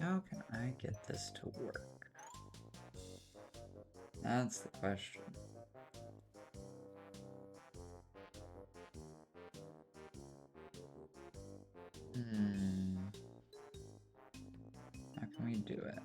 How can I get this to work? That's the question. How can we do it?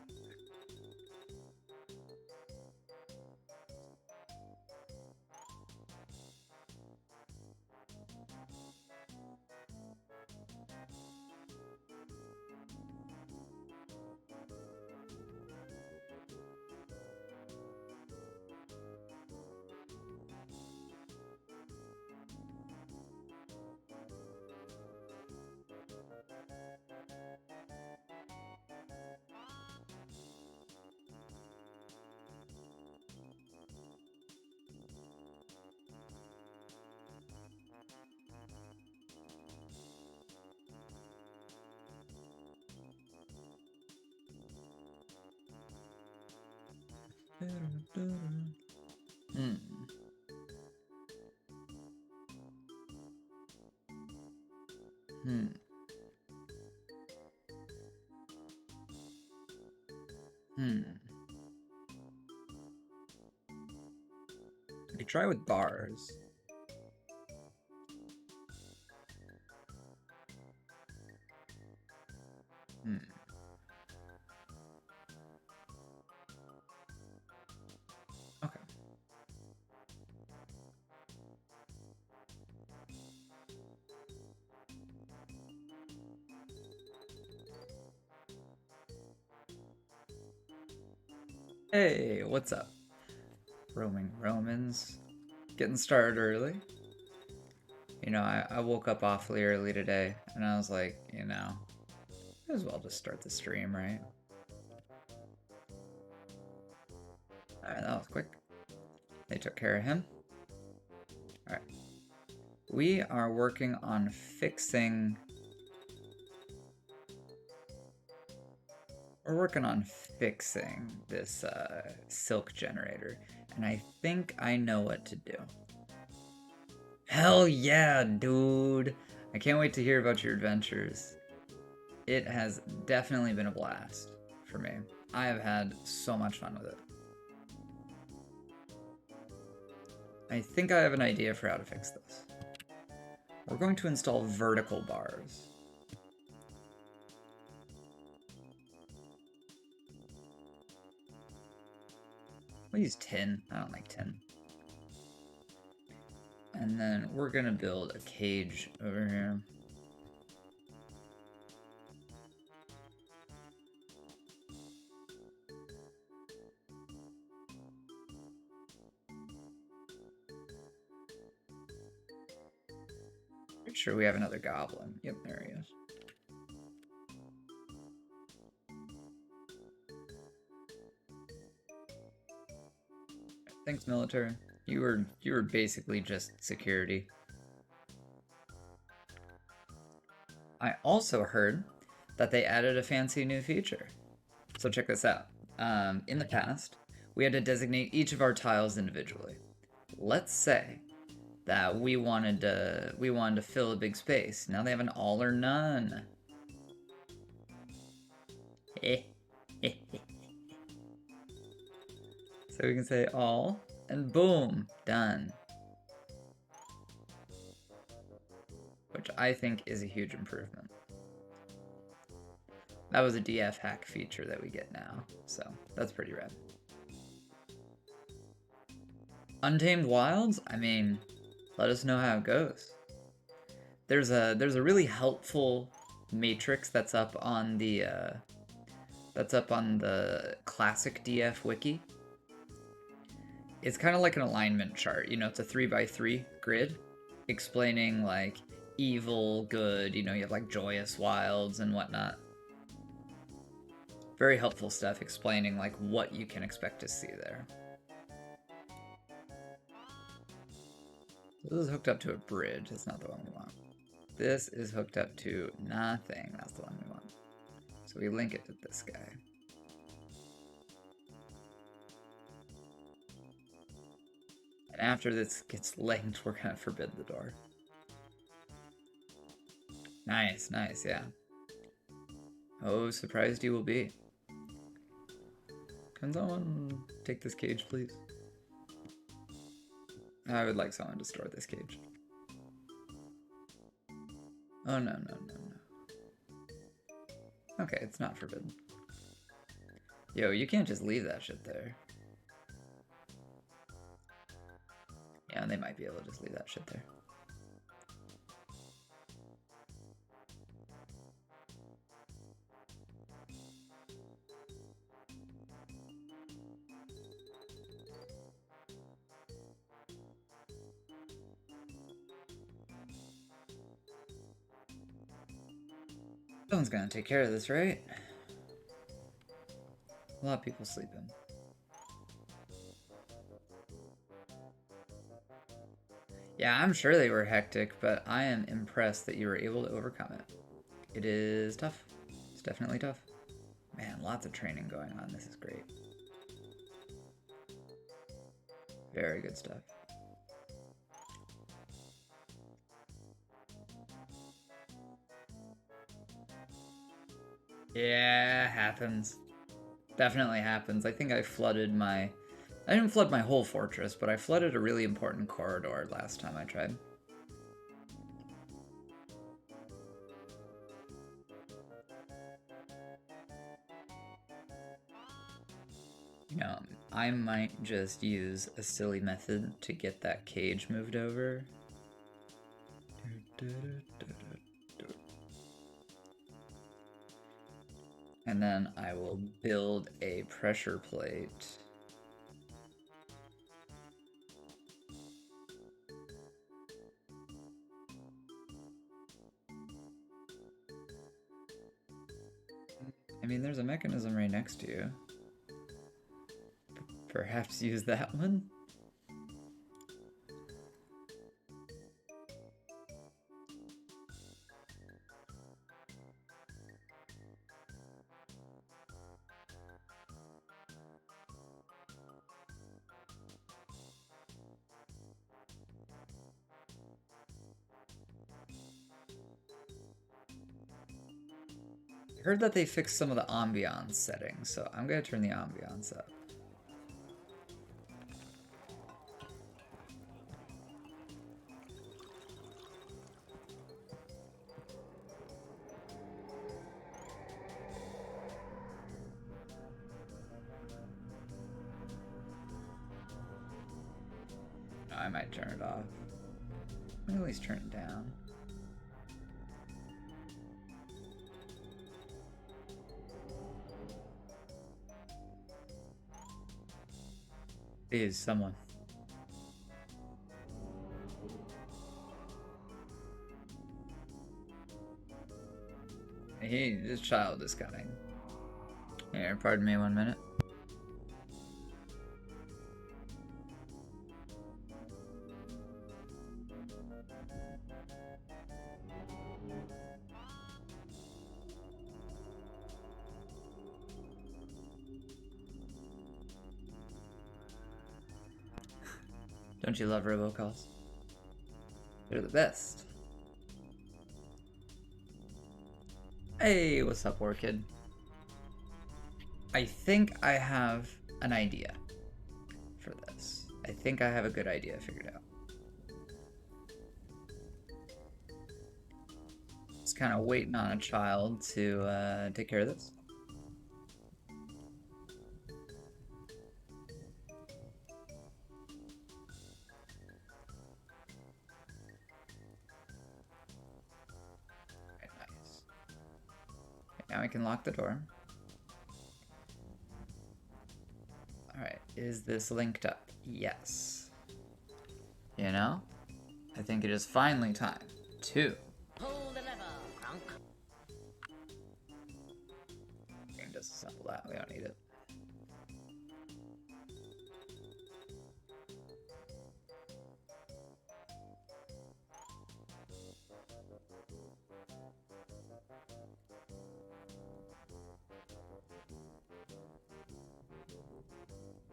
We could try with bars. Okay. Hey, what's up? Roaming Romans. Getting started early. You know, I woke up awfully early today, and I was like, you know, might as well just start the stream, right? Alright, that was quick. They took care of him. Alright. We are working on fixing... We're working on fixing this silk generator, and I think I know what to do. Hell yeah, dude! I can't wait to hear about your adventures. It has definitely been a blast for me. I have had so much fun with it. I think I have an idea for how to fix this. We're going to install vertical bars. We'll use tin. I don't like tin. And then we're gonna build a cage over here. Pretty sure we have another goblin. Yep, there he is. Thanks, military. You were basically just security. I also heard that they added a fancy new feature. So check this out. In the past, we had to designate each of our tiles individually. Let's say that we wanted to fill a big space. Now they have an all or none. So we can say all, and boom, done. Which I think is a huge improvement. That was a DF hack feature that we get now, so that's pretty rad. Untamed Wilds? I mean, let us know how it goes. There's a really helpful matrix that's up on the classic DF wiki. It's kind of like an alignment chart, you know, it's a 3x3 grid explaining like evil, good, you know, you have like joyous wilds and whatnot. Very helpful stuff explaining like what you can expect to see there. This is hooked up to a bridge. That's not the one we want. This is hooked up to nothing. That's the one we want. So we link it to this guy. And after this gets linked, we're gonna forbid the door. Nice, nice, yeah. Oh, surprised you will be. Can someone take this cage, please? I would like someone to store this cage. Oh, no, no, no, no. Okay, it's not forbidden. Yo, you can't just leave that shit there. Yeah, they might be able to just leave that shit there. Someone's gonna take care of this, right? A lot of people sleeping. Yeah, I'm sure they were hectic, but I am impressed that you were able to overcome it. It is tough. It's definitely tough. Man, lots of training going on. This is great. Very good stuff. Yeah, happens. Definitely happens. I think I flooded my... I didn't flood my whole fortress, but I flooded a really important corridor last time I tried. I might just use a silly method to get that cage moved over. And then I will build a pressure plate. I mean, there's a mechanism right next to you. Perhaps use that one? I heard that they fixed some of the ambiance settings, so I'm gonna turn the ambiance up. I might turn it off. At least turn it down. Is someone. This child is coming. Here, pardon me 1 minute. Don't you love robocalls? They're the best. Hey, what's up, Orchid? I think I have an idea for this. I think I have a good idea figured out. Just kind of waiting on a child to take care of this. Right, nice. Okay, now we can lock the door. Alright, is this linked up? Yes. You know? I think it is finally time to... Pull the lever, Crunk. We can disassemble that, we don't need it.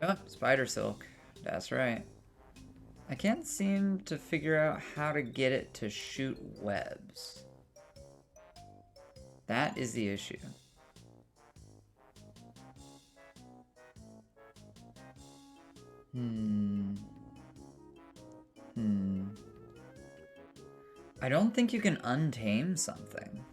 Oh, spider silk. That's right. I can't seem to figure out how to get it to shoot webs. That is the issue. Hmm. I don't think you can untame something.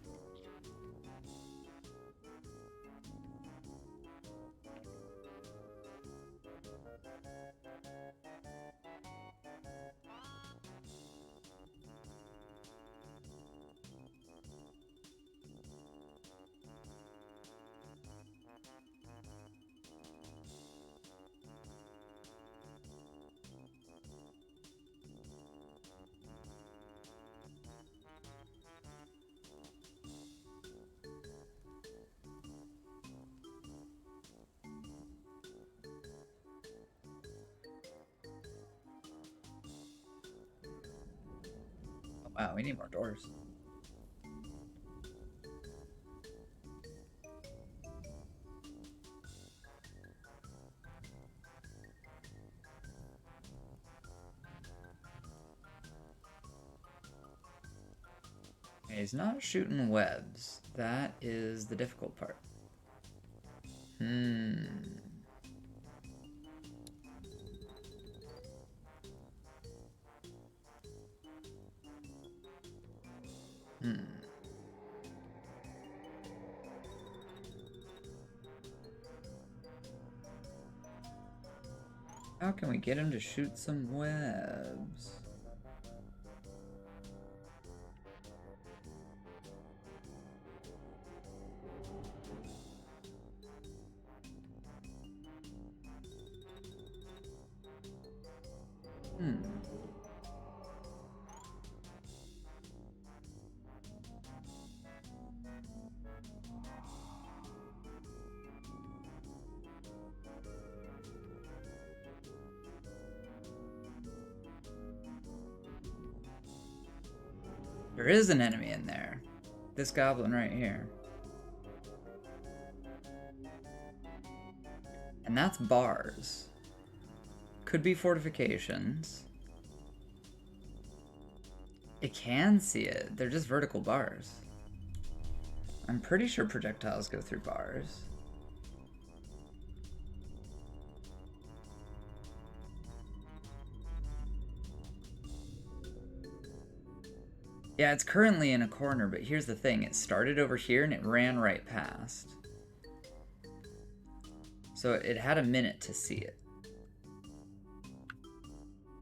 Oh, wow, we need more doors. He's not shooting webs. That is the difficult part. Hmm. How can we get him to shoot some webs? There is an enemy in there. This goblin right here. And that's bars. Could be fortifications. It can see it. They're just vertical bars. I'm pretty sure projectiles go through bars. Yeah, it's currently in a corner, but here's the thing. It started over here and it ran right past. So it had a minute to see it.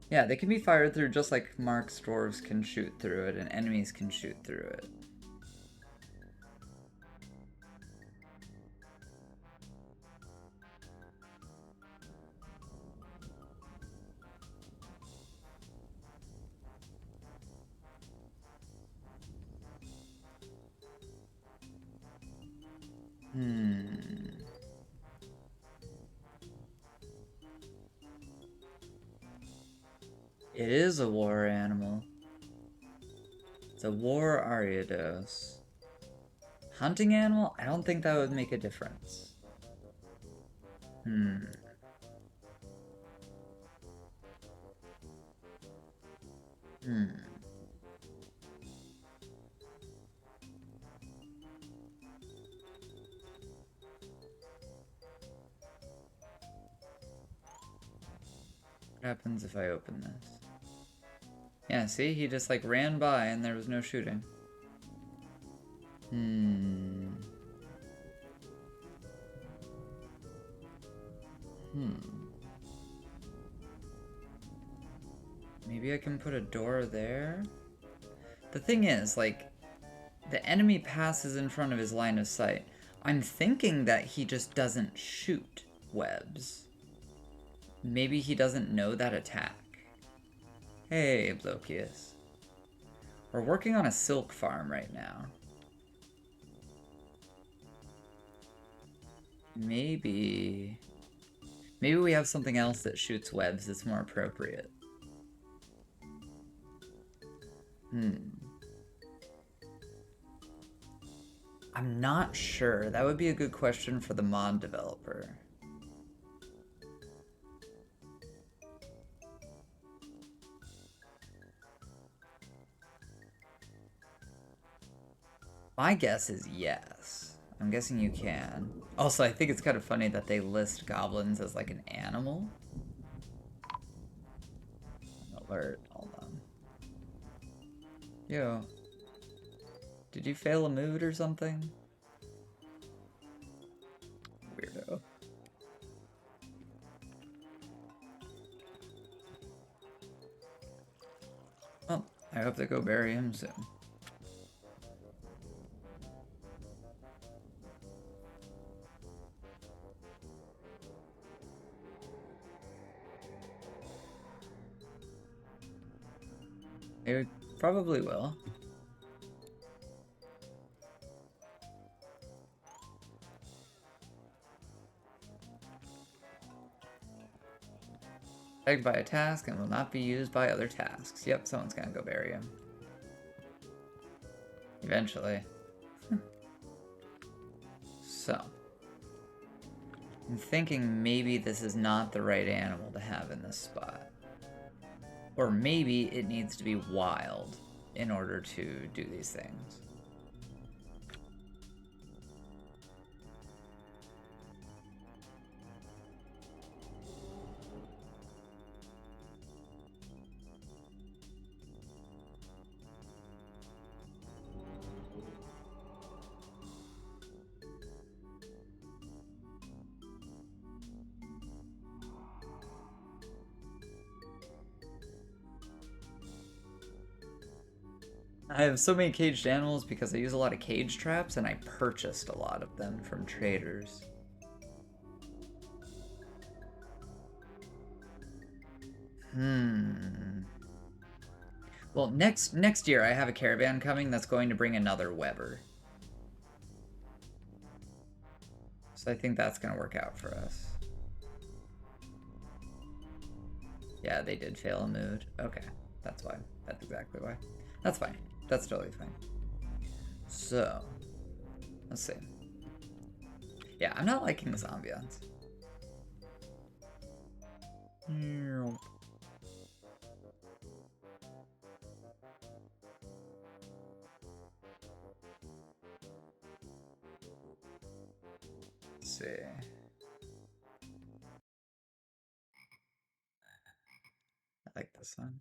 Yeah, they can be fired through just like Mark's dwarves can shoot through it and enemies can shoot through it. It is a war animal. It's a war Ariados. Hunting animal? I don't think that would make a difference. What happens if I open this? Yeah, see? He just like ran by and there was no shooting. Maybe I can put a door there? The thing is, like, the enemy passes in front of his line of sight. I'm thinking that he just doesn't shoot webs. Maybe he doesn't know that attack. Hey, Blokius. We're working on a silk farm right now. Maybe we have something else that shoots webs that's more appropriate. I'm not sure. That would be a good question for the mod developer. My guess is yes. I'm guessing you can. Also, I think it's kind of funny that they list goblins as like an animal. Alert, hold on. Yo. Did you fail a mood or something? Weirdo. Well, I hope they go bury him soon. They probably will. Tagged by a task and will not be used by other tasks. Yep, someone's gonna go bury him. Eventually. So. I'm thinking maybe this is not the right animal to have in this spot. Or maybe it needs to be wild in order to do these things. I have so many caged animals because I use a lot of cage traps and I purchased a lot of them from traders. Well, next year I have a caravan coming that's going to bring another Weber. So I think that's going to work out for us. Yeah, they did fail a mood. Okay, that's why. That's exactly why. That's fine. That's totally fine. So, let's see. Yeah, I'm not liking this ambiance. Let's see. I like this one.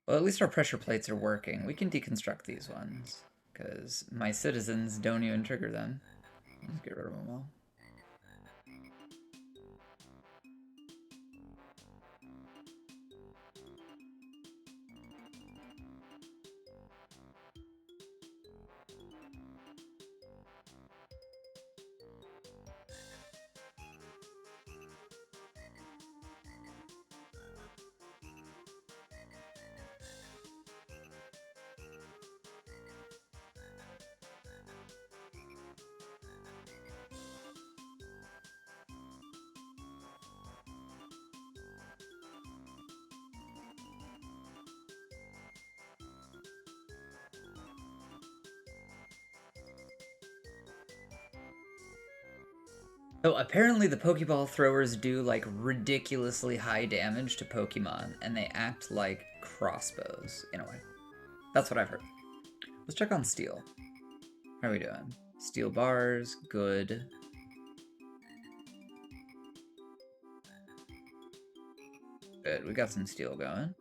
Well, at least our pressure plates are working. We can deconstruct these ones, because my citizens don't even trigger them. Let's get rid of them all. Oh, apparently the Pokeball throwers do like ridiculously high damage to Pokemon, and they act like crossbows in a way. That's what I've heard. Let's check on steel. How are we doing? Steel bars, good. Good, we got some steel going.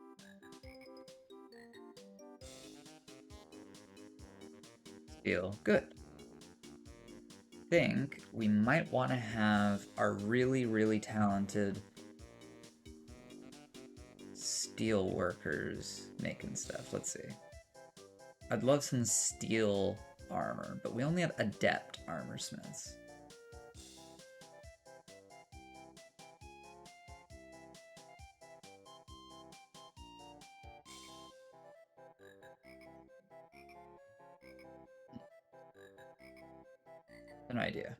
Steel, good. Think we might want to have our really talented steel workers making stuff. Let's see. I'd love some steel armor, but we only have adept armor smiths. An idea.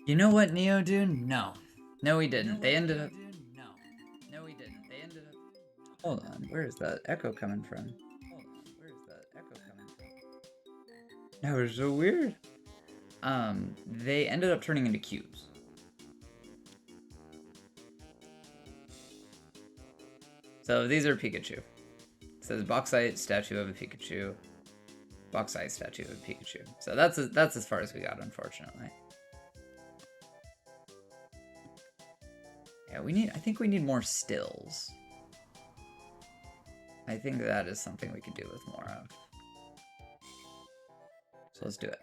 You know what, Neodune? No. No, we didn't. They ended up... No, we didn't. They ended up... Hold on. Where is that echo coming from? Hold on. Where is that echo coming from? That was so weird. They ended up turning into cubes. So these are Pikachu. It says bauxite statue of a Pikachu. Bauxite statue of a Pikachu. So that's as far as we got, unfortunately. Yeah, I think we need more stills. I think that is something we could do with more of. So let's do it.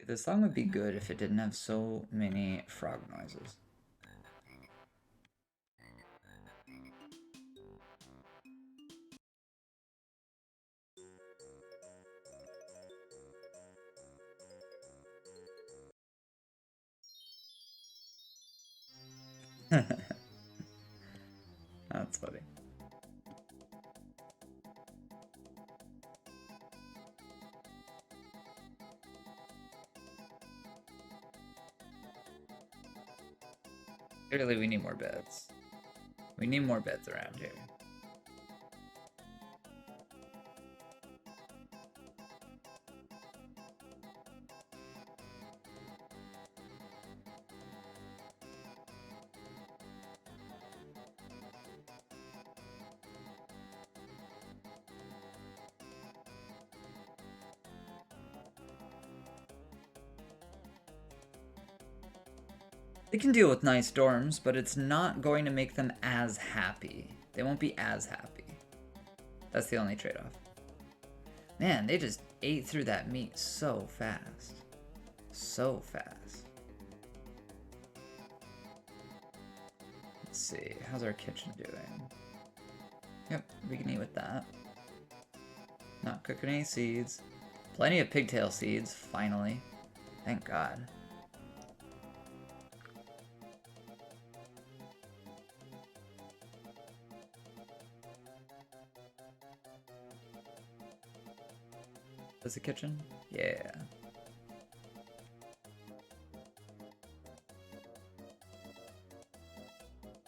This song would be good if it didn't have so many frog noises. That's funny. Clearly we need more beds. We need more beds around here. They can deal with nice dorms, but it's not going to make them as happy. They won't be as happy. That's the only trade-off. Man, they just ate through that meat so fast. So fast. Let's see, how's our kitchen doing? Yep, we can eat with that. Not cooking any seeds. Plenty of pigtail seeds, finally. Thank God. Is the kitchen? Yeah.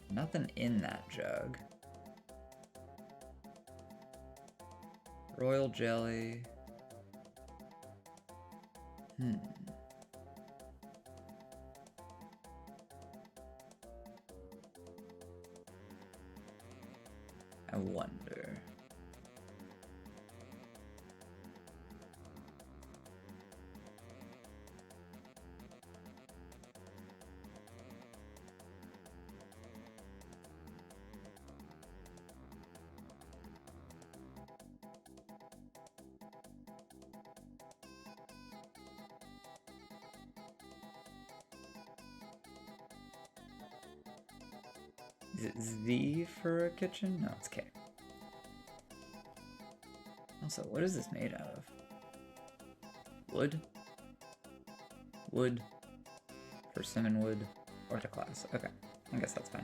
Nothing in that jug. Royal jelly. I wonder. Is it Z for a kitchen? No, it's K. Also, what is this made out of? Wood? Wood. Persimmon wood. Orthoclass. Okay, I guess that's fine.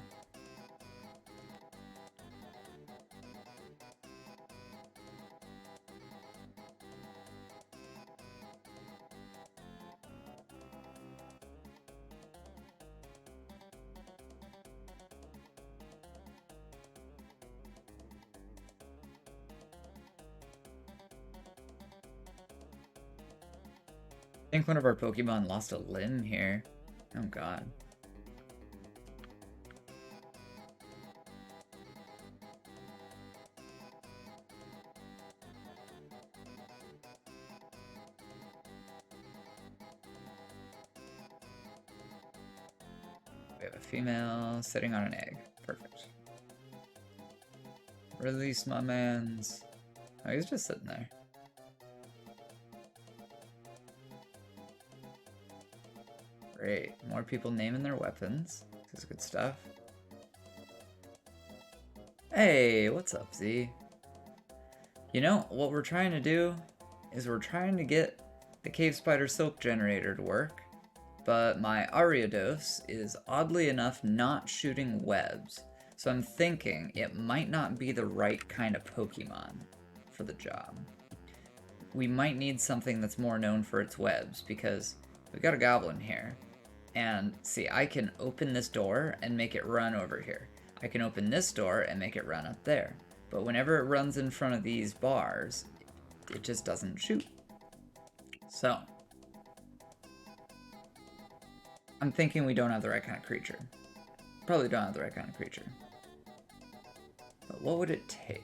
I think one of our Pokemon lost a limb here. Oh God. We have a female sitting on an egg. Perfect. Release my mans. Oh, he's just sitting there. Great. More people naming their weapons. This is good stuff. Hey, what's up, Z? You know, what we're trying to do is we're trying to get the Cave Spider Silk Generator to work. but my Ariados is oddly enough not shooting webs. So I'm thinking it might not be the right kind of Pokemon for the job. We might need something that's more known for its webs, because we've got a goblin here. And see, I can open this door and make it run over here. I can open this door and make it run up there. But whenever it runs in front of these bars, it just doesn't shoot. So I'm thinking we don't have the right kind of creature. Probably don't have the right kind of creature. But what would it take?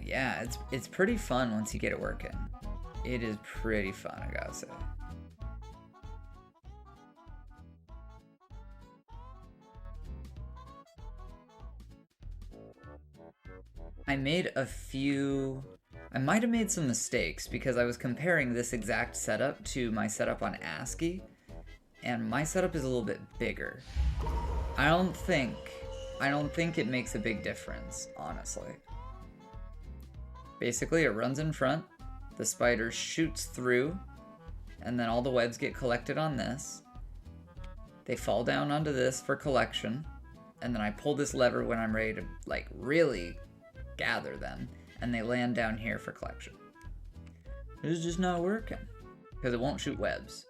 Yeah, it's pretty fun once you get it working. It is pretty fun, I gotta say. I might have made some mistakes because I was comparing this exact setup to my setup on ASCII, and my setup is a little bit bigger. I don't think it makes a big difference, honestly. Basically, it runs in front, the spider shoots through, and then all the webs get collected on this. They fall down onto this for collection, and then I pull this lever when I'm ready to, like, really gather them, and they land down here for collection. It's just not working, because it won't shoot webs.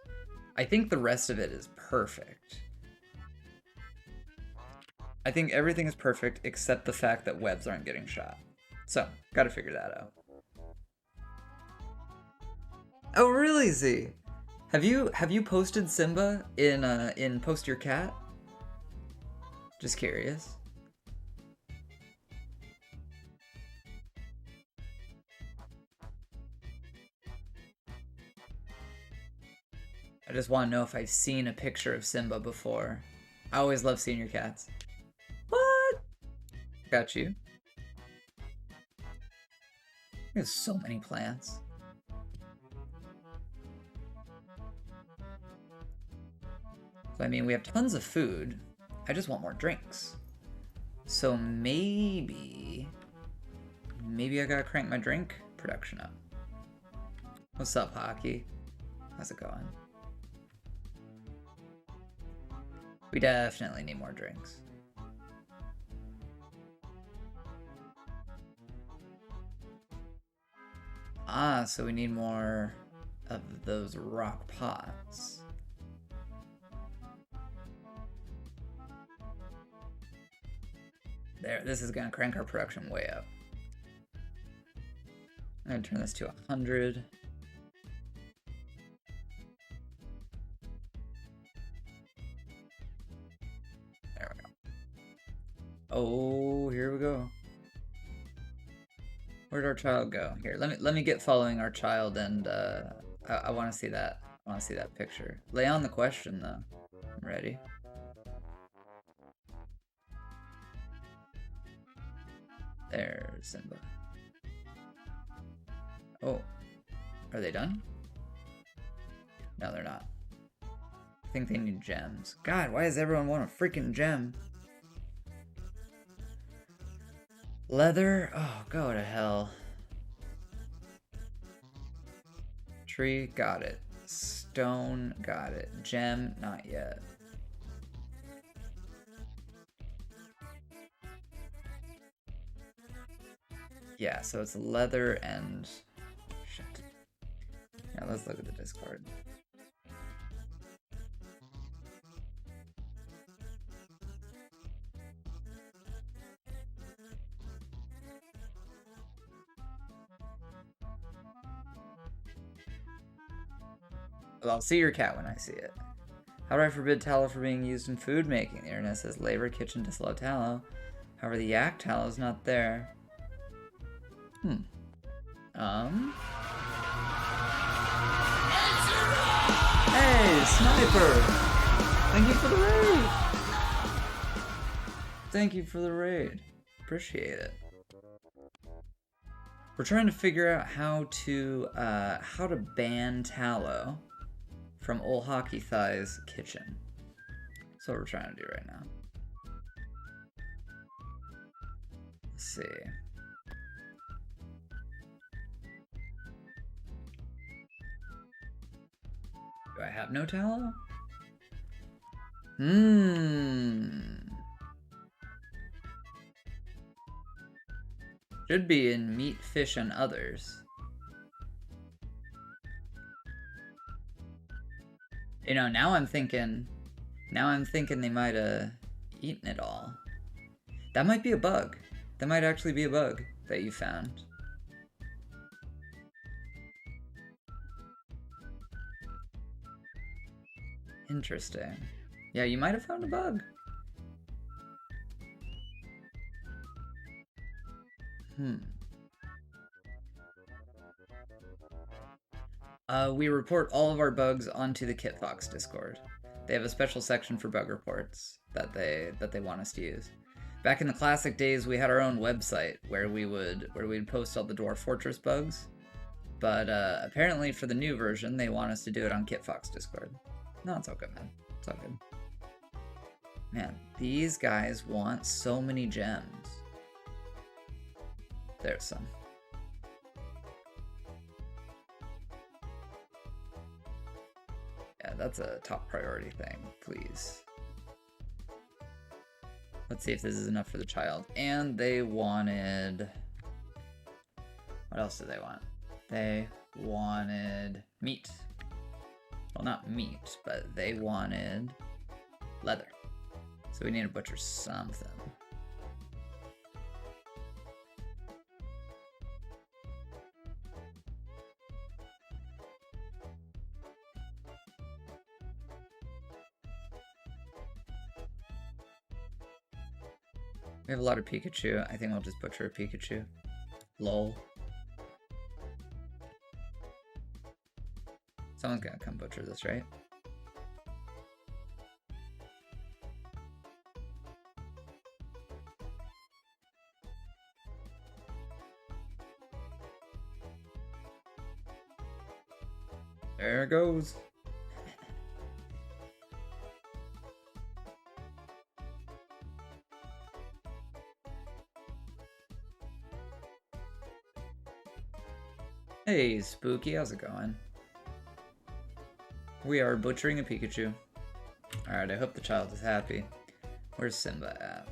I think the rest of it is perfect. I think everything is perfect except the fact that webs aren't getting shot. So, gotta figure that out. Oh really, Z? Have you posted Simba in Post Your Cat? Just curious. I just want to know if I've seen a picture of Simba before. I always love seeing your cats. What? Got you. There's so many plants. So, I mean, we have tons of food. I just want more drinks. So maybe I gotta crank my drink production up. What's up, Hockey? How's it going? We definitely need more drinks. Ah, so we need more of those rock pots. There, this is gonna crank our production way up. I'm gonna turn this to 100. There we go. Oh, here we go. Where'd our child go? Here, let me get following our child, and I want to see that. I want to see that picture. Lay on the question though. I'm ready. There's Simba. Oh, are they done? No, they're not. I think they need gems. God, why does everyone want a freaking gem? Leather? Oh, go to hell. Tree? Got it. Stone? Got it. Gem? Not yet. Yeah, so it's leather and... Shit. Yeah, let's look at the Discord. Well, I'll see your cat when I see it. How do I forbid tallow from being used in food making? The internet says labor, kitchen, disallow tallow. However, the yak tallow is not there. sniper! Thank you for the raid! Thank you for the raid. Appreciate it. We're trying to figure out how to ban Tallow from Old Hockey Thigh's kitchen. That's what we're trying to do right now. Let's see. Do I have no Tallow? Should be in meat, fish, and others. You know, now I'm thinking they might have eaten it all. That might be a bug. That might actually be a bug that you found. Interesting. Yeah, you might have found a bug. We report all of our bugs onto the Kitfox Discord. They have a special section for bug reports that they want us to use. Back in the classic days, we had our own website where we'd post all the Dwarf Fortress bugs. But apparently for the new version, they want us to do it on Kitfox Discord. No, it's all good, man. It's all good. Man, these guys want so many gems. There's some. Yeah, that's a top priority thing, please. Let's see if this is enough for the child. And they wanted... What else did they want? They wanted meat. Well, not meat, but they wanted leather. So we need to butcher something. We have a lot of Pikachu. I think I'll just butcher a Pikachu. Lol. Someone's gonna come butcher this, right? There it goes. Hey, Spooky, how's it going? We are butchering a Pikachu. Alright, I hope the child is happy. Where's Simba at?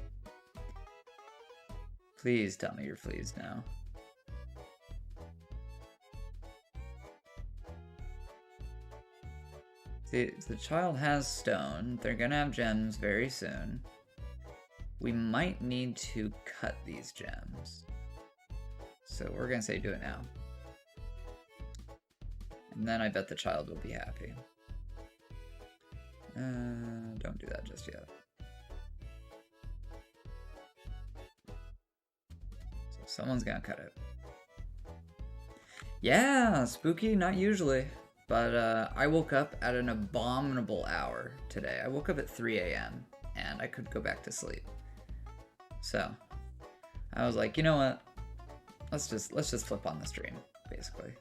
Please tell me you're pleased now. See, the child has stone. They're gonna have gems very soon. We might need to cut these gems. So we're gonna say do it now. And then I bet the child will be happy. Don't do that just yet. So someone's gonna cut it. Yeah, Spooky, not usually. But I woke up at an abominable hour today. I woke up at 3 a.m. and I could go back to sleep. So I was like, you know what? Let's just flip on the stream, basically.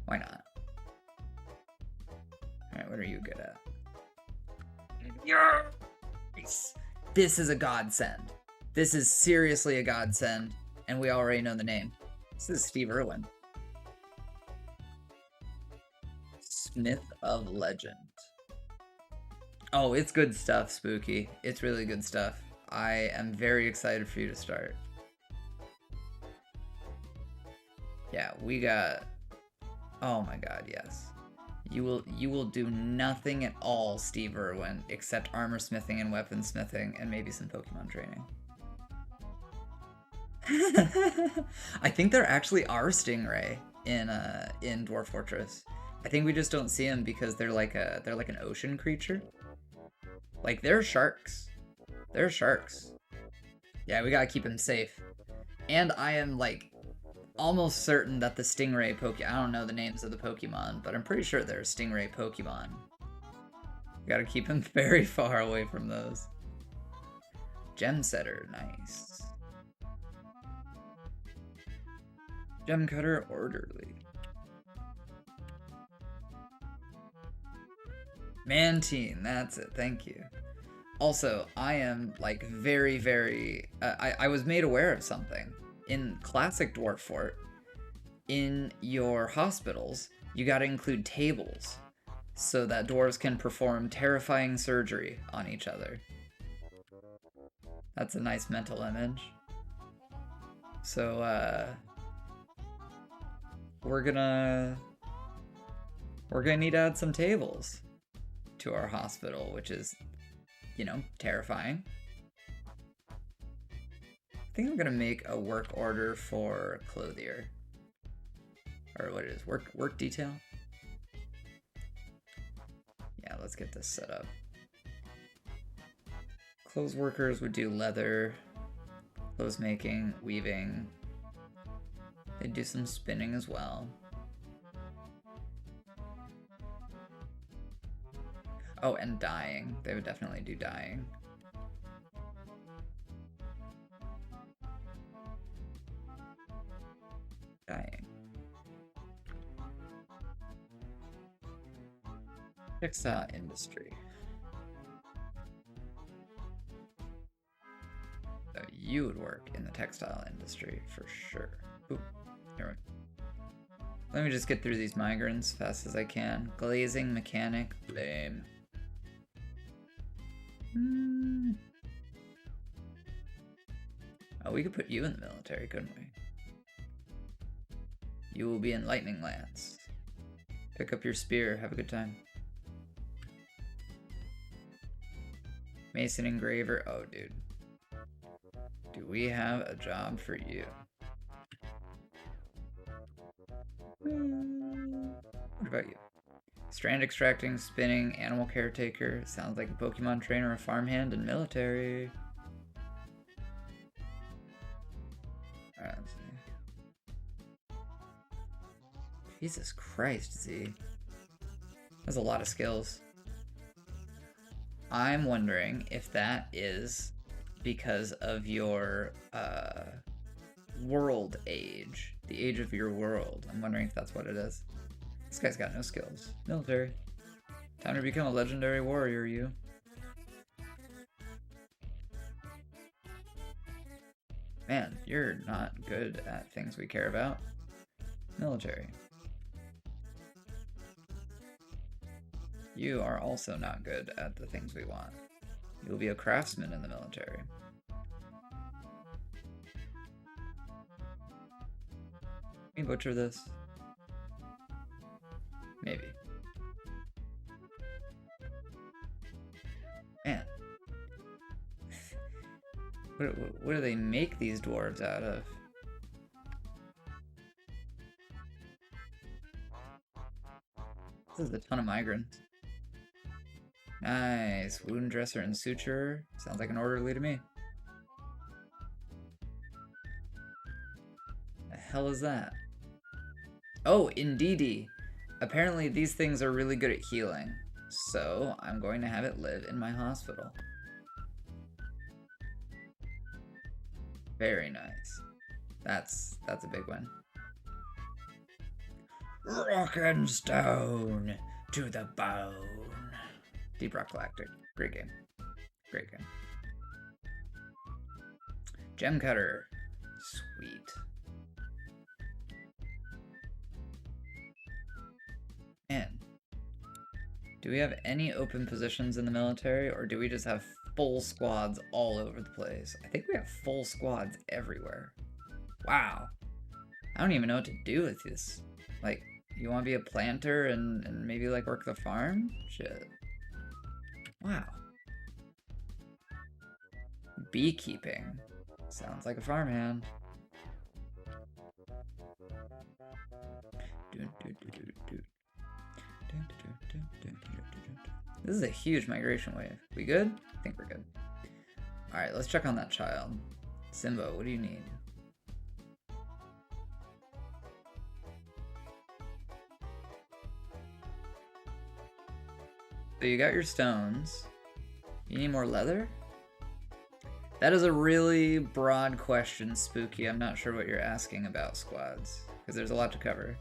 Why not? Alright, what are you good at? Yes! This is a godsend. This is seriously a godsend, and we already know the name. This is Steve Irwin. Smith of Legend. Oh, it's good stuff, Spooky. It's really good stuff. I am very excited for you to start. Yeah, we got... Oh my god, yes. You will do nothing at all, Steve Irwin, except armor smithing and weapon smithing and maybe some Pokemon training. I think there actually are Stingray in Dwarf Fortress. I think we just don't see them because they're like an ocean creature. Like they're sharks. They're sharks. Yeah, we gotta keep them safe. And I am like almost certain that the stingray I don't know the names of the Pokemon, but I'm pretty sure they're stingray Pokemon. You gotta keep him very far away from those. Gem Setter, nice. Gem Cutter, Orderly. Mantine, that's it, thank you. Also, I am like very, I was made aware of something. In Classic Dwarf Fort, in your hospitals, you gotta include tables so that dwarves can perform terrifying surgery on each other. That's a nice mental image. So, we're gonna need to add some tables to our hospital, which is, you know, terrifying. I think I'm gonna make a work order for clothier. Or what it is, work detail? Yeah, let's get this set up. Clothes workers would do leather, clothes making, weaving. They'd do some spinning as well. Oh, and dyeing. They would definitely do dyeing. Dyeing. Textile industry. So you would work in the textile industry for sure. Ooh, here we go. Let me just get through these migrants as fast as I can. Glazing, mechanic, lame. Oh, we could put you in the military, couldn't we? You will be in Lightning Lance. Pick up your spear, have a good time. Mason engraver, oh dude. Do we have a job for you? What about you? Strand extracting, spinning, animal caretaker. Sounds like a Pokemon trainer, a farmhand, and military. Alright, let's see. Jesus Christ, Z. That's a lot of skills. I'm wondering if that is because of your world age. The age of your world. I'm wondering if that's what it is. This guy's got no skills. Military. Time to become a legendary warrior, you. Man, you're not good at things we care about. Military. You are also not good at the things we want. You'll be a craftsman in the military. Can we butcher this? Maybe. Man. What do they make these dwarves out of? This is a ton of migrants. Nice. Wound dresser and suture. Sounds like an orderly to me. The hell is that? Oh, indeedy. Apparently these things are really good at healing. So I'm going to have it live in my hospital. Very nice. That's a big one. Rock and stone to the bone. Deep Rock Galactic. Great game. Great game. Gem Cutter. Sweet. Man. Do we have any open positions in the military, or do we just have full squads all over the place? I think we have full squads everywhere. Wow. I don't even know what to do with this. Like, you want to be a planter and maybe like work the farm? Shit. Wow. Beekeeping. Sounds like a farmhand. This is a huge migration wave. We good? I think we're good. Alright, let's check on that child. Simba, what do you need? So you got your stones. You need more leather? That is a really broad question, Spooky. I'm not sure what you're asking about, squads, because there's a lot to cover.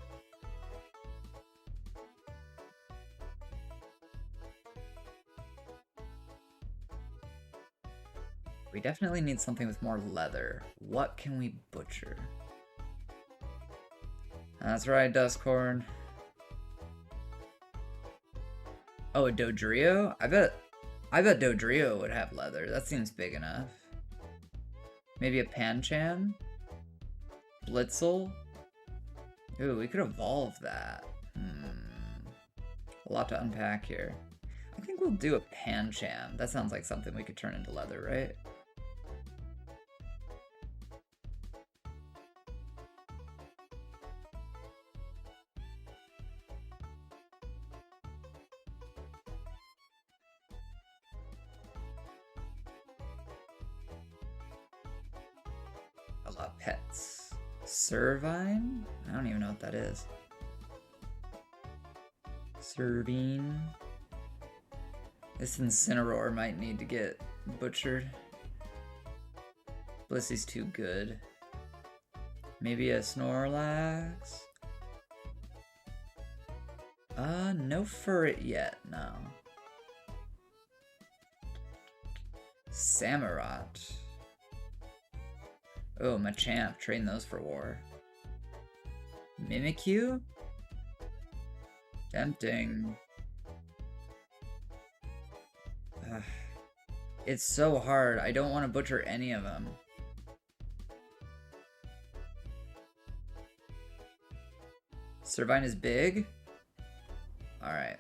We definitely need something with more leather. What can we butcher? That's right, Dustcorn. Oh, a Dodrio? I bet Dodrio would have leather. That seems big enough. Maybe a Pancham? Blitzel? Ooh, we could evolve that. A lot to unpack here. I think we'll do a Pancham. That sounds like something we could turn into leather, right? A lot of pets. Servine? I don't even know what that is. Servine. This Incineroar might need to get butchered. Blissy's too good. Maybe a Snorlax? No Furret yet, no. Samurott. Oh, Machamp. Train those for war. Mimikyu? Tempting. It's so hard. I don't want to butcher any of them. Servine is big? Alright.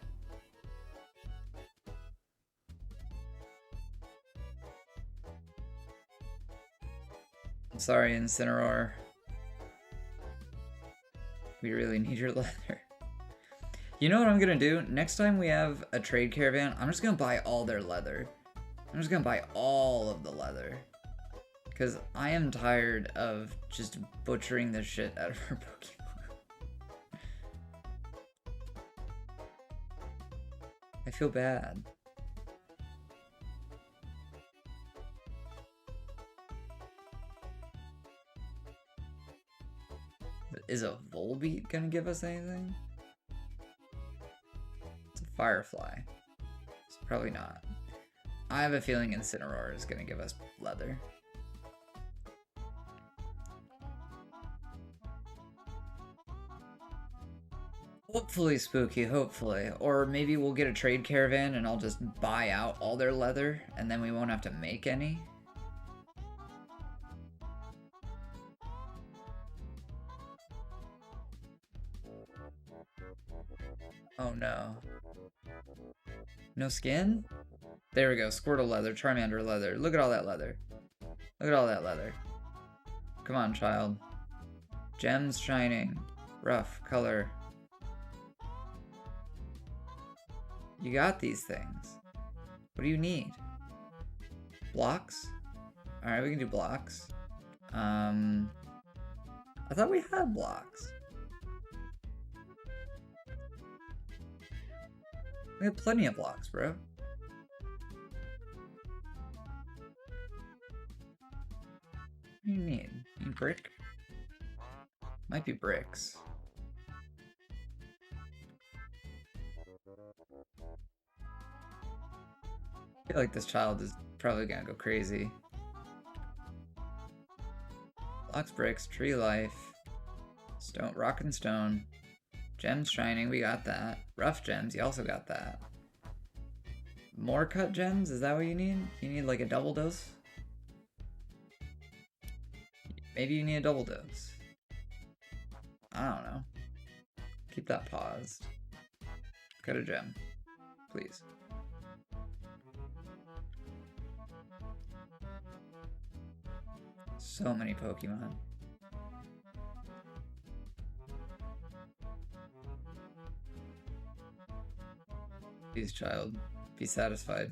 I'm sorry, Incineroar. We really need your leather. You know what I'm gonna do? Next time we have a trade caravan, I'm just gonna buy all their leather. I'm just gonna buy all of the leather. Because I am tired of just butchering the shit out of our Pokemon. I feel bad. Is a Volbeat gonna give us anything? It's a Firefly. It's probably not. I have a feeling Incineroar is gonna give us leather. Hopefully, Spooky, hopefully. Or maybe we'll get a trade caravan and I'll just buy out all their leather and then we won't have to make any. Oh no. No skin? There we go. Squirtle leather, Charmander leather. Look at all that leather. Look at all that leather. Come on, child. Gems shining. Rough color. You got these things. What do you need? Blocks? Alright, we can do blocks. I thought we had blocks. We have plenty of blocks, bro. What do you need? You need brick? Might be bricks. I feel like this child is probably gonna go crazy. Blocks, bricks, tree life, stone, rock and stone, gems shining, we got that. Rough gems, you also got that. More cut gems, is that what you need? You need like a double dose? Maybe you need a double dose. I don't know. Keep that paused. Cut a gem, please. So many Pokemon. Please, child, be satisfied.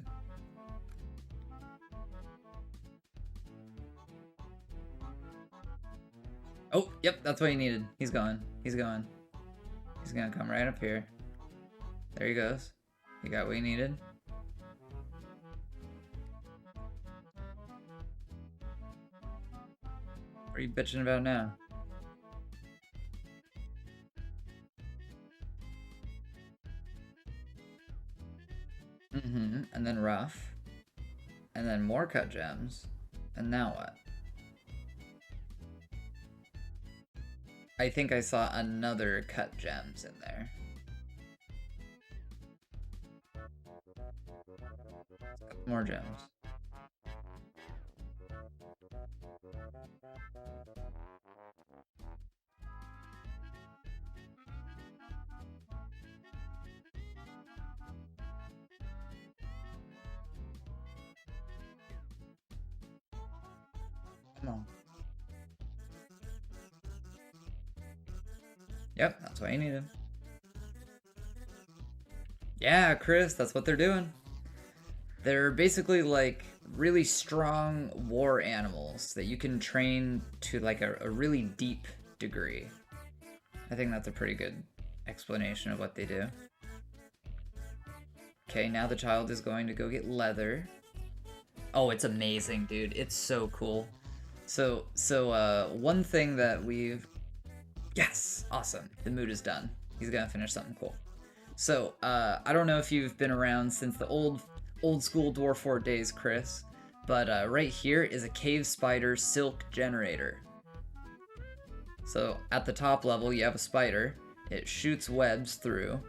Oh, yep, that's what he needed. He's gone. He's gone. He's gonna come right up here. There he goes. You got what you needed? What are you bitching about now? And then rough. And then more cut gems. And now what? I think I saw another cut gems in there. More gems. Come on. Yep, that's what you needed. Yeah, Chris, that's what they're doing. They're basically like really strong war animals that you can train to like a really deep degree. I think that's a pretty good explanation of what they do. Okay, now the child is going to go get leather. Oh, it's amazing, dude. It's so cool. So one thing that we've... Yes! Awesome. The mood is done. He's gonna finish something cool. So, I don't know if you've been around since the old school Dwarf Fort days, Chris, but right here is a cave spider silk generator. So, at the top level, you have a spider. It shoots webs through,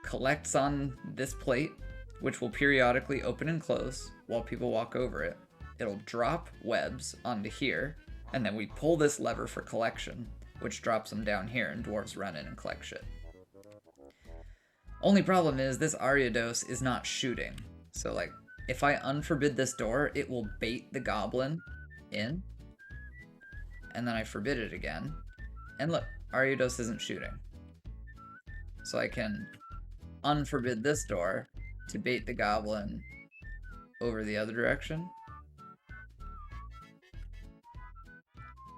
collects on this plate, which will periodically open and close while people walk over it. It'll drop webs onto here, and then we pull this lever for collection, which drops them down here, and dwarves run in and collect shit. Only problem is this Ariados is not shooting. So like, if I unforbid this door, it will bait the goblin in, and then I forbid it again. And look, Ariados isn't shooting. So I can unforbid this door to bait the goblin over the other direction.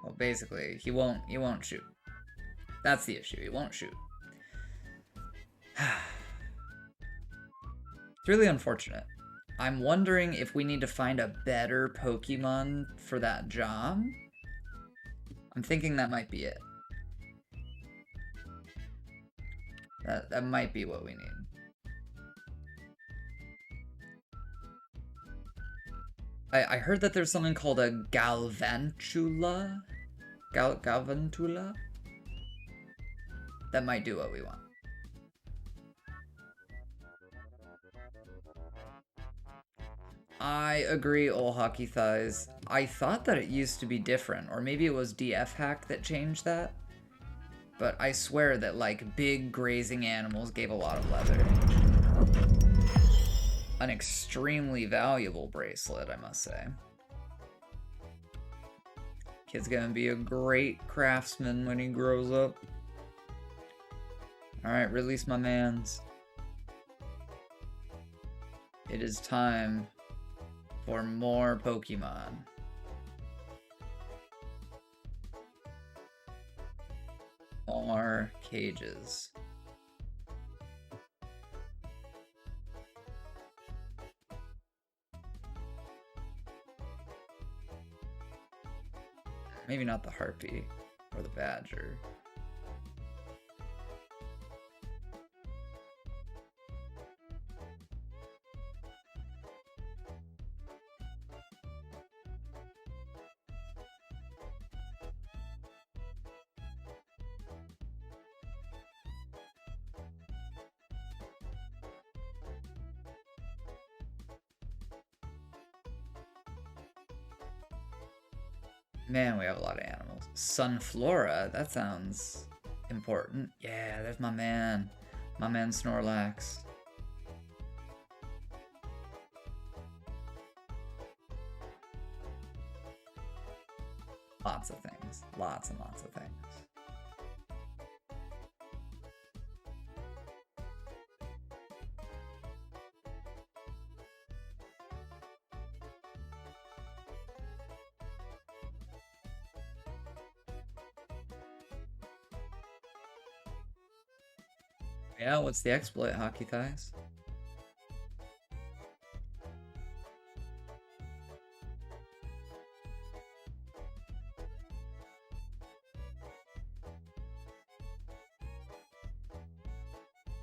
Well, basically, he won't shoot. That's the issue. He won't shoot. It's really unfortunate. I'm wondering if we need to find a better Pokemon for that job. I'm thinking that might be it. That might be what we need. I heard that there's something called a Galvantula? Galvantula? That might do what we want. I agree, old hockey thighs. I thought that it used to be different, or maybe it was DF hack that changed that. But I swear that like big grazing animals gave a lot of leather. An extremely valuable bracelet, I must say. Kid's gonna be a great craftsman when he grows up. Alright, release my mans. It is time for more Pokemon. More cages. Maybe not the Harpy or the Badger. Man, we have a lot of animals. Sunflora, that sounds important. Yeah, there's my man. My man Snorlax. Lots of things. Lots and lots of things. Yeah, what's the exploit, Hockey Thighs?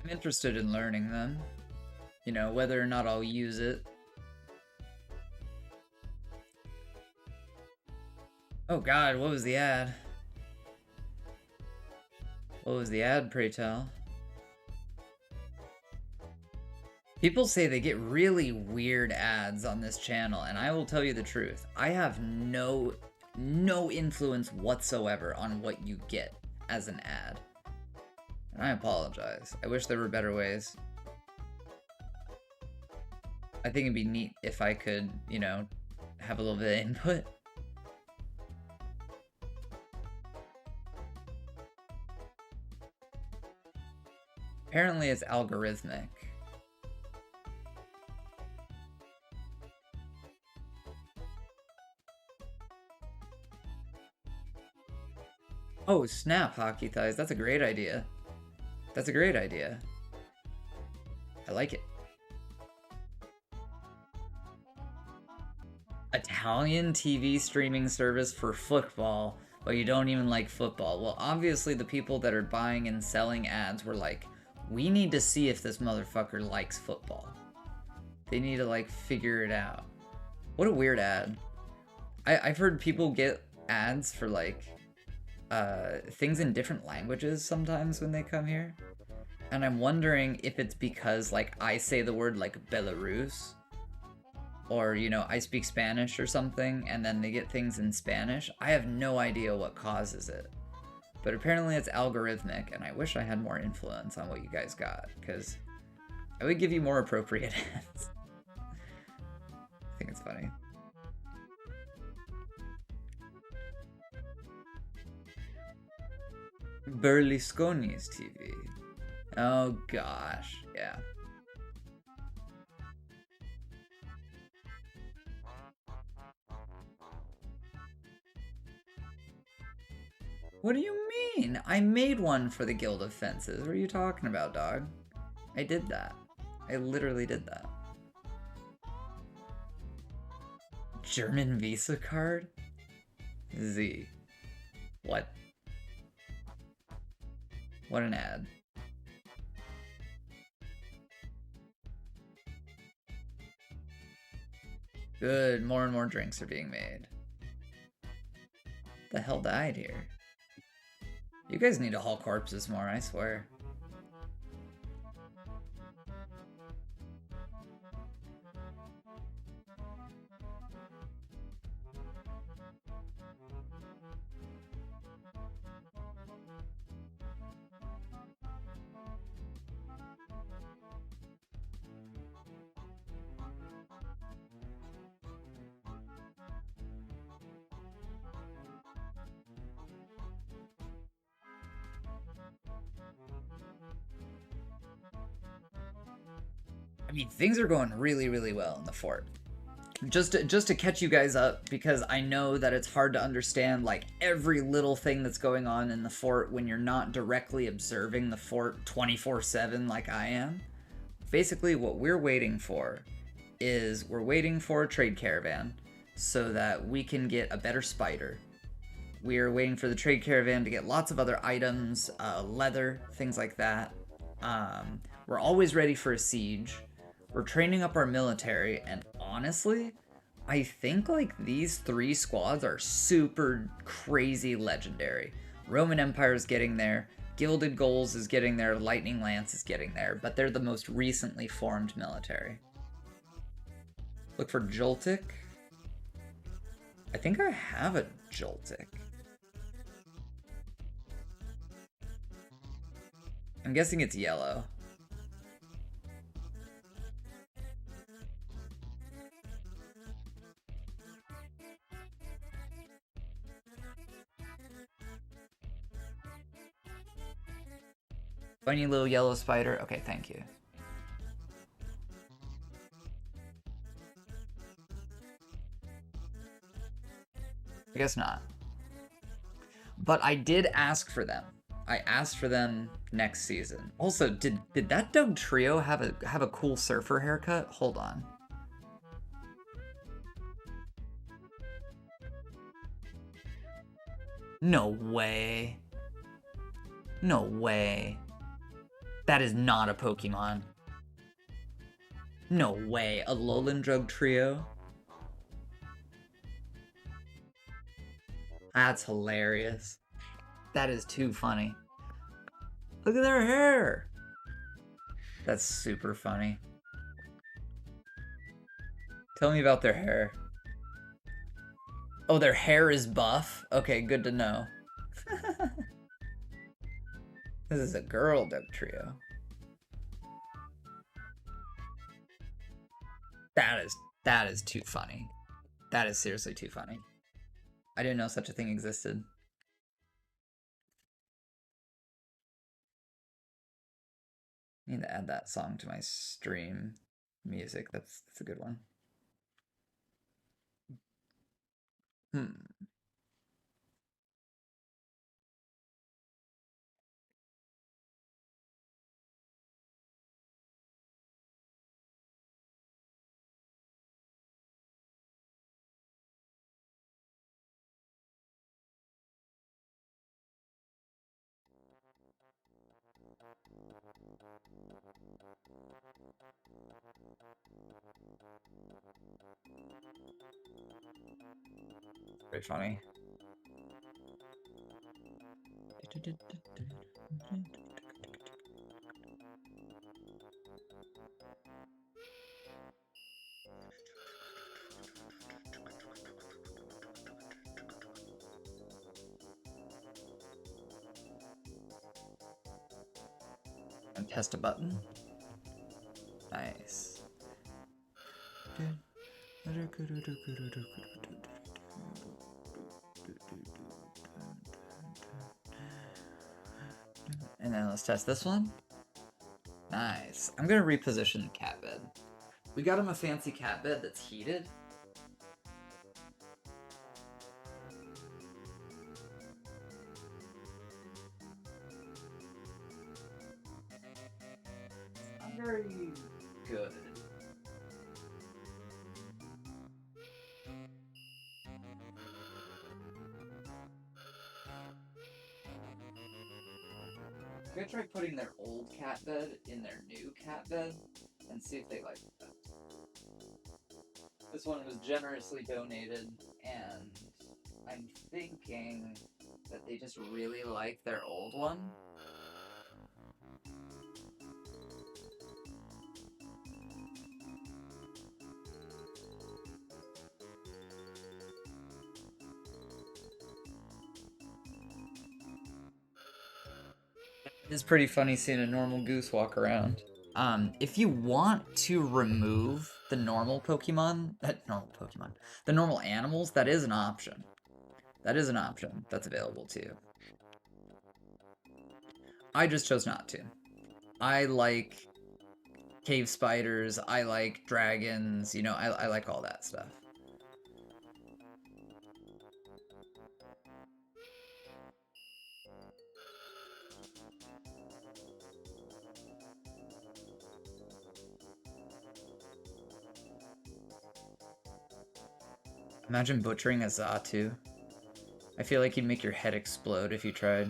I'm interested in learning them. You know, whether or not I'll use it. Oh god, what was the ad? What was the ad, pray tell? People say they get really weird ads on this channel, and I will tell you the truth. I have no influence whatsoever on what you get as an ad. And I apologize. I wish there were better ways. I think it'd be neat if I could, you know, have a little bit of input. Apparently it's algorithmic. Oh, snap, Hockey Thighs. That's a great idea. That's a great idea. I like it. Italian TV streaming service for football, but you don't even like football. Well, obviously the people that are buying and selling ads were like, we need to see if this motherfucker likes football. They need to, like, figure it out. What a weird ad. I've heard people get ads for, like, things in different languages sometimes when they come here. And I'm wondering if it's because, like, I say the word, like, Belarus. Or, you know, I speak Spanish or something, and then they get things in Spanish. I have no idea what causes it. But apparently it's algorithmic, and I wish I had more influence on what you guys got, because I would give you more appropriate ads. I think it's funny. Berlusconi's TV. Oh gosh, yeah. What do you mean? I made one for the Guild of Fences. What are you talking about, dog? I did that. I literally did that. German Visa card? Z. What? What an ad. Good, more and more drinks are being made. The hell died here? You guys need to haul corpses more, I swear. I mean, things are going really, really well in the fort. Just to catch you guys up, because I know that it's hard to understand, like, every little thing that's going on in the fort when you're not directly observing the fort 24/7 like I am. Basically, what we're waiting for is we're waiting for a trade caravan so that we can get a better spider. We are waiting for the trade caravan to get lots of other items, leather, things like that. We're always ready for a siege. We're training up our military, and honestly, I think, like, these 3 squads are super crazy legendary. Roman Empire is getting there, Gilded Goals is getting there, Lightning Lance is getting there, but they're the most recently formed military. Look for Joltik. I think I have a Joltik. I'm guessing it's yellow. Funny little yellow spider. Okay, thank you. I guess not. But I did ask for them. I asked for them next season. Also, did that Doug Trio have a cool surfer haircut? Hold on. No way. No way. That is not a Pokemon. No way, a Alolan Drug trio? That's hilarious. That is too funny. Look at their hair! That's super funny. Tell me about their hair. Oh, their hair is buff? Okay, good to know. This is a girl Drug trio. That is too funny. That is seriously too funny. I didn't know such a thing existed. I need to add that song to my stream music. That's a good one. Very funny. And test a button. Nice. And then let's test this one. Nice. I'm gonna reposition the cat bed. We got him a fancy cat bed that's heated. Not very good. I'm gonna try putting their old cat bed in their new cat bed and see if they like that. This one was generously donated, and I'm thinking that they just really like their old one. It's pretty funny seeing a normal goose walk around. If you want to remove the normal Pokemon, the normal animals, that is an option. That is an option that's available to you. I just chose not to. I like cave spiders, I like dragons, you know, I like all that stuff. Imagine butchering a Xatu. I feel like he'd make your head explode if you tried.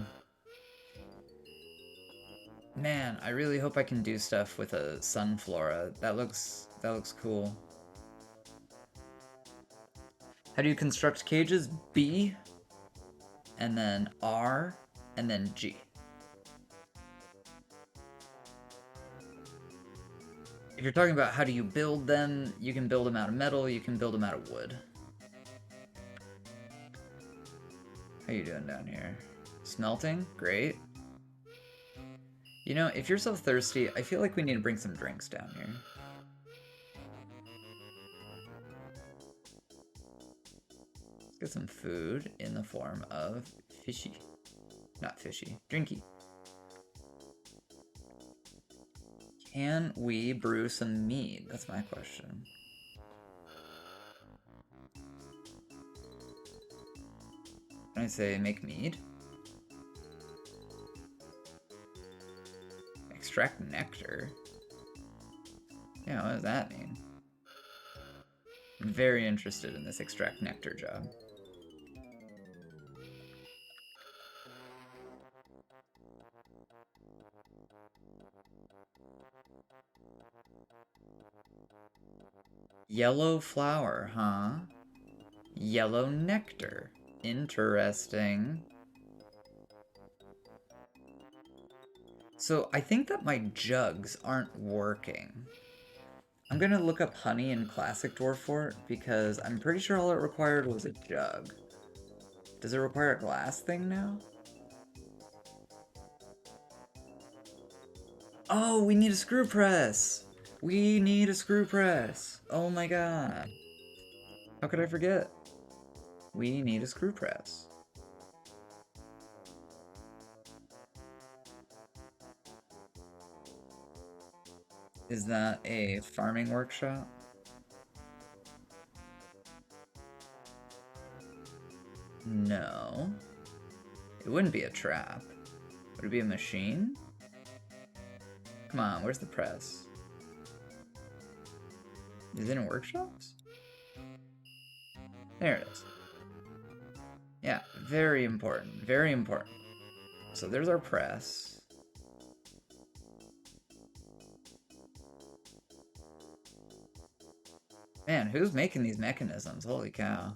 Man, I really hope I can do stuff with a Sunflora. That looks cool. How do you construct cages? B, and then R, and then G. If you're talking about how do you build them, you can build them out of metal, you can build them out of wood. How you doing down here? Smelting? Great. You know, if you're so thirsty, I feel like we need to bring some drinks down here. Let's get some food in the form of fishy. Not fishy, drinky. Can we brew some mead? That's my question. Can I say make mead? Extract nectar? Yeah, what does that mean? I'm very interested in this extract nectar job. Yellow flower, huh? Yellow nectar. Interesting. So I think that my jugs aren't working. I'm gonna look up honey in Classic Dwarf Fort because I'm pretty sure all it required was a jug. Does it require a glass thing now? Oh, we need a screw press! We need a screw press! Oh my god. How could I forget? We need a screw press. Is that a farming workshop? No. It wouldn't be a trap. Would it be a machine? Come on, where's the press? Is it in workshops? There it is. Yeah, very important. Very important. So there's our press. Man, who's making these mechanisms? Holy cow.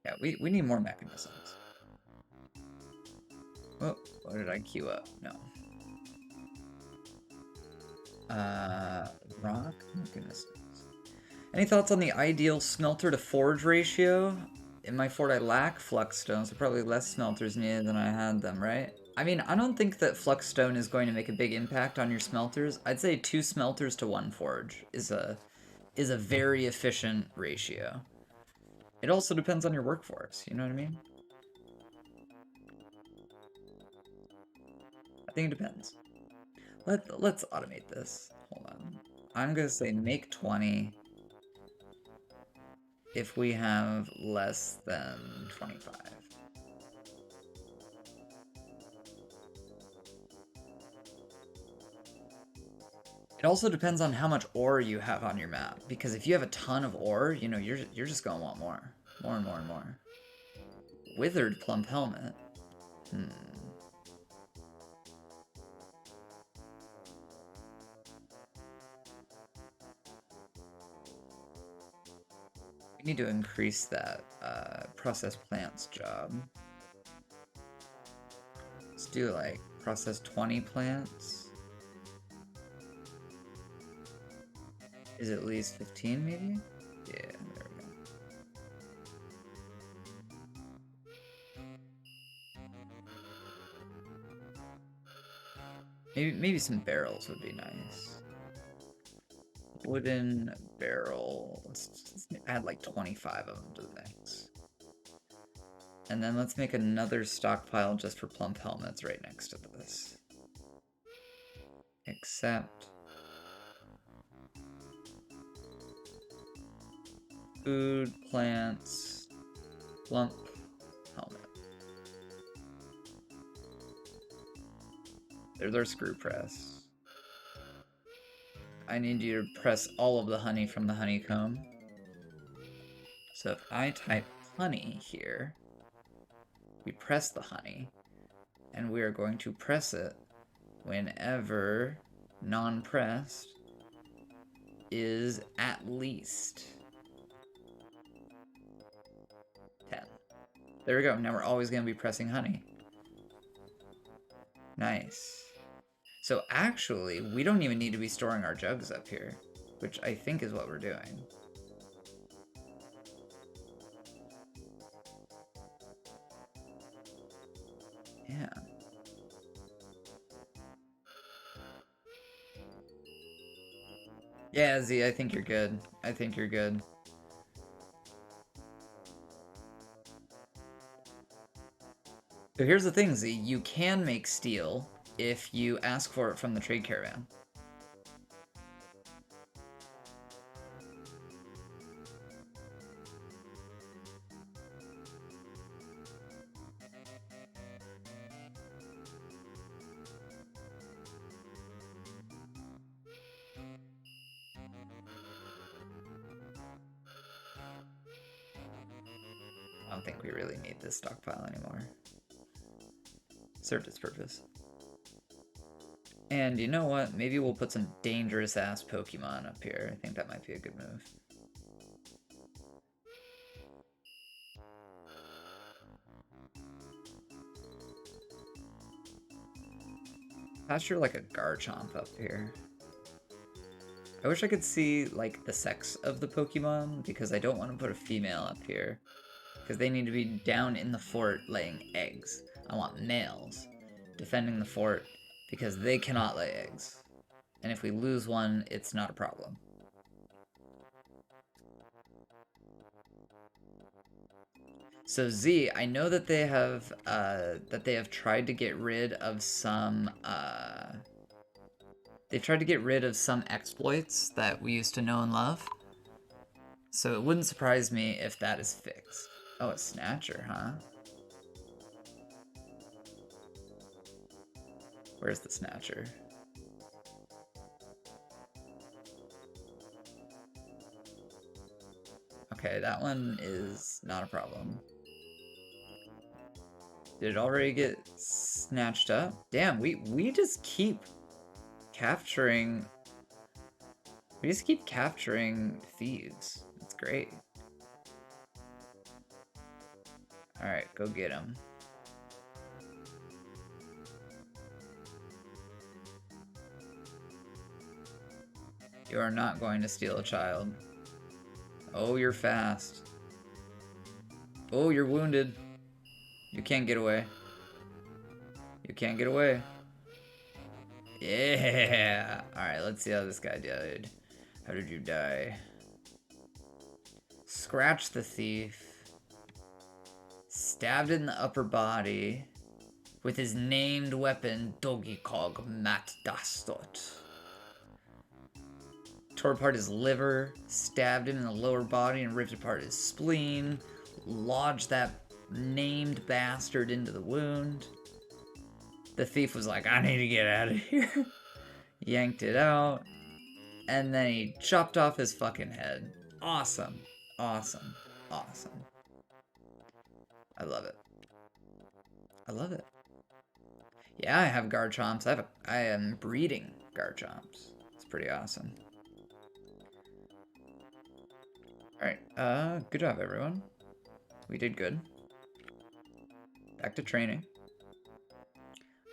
Yeah, we need more mechanisms. Oh, what did I queue up? No. Rock mechanisms. Any thoughts on the ideal smelter to forge ratio? In my fort, I lack flux stone, so probably less smelters needed than I had them, right? I mean, I don't think that flux stone is going to make a big impact on your smelters. I'd say 2 smelters to 1 forge is a very efficient ratio. It also depends on your workforce, you know what I mean? I think it depends. Let's automate this. Hold on. I'm gonna say make 20 if we have less than 25. It also depends on how much ore you have on your map, because if you have a ton of ore, you know, you're just gonna want more. More and more and more. Withered plump helmet. Hmm. We need to increase that processed plants job. Let's do like process 20 plants. Is it at least 15 maybe? Yeah, there we go. Maybe some barrels would be nice. Wooden barrel. Let's add like 25 of them to the mix. And then let's make another stockpile just for plump helmets right next to this. Except food, plants, plump helmet. There's our screw press. I need you to press all of the honey from the honeycomb. So if I type honey here, we press the honey, and we are going to press it whenever non-pressed is at least 10. There we go. Now we're always going to be pressing honey. Nice. So actually, we don't even need to be storing our jugs up here, which I think is what we're doing. Yeah. Yeah, Z, I think you're good. I think you're good. So here's the thing, Z. You can make steel if you ask for it from the trade caravan. I don't think we really need this stockpile anymore. Served its purpose. And you know what? Maybe we'll put some dangerous-ass Pokemon up here. I think that might be a good move. Not sure like a Garchomp up here. I wish I could see like the sex of the Pokemon because I don't want to put a female up here because they need to be down in the fort laying eggs. I want males defending the fort because they cannot lay eggs. And if we lose one, it's not a problem. So Z, I know that they have tried to get rid of some they've tried to get rid of some exploits that we used to know and love. So it wouldn't surprise me if that is fixed. Oh, a Snatcher, huh? Where's the Snatcher? Okay, that one is not a problem. Did it already get snatched up? Damn, we just keep capturing... We just keep capturing thieves. That's great. Alright, go get him. You are not going to steal a child. Oh, you're fast. Oh, you're wounded. You can't get away. You can't get away. Yeah! Alright, let's see how this guy died. How did you die? Scratch the thief. Stabbed in the upper body with his named weapon, Dogikog Mat Dastot. Tore apart his liver, stabbed him in the lower body and ripped apart his spleen, lodged that named bastard into the wound. The thief was like, I need to get out of here. Yanked it out, and then he chopped off his fucking head. Awesome. Awesome. Awesome. I love it. I love it. Yeah, I have Garchomps. I am breeding Garchomps. It's pretty awesome. Alright, good job, everyone. We did good. Back to training.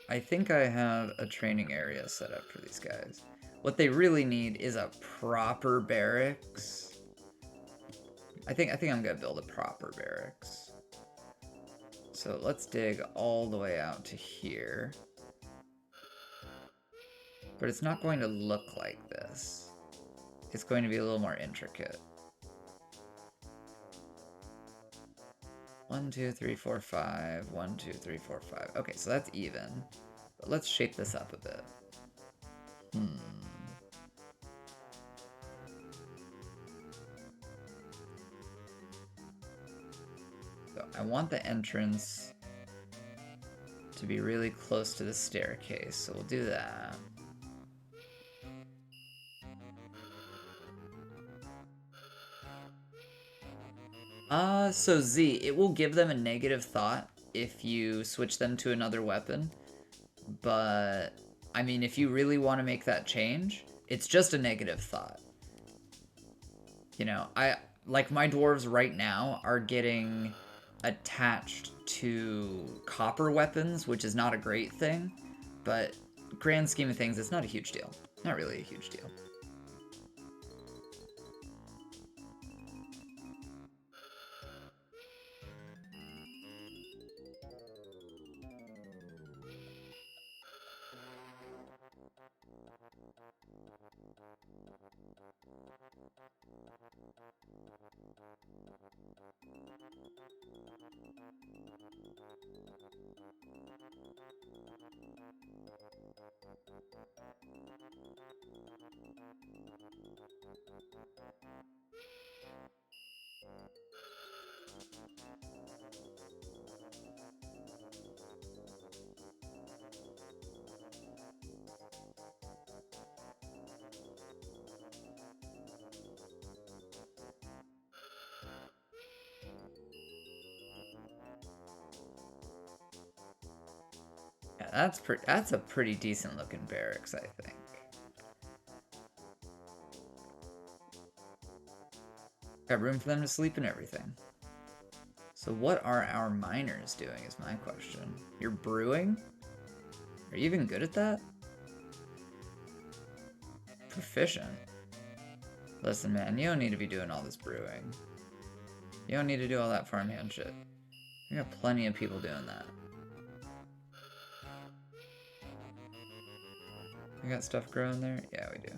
I think I have a training area set up for these guys. What they really need is a proper barracks. I think I'm gonna build a proper barracks. So let's dig all the way out to here. But it's not going to look like this. It's going to be a little more intricate. 1, 2, 3, 4, 5. 1, 2, 3, 4, 5. Okay, so that's even. But let's shape this up a bit. So I want the entrance to be really close to the staircase, so we'll do that. So Z, it will give them a negative thought if you switch them to another weapon. But, I mean, if you really want to make that change, it's just a negative thought. You know, like my dwarves right now are getting attached to copper weapons, which is not a great thing. But, grand scheme of things, it's not a huge deal. Not really a huge deal. That's a pretty decent looking barracks, I think. Got room for them to sleep and everything. So what are our miners doing is my question. You're brewing? Are you even good at that? Proficient. Listen, man, you don't need to be doing all this brewing. You don't need to do all that farmhand shit. We got plenty of people doing that. We got stuff growing there? Yeah, we do.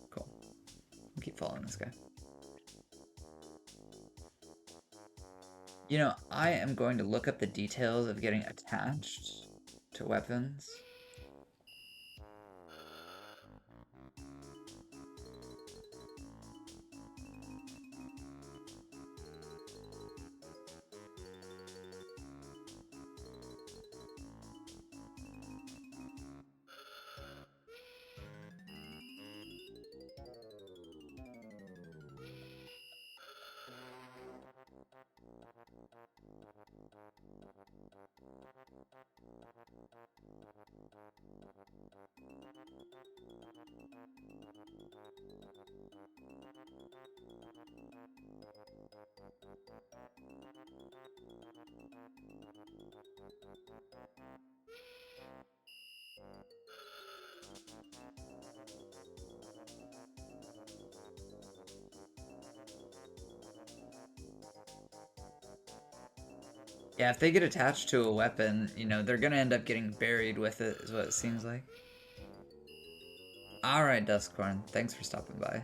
Cool. I'll keep following this guy. You know, I am going to look up the details of getting attached to weapons. Yeah, if they get attached to a weapon, you know, they're gonna end up getting buried with it, is what it seems like. Alright, Duskcorn, thanks for stopping by.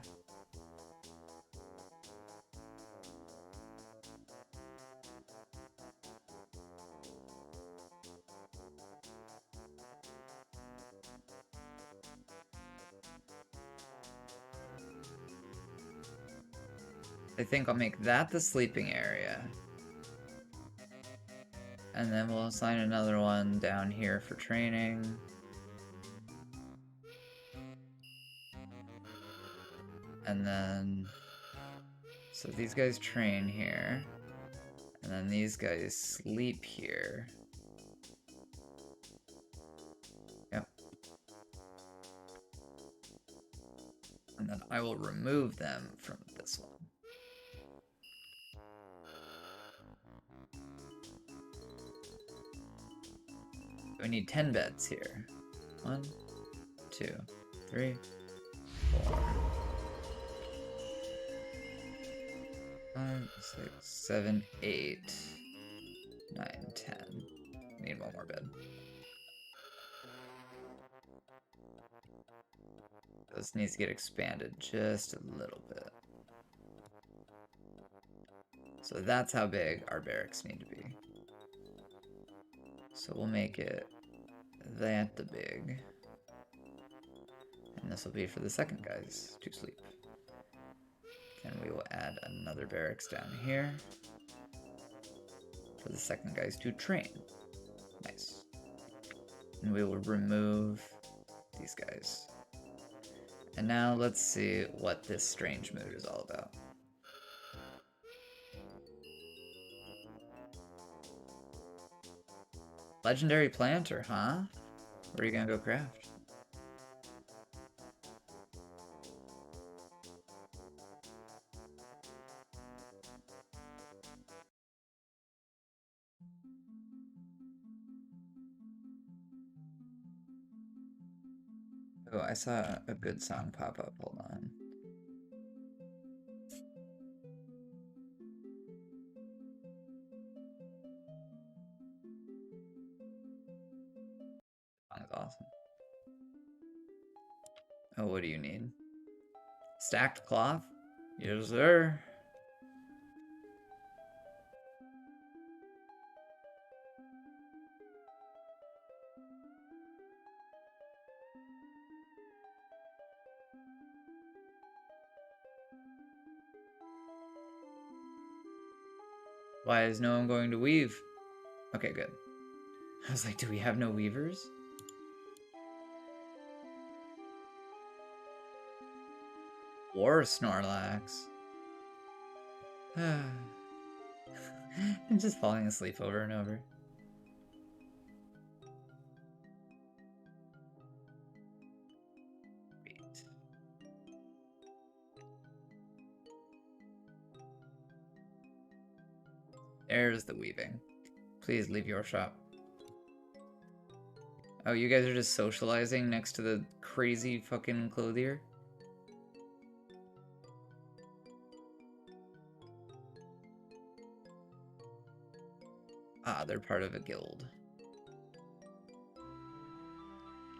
I think I'll make that the sleeping area. And then we'll assign another one down here for training. And then... So these guys train here. And then these guys sleep here. Yep. And then I will remove them from this one. We need 10 beds here. 1, 2, 3, 4, 5, 6, 7, 8, 9, 10. Need one more bed. This needs to get expanded just a little bit. So that's how big our barracks need to be. So we'll make it that big. And this will be for the second guys to sleep. Then we will add another barracks down here for the second guys to train. Nice. And we will remove these guys. And now let's see what this strange mood is all about. Legendary planter, huh? Where are you gonna go craft? Oh, I saw a good song pop up. Hold on. Song is awesome. Oh, what do you need? Stacked cloth? Yes, sir. Why is no one going to weave? Okay, good. I was like, do we have no weavers? Or Snorlax. I'm just falling asleep over and over. There's the weaving. Please leave your shop. Oh, you guys are just socializing next to the crazy fucking clothier? Ah, they're part of a guild.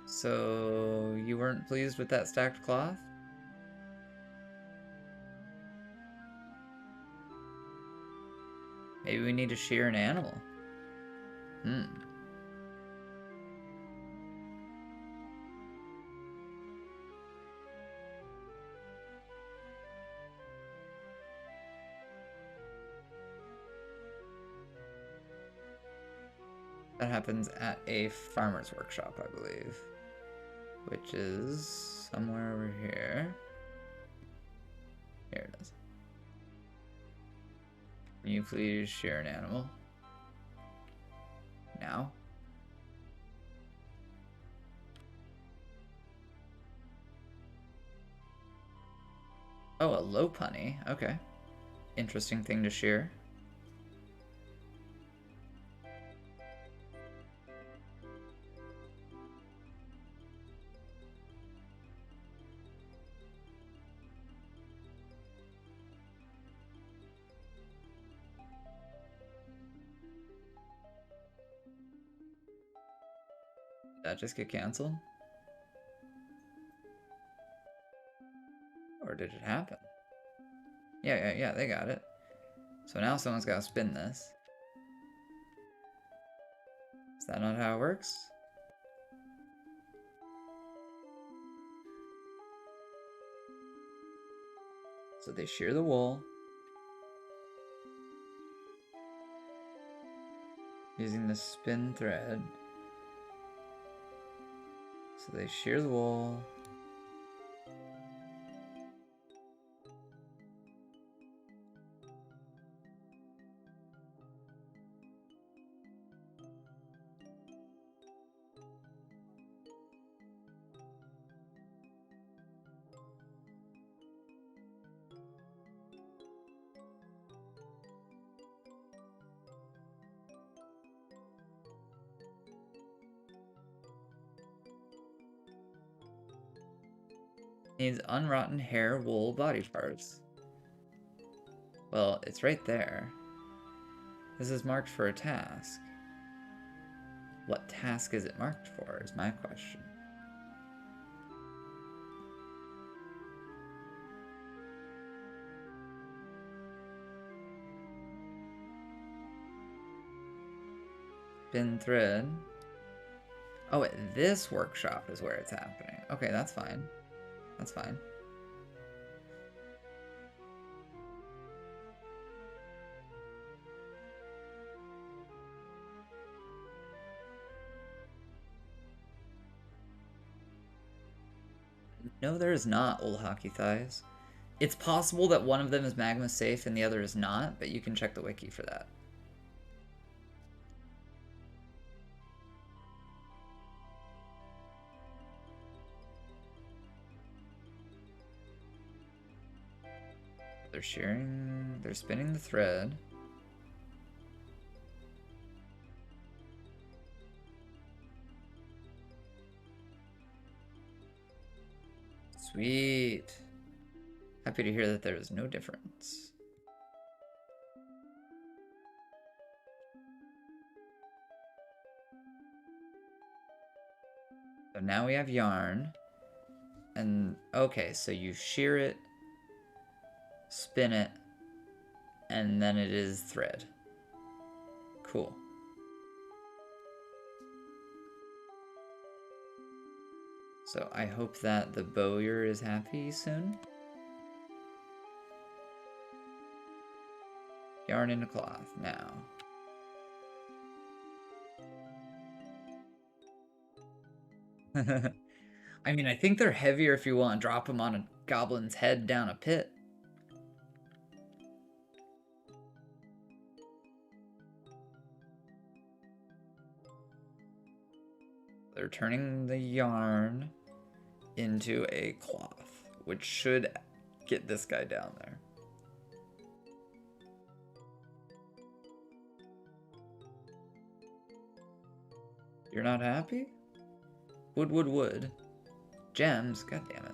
So, you weren't pleased with that stacked cloth? Maybe we need to shear an animal. That happens at a farmer's workshop, I believe. Which is somewhere over here. Here it is. Can you please shear an animal? Now? Oh, a low punny. Okay. Interesting thing to shear. Did that just get canceled? Or did it happen? Yeah, they got it. So now someone's got to spin this. Is that not how it works? So they shear the wool. Using the spin thread. So they shear the wool. Needs unrotten hair, wool, body parts. Well, it's right there. This is marked for a task. What task is it marked for, is my question. Spin thread. Oh, at this workshop is where it's happening. Okay, that's fine. That's fine. No, there is not old hockey thighs. It's possible that one of them is magma safe and the other is not, but you can check the wiki for that. They're spinning the thread. Sweet. Happy to hear that there is no difference. So now we have yarn. And okay, so you shear it, spin it, and then it is thread. Cool. So I hope that the bowyer is happy soon. Yarn into cloth now. I mean, I think they're heavier if you want to drop them on a goblin's head down a pit. They're turning the yarn into a cloth, which should get this guy down there. You're not happy? Wood. Gems? God damn it.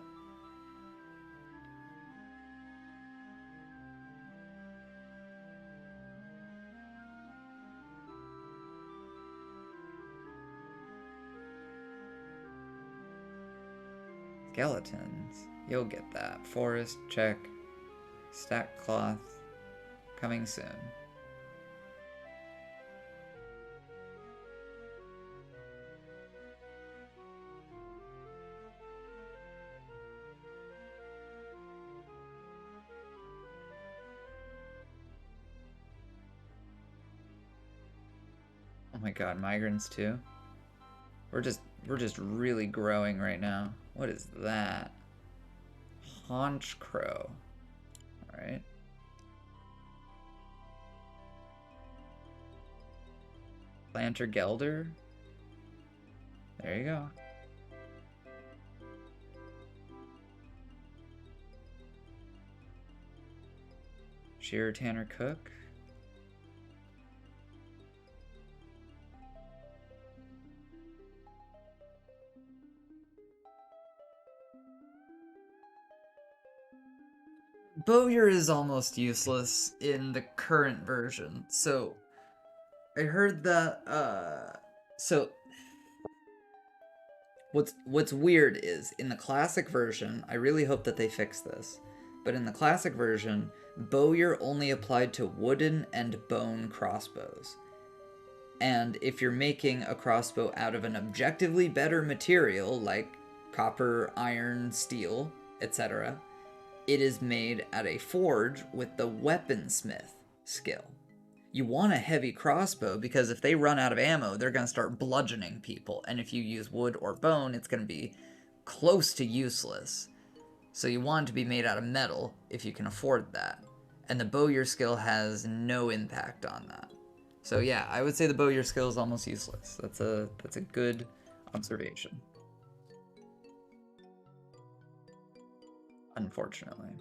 Skeletons. You'll get that. Forest, check. Stack cloth. Coming soon. Oh my god, migrants too? We're just really growing right now. What is that? Haunch crow. Alright. Planter Gelder. There you go. Shearer Tanner Cook. Bowyer is almost useless in the current version. So I heard that so what's weird is in the classic version, I really hope that they fix this. But in the classic version, Bowyer only applied to wooden and bone crossbows. And if you're making a crossbow out of an objectively better material like copper, iron, steel, etc., it is made at a forge with the weaponsmith skill. You want a heavy crossbow because if they run out of ammo, they're going to start bludgeoning people. And if you use wood or bone, it's going to be close to useless. So you want it to be made out of metal if you can afford that. And the Bowyer skill has no impact on that. So yeah, I would say the Bowyer skill is almost useless. That's a good observation. Unfortunately.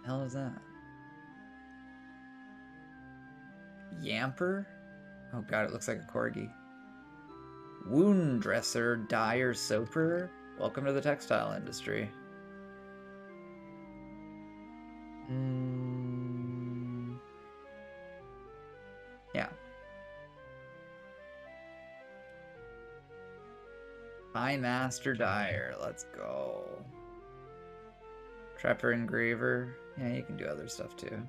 The hell is that? Yamper? Oh god, it looks like a corgi. Wound dresser, dyer, soaper. Welcome to the textile industry. Yeah. High Master Dyer, let's go. Trapper Engraver. Yeah, you can do other stuff too.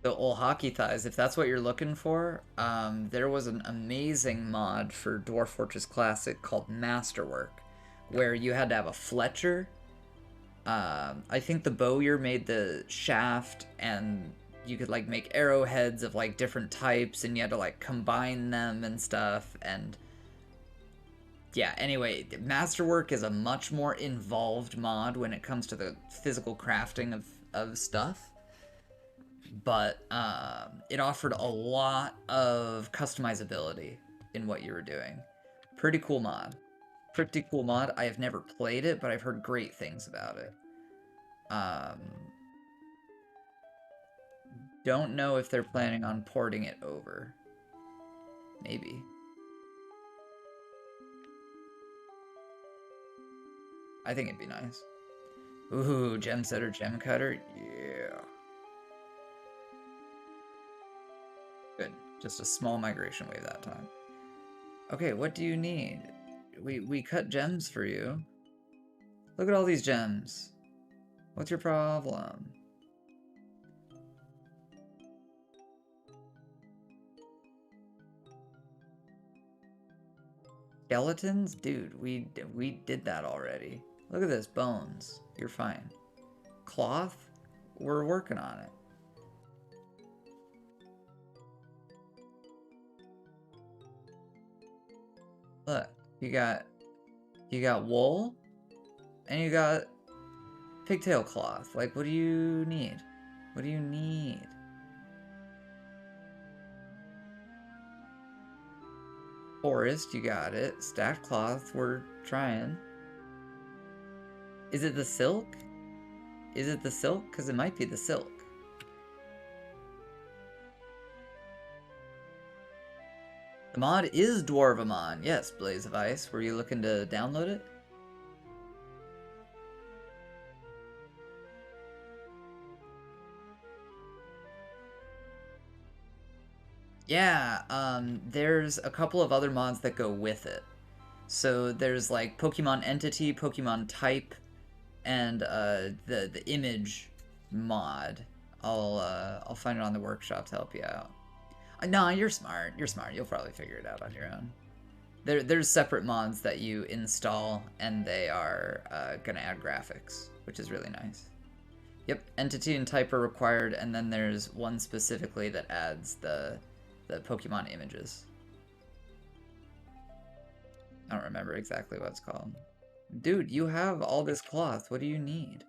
The old hockey thighs, if that's what you're looking for, there was an amazing mod for Dwarf Fortress Classic called Masterwork, where you had to have a Fletcher. I think the Bowyer made the shaft, and you could like make arrowheads of like different types, and you had to like combine them and stuff. And yeah, anyway, Masterwork is a much more involved mod when it comes to the physical crafting of stuff. But it offered a lot of customizability in what you were doing. Pretty cool mod. Pretty cool mod. I have never played it, but I've heard great things about it. Don't know if they're planning on porting it over. Maybe. I think it'd be nice. Ooh, gem setter, gem cutter. Yeah. Good. Just a small migration wave that time. Okay, what do you need? We cut gems for you. Look at all these gems. What's your problem? Skeletons? Dude, we did that already. Look at this, bones. You're fine. Cloth? We're working on it. Look, you got wool, and you got pigtail cloth. Like, what do you need? What do you need? Forest, you got it. Stacked cloth, we're trying. Is it the silk? Is it the silk? Because it might be the silk. The mod is Dwarvamon. Yes, Blaze of Ice. Were you looking to download it? Yeah, there's a couple of other mods that go with it. So there's like Pokemon Entity, Pokemon Type, and the image mod. I'll find it on the workshop to help you out. No, you're smart. You're smart. You'll probably figure it out on your own. There's separate mods that you install, and they are gonna add graphics, which is really nice. Yep, Entity and Type are required, and then there's one specifically that adds the Pokemon images. I don't remember exactly what it's called. Dude, you have all this cloth. What do you need?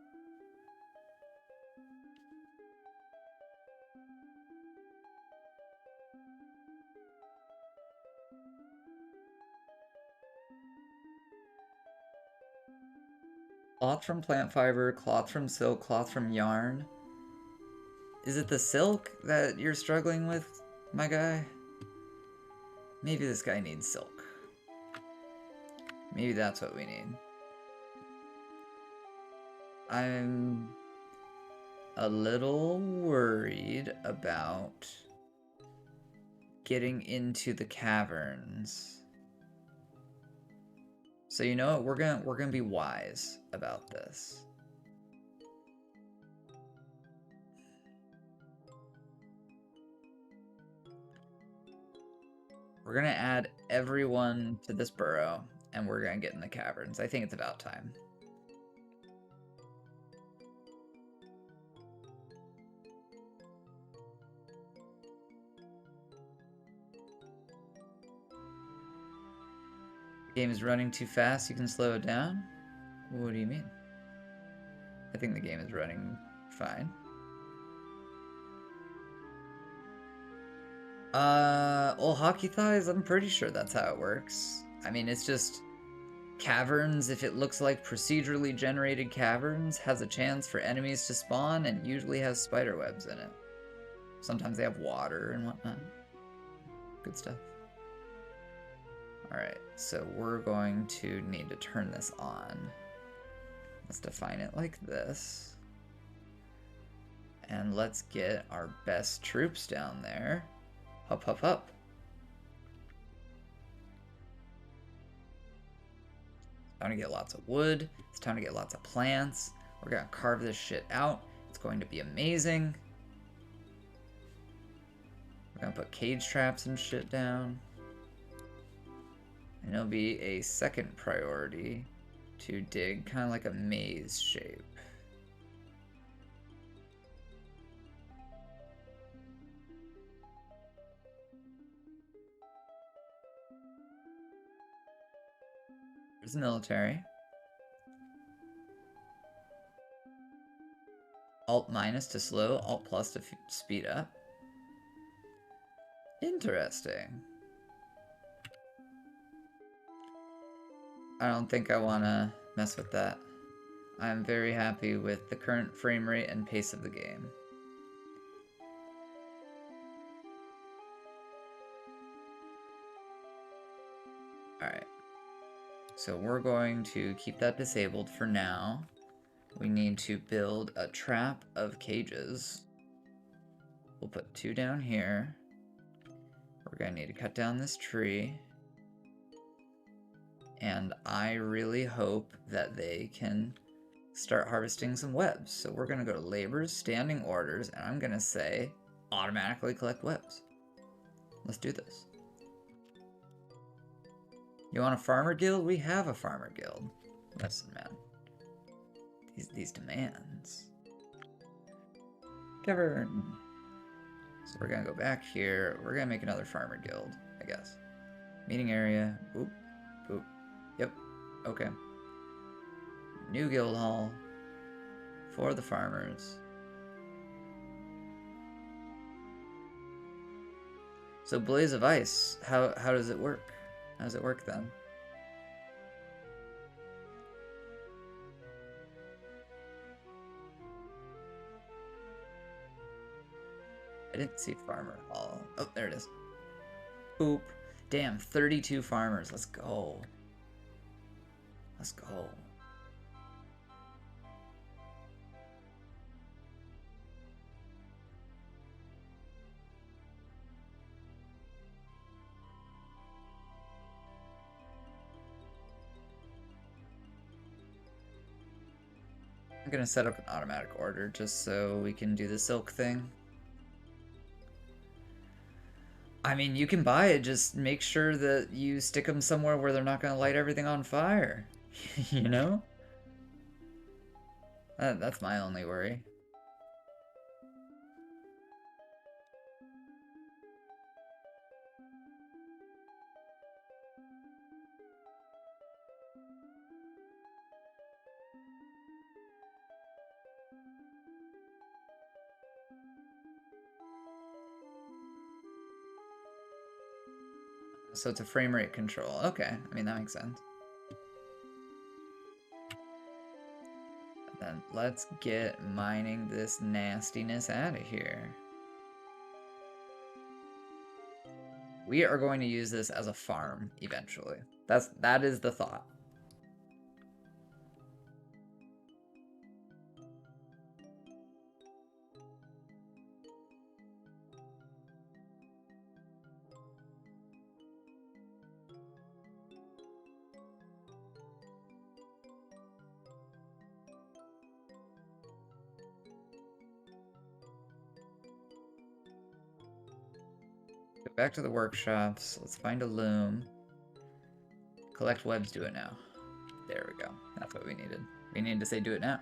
Cloth from plant fiber, cloth from silk, cloth from yarn. Is it the silk that you're struggling with, my guy? Maybe this guy needs silk. Maybe that's what we need. I'm a little worried about getting into the caverns. So you know what? We're gonna be wise about this. We're gonna add everyone to this burrow, and we're gonna get in the caverns. I think it's about time. The game is running too fast, you can slow it down? What do you mean? I think the game is running fine. Well, hockey thighs, I'm pretty sure that's how it works. I mean, it's just caverns, if it looks like procedurally generated caverns, has a chance for enemies to spawn and usually has spider webs in it. Sometimes they have water and whatnot. Good stuff. Alright, so we're going to need to turn this on. Let's define it like this. And let's get our best troops down there. Hup, hup, hup. It's time to get lots of wood. It's time to get lots of plants. We're gonna carve this shit out. It's going to be amazing. We're gonna put cage traps and shit down. And it'll be a second priority to dig kind of like a maze shape. There's the military. Alt minus to slow, Alt plus to speed up. Interesting. I don't think I want to mess with that. I'm very happy with the current frame rate and pace of the game. Alright. So we're going to keep that disabled for now. We need to build a trap of cages. We'll put 2 down here. We're going to need to cut down this tree. And I really hope that they can start harvesting some webs. So we're going to go to Labor's Standing Orders, and I'm going to say automatically collect webs. Let's do this. You want a farmer guild? We have a farmer guild. Listen, man. These demands. Cavern. So we're gonna go back here. We're gonna make another farmer guild, I guess. Meeting area. Oop. Oop. Yep. Okay. New guild hall. For the farmers. So Blaze of Ice, how does it work? How does it work then? I didn't see Farmer Hall. Oh, there it is. Boop. Damn, 32 farmers. Let's go. Let's go. I'm gonna set up an automatic order just so we can do the silk thing. I mean, you can buy it, just make sure that you stick them somewhere where they're not gonna light everything on fire. You know? That's my only worry. So it's a frame rate control. Okay, I mean, that makes sense. Then let's get mining this nastiness out of here. We are going to use this as a farm eventually. That is the thought. Go back to the workshops. Let's find a loom. Collect webs, do it now. There we go. That's what we needed. We needed to say do it now.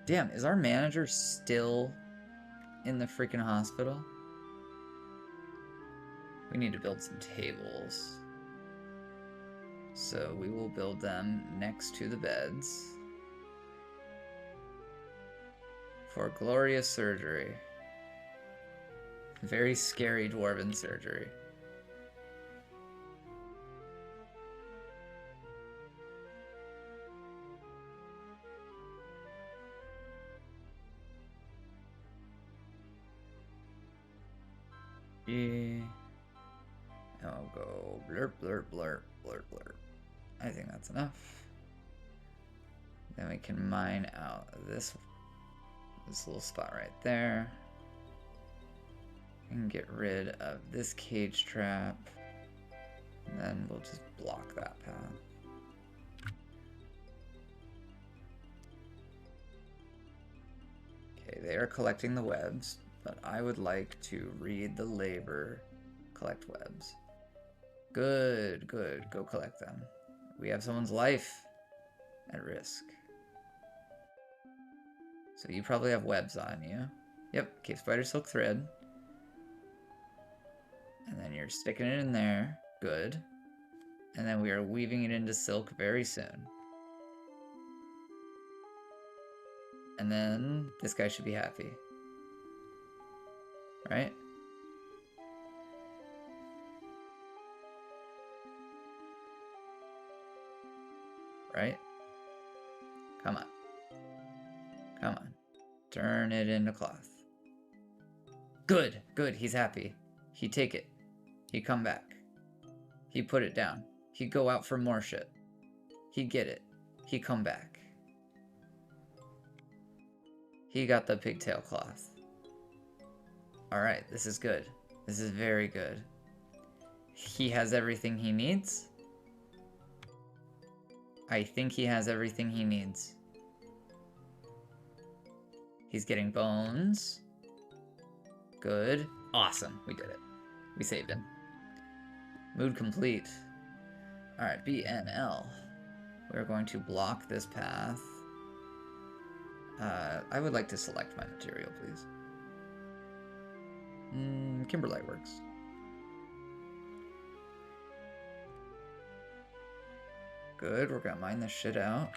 Damn, is our manager still in the freaking hospital? We need to build some tables. So we will build them next to the beds. For glorious surgery. Very scary dwarven surgery. Yeah. I'll go blurp, blurp, blurp, blurp, blurp. I think that's enough. Then we can mine out this little spot right there. And get rid of this cage trap. And then we'll just block that path. Okay, they are collecting the webs, but I would like to read the labor, collect webs. Good, good, go collect them. We have someone's life at risk. So you probably have webs on you. Yep, cave spider silk thread. And then you're sticking it in there. Good. And then we are weaving it into silk very soon. And then this guy should be happy. Right? Right? Come on. Come on. Turn it into cloth. Good, good, he's happy. He'd take it. He'd come back. He'd put it down. He'd go out for more shit. He'd get it. He'd come back. He got the pigtail cloth. Alright, this is good. This is very good. He has everything he needs. I think he has everything he needs. He's getting bones. Good. Awesome. We did it. We saved him. Mood complete. Alright, BNL. We're going to block this path. I would like to select my material, please. Kimberlite works. Good, we're gonna mine this shit out.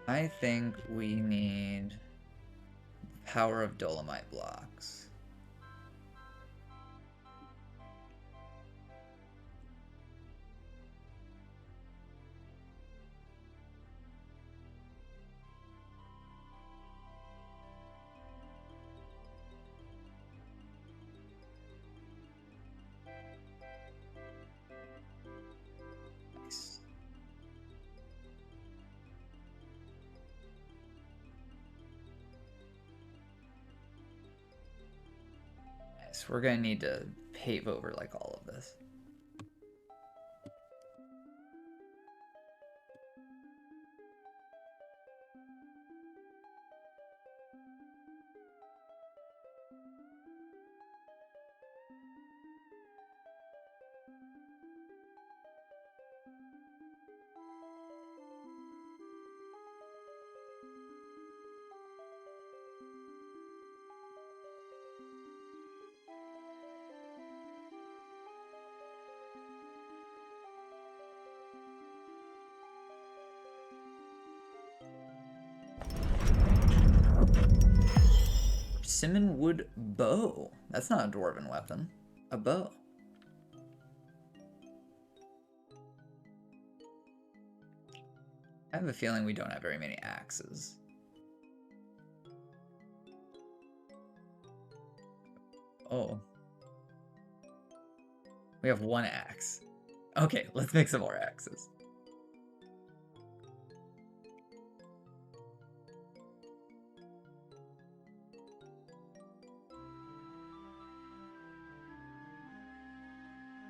I think we need power of dolomite blocks. Nice. Nice. We're gonna need to pave over like all of this. Persimmon wood bow. That's not a dwarven weapon. A bow. I have a feeling we don't have very many axes. Oh. We have one axe. Okay, let's make some more axes.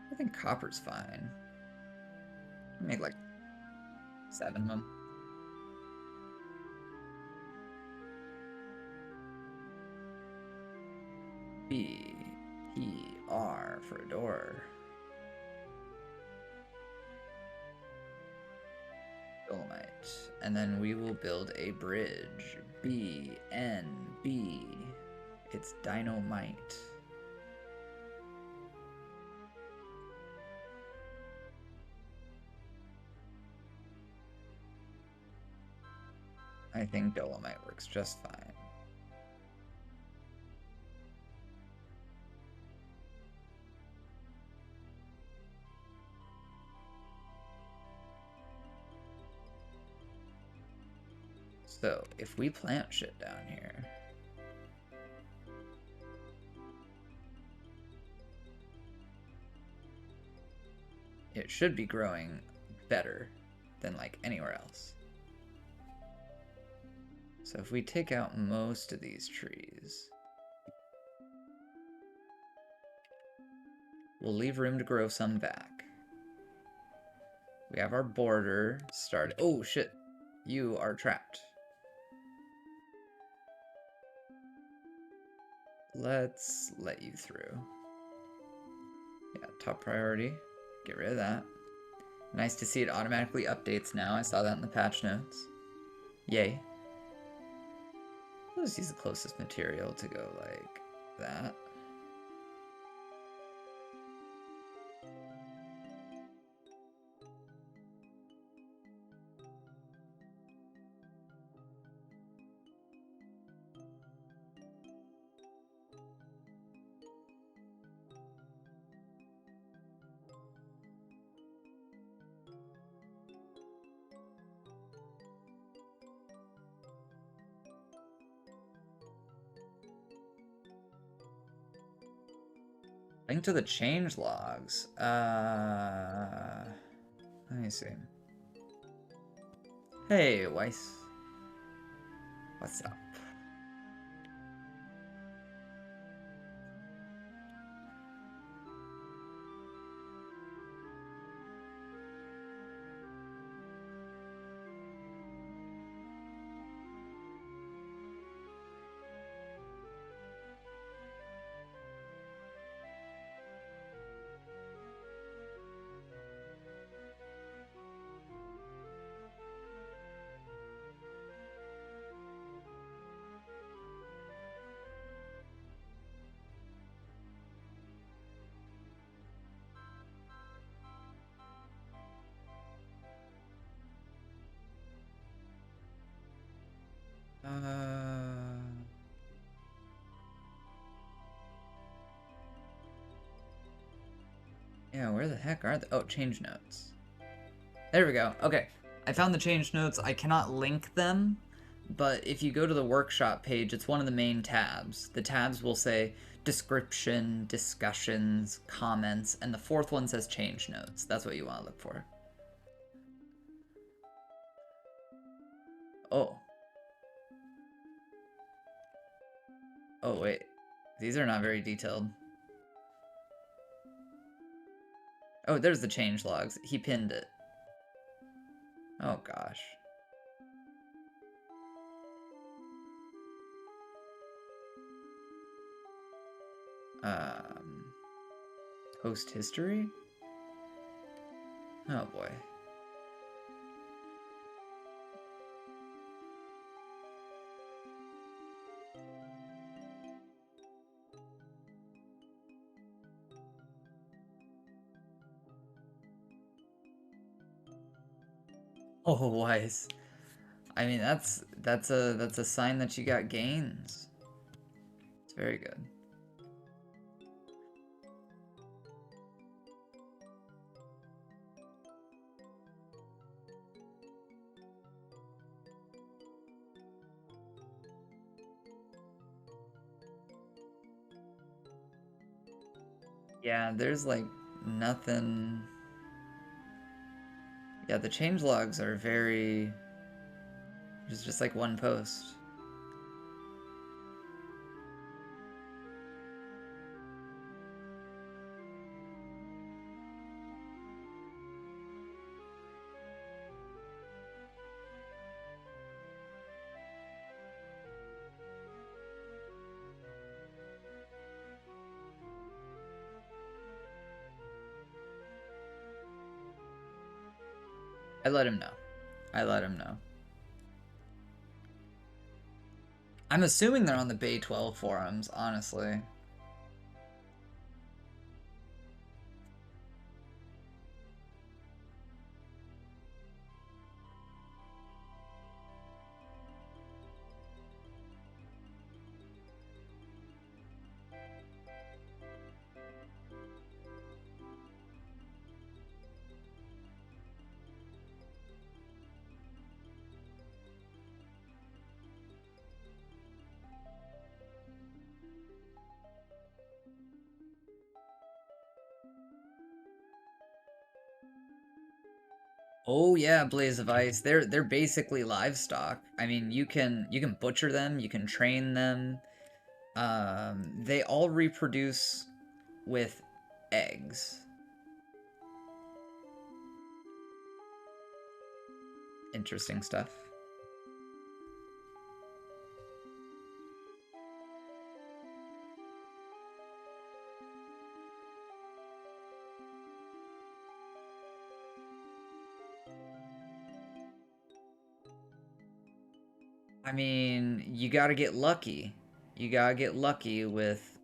I think copper's fine. Make like 7 of them. B, P, R for a door. Dolomite. And then we will build a bridge. B, N, B. It's dynamite. I think dolomite works just fine. So, if we plant shit down here, it should be growing better than like anywhere else. So if we take out most of these trees, we'll leave room to grow some back. We have our border started. Oh shit, you are trapped. Let's let you through. Yeah, top priority. Get rid of that. Nice to see it automatically updates now. I saw that in the patch notes. Yay. Let's use the closest material to go like that. Link to the change logs. Let me see. Hey, Weiss. What's up? Yeah, where the heck are they? Oh, change notes. There we go. Okay, I found the change notes. I cannot link them, but if you go to the workshop page, it's one of the main tabs. The tabs will say description, discussions, comments, and the fourth one says change notes. That's what you want to look for. Oh. Oh, wait. These are not very detailed. Oh, there's the change logs. He pinned it. Oh, gosh. Um, Post history? Oh, boy. Oh, wise. I mean, that's a sign that you got gains. It's very good. Yeah, there's like nothing. Yeah, the change logs are very. It's just like one post. I let him know. I let him know. I'm assuming they're on the Bay 12 forums, honestly. Oh yeah, Blaze of Ice. They're basically livestock. I mean, you can butcher them, you can train them. They all reproduce with eggs. Interesting stuff. I mean, you gotta get lucky. You gotta get lucky with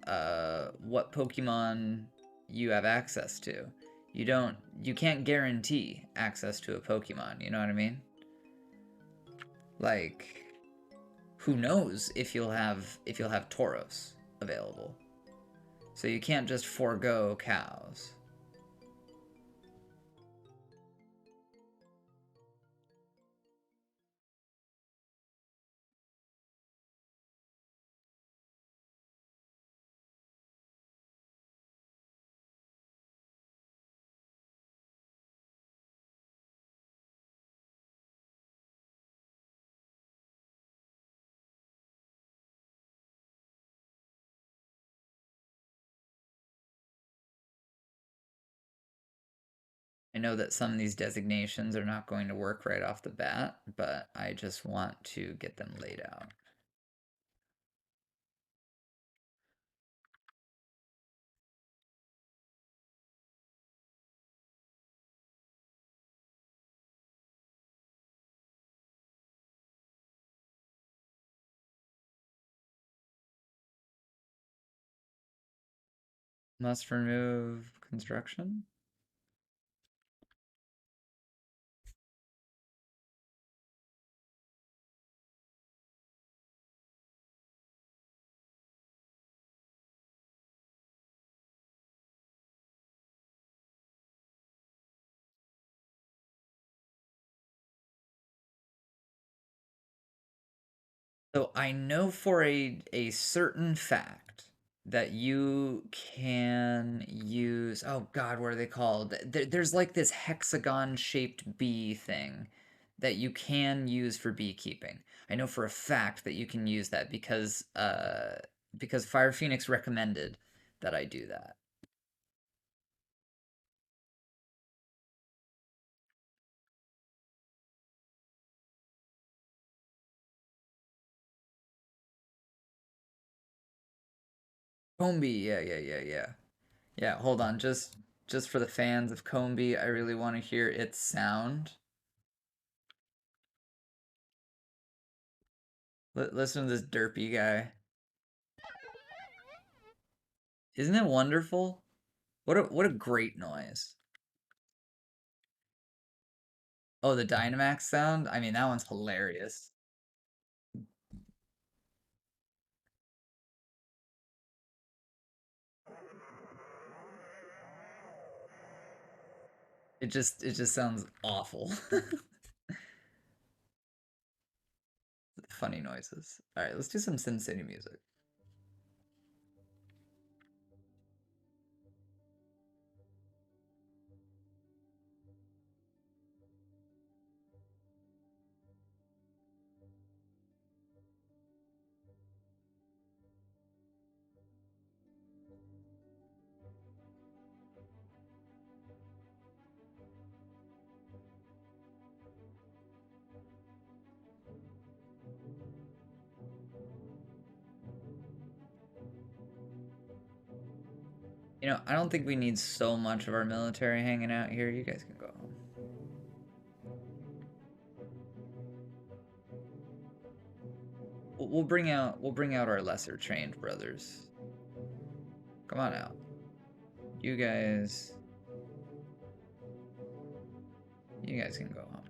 what Pokemon you have access to. You can't guarantee access to a Pokemon, you know what I mean? Like, who knows if you'll have Tauros available. So you can't just forego cows. I know that some of these designations are not going to work right off the bat, but I just want to get them laid out. Must remove construction. So I know for a certain fact that you can use, oh God, what are they called? There's like this hexagon shaped bee thing that you can use for beekeeping. I know for a fact that you can use that because Fire Phoenix recommended that I do that. Combi, yeah. Yeah, hold on, just for the fans of Combi, I really want to hear its sound. Listen to this derpy guy. Isn't it wonderful? What a great noise. Oh, the Dynamax sound? I mean, that one's hilarious. It just sounds awful. Funny noises. All right, let's do some Sin City music. I don't think we need so much of our military hanging out here. You guys can go home. We'll bring out our lesser trained brothers. Come on out. You guys you guys can go home.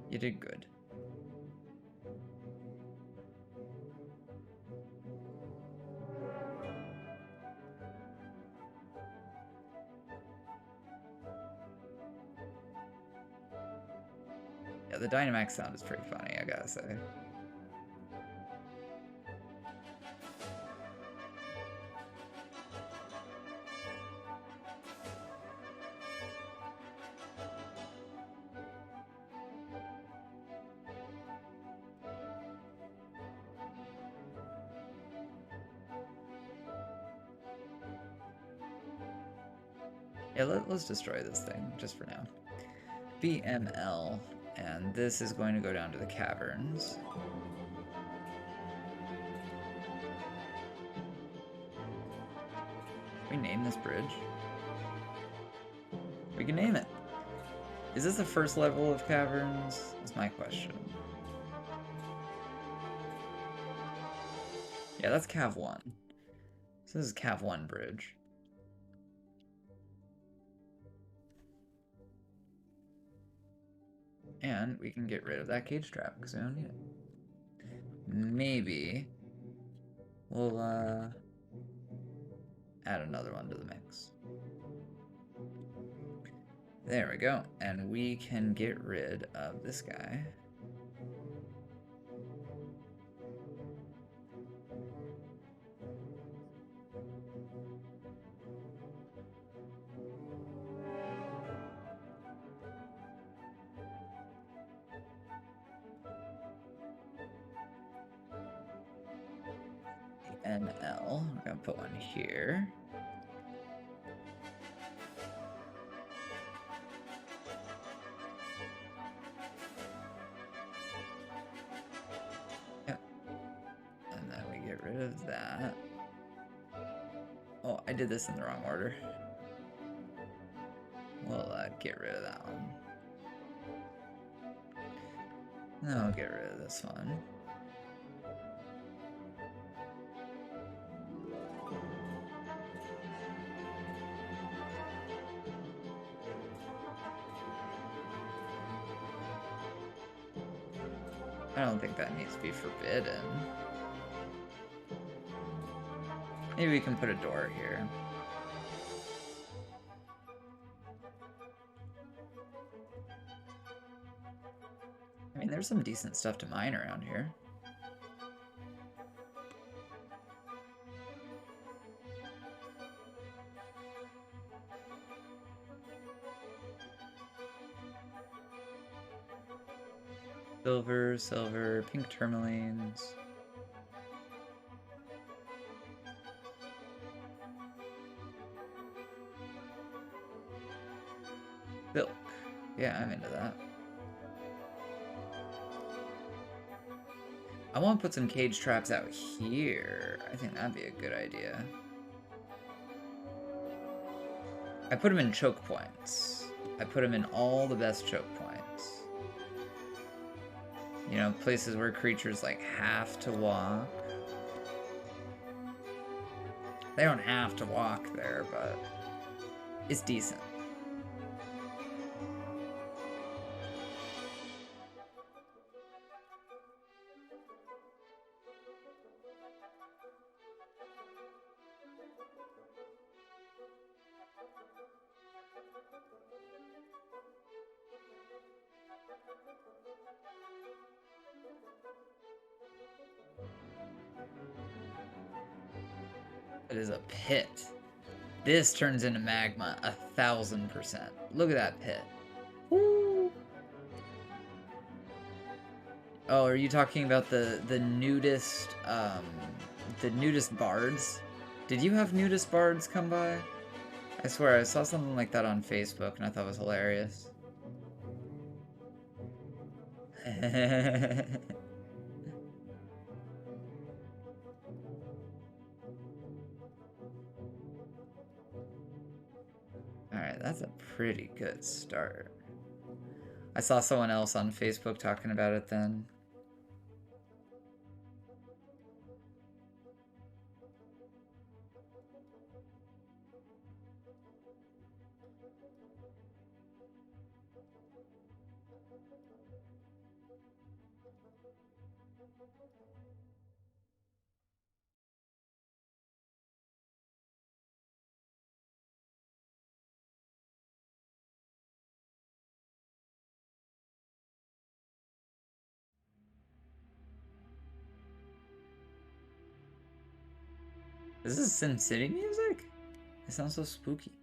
You did good. Yeah, the Dynamax sound is pretty funny, I gotta say. Yeah, let's destroy this thing, just for now. BML, and this is going to go down to the caverns. Can we name this bridge? We can name it. Is this the first level of caverns? That's my question. Yeah, that's Cav 1. So this is Cav 1 bridge. And we can get rid of that cage trap because we don't need it. Maybe we'll add another one to the mix. There we go. And we can get rid of this guy. NL. We're gonna put one here. Yep. And then we get rid of that. Oh, I did this in the wrong order. We'll get rid of that one. Then we'll get rid of this one. I don't think that needs to be forbidden. Maybe we can put a door here. I mean, there's some decent stuff to mine around here. Silver, silver, pink tourmalines. Silk. Yeah, I'm into that. I want to put some cage traps out here. I think that'd be a good idea. I put them in choke points. I put them in all the best choke points. You know, places where creatures like have to walk. They don't have to walk there, but it's decent. It is a pit. This turns into magma 1000%. Look at that pit. Woo! Oh, are you talking about the nudist bards? Did you have nudist bards come by? I swear I saw something like that on Facebook and I thought it was hilarious. Alright, that's a pretty good start. I saw someone else on Facebook talking about it then. This is SimCity music? It sounds so spooky.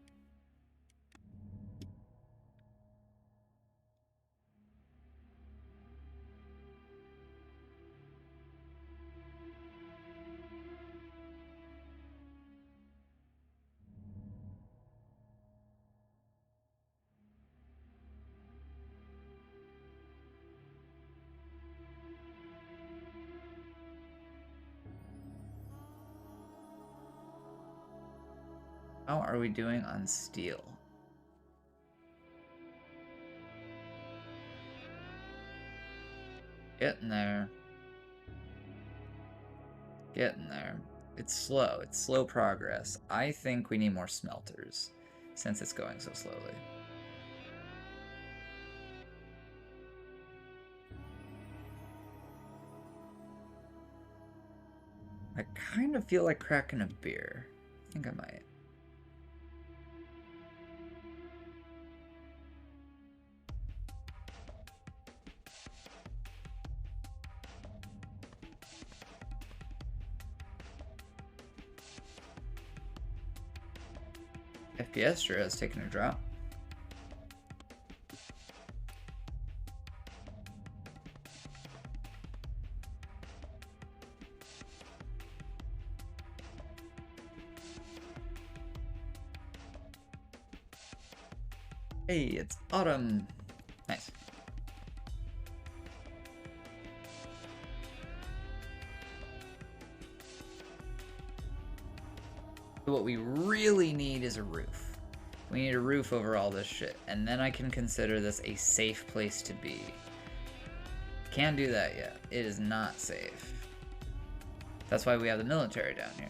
How are we doing on steel? Getting there. Getting there. It's slow. It's slow progress. I think we need more smelters, since it's going so slowly. I kind of feel like cracking a beer. I think I might. FPS sure has taken a drop. Hey, it's autumn. Nice. So what we really need is a roof. We need a roof over all this shit, and then I can consider this a safe place to be. Can't do that yet. It is not safe. That's why we have the military down here.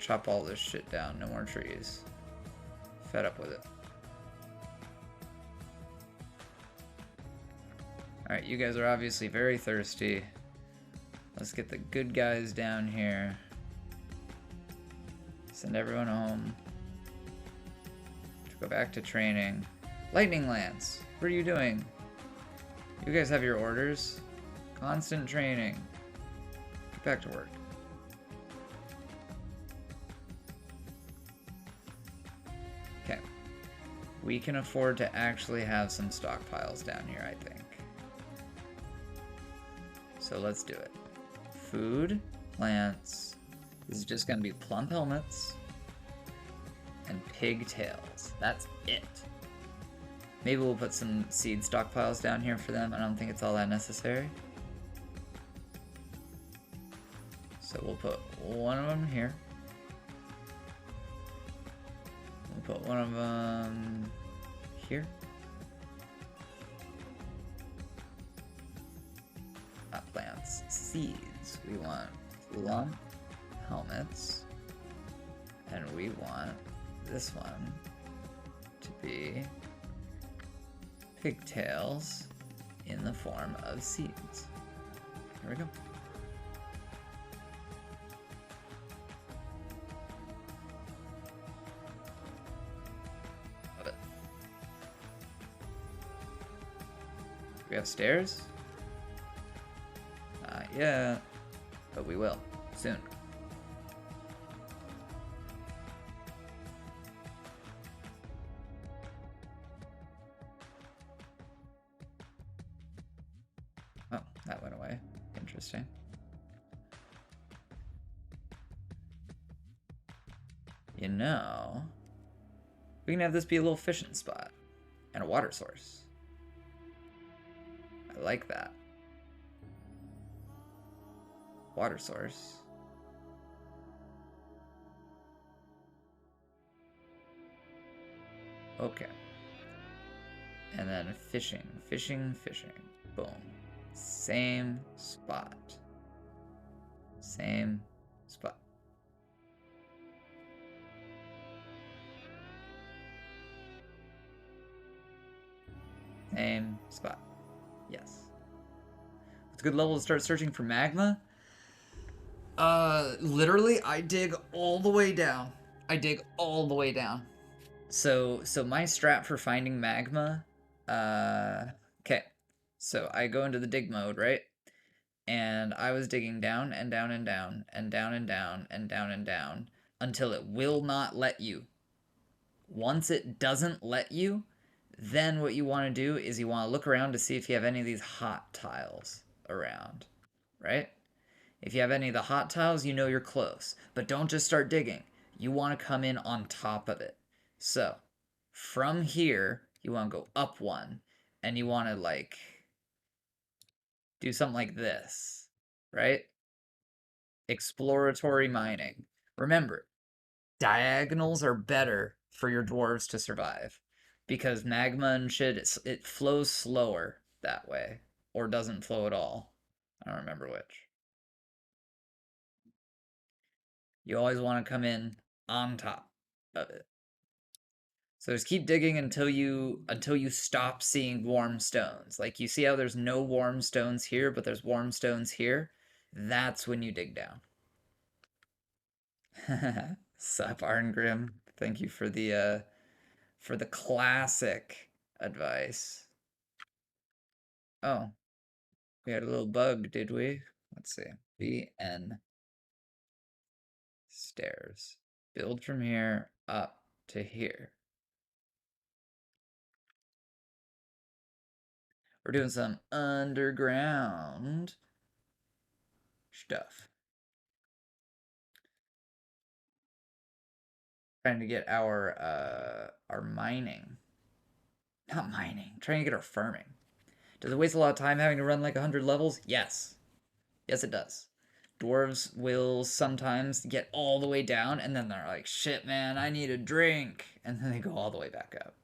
chop all this shit down. No more trees. Fed up with it. Alright, you guys are obviously very thirsty. Let's get the good guys down here. Send everyone home. Go back to training. Lightning Lance, what are you doing? You guys have your orders? Constant training. Get back to work. Okay. We can afford to actually have some stockpiles down here, I think. So let's do it. Food, plants. This is just gonna be plump helmets and pigtails. That's it. Maybe we'll put some seed stockpiles down here for them. I don't think it's all that necessary. So we'll put one of them here. We'll put one of them here. Not plants, seeds. We want lump helmets. And we want this one to be pigtails in the form of seeds. Here we go. Love it. Do we have stairs? Not yet, but we will soon. Oh, that went away. Interesting. You know, we can have this be a little fishing spot and a water source. I like that. Water source. Okay. And then fishing, fishing, fishing. Boom. Same spot. Same spot. Same spot. Yes. It's a good level to start searching for magma. Literally, I dig all the way down. I dig all the way down. So my strat for finding magma, okay. So I go into the dig mode, right? And I was digging down and down and down and down and down and down and down until it will not let you. Once it doesn't let you, then what you want to do is you want to look around to see if you have any of these hot tiles around, right? If you have any of the hot tiles, you know you're close. But don't just start digging. You want to come in on top of it. So, from here, you want to go up one. And you want to, like, do something like this, right? Exploratory mining. Remember, diagonals are better for your dwarves to survive. Because magma and shit, it flows slower that way. Or doesn't flow at all. I don't remember which. You always want to come in on top of it. So just keep digging until you stop seeing warm stones. Like you see how there's no warm stones here, but there's warm stones here. That's when you dig down. Sup, Arngrim. Thank you for the classic advice. Oh, we had a little bug, did we? Let's see. BN stairs. Build from here up to here. We're doing some underground stuff. Trying to get our mining. Not mining. Trying to get our farming. Does it waste a lot of time having to run like 100 levels? Yes. Yes, it does. Dwarves will sometimes get all the way down and then they're like, shit, man, I need a drink. And then they go all the way back up.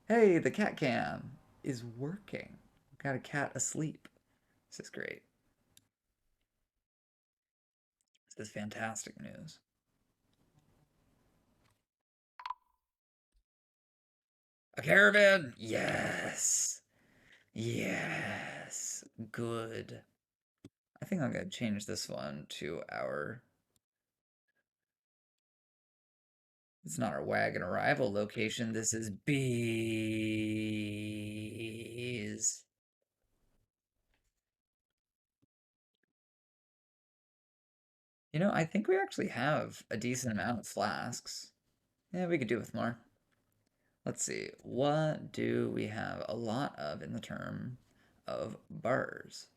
Hey, the cat cam is working. Got a cat asleep. This is great. This is fantastic news. A caravan! Yes! Yes! Good. I think I'm gonna change this one to our... It's not our wagon arrival location, this is bees. You know, I think we actually have a decent amount of flasks. Yeah, we could do with more. Let's see, what do we have a lot of in the term of bars?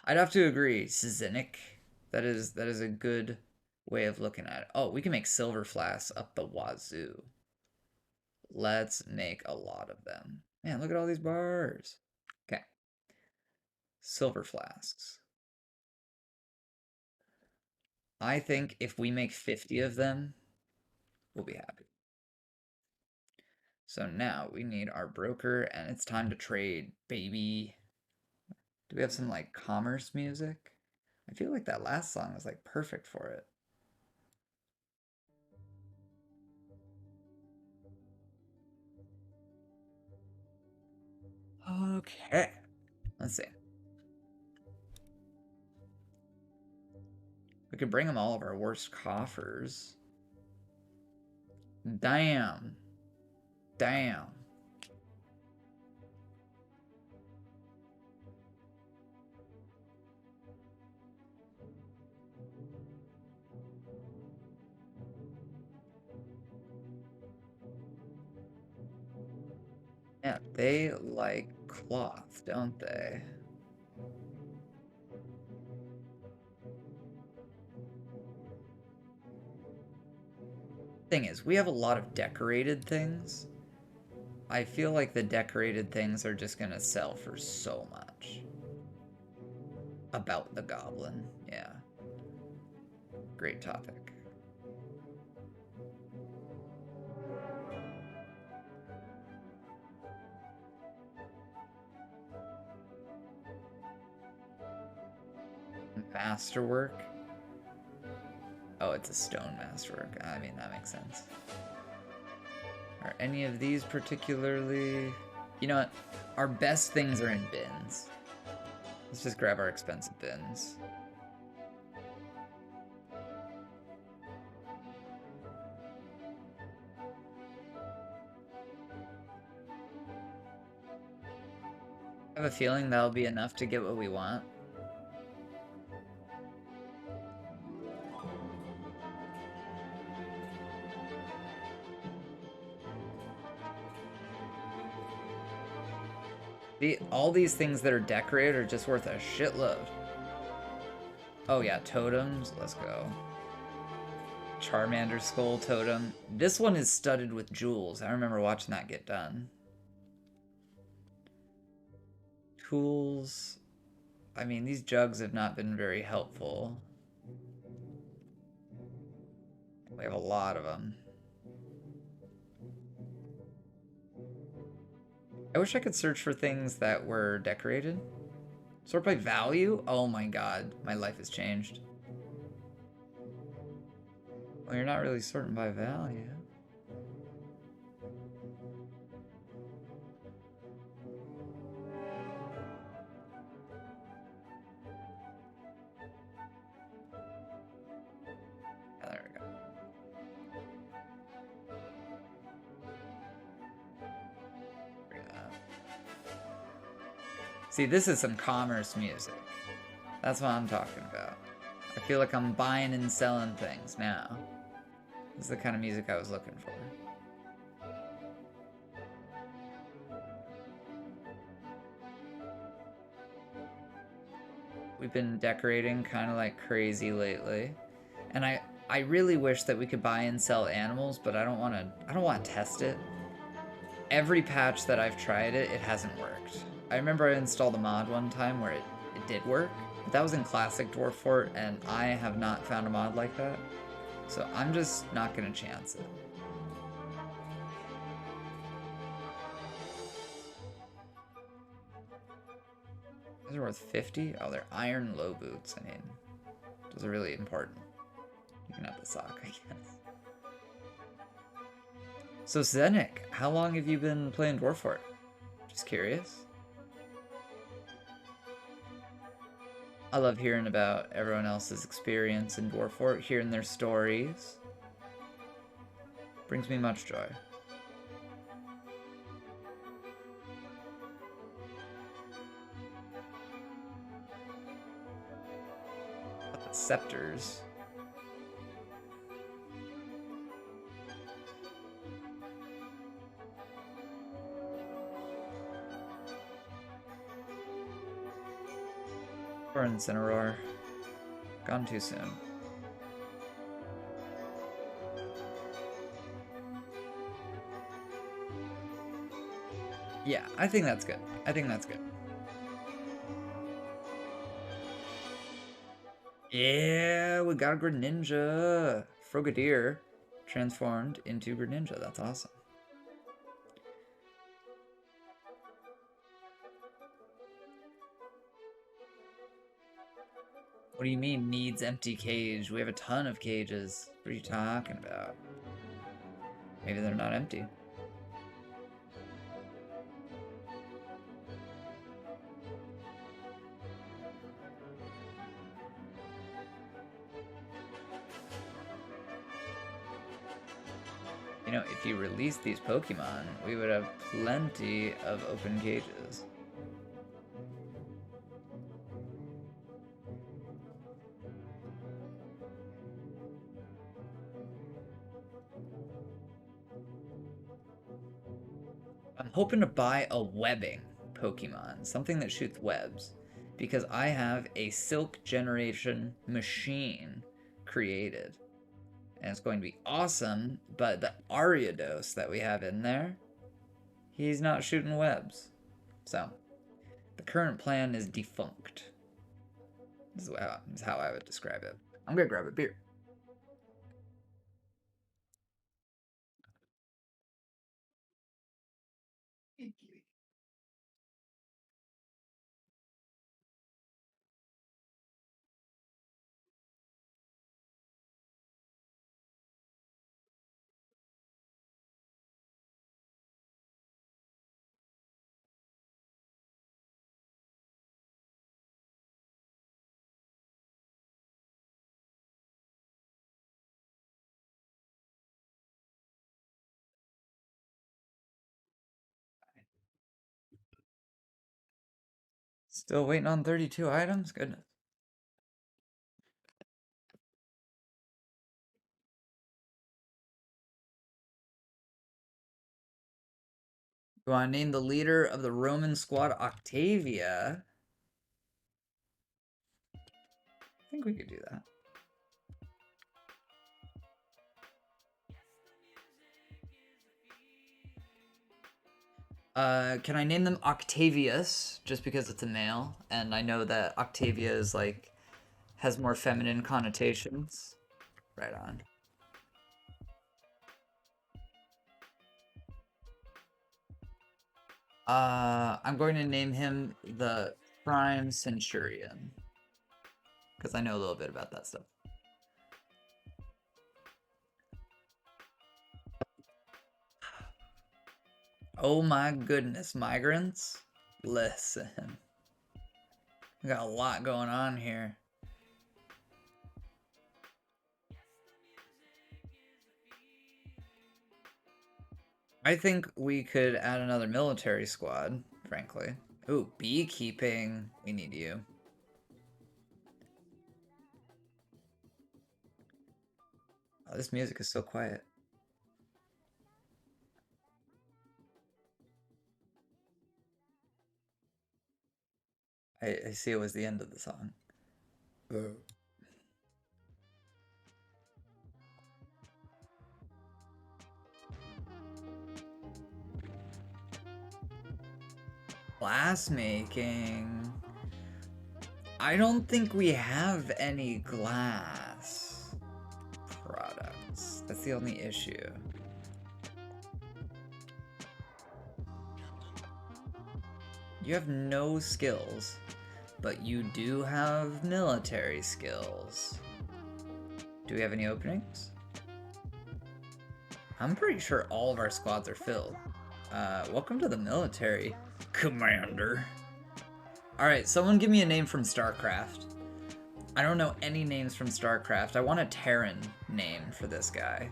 I'd have to agree, Szenic. That is a good way of looking at it. Oh, we can make silver flasks up the wazoo. Let's make a lot of them. Man, look at all these bars. Okay, silver flasks. I think if we make 50 of them, we'll be happy. So now we need our broker, and it's time to trade, baby. Do we have some like commerce music? I feel like that last song was like perfect for it. Okay. Let's see. We could bring them all of our worst coffers. Damn. Damn. Yeah, they like cloth, don't they? Thing is, we have a lot of decorated things. I feel like the decorated things are just gonna sell for so much. About the goblin, yeah. Great topic. Masterwork. Oh, it's a stone masterwork. I mean, that makes sense. Are any of these particularly... You know what? Our best things are in bins. Let's just grab our expensive bins. I have a feeling that'll be enough to get what we want. All these things that are decorated are just worth a shitload. Oh yeah, totems. Let's go. Charmander skull totem. This one is studded with jewels. I remember watching that get done. Tools. I mean, these jugs have not been very helpful. We have a lot of them. I wish I could search for things that were decorated. Sort by value? Oh my god, my life has changed. Well, you're not really sorting by value. Yeah, there we go. Bring that up. See, this is some commerce music. That's what I'm talking about. I feel like I'm buying and selling things now. This is the kind of music I was looking for. We've been decorating kind of like crazy lately. And I really wish that we could buy and sell animals, but I don't want to test it. Every patch that I've tried it, it hasn't worked. I remember I installed a mod one time where it did work, but that was in classic Dwarf Fort, and I have not found a mod like that. So I'm just not gonna chance it. These are worth 50? Oh, they're iron low boots. I mean, those are really important. You can have the sock, I guess. So Zenik, how long have you been playing Dwarf Fort? Just curious. I love hearing about everyone else's experience in Dwarf Fort, hearing their stories. Brings me much joy. The scepters. Or Incineroar. Gone too soon. Yeah, I think that's good. I think that's good. Yeah, we got a Greninja. Frogadier transformed into Greninja. That's awesome. What do you mean needs empty cage? We have a ton of cages. What are you talking about? Maybe they're not empty. You know, if you released these Pokemon, we would have plenty of open cages. I'm hoping to buy a webbing Pokemon, something that shoots webs, because I have a Silk Generation machine created. And it's going to be awesome, but the Ariados that we have in there, he's not shooting webs. So, the current plan is defunct. This is how I would describe it. I'm gonna grab a beer. Still waiting on 32 items? Goodness. You want to name the leader of the Roman squad Octavia? I think we could do that. Can I name them Octavius, just because it's a male, and I know that Octavia is like has more feminine connotations. Right on. I'm going to name him the Prime Centurion, because I know a little bit about that stuff. Oh my goodness, migrants. Listen. We got a lot going on here. I think we could add another military squad, frankly. Ooh, beekeeping. We need you. Oh, this music is so quiet. I see it was the end of the song. Glass making. I don't think we have any glass products. That's the only issue. You have no skills, but you do have military skills. Do we have any openings? I'm pretty sure all of our squads are filled. Welcome to the military, Commander. Alright, someone give me a name from StarCraft. I don't know any names from StarCraft. I want a Terran name for this guy.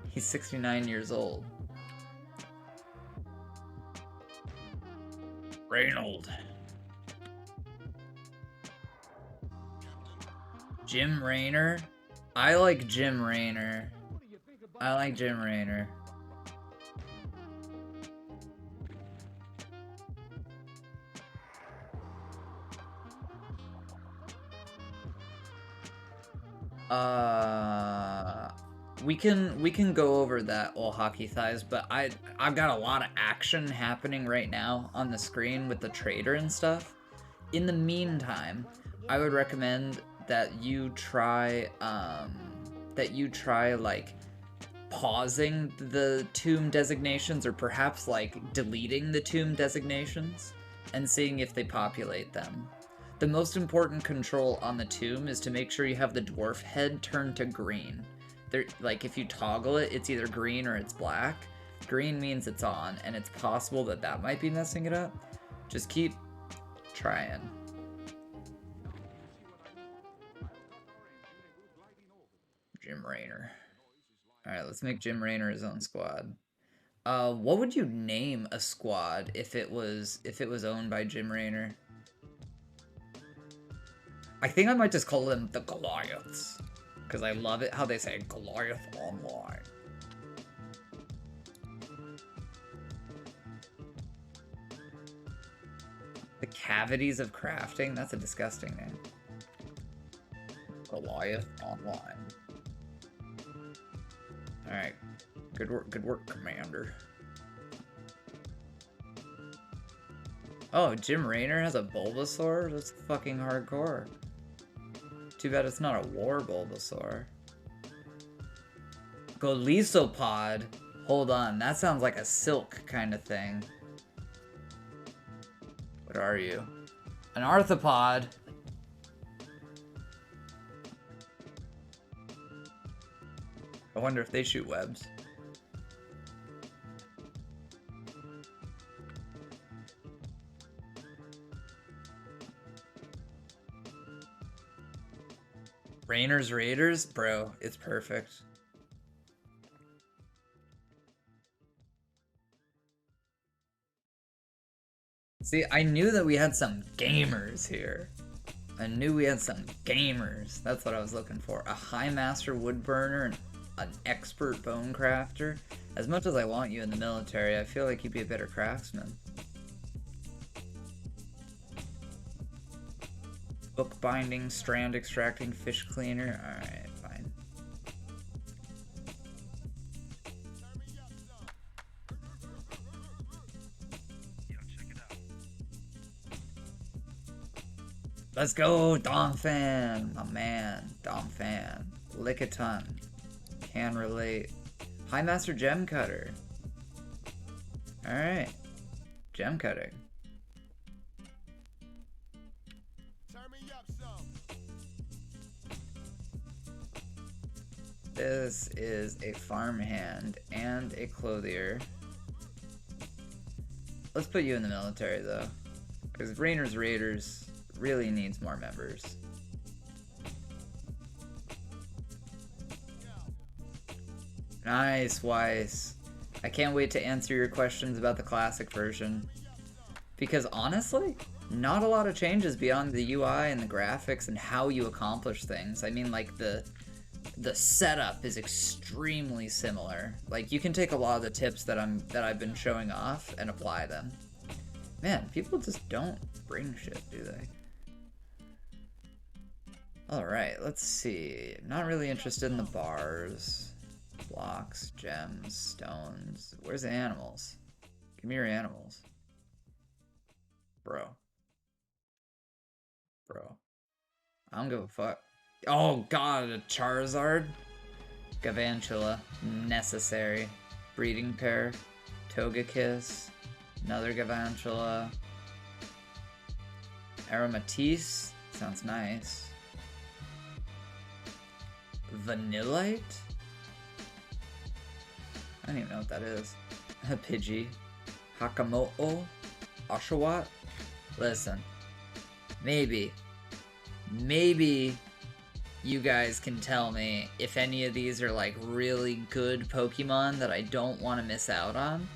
He's 69 years old. Reynold. Jim Raynor? I like Jim Raynor. I like Jim Raynor. We can go over that old hockey thighs, but I've got a lot of action happening right now on the screen with the trader and stuff. In the meantime, I would recommend that you try like pausing the tomb designations, or perhaps like deleting the tomb designations and seeing if they populate them. The most important control on the tomb is to make sure you have the dwarf head turned to green. Like if you toggle it, it's either green or it's black. Green means it's on, and it's possible that that might be messing it up. Just keep trying. Jim Raynor. Alright, let's make Jim Raynor his own squad. What would you name a squad if it was owned by Jim Raynor? I think I might just call them the Goliaths, because I love it how they say Goliath Online. The Cavities of Crafting? That's a disgusting name. Goliath Online. Alright. Good work, Commander. Oh, Jim Raynor has a Bulbasaur? That's fucking hardcore. Too bad it's not a war Bulbasaur. Golisopod? Hold on, that sounds like a silk kind of thing. What are you? An arthropod? I wonder if they shoot webs. Raynor's Raiders? Bro, it's perfect. See, I knew that we had some gamers here. I knew we had some gamers. That's what I was looking for. A high master wood burner and an expert bone crafter. As much as I want you in the military, I feel like you'd be a better craftsman. Book binding, strand extracting, fish cleaner. Alright, fine. Let's go, Dom Fan, my man, Dom Fan. Lickiton, can relate. High Master Gem Cutter. Alright, gem cutting. This is a farmhand and a clothier. Let's put you in the military though, because Raynor's Raiders really needs more members. Nice, Weiss. I can't wait to answer your questions about the classic version. Because honestly, not a lot of changes beyond the UI and the graphics and how you accomplish things. I mean, like, the setup is extremely similar. Like, you can take a lot of the tips that I've been showing off and apply them. Man, people just don't bring shit, do they? Alright, let's see. I'm not really interested in the bars. Blocks, gems, stones. Where's the animals? Give me your animals. Bro. I don't give a fuck. Oh god, a Charizard? Gavantula. Necessary. Breeding pair. Togekiss. Another Gavantula. Aromatisse. Sounds nice. Vanillite? I don't even know what that is. Pidgey. Hakamoto. Oshawott. Listen. Maybe you guys can tell me if any of these are like really good Pokemon that I don't want to miss out on.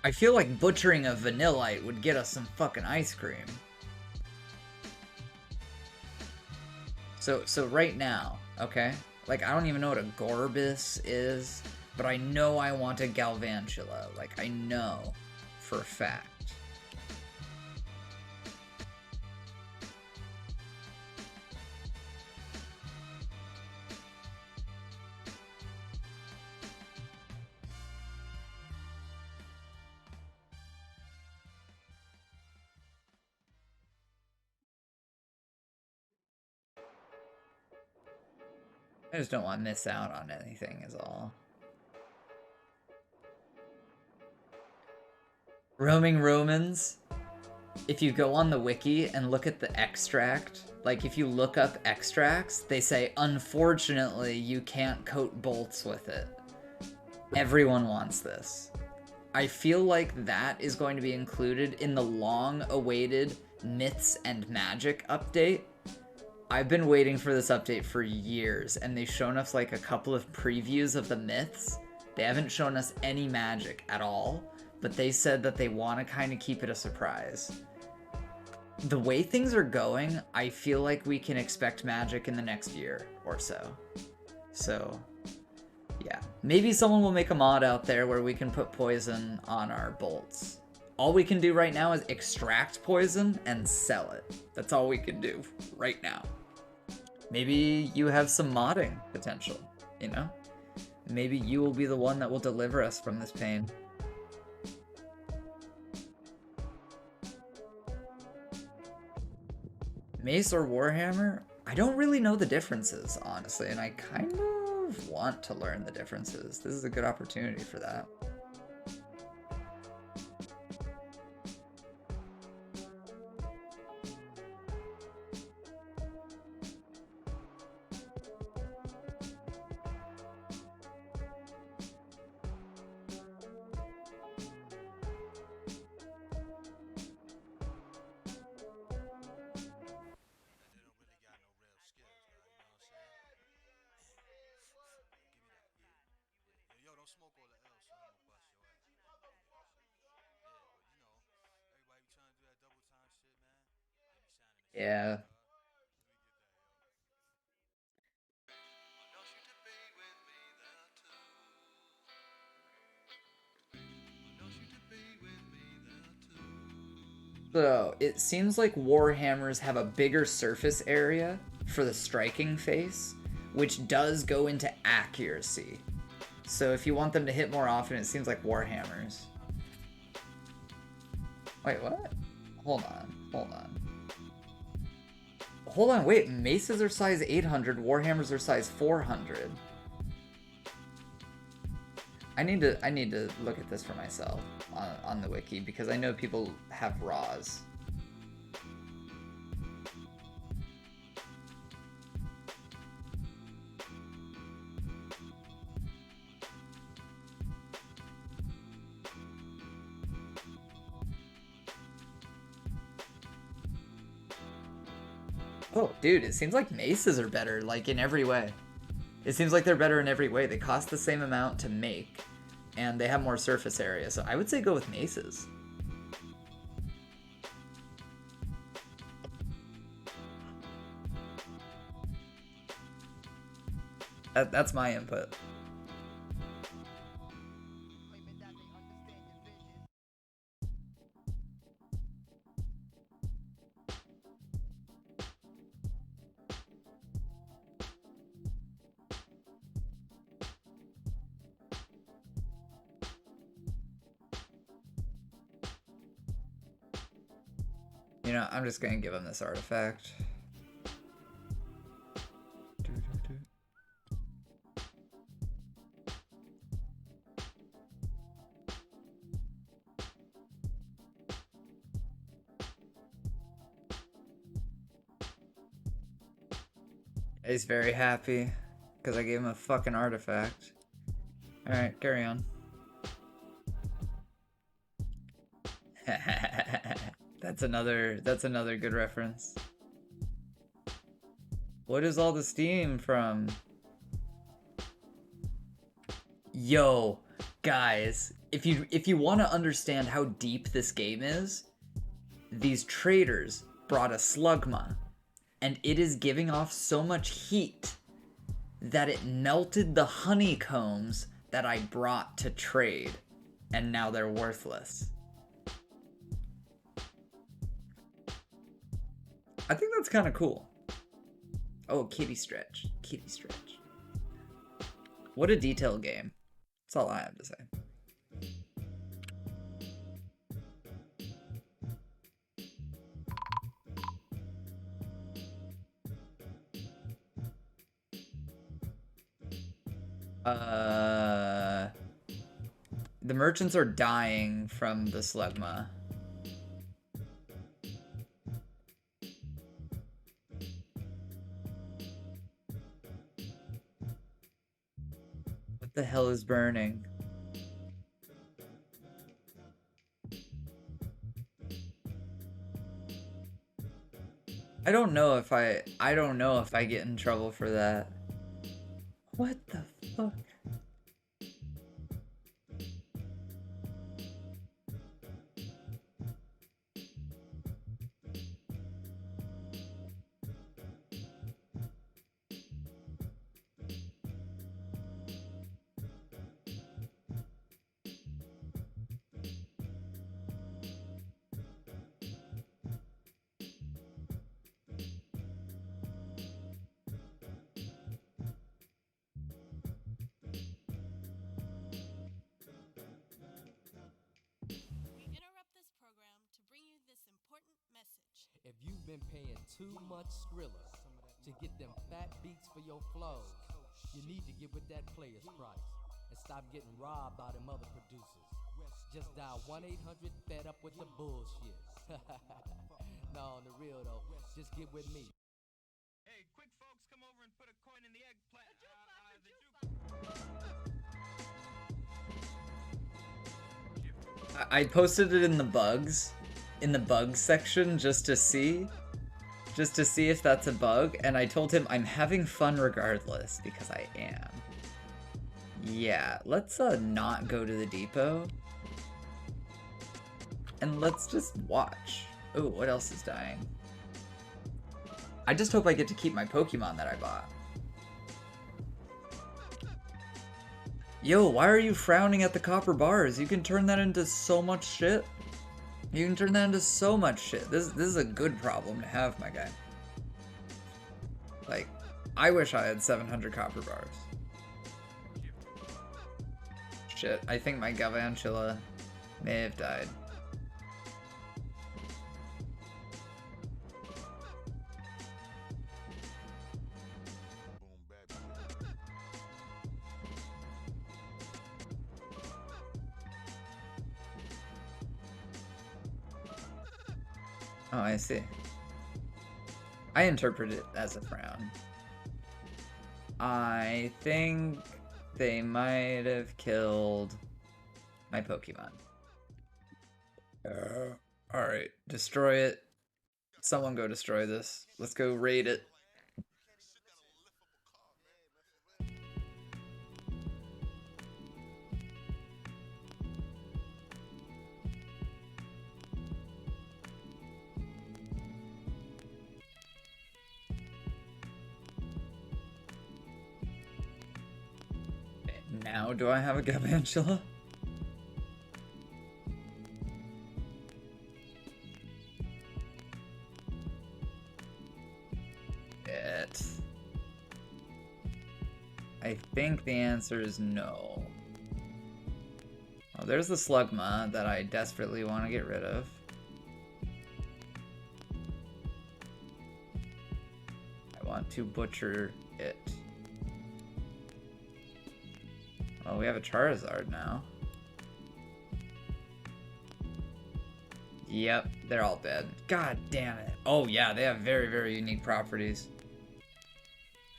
I feel like butchering a Vanillite would get us some fucking ice cream. So right now, okay? Like, I don't even know what a Gorbis is, but I know I want a Galvantula. Like, I know for a fact. I just don't want to miss out on anything is all. Roaming Romans. If you go on the wiki and look at the extract, like if you look up extracts, they say, unfortunately, you can't coat bolts with it. Everyone wants this. I feel like that is going to be included in the long-awaited Myths and Magic update. I've been waiting for this update for years, and they've shown us like a couple of previews of the myths. They haven't shown us any magic at all, but they said that they want to kind of keep it a surprise. The way things are going, I feel like we can expect magic in the next year or so. So, yeah. Maybe someone will make a mod out there where we can put poison on our bolts. All we can do right now is extract poison and sell it. That's all we can do right now. Maybe you have some modding potential, you know? Maybe you will be the one that will deliver us from this pain. Mace or Warhammer? I don't really know the differences, honestly, and I kind of want to learn the differences. This is a good opportunity for that. Yeah. So, it seems like Warhammers have a bigger surface area for the striking face, which does go into accuracy. So if you want them to hit more often, it seems like Warhammers. Wait, what? Hold on, wait, maces are size 800, Warhammers are size 400. I need to look at this for myself on the wiki because I know people have raws. Oh, dude, it seems like maces are better, like, in every way. It seems like they're better in every way. They cost the same amount to make, and they have more surface area, so I would say go with maces. That's my input. You know, I'm just gonna give him this artifact. He's very happy. Because I gave him a fucking artifact. Alright, carry on. That's another good reference. What is all the steam from? Yo, guys, if you want to understand how deep this game is, these traders brought a slugma, and it is giving off so much heat that it melted the honeycombs that I brought to trade, and now they're worthless. I think that's kind of cool. Oh, kitty stretch. Kitty stretch. What a detailed game. That's all I have to say. The merchants are dying from the slugma. What the hell is burning? I don't know if I get in trouble for that. What the fuck? If you've been paying too much Skrilla to get them fat beats for your flows, you need to get with that player's price and stop getting robbed by them other producers. Just dial 1-800-FED up with the bullshit. No, on the real though, just get with me. Hey, quick folks, come over and put a coin in the eggplant. I posted it in the bugs section just to see if that's a bug, and I told him I'm having fun regardless, because I am. Yeah, let's not go to the depot. And let's just watch. Oh, what else is dying? I just hope I get to keep my Pokemon that I bought. Yo, why are you frowning at the copper bars? You can turn that into so much shit. You can turn that into so much shit. This is a good problem to have, my guy. Like, I wish I had 700 copper bars. Shit, I think my Galvantula may have died. Oh, I see. I interpret it as a frown. I think they might have killed my Pokemon. Alright, destroy it. Someone go destroy this. Let's go raid it. Now, do I have a Galvantula? I think the answer is no. Oh, there's the Slugma that I desperately want to get rid of. I want to butcher it. Oh, we have a Charizard now. Yep, they're all dead. God damn it. Oh yeah, they have very, very unique properties.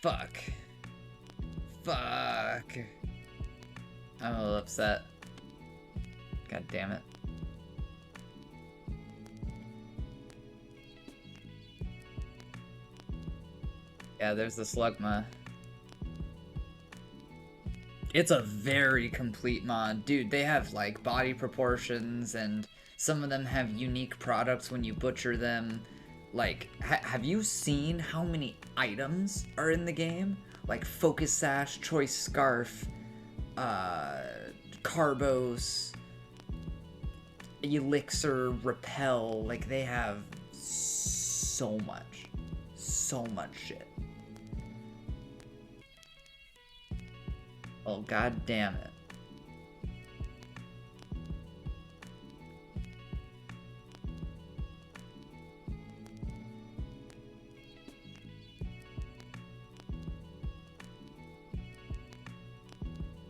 Fuck. Fuck. I'm a little upset. God damn it. Yeah, there's the Slugma. It's a very complete mod. Dude, they have like body proportions and some of them have unique products when you butcher them. Like, have you seen how many items are in the game? Like Focus Sash, Choice Scarf, Carbos, Elixir, Repel. Like, they have so much shit. Oh, god damn it.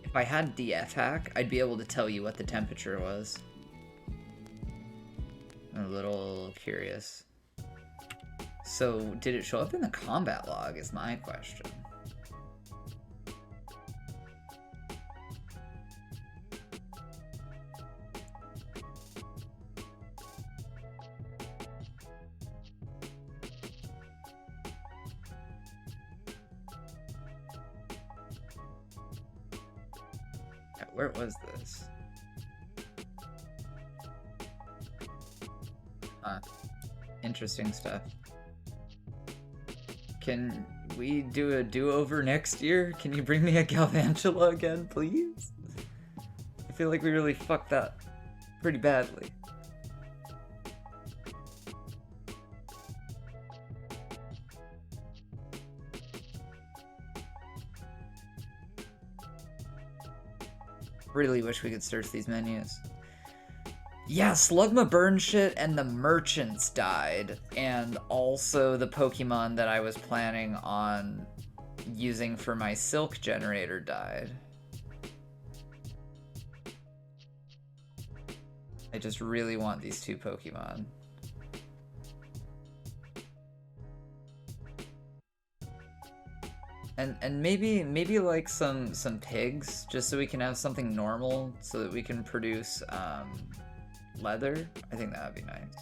If I had DF hack, I'd be able to tell you what the temperature was. I'm a little curious. So, did it show up in the combat log is my question. Where was this? Interesting stuff. Can we do a do-over next year? Can you bring me a Galvantula again, please? I feel like we really fucked that pretty badly. Really wish we could search these menus. Yeah, Slugma burn shit and the merchants died. And also the Pokemon that I was planning on using for my silk generator died. I just really want these two Pokemon. And maybe like some pigs, just so we can have something normal, so that we can produce leather. I think that would be nice.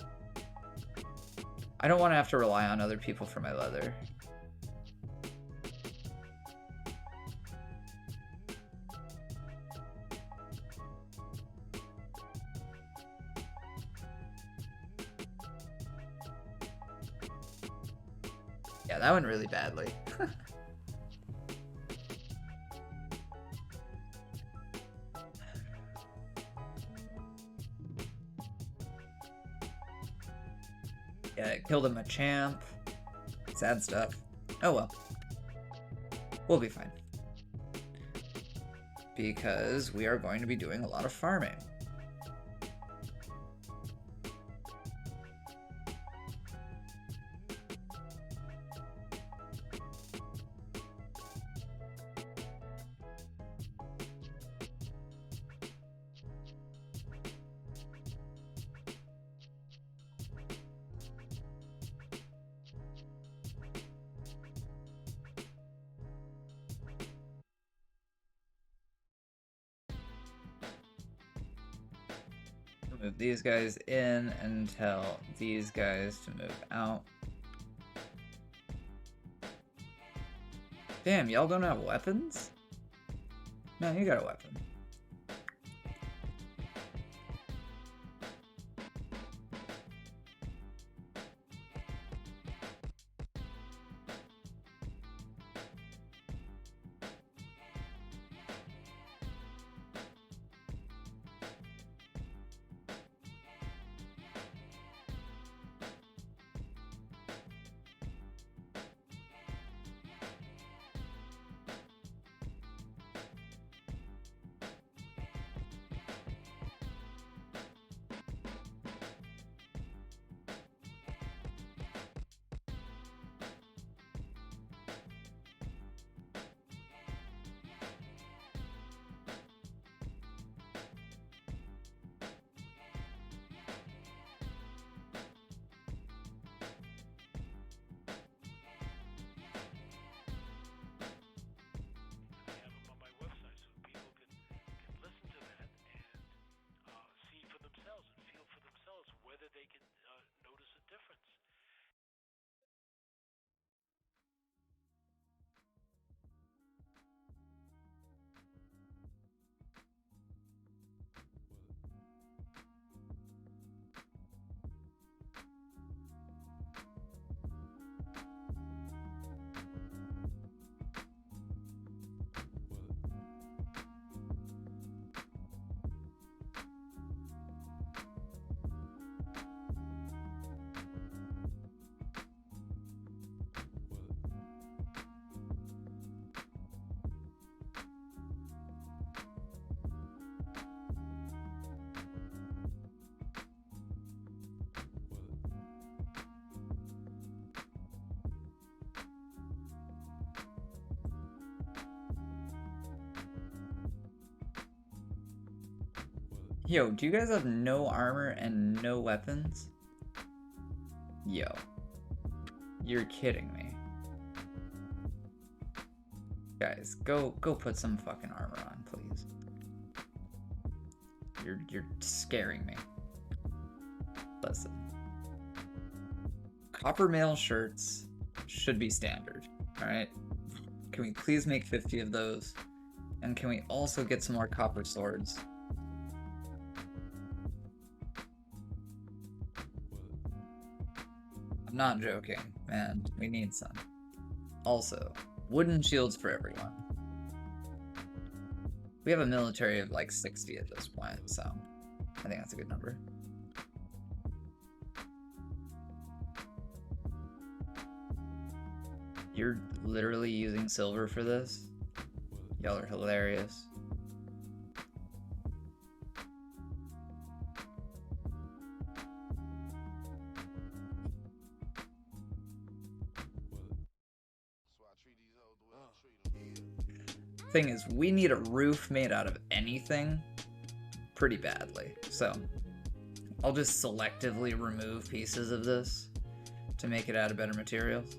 I don't want to have to rely on other people for my leather. Yeah, that went really badly. Yeah, it killed him a champ. Sad stuff. Oh well. We'll be fine. Because we are going to be doing a lot of farming. Move these guys in and tell these guys to move out. Damn, y'all don't have weapons? No, you got a weapon. Yo, do you guys have no armor and no weapons? Yo. You're kidding me. Guys, go put some fucking armor on, please. You're scaring me. Listen. Copper mail shirts should be standard, alright? Can we please make 50 of those? And can we also get some more copper swords? I'm not joking, man. We need some. Also, wooden shields for everyone. We have a military of like 60 at this point, so I think that's a good number. You're literally using silver for this? Y'all are hilarious. Thing is, we need a roof made out of anything pretty badly, so I'll just selectively remove pieces of this to make it out of better materials.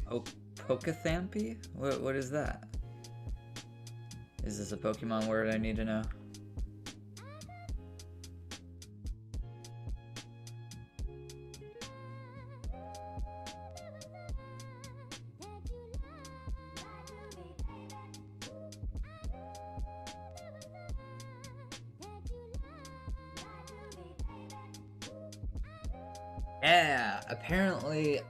Oh, Pokathampi? What is that? Is this a Pokemon word I need to know? Yeah, apparently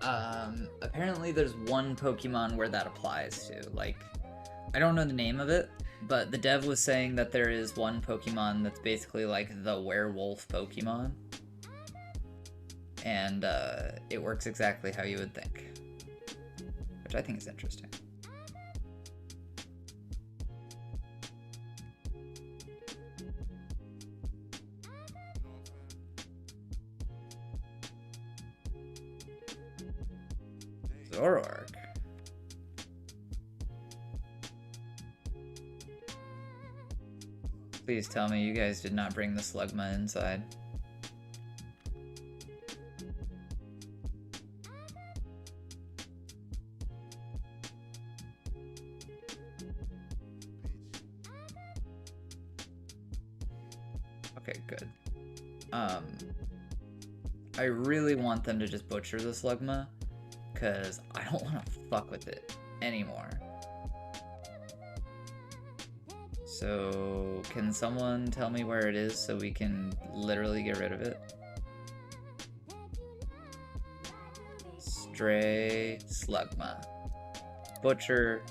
there's one Pokemon where that applies to. Like, I don't know the name of it, but the dev was saying that there is one Pokemon that's basically like the werewolf Pokemon. And it works exactly how you would think. Which I think is interesting. Zoroark. Please tell me you guys did not bring the Slugma inside. Okay, good. I really want them to just butcher the Slugma, because I don't want to fuck with it anymore. So, can someone tell me where it is so we can literally get rid of it? Stray Slugma. Butcher.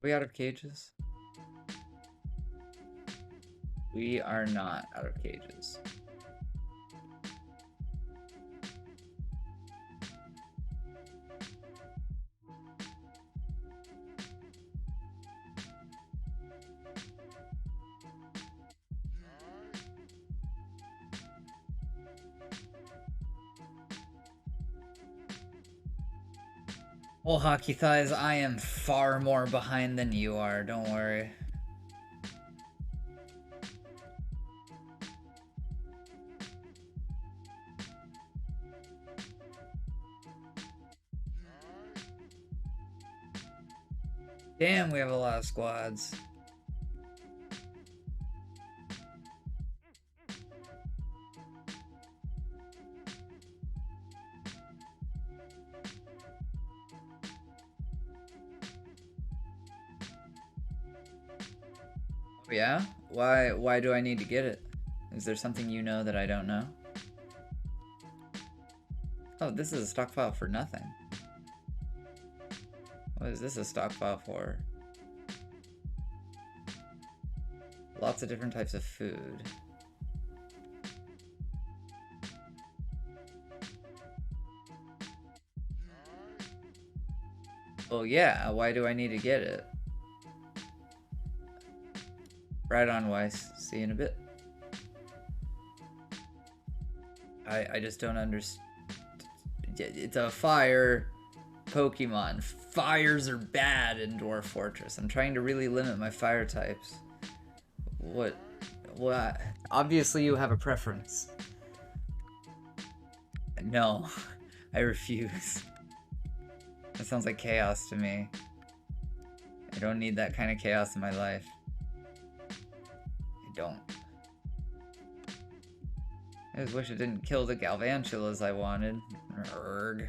Are we out of cages? We are not out of cages. Well, Hockey Thighs, I am far more behind than you are, don't worry. Damn, we have a lot of squads. Yeah? Why do I need to get it? Is there something you know that I don't know? Oh, this is a stockpile for nothing. What is this a stockpile for? Lots of different types of food. Well, yeah, why do I need to get it? Right on, Weiss. See you in a bit. I just don't understand. It's a fire Pokemon. Fires are bad in Dwarf Fortress. I'm trying to really limit my fire types. What? Obviously you have a preference. No, I refuse. That sounds like chaos to me. I don't need that kind of chaos in my life. I don't. I just wish it didn't kill the Galvantulas I wanted. Urgh.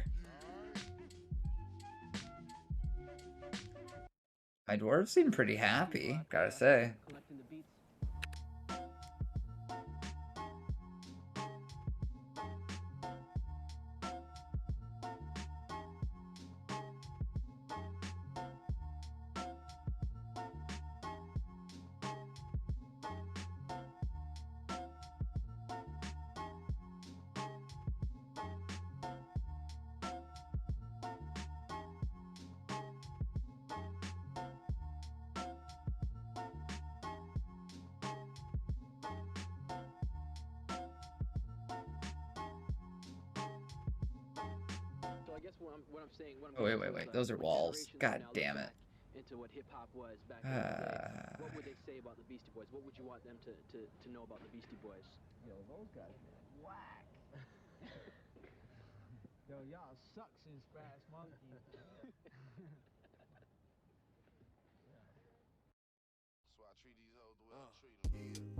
My dwarves seem pretty happy, gotta say. Oh, wait. Those are walls. God damn it. Into what hip hop was back in the day. What would they say about the Beastie Boys? What would you want them to know about the Beastie Boys? Yo, those guys, man, whack. Yo, y'all suck since Fast Monkey. So I treat these hoes the way I treat them.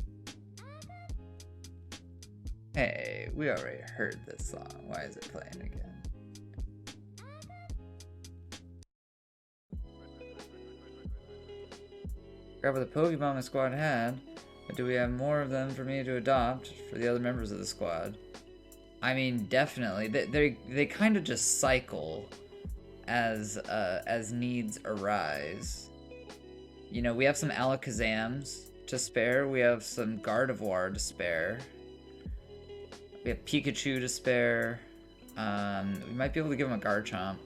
Hey, we already heard this song. Why is it playing again? Grab what the Pokemon my squad had, but do we have more of them for me to adopt for the other members of the squad? I mean, definitely. They kind of just cycle as needs arise. You know, we have some Alakazams to spare. We have some Gardevoir to spare. We have Pikachu to spare. We might be able to give him a Garchomp.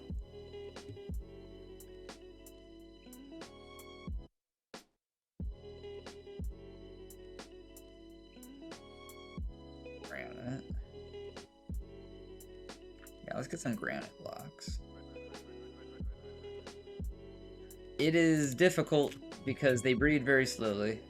Granite. Yeah, let's get some granite blocks. It is difficult because they breed very slowly.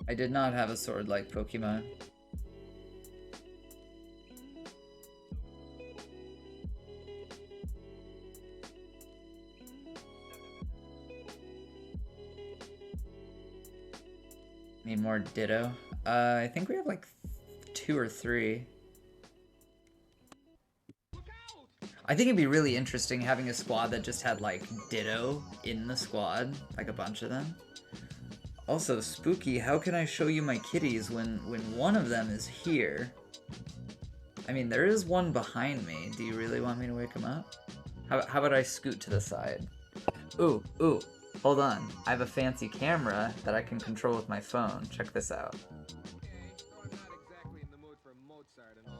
I did not have a sword-like Pokemon. Need more Ditto. I think we have like 2 or 3. I think it'd be really interesting having a squad that just had like Ditto in the squad, like a bunch of them. Also, Spooky, how can I show you my kitties when one of them is here? I mean, there is one behind me. Do you really want me to wake him up? How about I scoot to the side? Ooh, hold on. I have a fancy camera that I can control with my phone. Check this out. I'm not exactly in the mood for Mozart and all.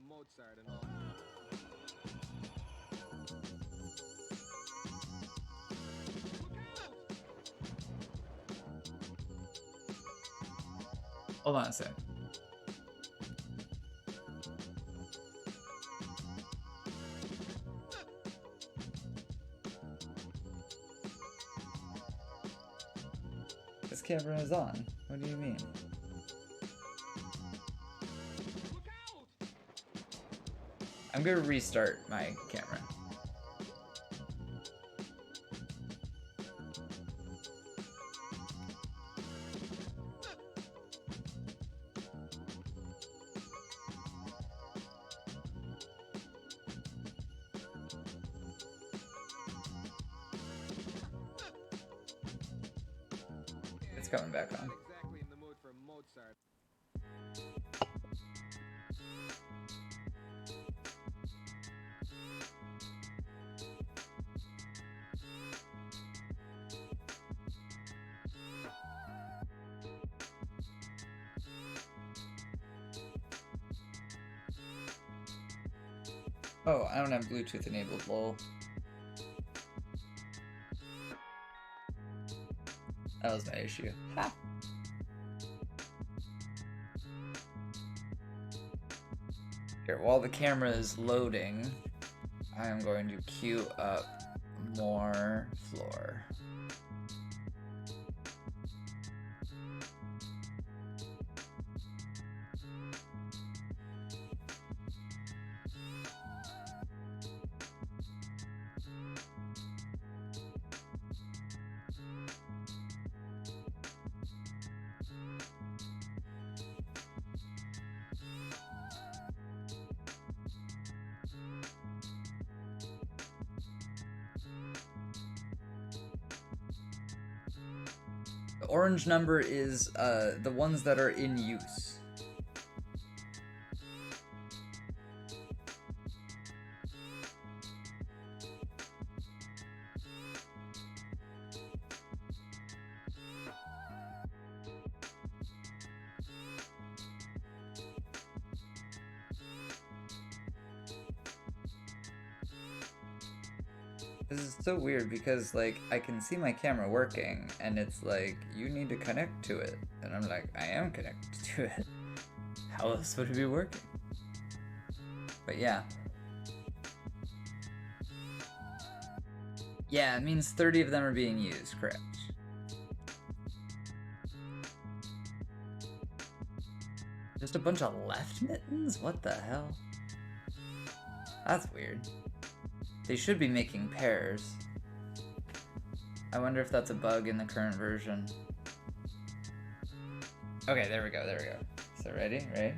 Mozart and all. Hold on a sec. This camera is on. What do you mean? I'm gonna restart my camera. It's coming back on. Exactly in the mood for Mozart. Oh, I don't have Bluetooth enabled, lol. That was my issue. Ha! Here, while the camera is loading, I am going to queue up more floor. The orange number is the ones that are in use. This is so weird because, like, I can see my camera working, and it's like, you need to connect to it. And I'm like, I am connected to it. How else would it be working? But yeah. Yeah, it means 30 of them are being used, correct. Just a bunch of left mittens? What the hell? That's weird. They should be making pairs. I wonder if that's a bug in the current version. Okay, there we go, there we go. So ready? Ready?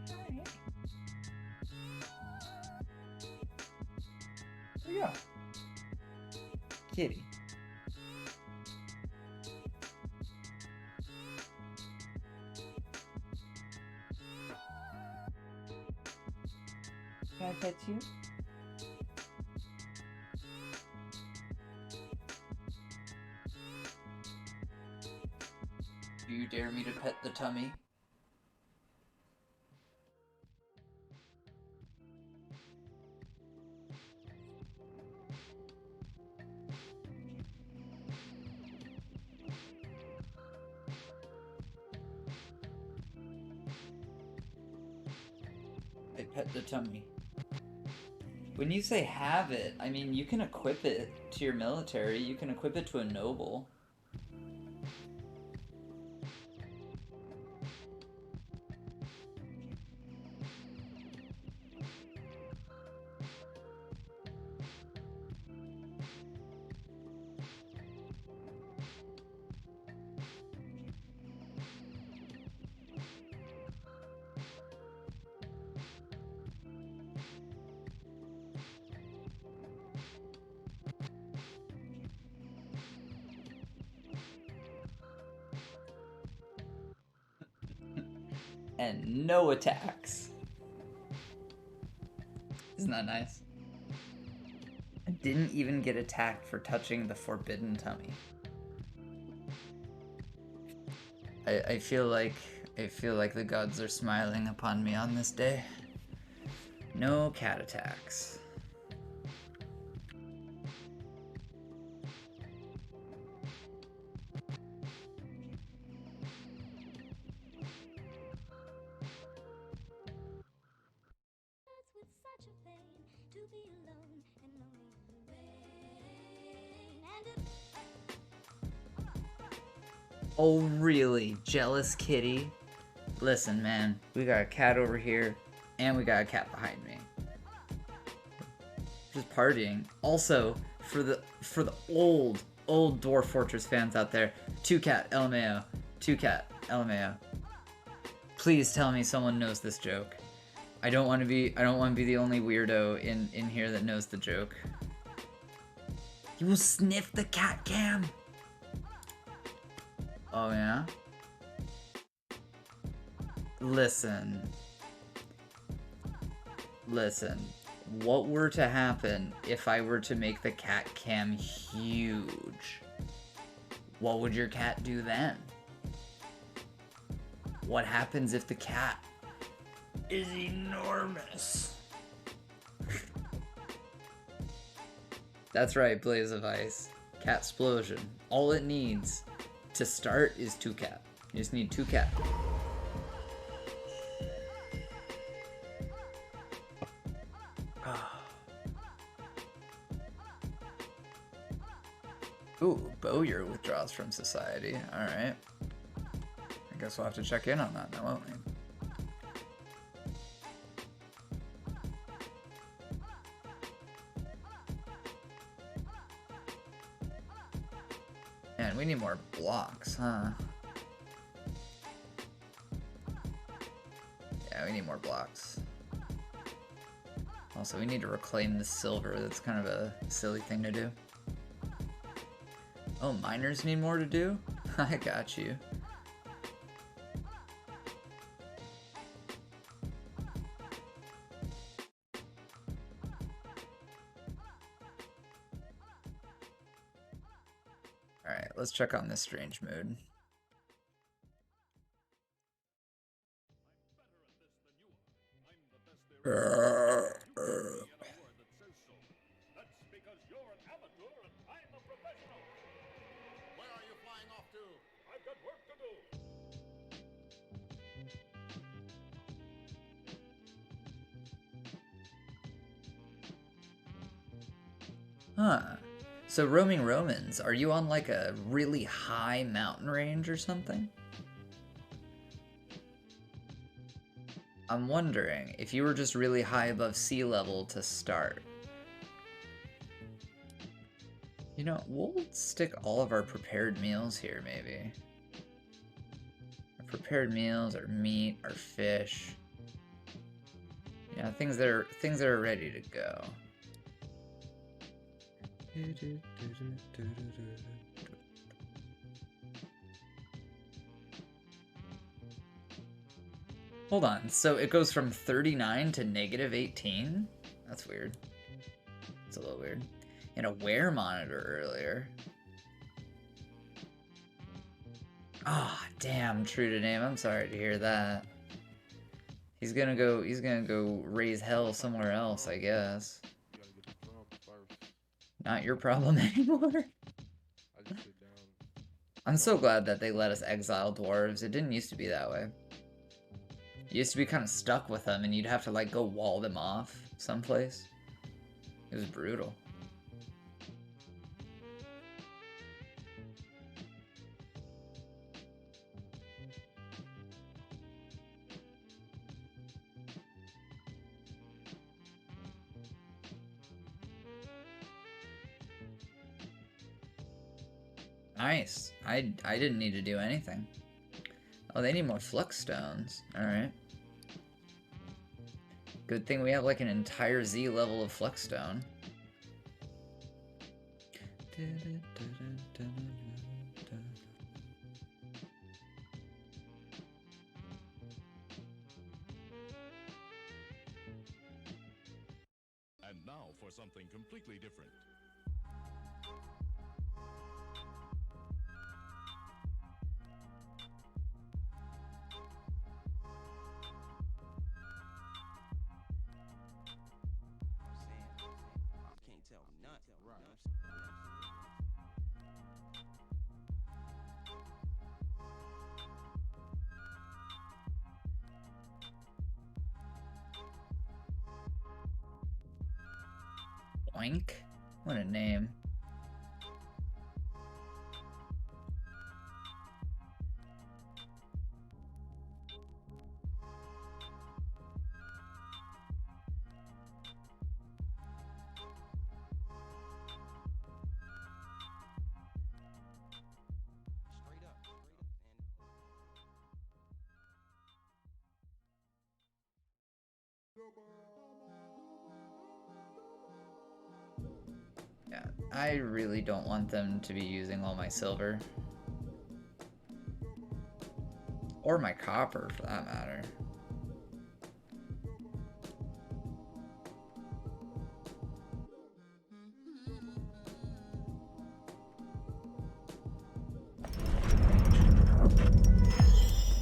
There we go. Kitty. Can I pet you? Do you dare me to pet the tummy? I pet the tummy. When you say have it, I mean you can equip it to your military, you can equip it to a noble. And no attacks. Isn't that nice? I didn't even get attacked for touching the forbidden tummy. I feel like the gods are smiling upon me on this day. No cat attacks. Oh, really? Jealous kitty? Listen, man, we got a cat over here, and we got a cat behind me. Just partying. Also, for the old Dwarf Fortress fans out there, 2-cat LMAO. 2-cat LMAO. Please tell me someone knows this joke. I don't want to be the only weirdo in here that knows the joke. You will sniff the cat cam. Oh yeah? Listen. What were to happen if I were to make the cat cam huge? What would your cat do then? What happens if the cat is enormous? That's right, Blaze of Ice. Catsplosion. All it needs to start is 2-cat. You just need 2-cat. Ooh, Bowyer withdraws from society. Alright. I guess we'll have to check in on that now, won't we? Man, we need more blocks, huh? Yeah, we need more blocks. Also, we need to reclaim the silver. That's kind of a silly thing to do. Oh, miners need more to do? I got you. Alright, let's check on this strange mood. Huh. So roaming Romans, are you on like a really high mountain range or something? I'm wondering if you were just really high above sea level to start. You know, we'll stick all of our prepared meals here, maybe. Our prepared meals, our meat, our fish. Yeah, things that are ready to go. Hold on, so it goes from 39 to -18? That's weird. It's a little weird. And a wear monitor earlier. Ah, oh, damn, true to name. I'm sorry to hear that. He's gonna go raise hell somewhere else, I guess. Not your problem anymore. I'm so glad that they let us exile dwarves. It didn't used to be that way. You used to be kind of stuck with them, and you'd have to like go wall them off someplace. It was brutal. Nice. I didn't need to do anything. Oh, they need more flux stones. Alright. Good thing we have like an entire Z level of flux stone. And now for something completely different. Oink. What a name. Yeah, I really don't want them to be using all my silver. Or my copper, for that matter.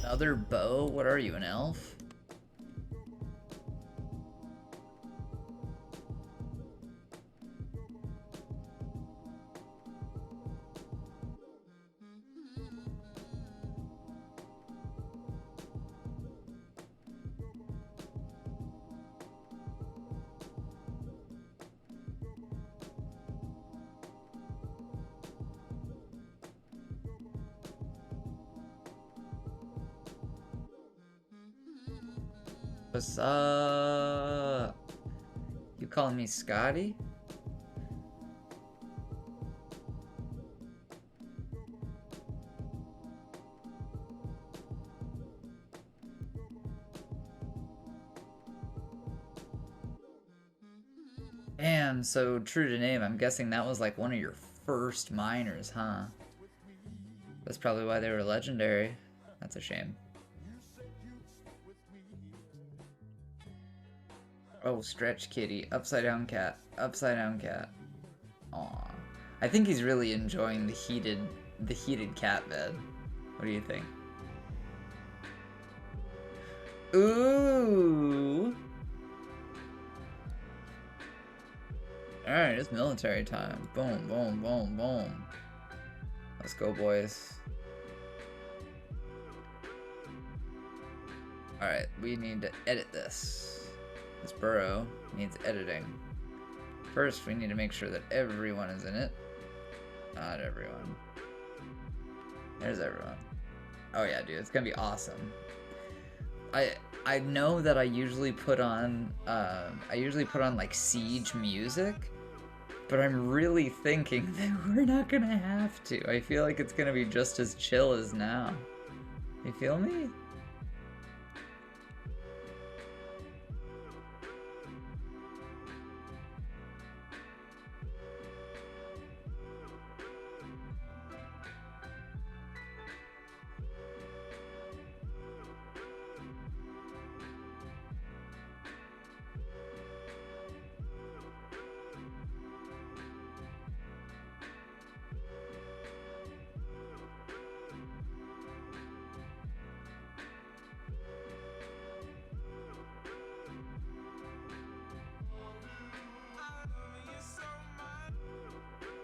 Another bow? What are you, an elf? What's up? You calling me Scotty? Damn, so true to name. I'm guessing that was like one of your first miners, huh? That's probably why they were legendary. That's a shame. Oh, stretch kitty. Upside down cat. Upside down cat. Aw. I think he's really enjoying the heated cat bed. What do you think? Ooh! Alright, it's military time. Boom, boom, boom, boom. Let's go, boys. Alright, we need to edit this. This burrow needs editing. First, we need to make sure that everyone is in it. Not everyone. There's everyone. Oh yeah, dude, it's gonna be awesome. I know that I usually put on like siege music, but I'm really thinking that we're not gonna have to. I feel like it's gonna be just as chill as now. You feel me?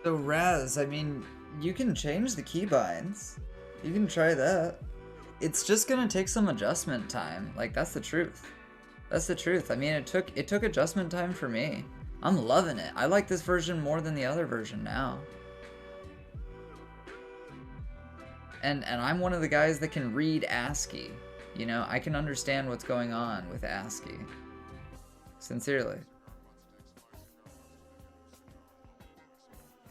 So Raz, I mean, you can change the keybinds. You can try that. It's just gonna take some adjustment time. Like, that's the truth. That's the truth. I mean, it took adjustment time for me. I'm loving it. I like this version more than the other version now. And I'm one of the guys that can read ASCII. You know, I can understand what's going on with ASCII. Sincerely.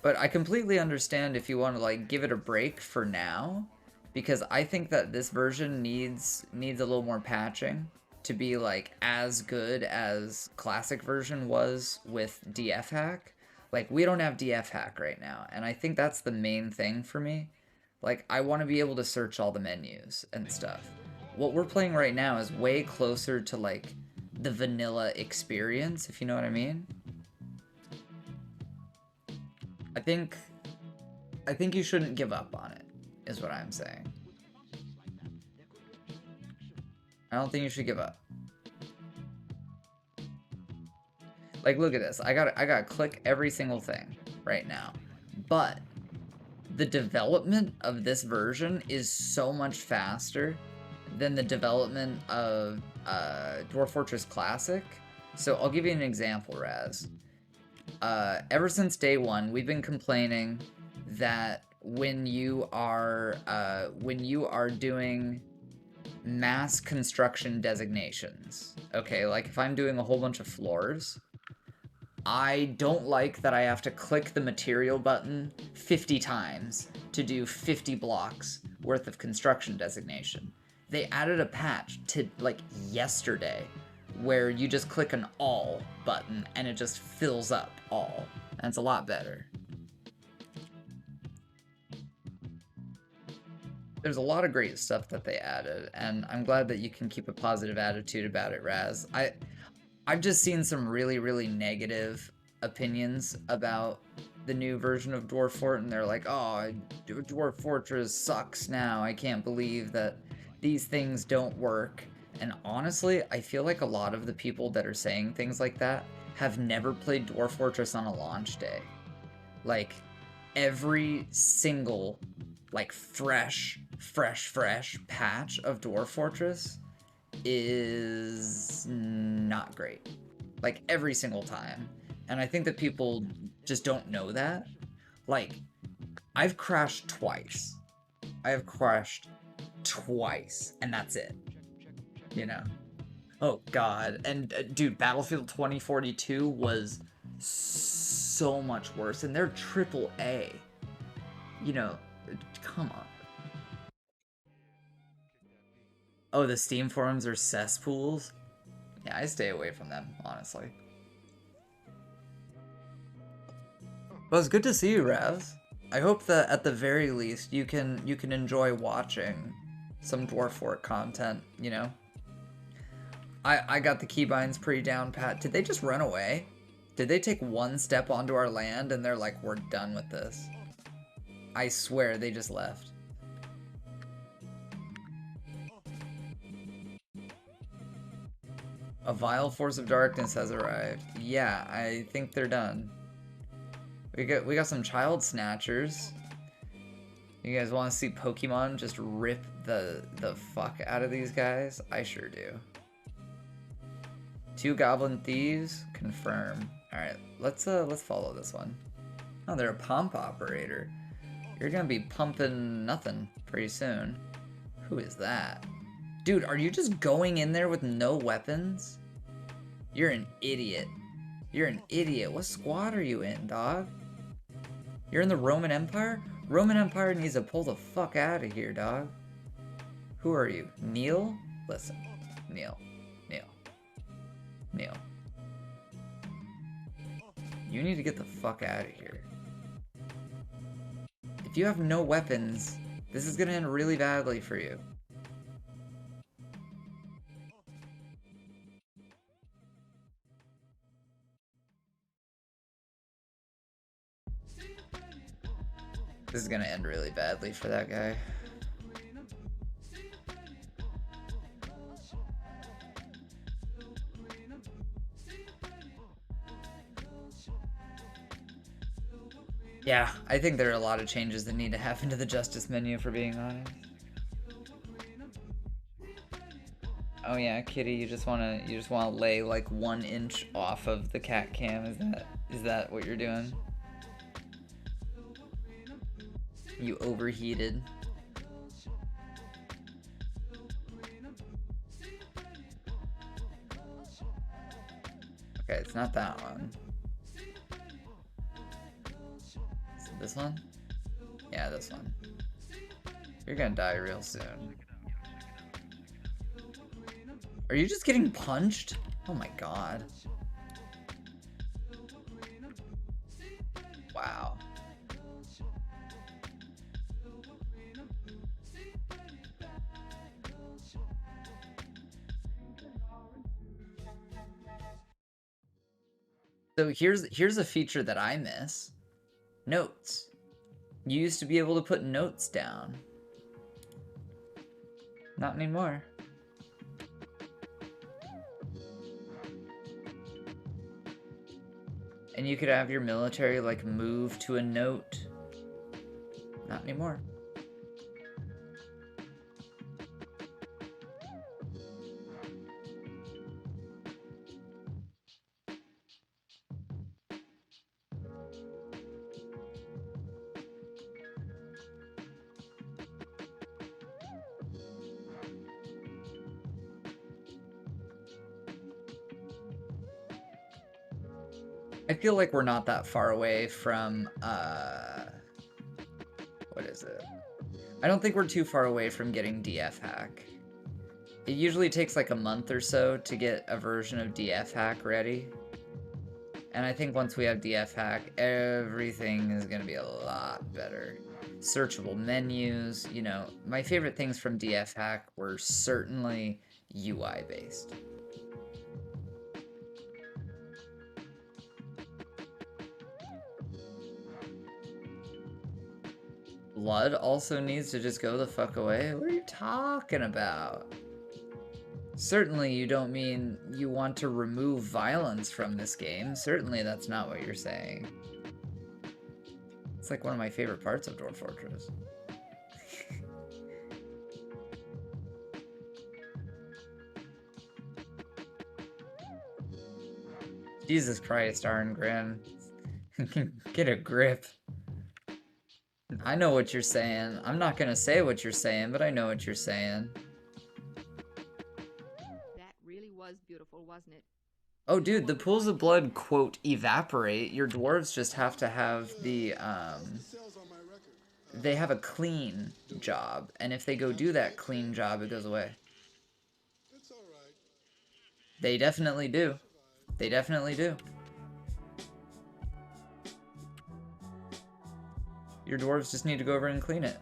But I completely understand if you want to like give it a break for now, because I think that this version needs a little more patching to be like as good as classic version was with DF hack. Like, we don't have DF hack right now, and I think that's the main thing for me. Like, I want to be able to search all the menus and stuff. What we're playing right now is way closer to like the vanilla experience, if you know what I mean. I think you shouldn't give up on it, is what I'm saying. I don't think you should give up. Like, look at this. I gotta click every single thing right now. But the development of this version is so much faster than the development of Dwarf Fortress Classic. So I'll give you an example, Raz. ever since day one, we've been complaining that when you are doing mass construction designations, okay, like if I'm doing a whole bunch of floors, I don't like that I have to click the material button 50 times to do 50 blocks worth of construction designation. They added a patch to, like, yesterday where you just click an all button and it just fills up all. And it's a lot better. There's a lot of great stuff that they added, and I'm glad that you can keep a positive attitude about it, Raz. I've just seen some really, really negative opinions about the new version of Dwarf Fort, and they're like, oh, Dwarf Fortress sucks now. I can't believe that these things don't work. And honestly, I feel like a lot of the people that are saying things like that have never played Dwarf Fortress on a launch day. Like, every single, like, fresh patch of Dwarf Fortress is not great. Like, every single time. And I think that people just don't know that. Like, I've crashed twice. I have crashed twice, and that's it. You know? Oh, God. And, dude, Battlefield 2042 was so much worse, and they're AAA. You know, come on. Oh, the Steam forums are cesspools? Yeah, I stay away from them, honestly. Well, it's good to see you, Raz. I hope that at the very least you can enjoy watching some Dwarf Fort content, you know? I got the keybinds pretty down pat. Did they just run away? Did they take one step onto our land and they're like, we're done with this? I swear they just left. A vile force of darkness has arrived. Yeah, I think they're done. We got some child snatchers. You guys want to see Pokemon just rip the fuck out of these guys? I sure do. 2 goblin thieves? Confirm. Alright, let's follow this one. Oh, they're a pump operator. You're gonna be pumping nothing pretty soon. Who is that? Dude, are you just going in there with no weapons? You're an idiot. You're an idiot. What squad are you in, dog? You're in the Roman Empire? Roman Empire needs to pull the fuck out of here, dog. Who are you? Neil? Listen. Neil. You need to get the fuck out of here. If you have no weapons, this is gonna end really badly for you. This is gonna end really badly for that guy. Yeah, I think there are a lot of changes that need to happen to the justice menu, for being honest. Oh yeah, Kitty, you just wanna lay like 1 inch off of the cat cam. Is that what you're doing? You overheated. Okay, it's not that one. Is it this one? Yeah, this one. You're gonna die real soon. Are you just getting punched? Oh my god. Wow. So here's a feature that I miss. Notes. You used to be able to put notes down. Not anymore. And you could have your military like move to a note. Not anymore. I feel like we're not that far away from, what is it? I don't think we're too far away from getting DF hack. It usually takes like a month or so to get a version of DF hack ready. And I think once we have DF hack, everything is going to be a lot better. Searchable menus, you know, my favorite things from DF hack were certainly UI based. Blood also needs to just go the fuck away? What are you talking about? Certainly you don't mean you want to remove violence from this game. Certainly that's not what you're saying. It's like one of my favorite parts of Dwarf Fortress. Jesus Christ, Arngren. Get a grip. I know what you're saying. I'm not gonna say what you're saying, but I know what you're saying. That really was beautiful, wasn't it? Oh, dude, the pools of blood, quote, evaporate. Your dwarves just have to have the, they have a clean job. And if they go do that clean job, it goes away. They definitely do. They definitely do. Your dwarves just need to go over and clean it.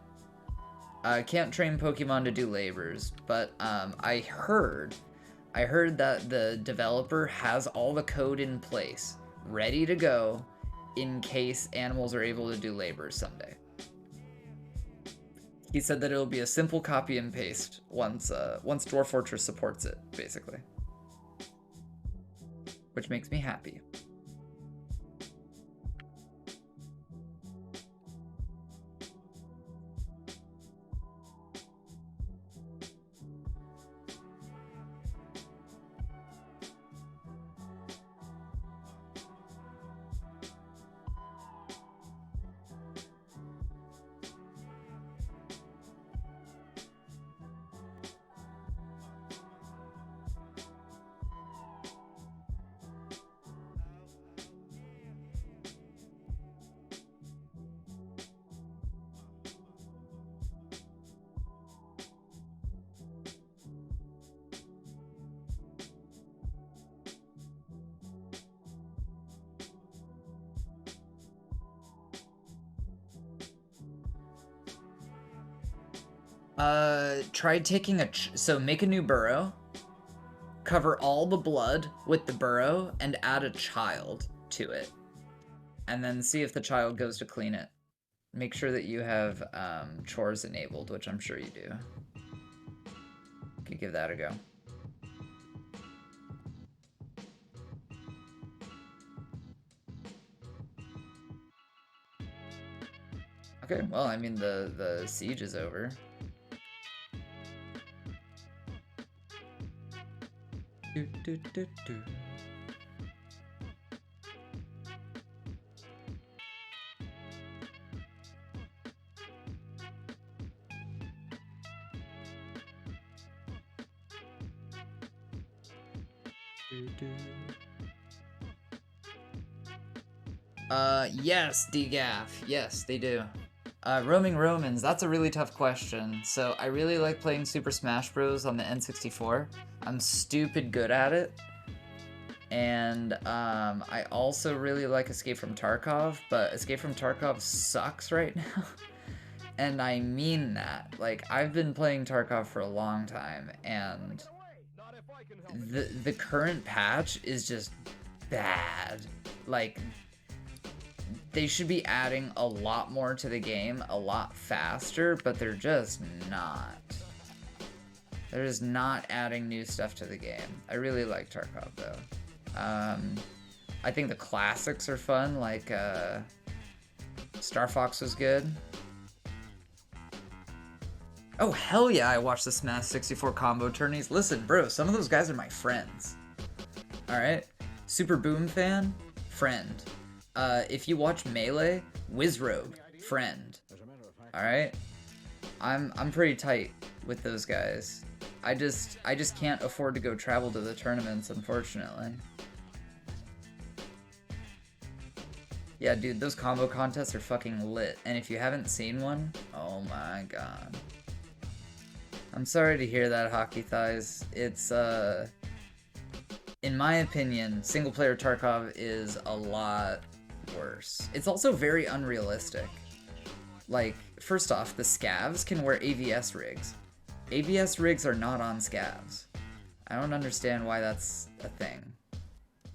I can't train Pokemon to do labors, but I heard that the developer has all the code in place, ready to go, in case animals are able to do labors someday. He said that it'll be a simple copy and paste once Dwarf Fortress supports it, basically. Which makes me happy. Try taking so make a new burrow, cover all the blood with the burrow, and add a child to it. And then see if the child goes to clean it. Make sure that you have chores enabled, which I'm sure you do. Could give that a go. Okay, well, I mean, the siege is over. Do, do, do, do. Yes, DGAF. Yes, they do. Roaming Romans, that's a really tough question. So I really like playing Super Smash Bros. On the N64. I'm stupid good at it. And I also really like Escape from Tarkov, but Escape from Tarkov sucks right now. And I mean that. Like, I've been playing Tarkov for a long time, and the current patch is just bad. Like, they should be adding a lot more to the game a lot faster, but they're just not. They're just not adding new stuff to the game. I really like Tarkov, though. I think the classics are fun, like Star Fox was good. Oh, hell yeah, I watched the Smash 64 combo tourneys. Listen, bro, some of those guys are my friends. Alright? Super Boom fan? Friend. If you watch Melee, Wizrobe, friend. Alright? I'm pretty tight with those guys. I just can't afford to go travel to the tournaments, unfortunately. Yeah, dude, those combo contests are fucking lit. And if you haven't seen one, oh my god. I'm sorry to hear that, Hockey Thighs. It's, in my opinion, single-player Tarkov is a lot worse. It's also very unrealistic. Like, first off, the scavs can wear AVS rigs. AVS rigs are not on scavs. I don't understand why that's a thing.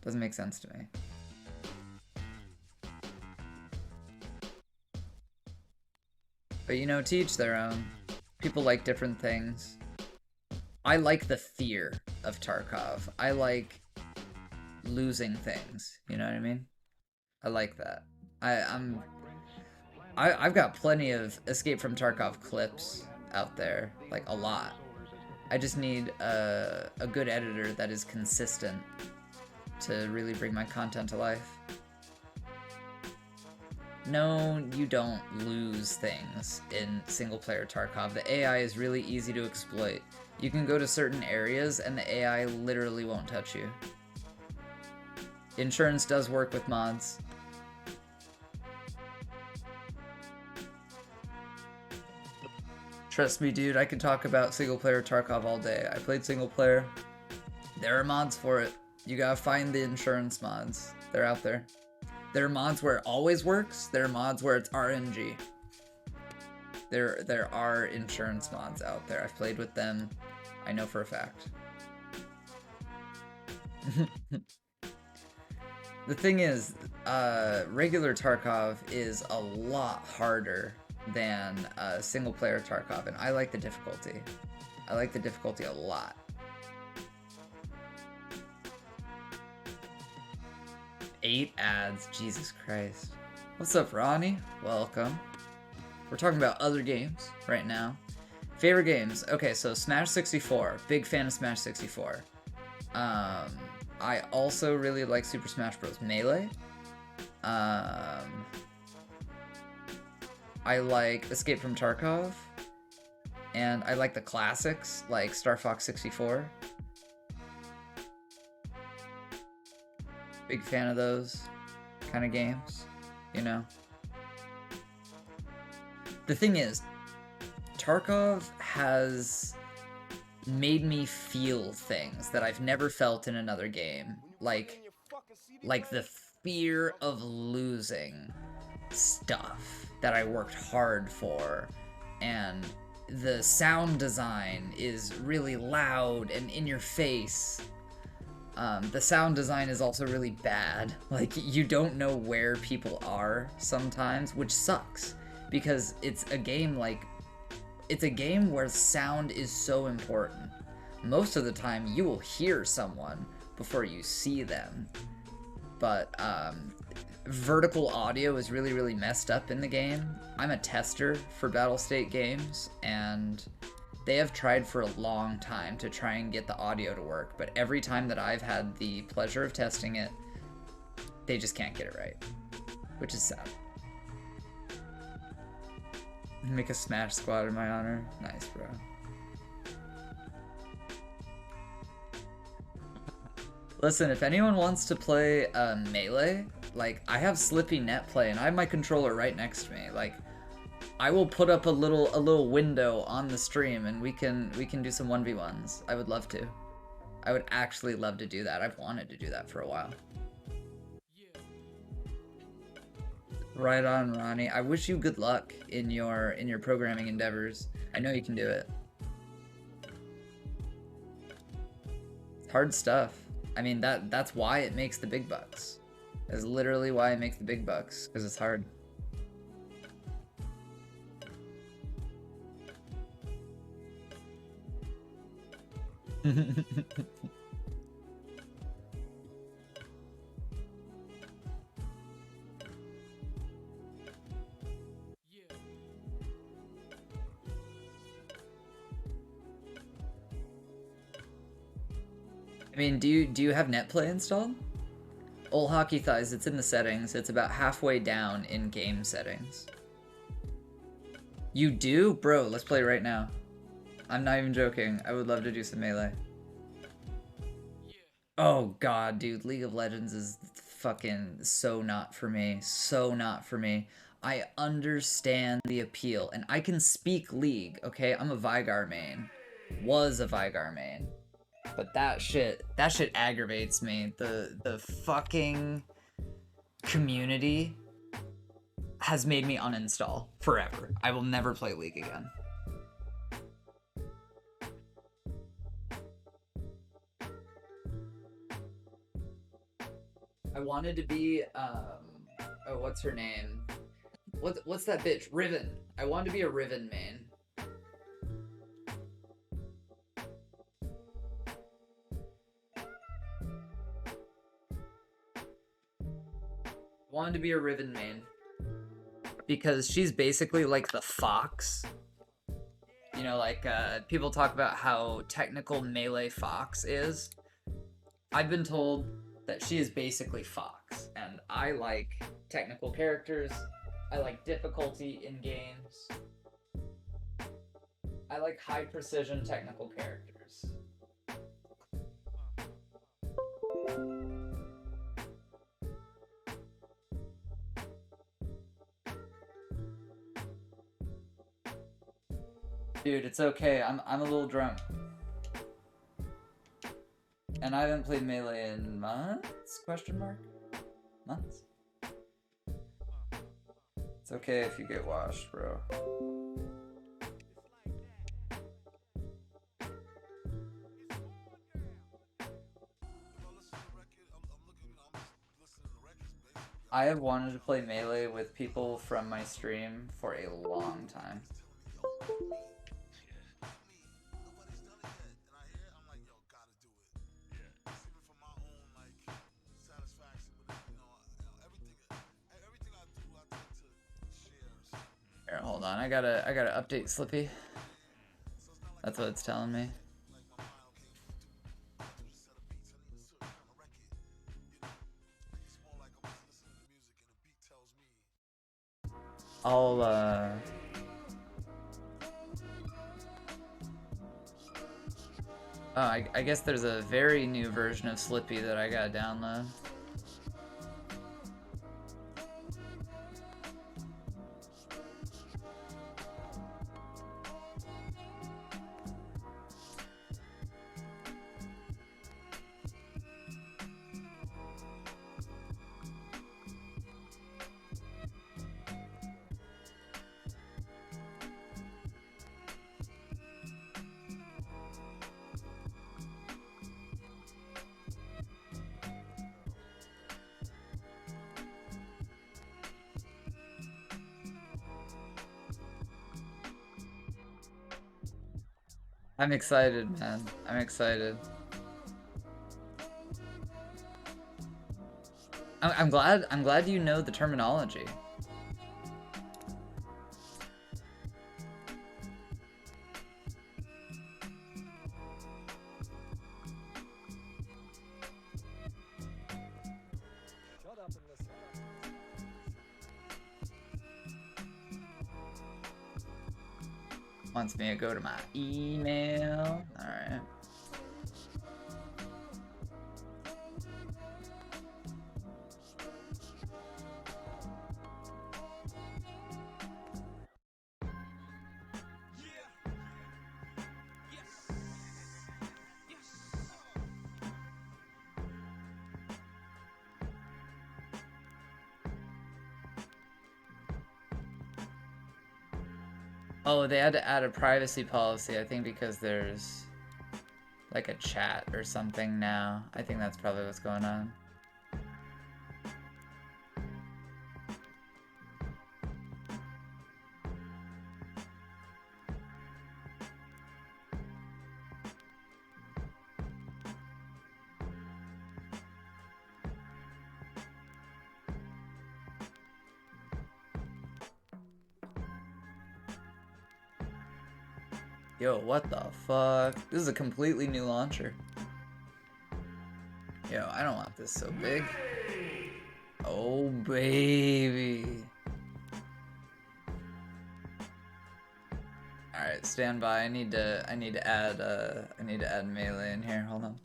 Doesn't make sense to me. But you know, to each their own. People like different things. I like the fear of Tarkov. I like losing things. You know what I mean? I like that. I've got plenty of Escape from Tarkov clips out there, like a lot. I just need a good editor that is consistent to really bring my content to life. No, you don't lose things in single-player Tarkov. The AI is really easy to exploit. You can go to certain areas and the AI literally won't touch you. Insurance does work with mods. Trust me, dude, I could talk about single-player Tarkov all day. I played single-player. There are mods for it. You gotta find the insurance mods. They're out there. There are mods where it always works. There are mods where it's RNG. There are insurance mods out there. I've played with them. I know for a fact. The thing is, regular Tarkov is a lot harder than single-player Tarkov, and I like the difficulty. I like the difficulty a lot. Eight ads, Jesus Christ. What's up, Ronnie? Welcome. We're talking about other games right now. Favorite games. Okay, so Smash 64. Big fan of Smash 64. I also really like Super Smash Bros. Melee. I like Escape from Tarkov. And I like the classics, like Star Fox 64. Big fan of those kind of games, you know? The thing is, Tarkov has made me feel things that I've never felt in another game. Like the fear of losing stuff that I worked hard for, and the sound design is really loud and in your face. The sound design is also really bad. Like, you don't know where people are sometimes, which sucks, because it's a game where sound is so important. Most of the time, you will hear someone before you see them. But, vertical audio is really, really messed up in the game. I'm a tester for Battlestate games, and they have tried for a long time to try and get the audio to work, but every time that I've had the pleasure of testing it, they just can't get it right, which is sad. Make a Smash squad in my honor. Nice, bro. Listen, if anyone wants to play Melee, like, I have Slippy Net Play, and I have my controller right next to me. Like, I will put up a little window on the stream, and we can do some 1v1s. I would love to. I would actually love to do that. I've wanted to do that for a while. Right on, Ronnie. I wish you good luck in your programming endeavors. I know you can do it. It's hard stuff. I mean, that's why it makes the big bucks. That's literally why it makes the big bucks, because it's hard. I mean, do you have NetPlay installed? Old Hockey Thighs, it's in the settings. It's about halfway down in game settings. You do? Bro, let's play right now. I'm not even joking. I would love to do some Melee. Oh god, dude, League of Legends is fucking so not for me. So not for me. I understand the appeal, and I can speak League, okay? I'm a Vigar main. Was a Vigar main. But that shit aggravates me. The fucking community has made me uninstall forever. I will never play League again. I wanted to be, oh, what's her name? What's that bitch? Riven. I wanted to be a Riven main. Wanted to be a Riven main. Because she's basically like the Fox. You know, like, people talk about how technical melee Fox is. I've been told that she is basically Fox, and I like technical characters. I like difficulty in games. I like high precision technical characters. Dude, it's okay. I'm a little drunk. And I haven't played Melee in months? Question mark? Months? It's okay if you get washed, bro. I have wanted to play Melee with people from my stream for a long time. Here, hold on. I gotta update Slippy. That's what it's telling me. I'll oh, I guess there's a very new version of Slippy that I gotta download. I'm excited, man. I'm excited. I'm glad you know the terminology. Shut up and listen. Wants me to go to my email. Alright. Oh, they had to add a privacy policy, I think, because there's like a chat or something now. I think that's probably what's going on. Yo, what the fuck? This is a completely new launcher. Yo, I don't want this so big. Oh, baby. Alright, stand by. I need to add Melee in here. Hold on.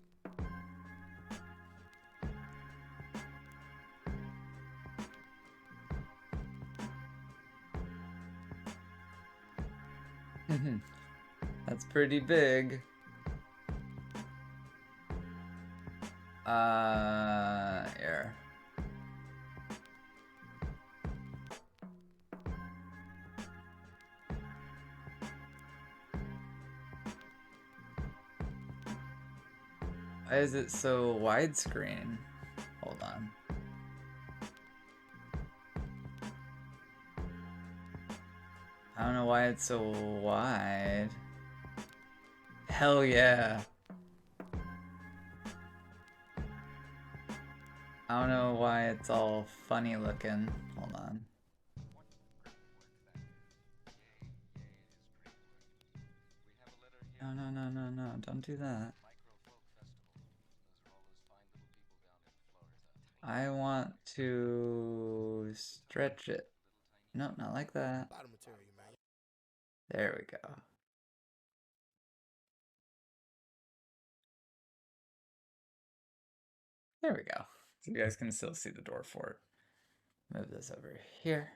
That's pretty big. Here. Why is it so widescreen? Hold on. I don't know why it's so wide. Hell yeah. I don't know why it's all funny looking. Hold on. No, don't do that. I want to stretch it. No, not like that. There we go. There we go. So you guys can still see the Dwarf Fort. Move this over here.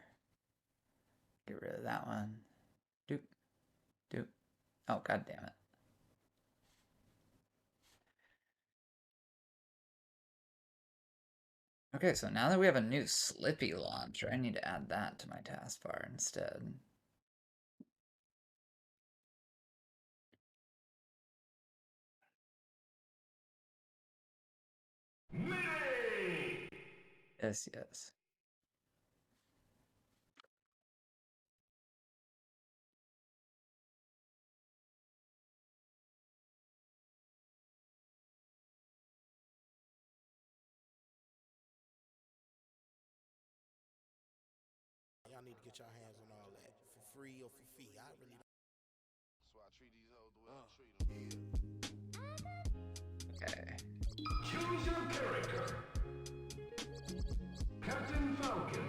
Get rid of that one. Doop. Doop. Oh, god damn it. Okay, so now that we have a new Slippy launcher, I need to add that to my taskbar instead. Yes, yes. Y'all need to get your hands on all that for free or for fee. I really don't. So I treat these hoes the way I treat them. Okay. Choose your character. Captain Falcon.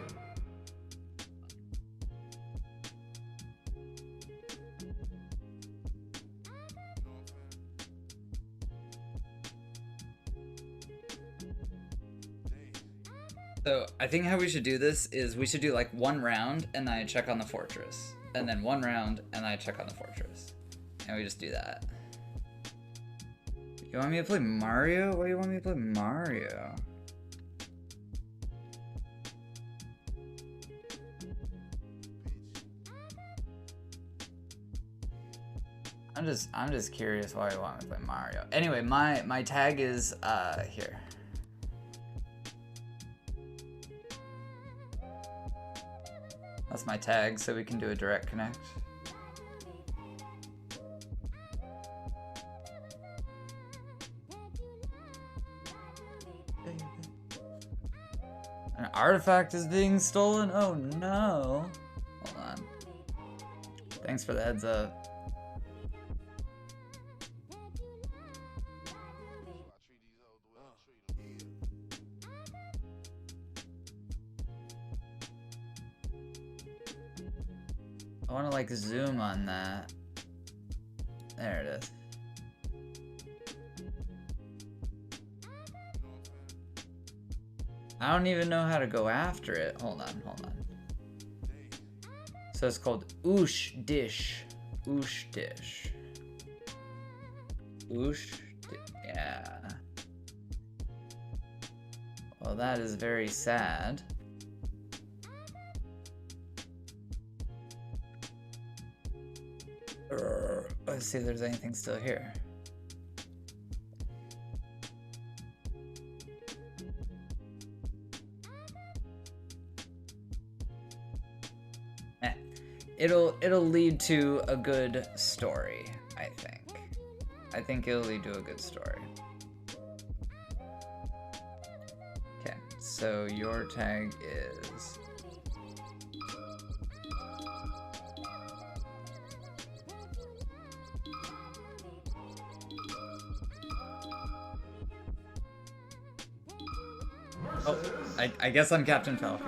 So I think how we should do this is we should do like one round and then I check on the fortress. And then one round and then I check on the fortress. And we just do that. You want me to play Mario? Why do you want me to play Mario? I'm just curious why you want me to play Mario. Anyway, my tag is here. That's my tag, so we can do a direct connect. An artifact is being stolen? Oh no. Hold on. Thanks for the heads up. I want to like zoom on that. There it is. I don't even know how to go after it. Hold on, hold on. So it's called Oosh Dish. Oosh Dish. Oosh yeah. Well, that is very sad. Let's see if there's anything still here. It'll lead to a good story, I think. I think it'll lead to a good story. Okay, so your tag is oh, I guess I'm Captain Falcon.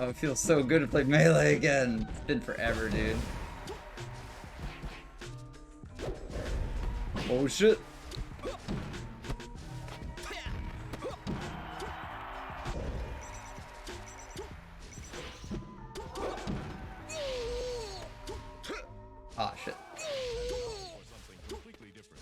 Oh, it feels so good to play Melee again. It's been forever, dude. Oh shit. Ah, shit. For something completely different.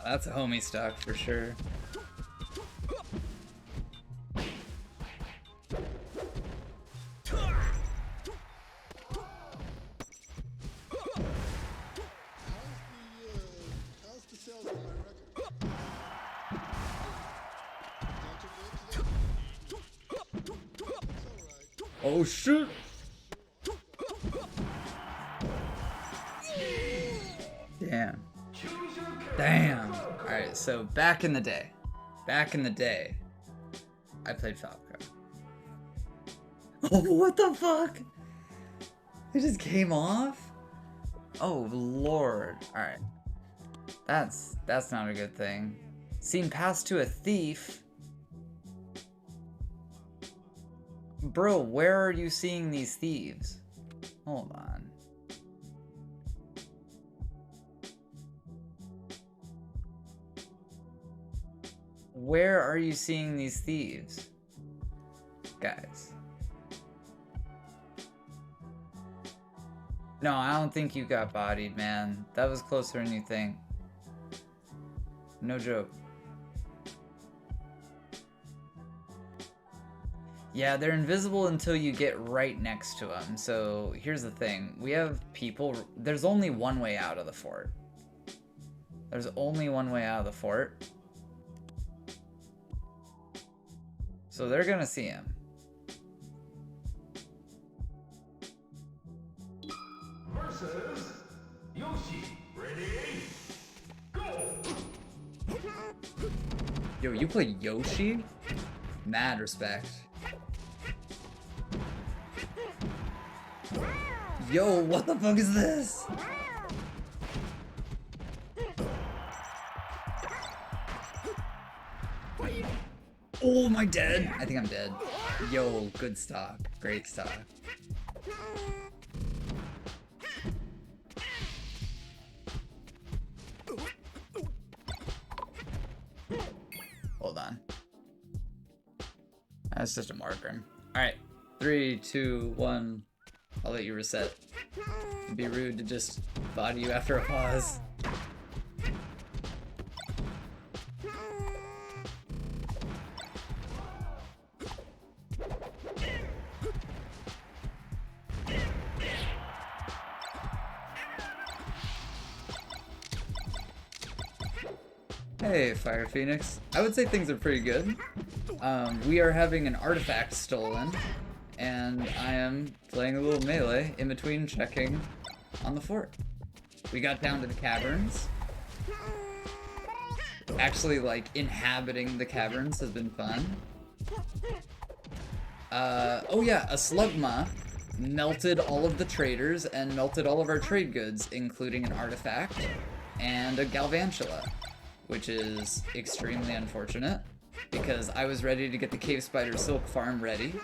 That's a homie stock for sure. How's the sales on my record? Oh shit! Damn. Damn. Alright, so back in the day, I played Falco. Oh, what the fuck? It just came off? Oh lord. Alright. That's not a good thing. Seen passed to a thief. Bro, where are you seeing these thieves? Hold on. Where are you seeing these thieves? Guys. No, I don't think you got bodied, man. That was closer than you think. No joke. Yeah, they're invisible until you get right next to them. So here's the thing. We have people... There's only one way out of the fort. There's only one way out of the fort. So they're gonna see him. Versus Yoshi. Ready? Go! Yo, you play Yoshi? Mad respect. Yo, what the fuck is this? Oh, am I dead? I think I'm dead. Yo, good stock. Great stock. Hold on. That's just a marker. Alright. 3, 2, 1. I'll let you reset. It'd be rude to just body you after a pause. Hey, Fire Phoenix. I would say things are pretty good. We are having an artifact stolen, and I am playing a little melee in between checking on the fort. We got down to the caverns. Actually, like, inhabiting the caverns has been fun. Oh yeah, a slugma melted all of the traders and melted all of our trade goods, including an artifact and a galvantula, which is extremely unfortunate because I was ready to get the cave spider silk farm ready.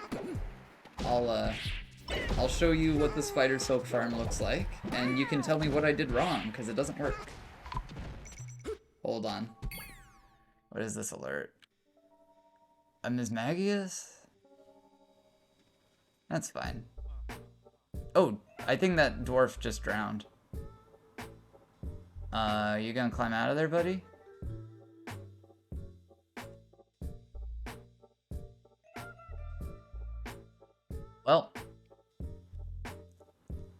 I'll show you what the spider silk farm looks like, and you can tell me what I did wrong because it doesn't work. Hold on. What is this alert? A Mismagius? That's fine. Oh, I think that dwarf just drowned. You gonna climb out of there, buddy? Well,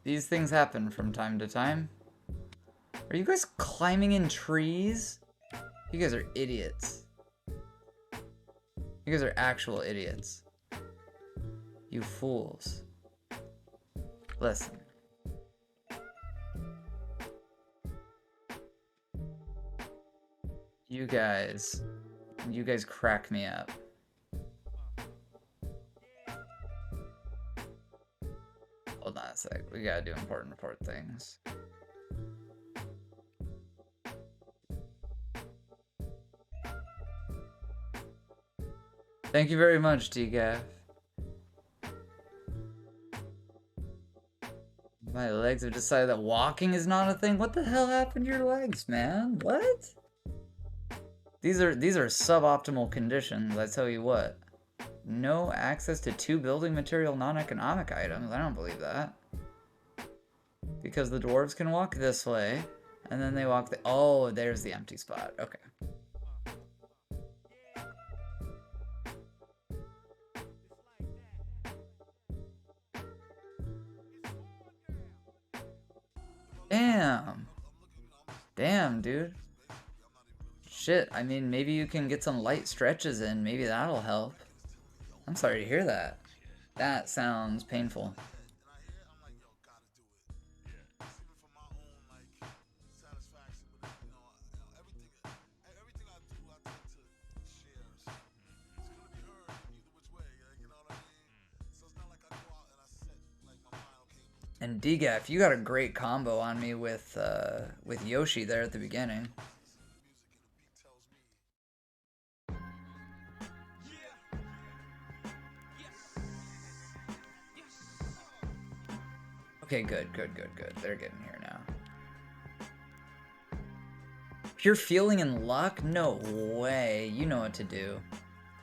These things happen from time to time. Are you guys climbing in trees? You guys are idiots. You guys are actual idiots. You fools. Listen. You guys crack me up. Hold on a sec. We gotta do important report things. Thank you very much, TGAF. My legs have decided that walking is not a thing. What the hell happened to your legs, man? What? These are suboptimal conditions, I tell you what. No access to 2 building material non-economic items. I don't believe that. Because the dwarves can walk this way, and then they walk the— oh, there's the empty spot. Okay. Damn. Damn, dude. Shit, I mean, maybe you can get some light stretches in. Maybe that'll help. I'm sorry to hear that. That sounds painful. And DGAF, you got a great combo on me with Yoshi there at the beginning. Okay, good. They're getting here now. Pure feeling and luck? No way. You know what to do.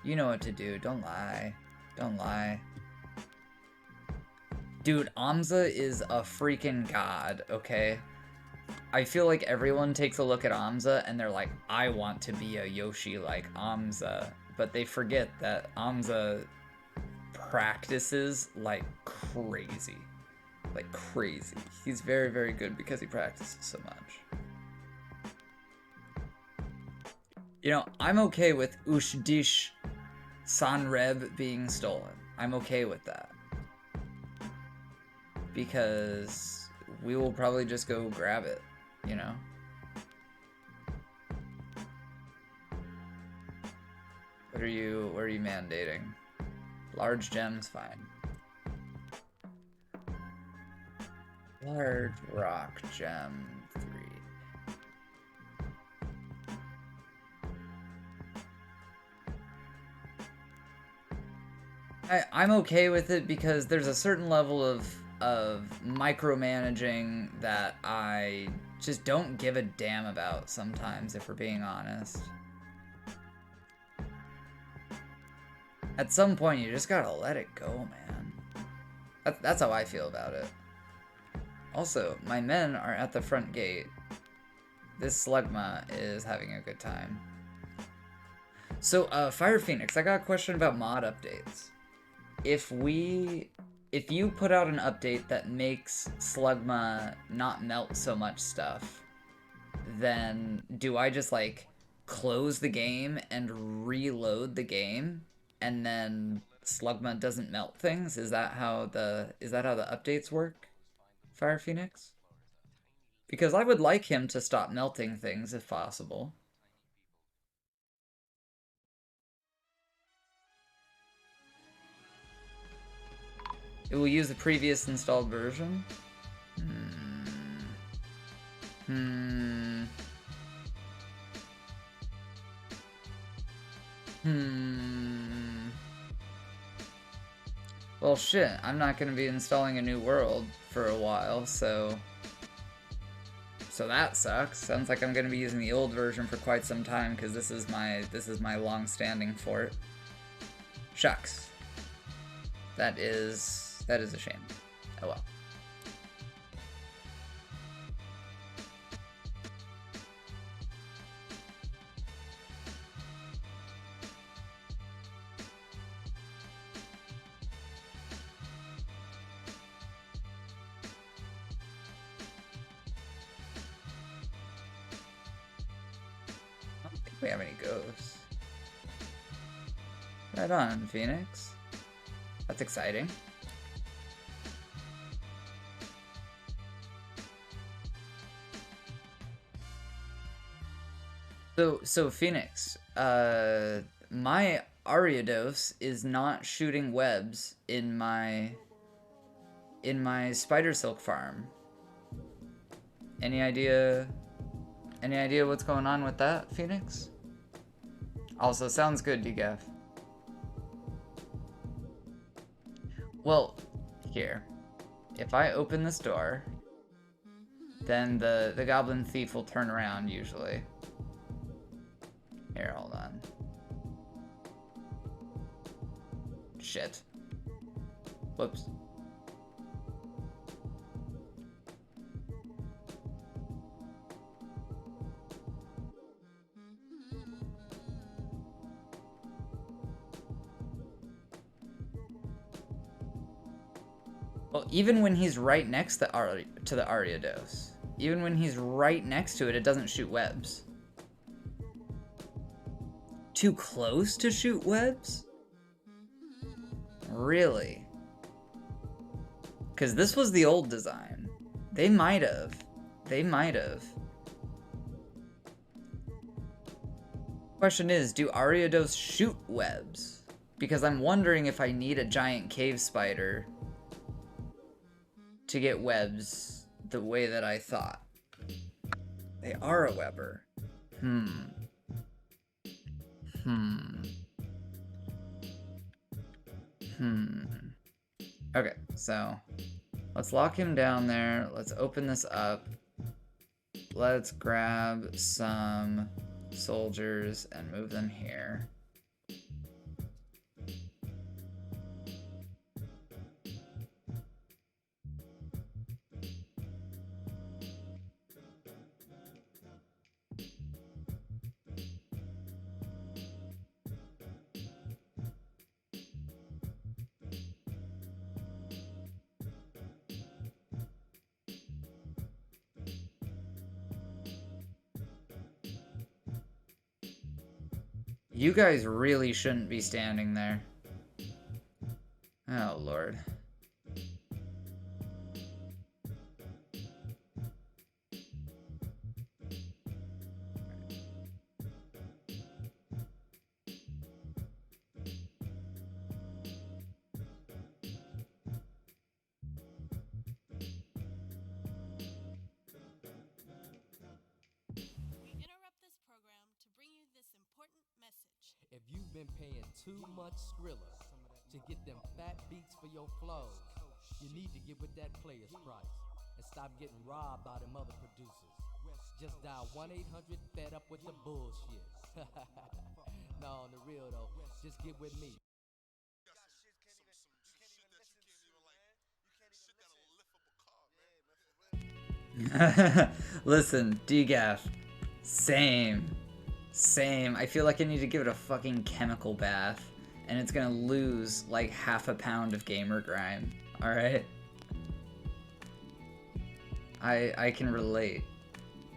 You know what to do. Don't lie. Don't lie. Dude, Amza is a freaking god, okay? I feel like everyone takes a look at Amza and they're like, I want to be a Yoshi like Amza. But they forget that Amza practices like crazy. Like crazy. He's very, very good because he practices so much. You know, I'm okay with Ushdish Sanreb being stolen. I'm okay with that. Because we will probably just go grab it, you know? What are you mandating? Large gems, fine. Large rock gem 3. I'm okay with it because there's a certain level of micromanaging that I just don't give a damn about sometimes, if we're being honest. At some point, you just gotta let it go, man. That's how I feel about it. Also, my men are at the front gate. This Slugma is having a good time. So, Fire Phoenix, I got a question about mod updates. If you put out an update that makes Slugma not melt so much stuff, then do I just like close the game and reload the game and then Slugma doesn't melt things? Is that how the updates work, Fire Phoenix? Because I would like him to stop melting things if possible. It will use the previous installed version. Well, shit, I'm not going to be installing a new world for a while, so that sucks. Sounds like I'm going to be using the old version for quite some time because this is my long-standing fort. Shucks. That is a shame. Oh well. we have any ghosts. Right on, Phoenix. That's exciting. So Phoenix, my Ariados is not shooting webs in my spider silk farm. Any idea what's going on with that, Phoenix? Also, sounds good, DGAF. Well, here. If I open this door, then the goblin thief will turn around usually. Here, hold on. Shit. Whoops. Well, even when he's right next to the Ariados, even when he's right next to it, it doesn't shoot webs. Too close to shoot webs? Really? Because this was the old design. They might have. Question is, do Ariados shoot webs? Because I'm wondering if I need a giant cave spider to get webs the way that I thought. They are a webber. Okay, so let's lock him down there. Let's open this up. Let's grab some soldiers and move them here. You guys really shouldn't be standing there. Oh, Lord. If you've been paying too much Skrilla to get them fat beats for your flows, you need to get with that player's price and stop getting robbed by them other producers. Just dial 1-800-FED up with the bullshit. No, on the real though, just get with me. Listen, DGAF. Same. I feel like I need to give it a fucking chemical bath, and it's gonna lose like half a pound of gamer grime. Alright? I can relate.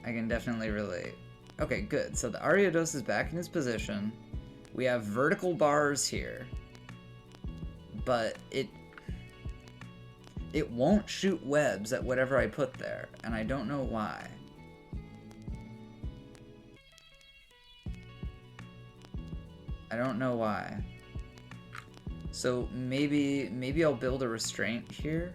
I can definitely relate. Okay, good. So the Ariados is back in his position. We have vertical bars here. But it won't shoot webs at whatever I put there, and I don't know why. I don't know why. So maybe I'll build a restraint here.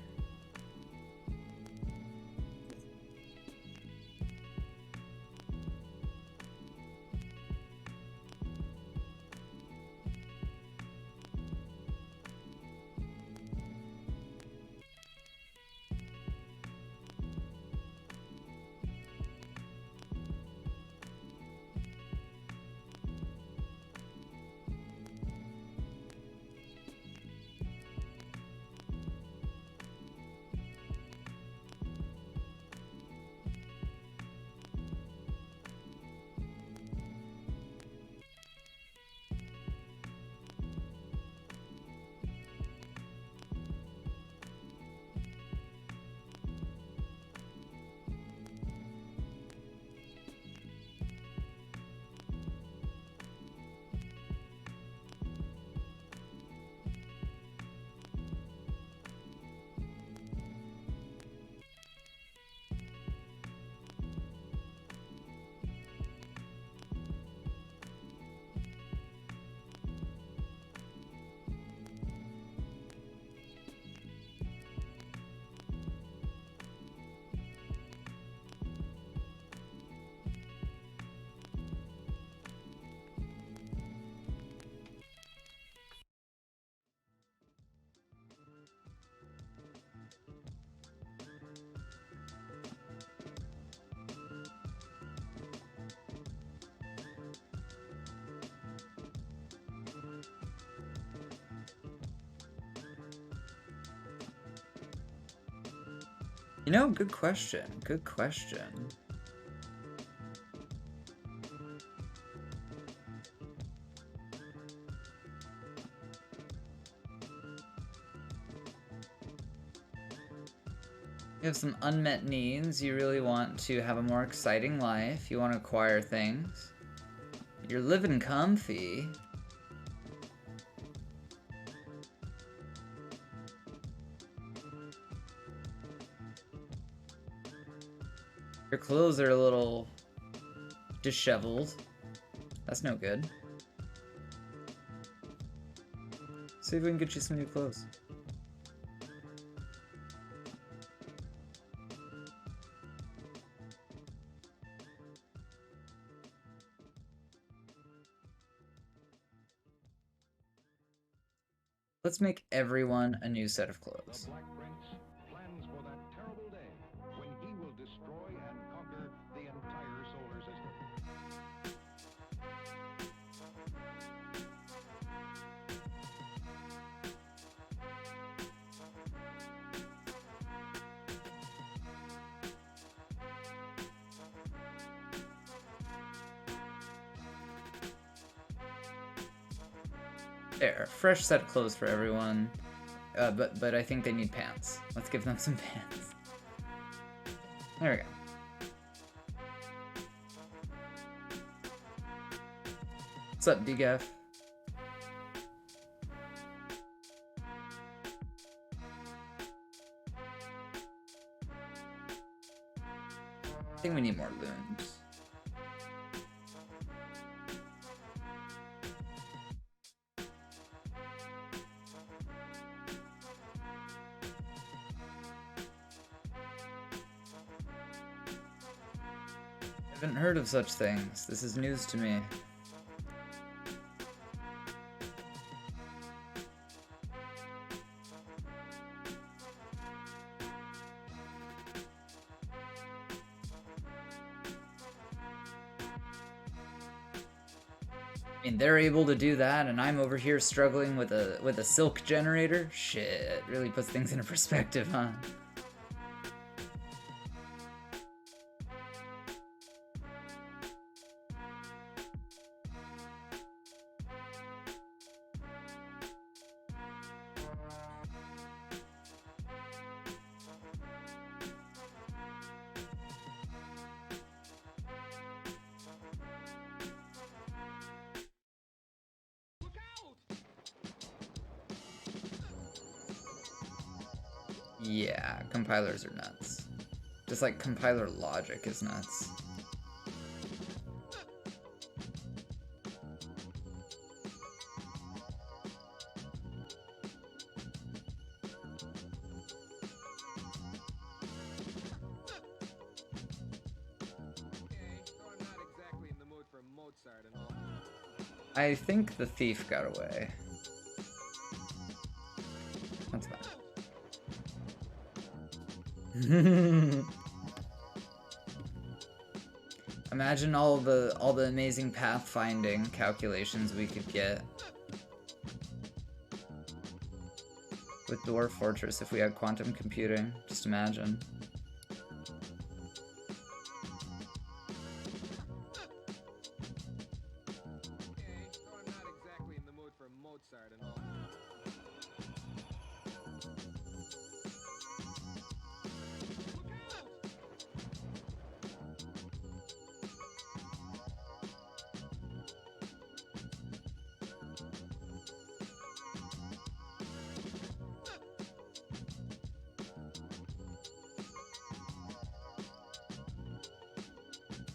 You know, good question. Good question. You have some unmet needs. You really want to have a more exciting life. You want to acquire things. You're living comfy. Your clothes are a little disheveled. That's no good. See if we can get you some new clothes. Let's make everyone a new set of clothes. The Black Prince plans for that terrible day when he will destroy and conquer the entire solar system. There, fresh set of clothes for everyone. But I think they need pants. Let's give them some pants. There we go. What's up, DGAF? I think we need more looms. I haven't heard of such things. This is news to me. I mean, they're able to do that, and I'm over here struggling with a silk generator? Shit, really puts things into perspective, huh? Yeah, compilers are nuts. Just like compiler logic is nuts. I think the thief got away. That's fine. Imagine all the amazing pathfinding calculations we could get with Dwarf Fortress if we had quantum computing. Just imagine.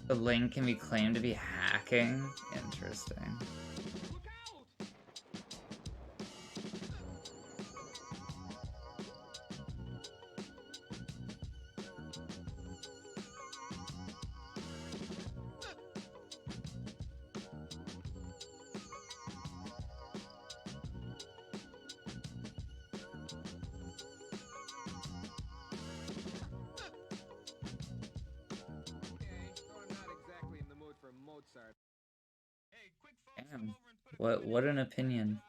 The link can be claimed to be hacking? Interesting. Damn. What an opinion.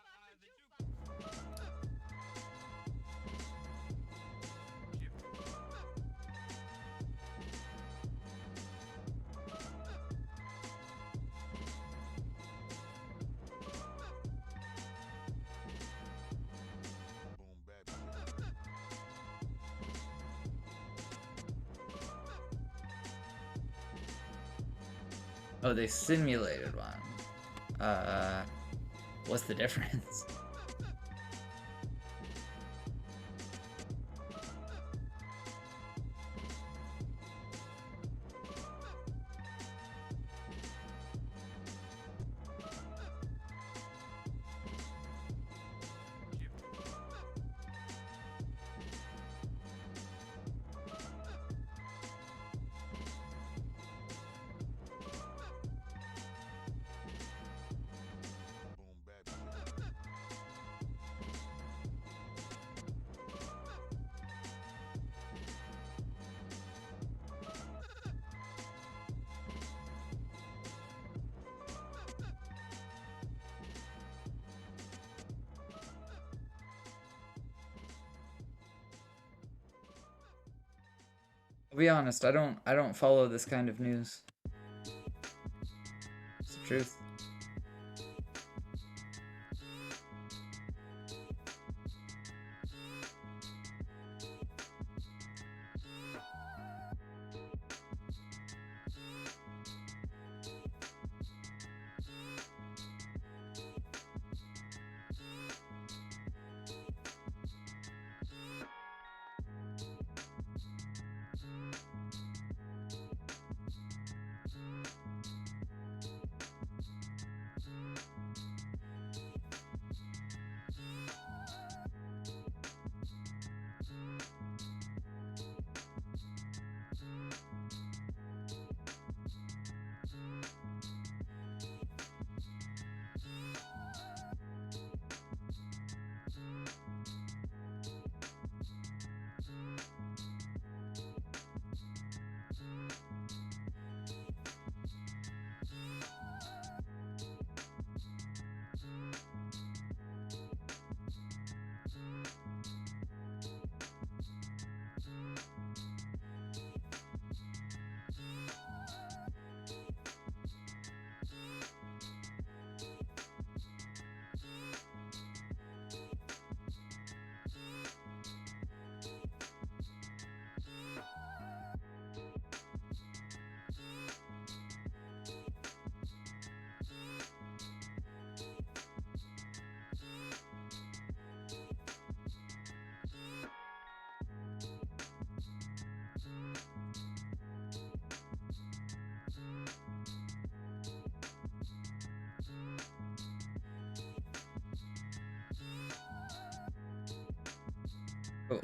Oh, they simulated one. What's the difference? Boom, baby. I'll be honest, I don't follow this kind of news. It's the truth. Oh.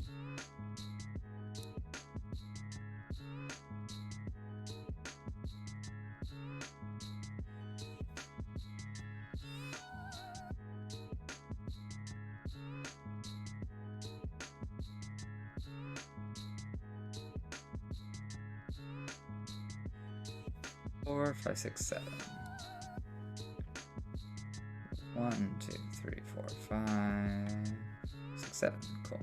Four, five, six, seven. 1, 2, 3, 4, 5, 6, 7. Cool.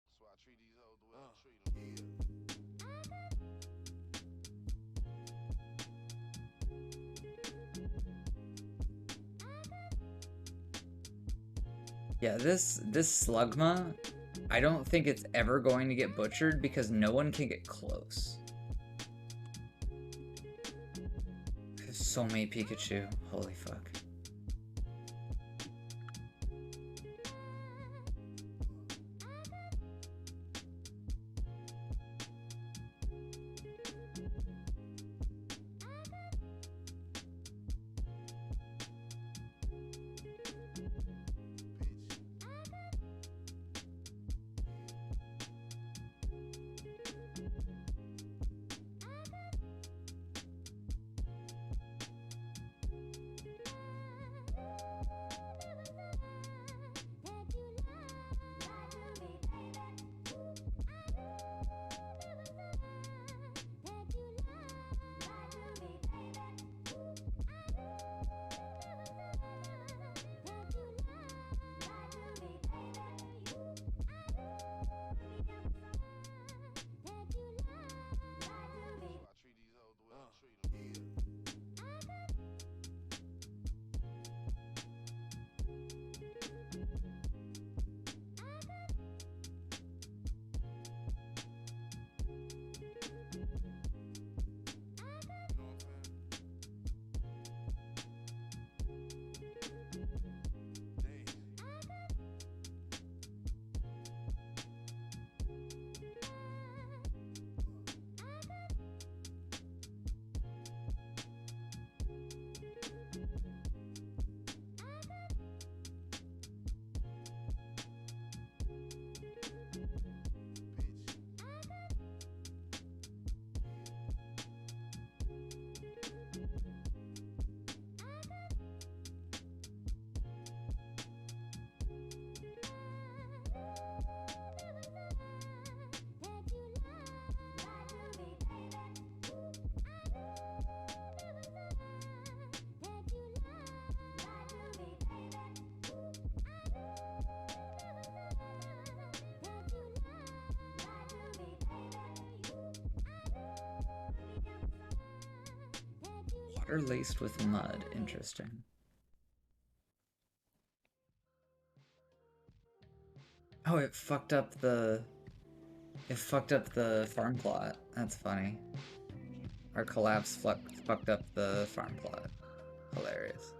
That's why I treat these hoes the way I treat them. Yeah, this Slugma, I don't think it's ever going to get butchered because no one can get close. There's so many Pikachu. Holy fuck. Water laced with mud. Interesting. Oh, it fucked up the farm plot. That's funny. Our collapse fucked up the farm plot. Hilarious.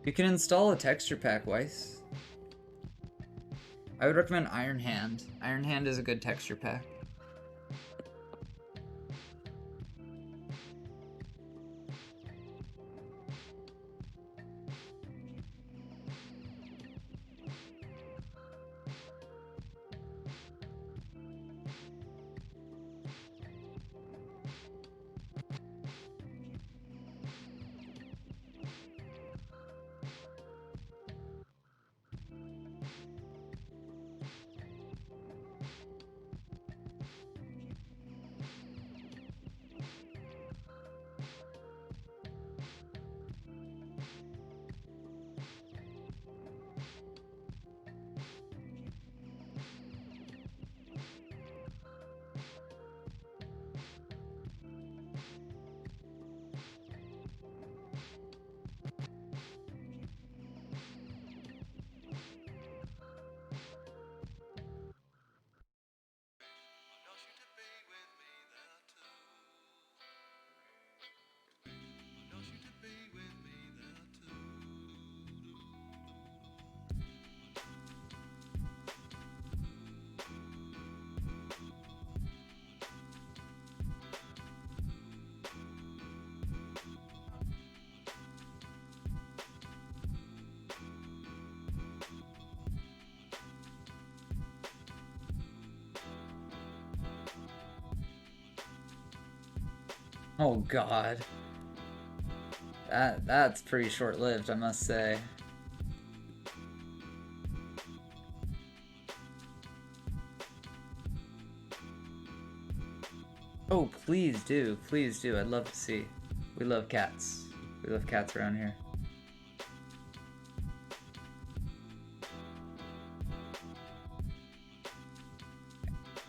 You can install a texture pack, Weiss. I would recommend Iron Hand. Iron Hand is a good texture pack. Oh god. That's pretty short-lived, I must say. Oh, please do. Please do. I'd love to see. We love cats. We love cats around here.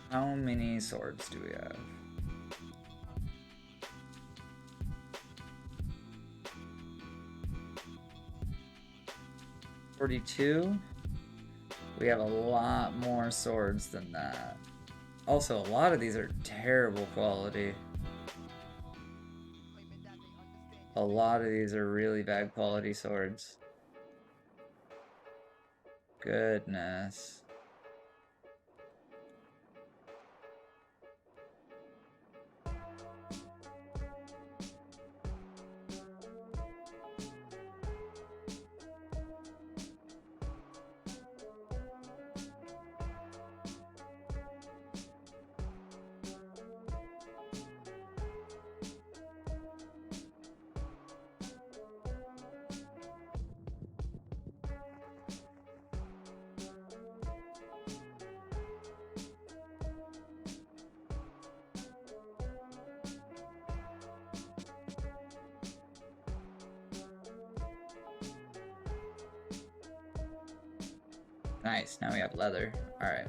How many swords do we have? 42? We have a lot more swords than that. Also, a lot of these are terrible quality. A lot of these are really bad quality swords. Goodness. Nice, now we have leather. Alright.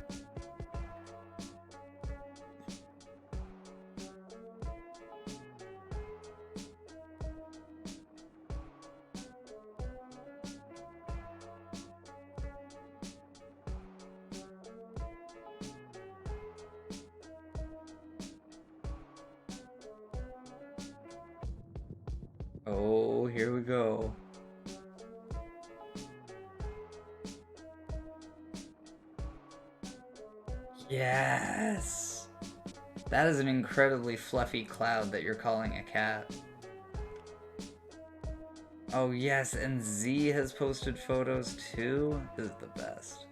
Oh, here we go. Yes! That is an incredibly fluffy cloud that you're calling a cat. Oh yes, and Z has posted photos too? This is the best.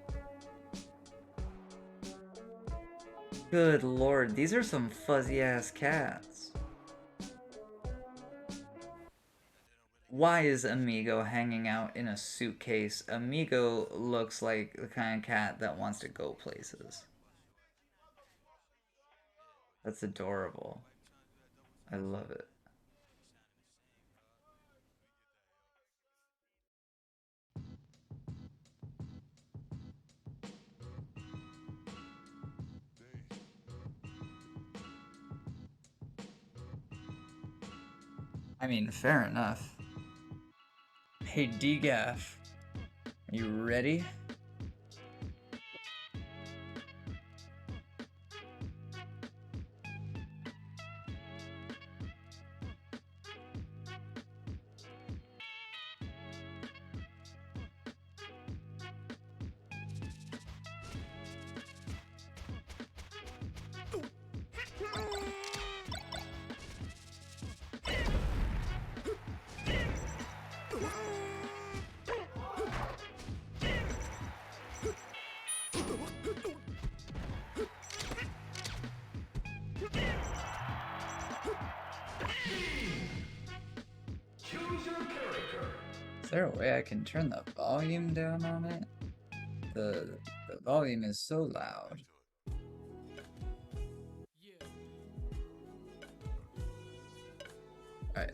Good lord, these are some fuzzy-ass cats. Why is Amigo hanging out in a suitcase? Amigo looks like the kind of cat that wants to go places. That's adorable. I love it. I mean, fair enough. Hey, DGAF, are you ready? Is there a way I can turn the volume down on it? The volume is so loud. Alright.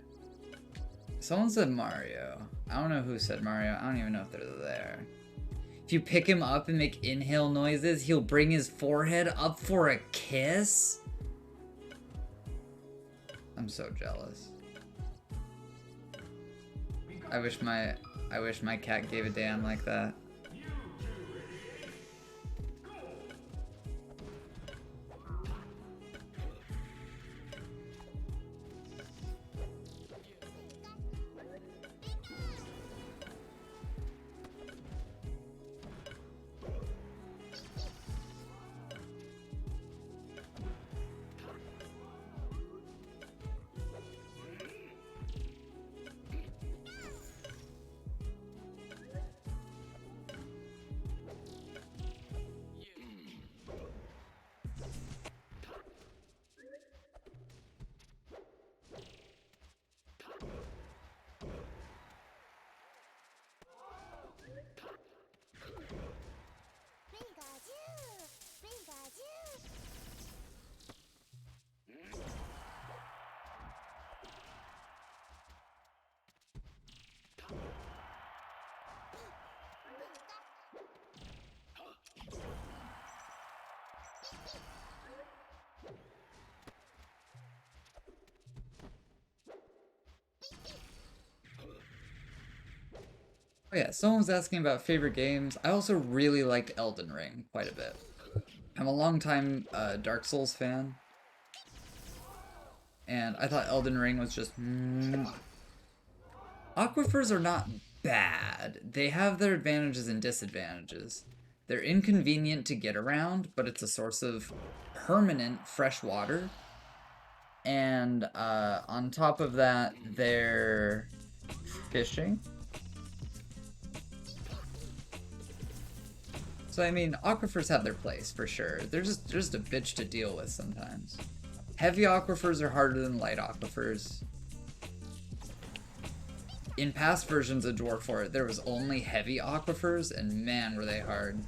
Someone said Mario. I don't know who said Mario. I don't even know if they're there. If you pick him up and make inhale noises, he'll bring his forehead up for a kiss? I'm so jealous. I wish my cat gave a damn like that. Oh yeah, someone was asking about favorite games. I also really liked Elden Ring quite a bit. I'm a longtime Dark Souls fan. And I thought Elden Ring was just... Aquifers are not bad. They have their advantages and disadvantages. They're inconvenient to get around, but it's a source of permanent fresh water. And on top of that, they're fishing. So I mean, aquifers have their place for sure. They're just a bitch to deal with sometimes. Heavy aquifers are harder than light aquifers. In past versions of Dwarf Fortress, there was only heavy aquifers, and man, were they hard.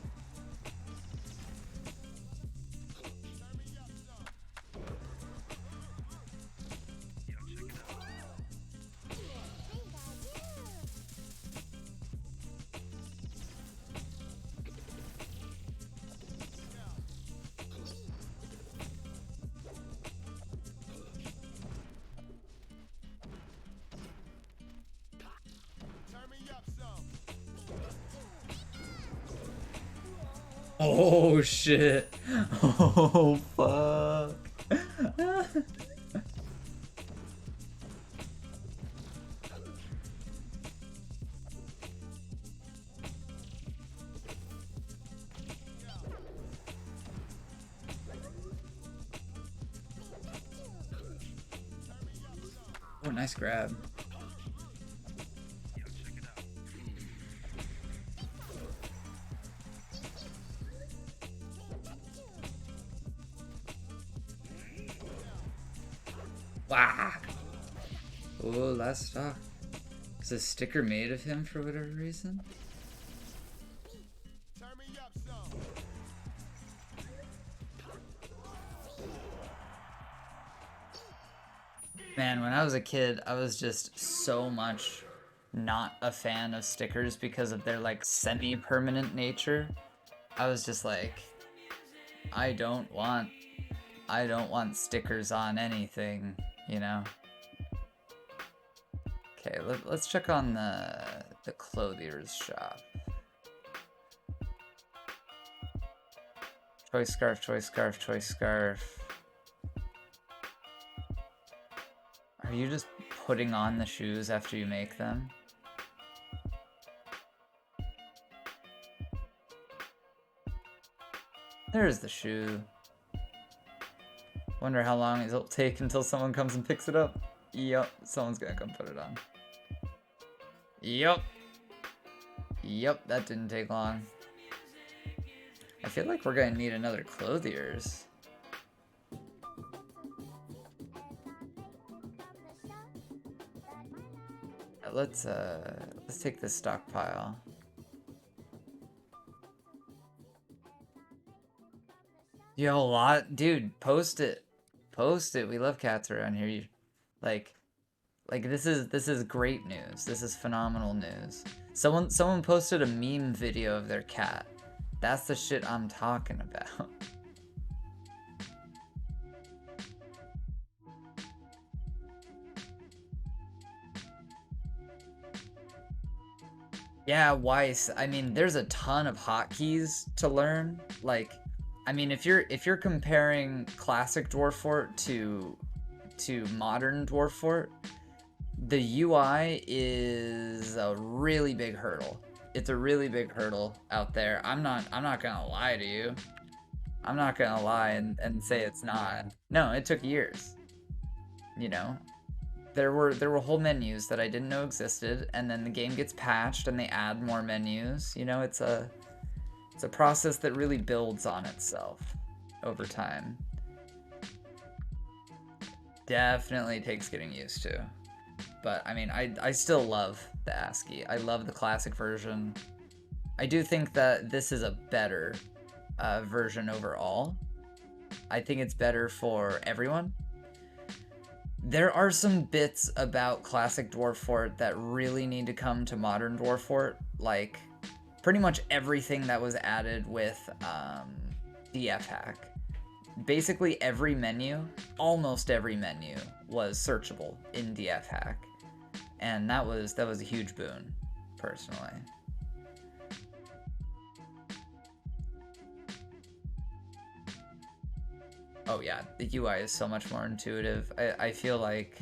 Oh shit. Oh fuck. Oh, nice grab. Wow. Oh, last stock. Is a sticker made of him for whatever reason? Man, when I was a kid, I was just so much not a fan of stickers because of their like semi-permanent nature. I was just like, I don't want stickers on anything, you know? Okay, let's check on the clothier's shop. Choice scarf, choice scarf, choice scarf. Are you just putting on the shoes after you make them? There's the shoe. Wonder how long it'll take until someone comes and picks it up. Yup, someone's gonna come put it on. Yup. Yup, that didn't take long. I feel like we're gonna need another clothier's. Let's take this stockpile. You have a lot, dude. Post it, post it. We love cats around here. You, like this is great news. This is phenomenal news. Someone posted a meme video of their cat. That's the shit I'm talking about. Yeah, Weiss. I mean, there's a ton of hotkeys to learn. Like, I mean, if you're comparing classic Dwarf Fort to modern Dwarf Fort, the UI is a really big hurdle. It's a really big hurdle out there. I'm not gonna lie to you. I'm not gonna lie and say it's not. No, it took years. You know? There were whole menus that I didn't know existed, and then the game gets patched and they add more menus. You know, it's a process that really builds on itself over time. Definitely takes getting used to. But I mean, I still love the ASCII. I love the classic version. I do think that this is a better version overall. I think it's better for everyone. There are some bits about classic Dwarf Fort that really need to come to modern Dwarf Fort, like pretty much everything that was added with DF hack. Basically every menu, almost every menu, was searchable in DF hack, and that was a huge boon, personally. Oh yeah, the UI is so much more intuitive. I feel like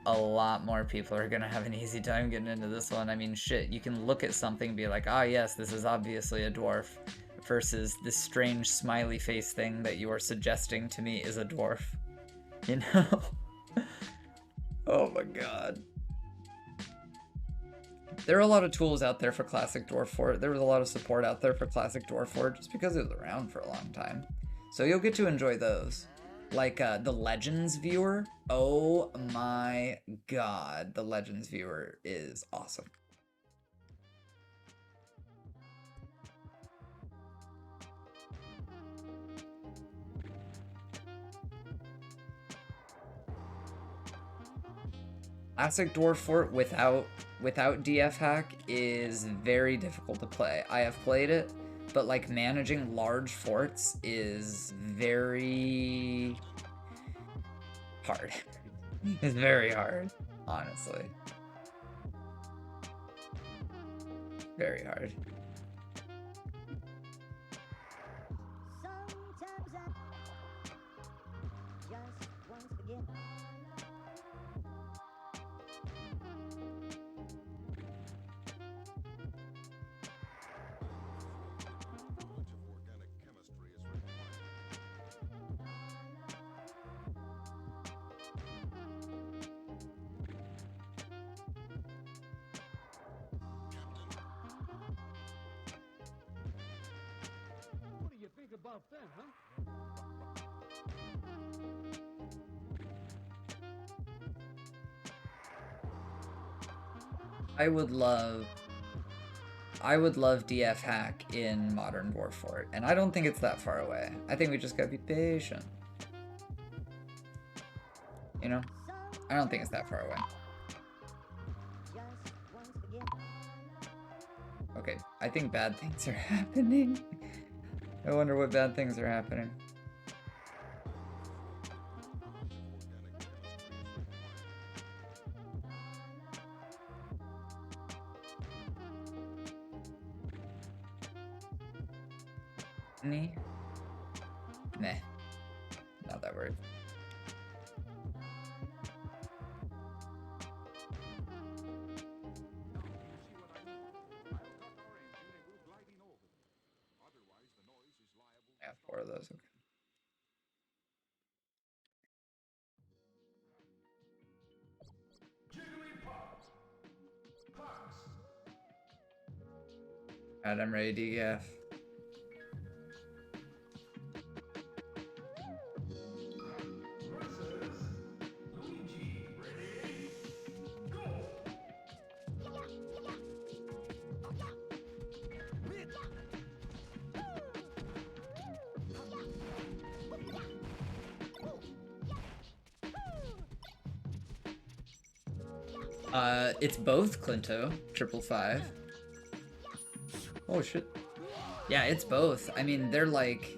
a lot more people are gonna have an easy time getting into this one. I mean, shit, you can look at something and be like, ah yes, this is obviously a dwarf, versus this strange smiley face thing that you are suggesting to me is a dwarf. You know? Oh my god. There are a lot of tools out there for classic Dwarf Fort. There was a lot of support out there for classic Dwarf Fort just because it was around for a long time. So you'll get to enjoy those. Like the Legends viewer. Oh my god. The Legends viewer is awesome. Classic Dwarf Fort without DF hack is very difficult to play. I have played it, but like managing large forts is very hard. It's very hard, honestly. Very hard. What do you think about that, huh? I would love DF hack in modern Dwarf Fort, and I don't think it's that far away. I think we just gotta be patient. You know? I don't think it's that far away. Okay, I think bad things are happening. I wonder what bad things are happening. Nah. Not that worried. Yeah, 4 of those. Okay. Alright, I'm ready, DGF. It's both Clinto, 555. Oh shit. Yeah, it's both. I mean, they're like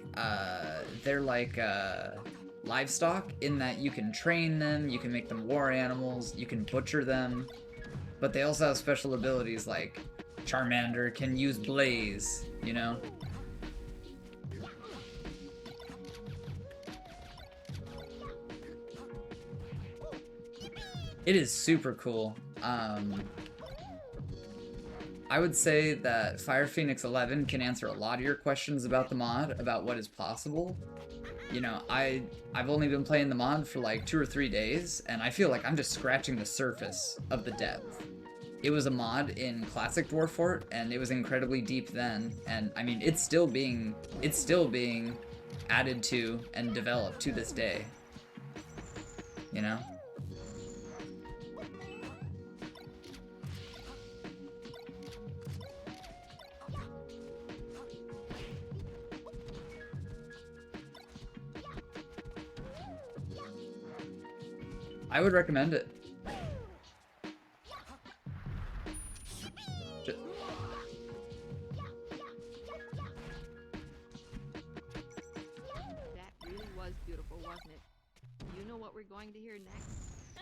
livestock in that you can train them, you can make them war animals, you can butcher them, but they also have special abilities like Charmander can use Blaze, you know? It is super cool. I would say that Fire Phoenix 11 can answer a lot of your questions about the mod, about what is possible. You know, I've only been playing the mod for like 2 or 3 days, and I feel like I'm just scratching the surface of the depth. It was a mod in Classic Dwarf Fort, and it was incredibly deep then, and I mean, it's still being added to and developed to this day. You know? I would recommend it. That really was beautiful, wasn't it? You know what we're going to hear next?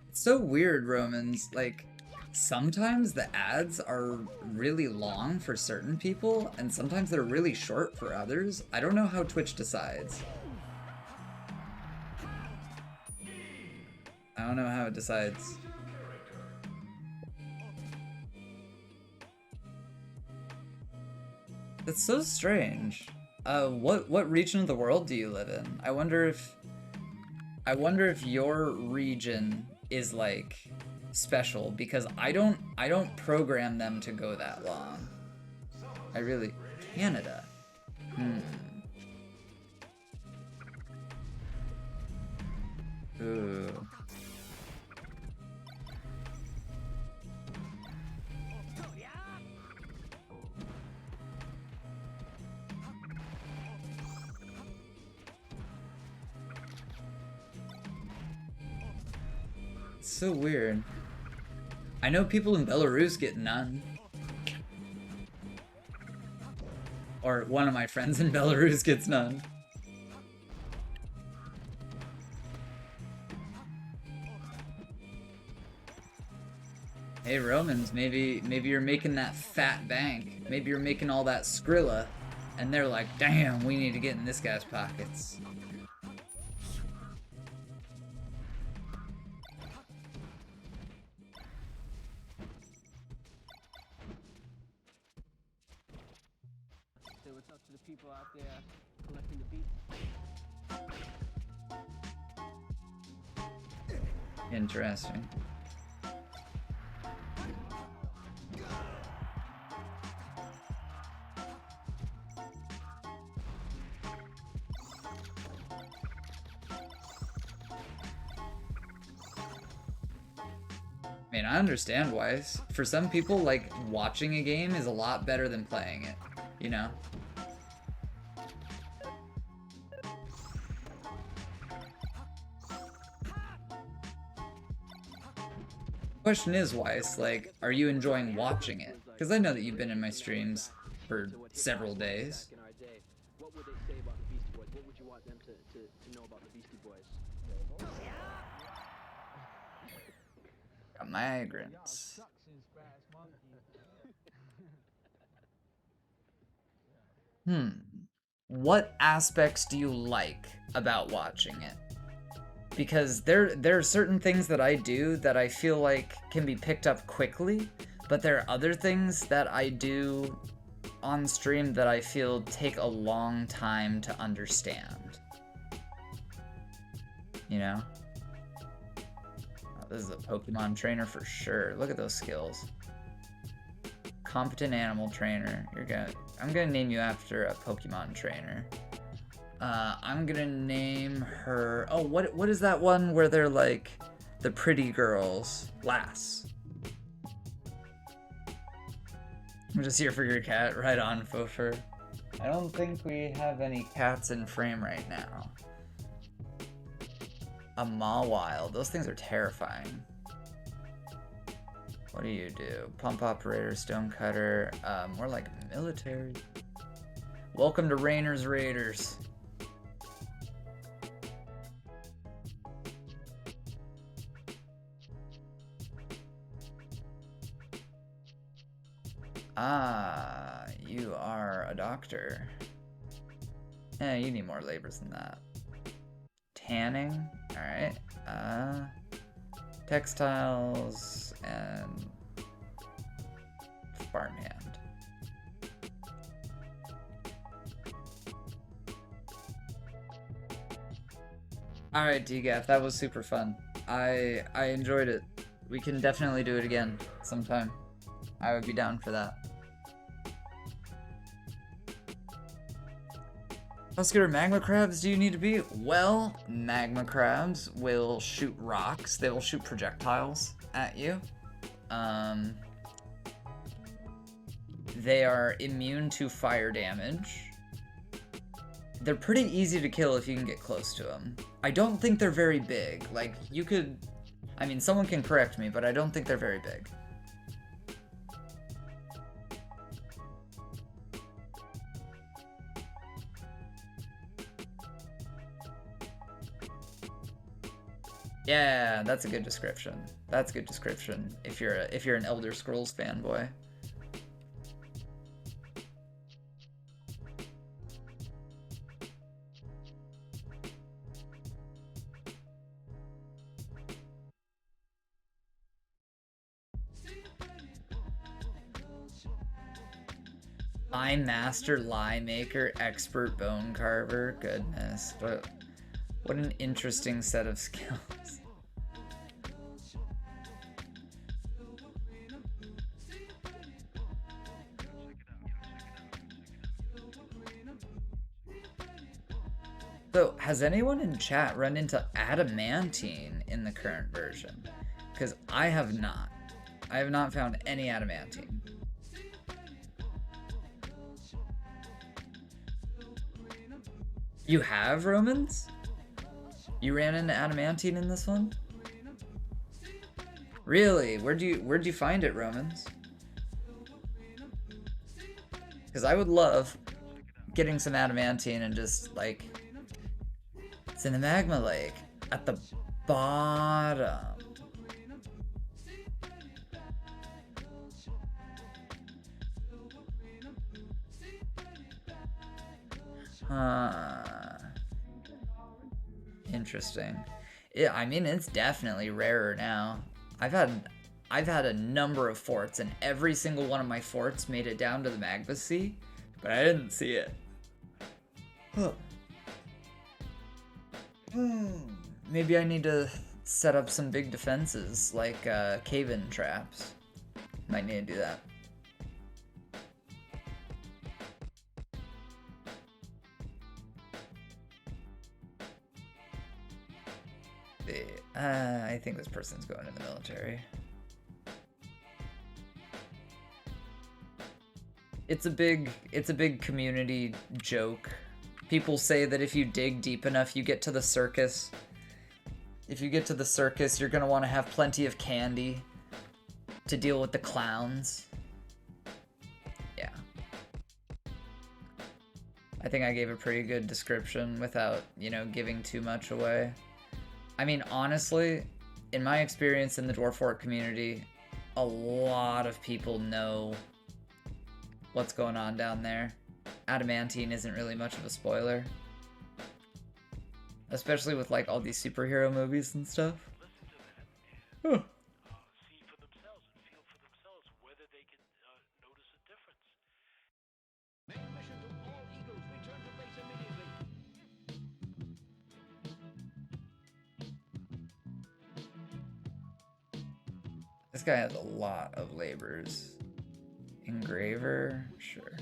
It's so weird, Romans. Like, sometimes the ads are really long for certain people, and sometimes they're really short for others. I don't know how Twitch decides. I don't know how it decides. That's so strange. What region of the world do you live in? I wonder if your region is like special, because I don't program them to go that long. I really Canada. Ooh. It's so weird. I know people in Belarus get none. Or one of my friends in Belarus gets none. Hey Romans, maybe you're making that fat bank. Maybe you're making all that Skrilla, and they're like, damn, we need to get in this guy's pockets. Say what's up to the people out there collecting the beats. Interesting. I mean, I understand why. For some people, like, watching a game is a lot better than playing it, you know? Question is, Weiss, like, are you enjoying watching it? Because I know that you've been in my streams for several days. Back in our day, what would they say about the Beastie Boys? What would you want them to know about the Beastie Boys? Got migrants. What aspects do you like about watching it? Because there are certain things that I do that I feel like can be picked up quickly, but there are other things that I do on stream that I feel take a long time to understand. You know? Oh, this is a Pokemon trainer for sure. Look at those skills. Competent animal trainer. I'm gonna name you after a Pokemon trainer. I'm gonna name her. Oh, what is that one where they're like the pretty girls? Lass. I'm just here for your cat. Right on, Fofer. I don't think we have any cats in frame right now. A Mawile. Those things are terrifying. What do you do? Pump operator, stonecutter. More like military. Welcome to Rainer's Raiders. Ah, you are a doctor. Yeah, you need more labors than that. Tanning, alright. Textiles and farmhand. Alright, DGAF, that was super fun. I enjoyed it. We can definitely do it again sometime. I would be down for that. How scared of magma crabs do you need to be? Well, magma crabs will shoot rocks. They will shoot projectiles at you. They are immune to fire damage. They're pretty easy to kill if you can get close to them. I don't think they're very big. Like, you could... I mean, someone can correct me, but I don't think they're very big. Yeah, that's a good description. That's a good description if you're an Elder Scrolls fanboy. Eye Master, Lie Maker, Expert Bone Carver. Goodness, what an interesting set of skills. So, has anyone in chat run into adamantine in the current version? Because I have not. I have not found any adamantine. You have, Romans? You ran into adamantine in this one? Really? Where'd you find it, Romans? Because I would love getting some adamantine and just, like... It's in the magma lake. At the bottom. Huh. Interesting. Yeah, I mean, it's definitely rarer now. I've had a number of forts, and every single one of my forts made it down to the Magma Sea, but I didn't see it. Huh. Maybe I need to set up some big defenses, like cave-in traps. Might need to do that. I think this person's going in the military. It's a big community joke. People say that if you dig deep enough, you get to the circus. If you get to the circus, you're gonna want to have plenty of candy to deal with the clowns. Yeah. I think I gave a pretty good description without, giving too much away. I mean, honestly, in my experience in the Dwarf Fort community, a lot of people know what's going on down there. adamantine isn't really much of a spoiler. Especially with like all these superhero movies and stuff. Huh. See for themselves and feel for themselves whether they can notice a difference. Main mission to all Eagles, return to base immediately. This guy has a lot of labors. Engraver, sure.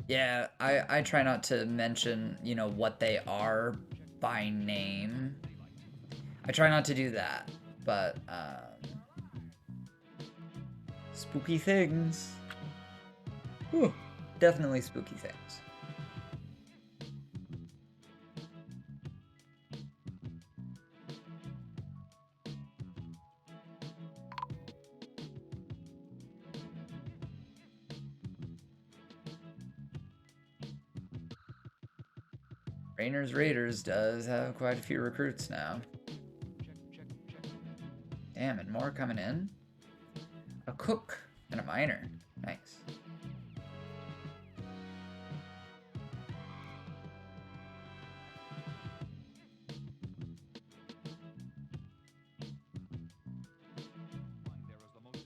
Yeah, I try not to mention, you know, what they are by name. I try not to do that, but, spooky things. Whew, definitely spooky things. Rainer's Raiders does have quite a few recruits now. Damn, and more coming in. A cook and a miner. Nice.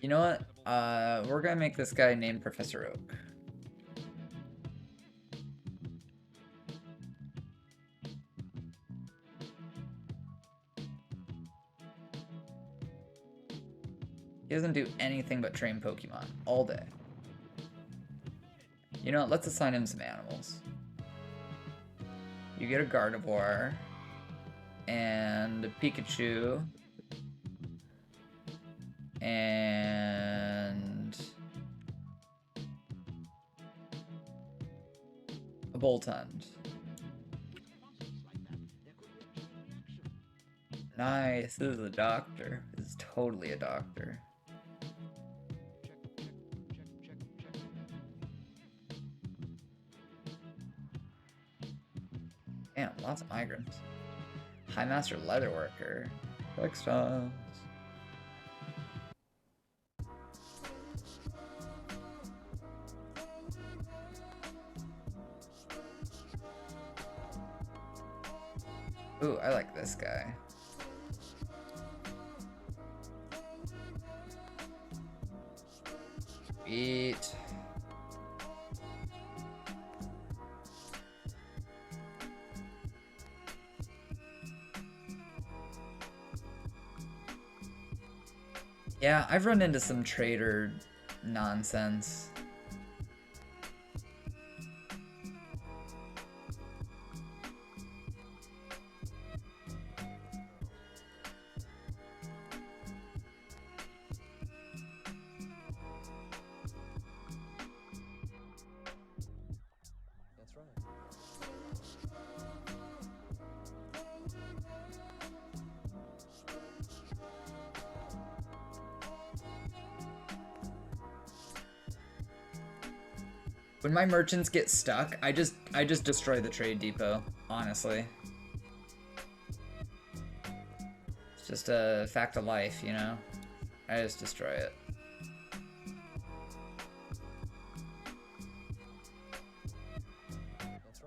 You know what? We're gonna make this guy named Professor Oak. He doesn't do anything but train Pokemon all day. You know what? Let's assign him some animals. You get a Gardevoir and a Pikachu and a Boltund. Nice. This is a doctor. This is totally a doctor. Damn, lots of migrants. High Master Leatherworker. Textiles. Ooh, I like this guy. Sweet. Yeah, I've run into some trader nonsense. That's right. When my merchants get stuck, I just destroy the trade depot, honestly. It's just a fact of life, you know? I just destroy it. That's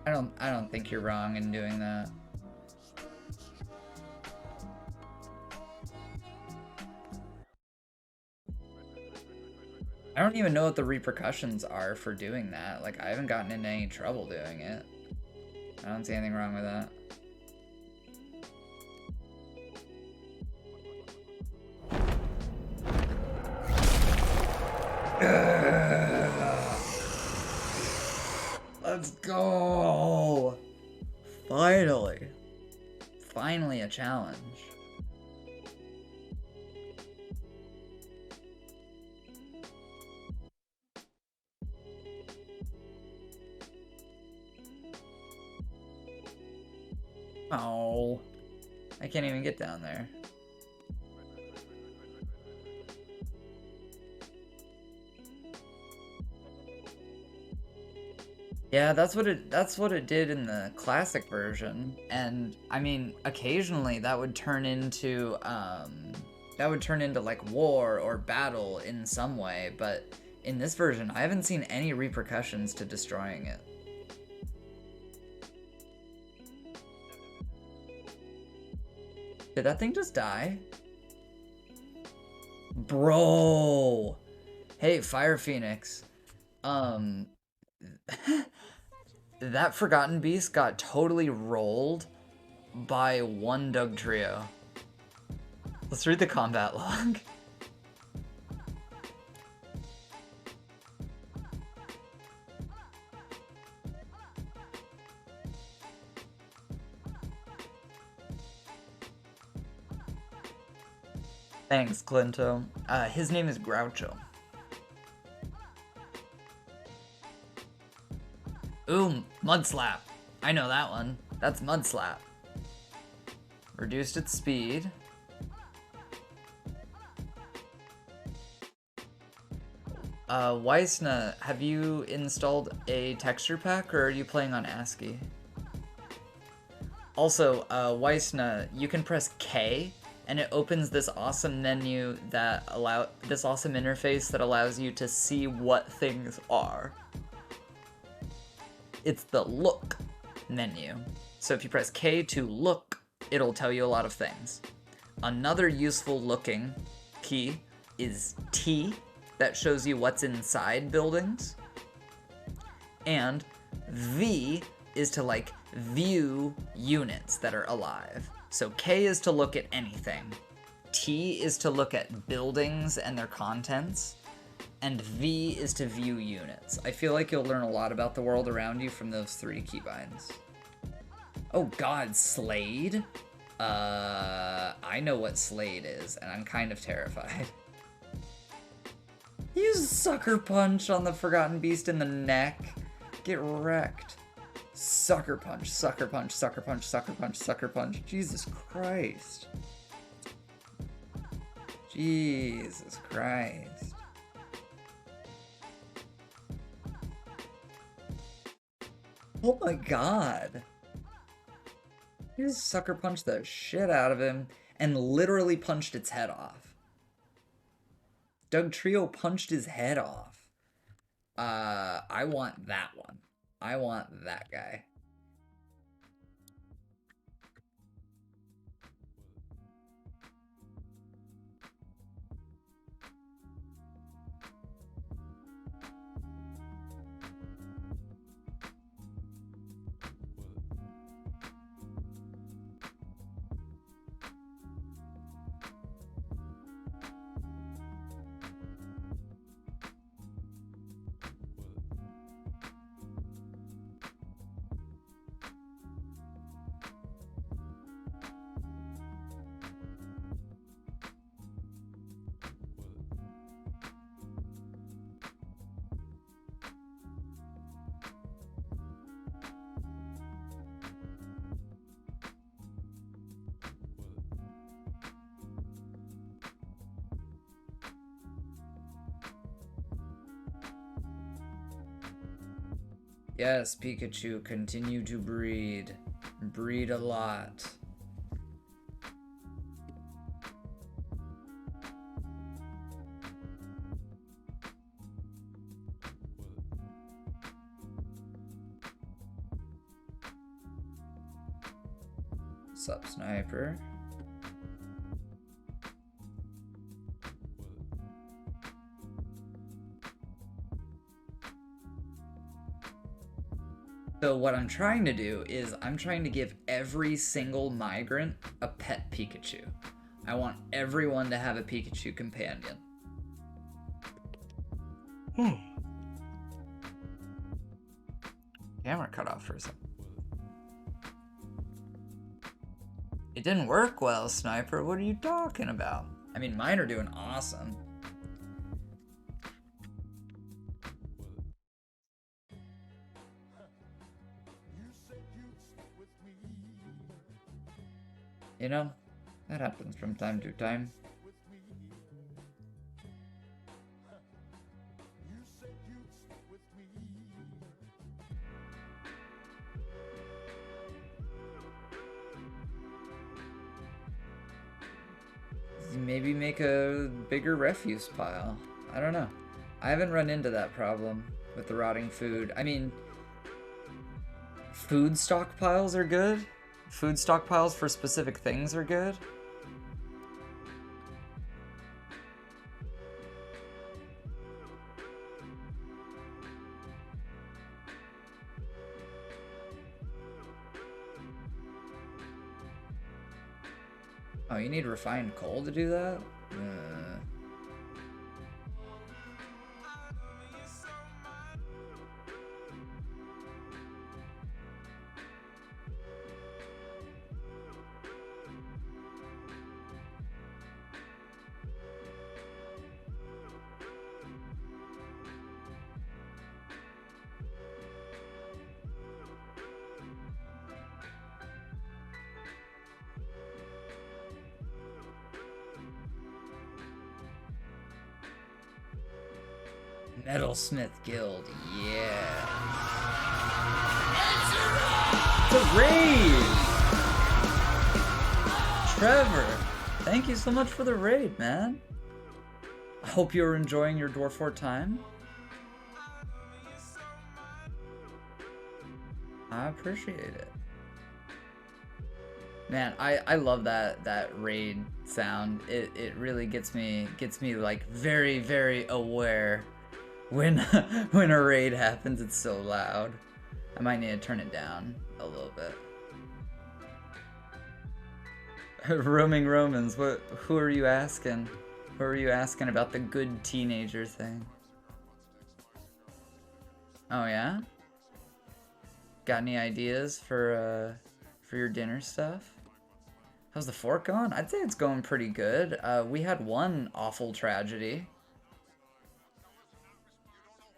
right. I don't think you're wrong in doing that. I don't even know what the repercussions are for doing that. Like, I haven't gotten into any trouble doing it. I don't see anything wrong with that. Let's go! Finally! Finally a challenge. Oh, I can't even get down there. Yeah, that's what it did in the classic version. And I mean, occasionally that would turn into that would turn into like war or battle in some way, but in this version, I haven't seen any repercussions to destroying it. Did that thing just die? Bro! Hey, Fire Phoenix. That Forgotten Beast got totally rolled by one Doug Trio. Let's read the combat log. Thanks, Clinto. His name is Groucho. Ooh, Mud Slap. I know that one. That's Mud Slap. Reduced its speed. Weisna, have you installed a texture pack, or are you playing on ASCII? Also, Weisna, you can press K, and it opens this awesome menu that this awesome interface that allows you to see what things are. It's the look menu. So if you press K to look, it'll tell you a lot of things. Another useful looking key is T, that shows you what's inside buildings. And V is to like view units that are alive. So K is to look at anything. T is to look at buildings and their contents. And V is to view units. I feel like you'll learn a lot about the world around you from those three keybinds. Oh god, Slade? I know what Slade is, and I'm kind of terrified. Use Sucker Punch on the Forgotten Beast in the neck. Get wrecked. Sucker Punch, Sucker Punch, Sucker Punch, Sucker Punch, Sucker Punch. Jesus Christ. Jesus Christ. Oh my god. He just Sucker Punched the shit out of him and literally punched its head off. Doug Trio punched his head off. I want that one. I want that guy. Yes, Pikachu, continue to breed. Breed a lot. Sup, Sniper? So what I'm trying to do is I'm trying to give every single migrant a pet Pikachu. I want everyone to have a Pikachu companion. Camera cut off for a second. It didn't work well, Sniper. What are you talking about? I mean, mine are doing awesome. You know, that happens from time to time. maybe make a bigger refuse pile. I don't know. I haven't run into that problem with the rotting food. I mean, food stockpiles are good. Food stockpiles for specific things are good. Oh, you need refined coal to do that? Metalsmith Guild, yeah. The raid! Trevor, thank you so much for the raid, man. I hope you're enjoying your Dwarf Fort time. I appreciate it. Man, I love that raid sound. It really gets me like very, very aware when when a raid happens. It's so loud. I might need to turn it down a little bit. Roaming Romans, who are you asking? Who are you asking about the good teenager thing? Oh yeah? Got any ideas for your dinner stuff? How's the fort going? I'd say it's going pretty good. We had one awful tragedy.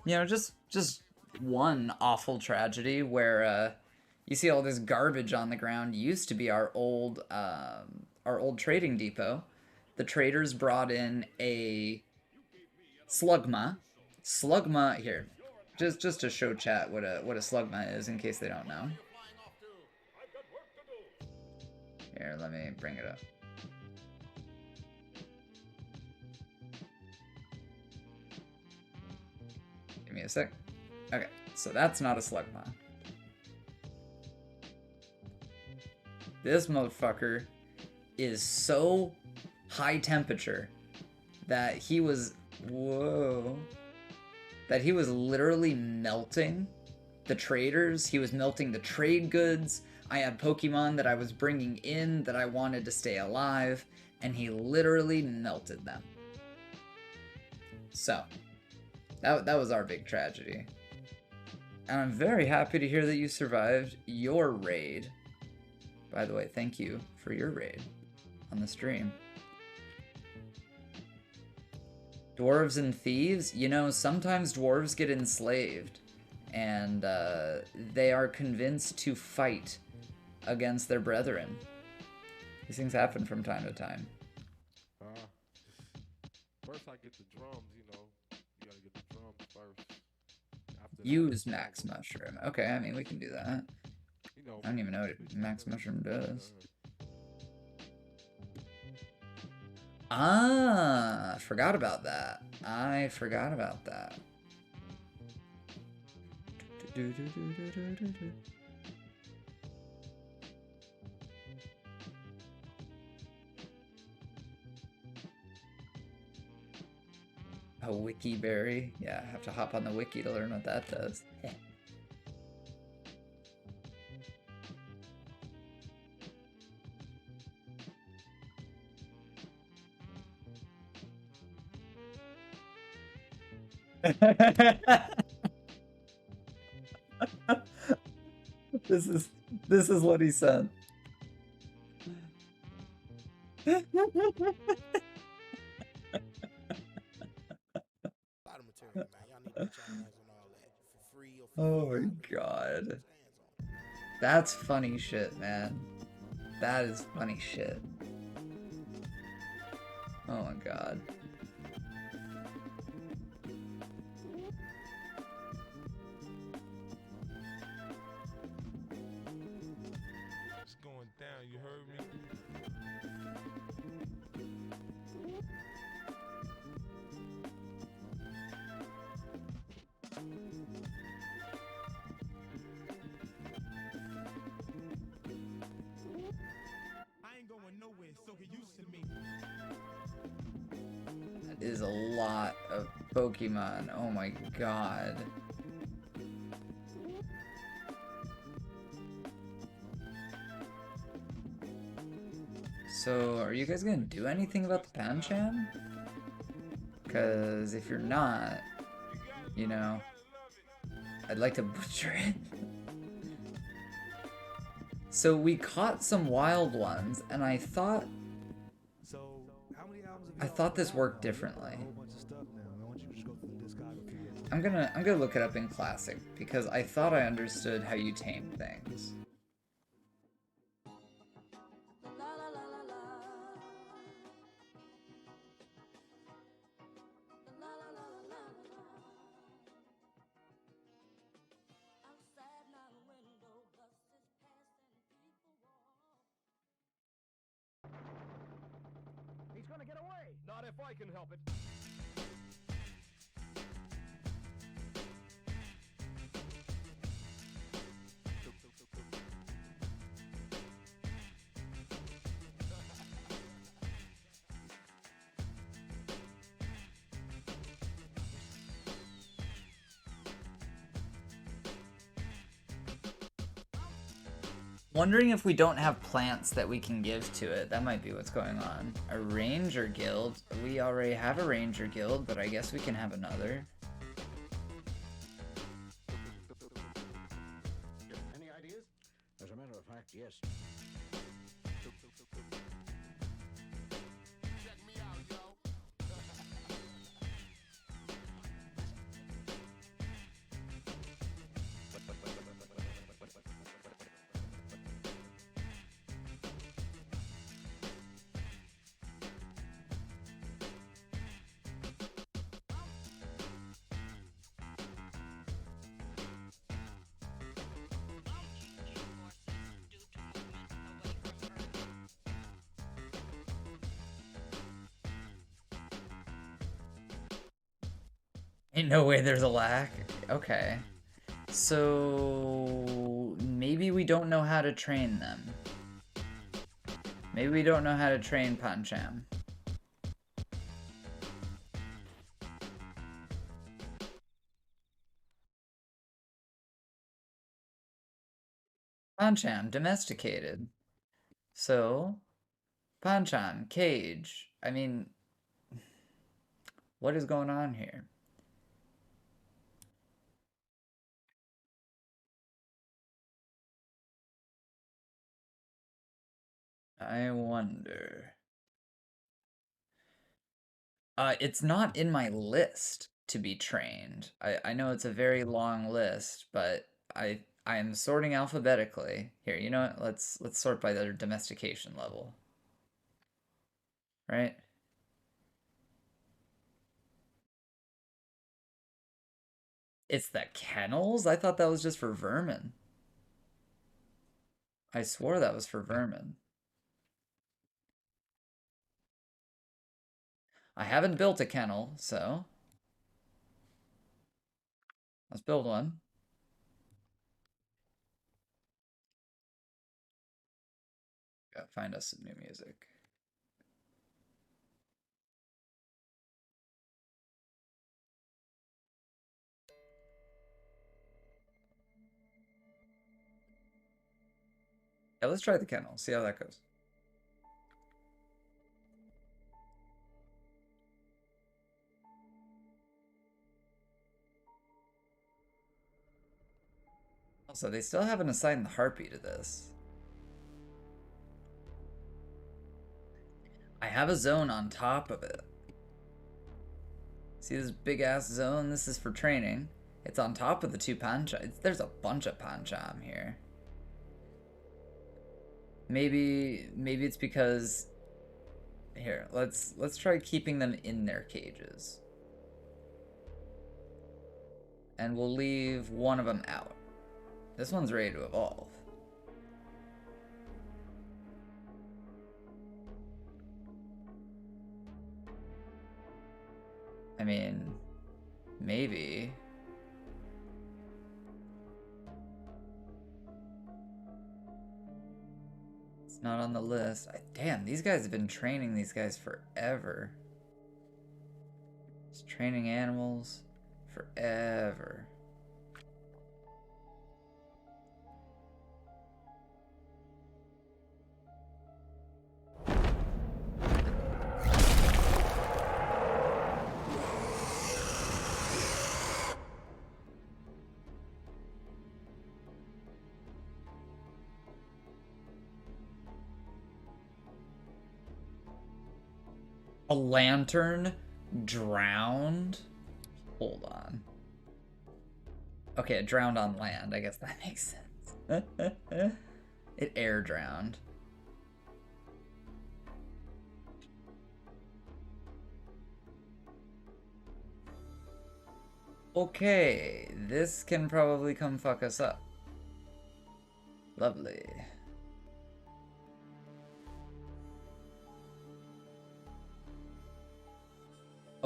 You know, just one awful tragedy where you see all this garbage on the ground. Used to be our old trading depot. The traders brought in a slugma. Slugma here, just to show chat what a slugma is in case they don't know. Here, let me bring it up. Give me a sec. Okay, so that's not a slugma. This motherfucker is so high temperature that he was, that he was literally melting the traders. He was melting the trade goods. I had Pokemon that I was bringing in that I wanted to stay alive, and he literally melted them. So, that was our big tragedy. And I'm very happy to hear that you survived your raid. By the way, thank you for your raid on the stream. Dwarves and thieves? You know, sometimes dwarves get enslaved, and they are convinced to fight against their brethren. These things happen from time to time. First I get the drums, you know. You gotta get the drums first. After Use Max Mushroom. Okay, I mean, we can do that. You know, I don't even know what Max Mushroom does. Ah, forgot about that. I forgot about that. A wiki berry? Yeah, I have to hop on the wiki to learn what that does. This is what he said. Oh my god. That's funny shit, man. That is funny shit. Oh my god. it's going down, you heard me? is a lot of Pokemon. Oh my god. So, are you guys gonna do anything about the Pancham? Because if you're not, you know, I'd like to butcher it. So we caught some wild ones, and I thought this worked differently. I'm gonna look it up in Classic because I thought I understood how you tame things. He's gonna get away! Not if I can help it. Wondering if we don't have plants that we can give to it. That might be what's going on. A ranger guild. We already have a ranger guild, but I guess we can have another. Any ideas? As a matter of fact, yes. Check me out, yo. Ain't no way there's a lack. Okay. So maybe we don't know how to train them. Maybe we don't know how to train Pancham. Pancham, domesticated. So, Pancham, cage. I mean, what is going on here? I wonder. It's not in my list to be trained. I know it's a very long list, but I am sorting alphabetically. Here, you know what? Let's sort by their domestication level. Right? It's the kennels? I thought that was just for vermin. I swore that was for vermin. I haven't built a kennel, so let's build one. Gotta find us some new music. Yeah, let's try the kennel, see how that goes. Also, they still haven't assigned the harpy to this. I have a zone on top of it. See this big ass zone? This is for training. It's on top of the two Pancham. There's a bunch of Pancham here. Maybe it's because here, let's try keeping them in their cages. And we'll leave one of them out. This one's ready to evolve. I mean, maybe. It's not on the list. Damn, these guys have been training these guys forever. Training animals forever. A lantern drowned? Hold on. Okay, it drowned on land. I guess that makes sense. It air drowned. Okay, this can probably come fuck us up. Lovely.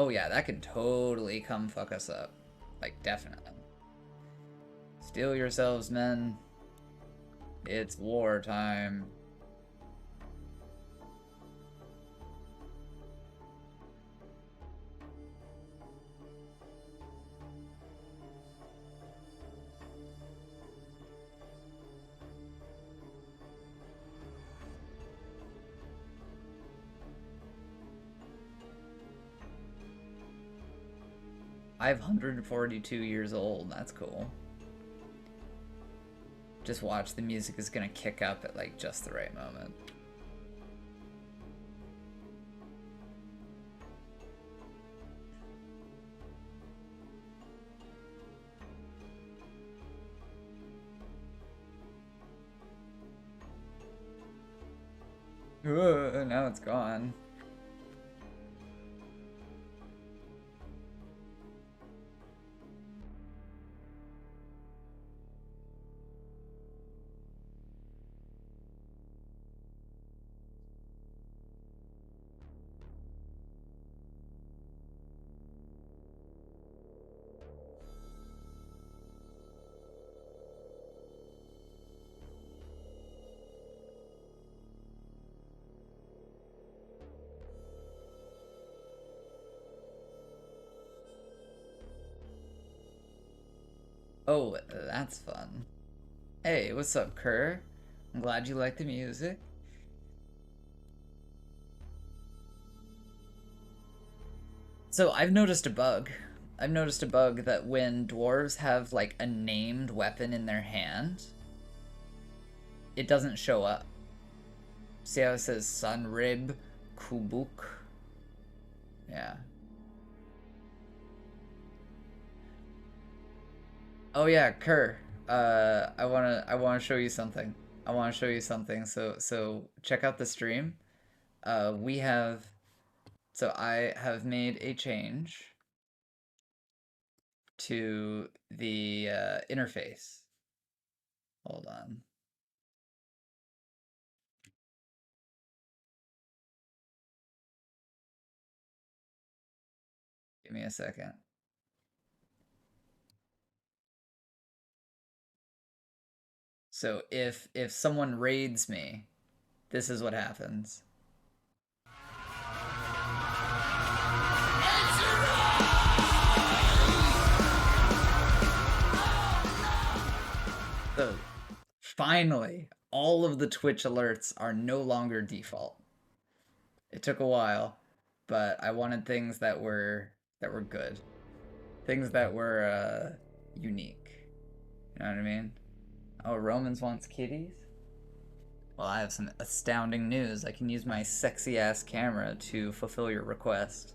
Oh yeah, that can totally come fuck us up. Like, definitely. Steel yourselves, men. It's war time. I'm 142 years old. That's cool. Just watch, the music is gonna kick up at like just the right moment. Now it's gone. Oh, that's fun. Hey, what's up, Kerr? I'm glad you like the music. So I've noticed a bug. I've noticed a bug that when dwarves have like a named weapon in their hand, it doesn't show up. See how it says Sunrib Kubuk? Yeah. Oh yeah, Kerr. I wanna show you something. I wanna show you something. So check out the stream. So I have made a change to the interface. Hold on. Give me a second. So if someone raids me, this is what happens. So finally, all of the Twitch alerts are no longer default. It took a while, but I wanted things that were good. Things that were unique. You know what I mean? Oh, Romans wants kitties? Well, I have some astounding news. I can use my sexy ass camera to fulfill your request.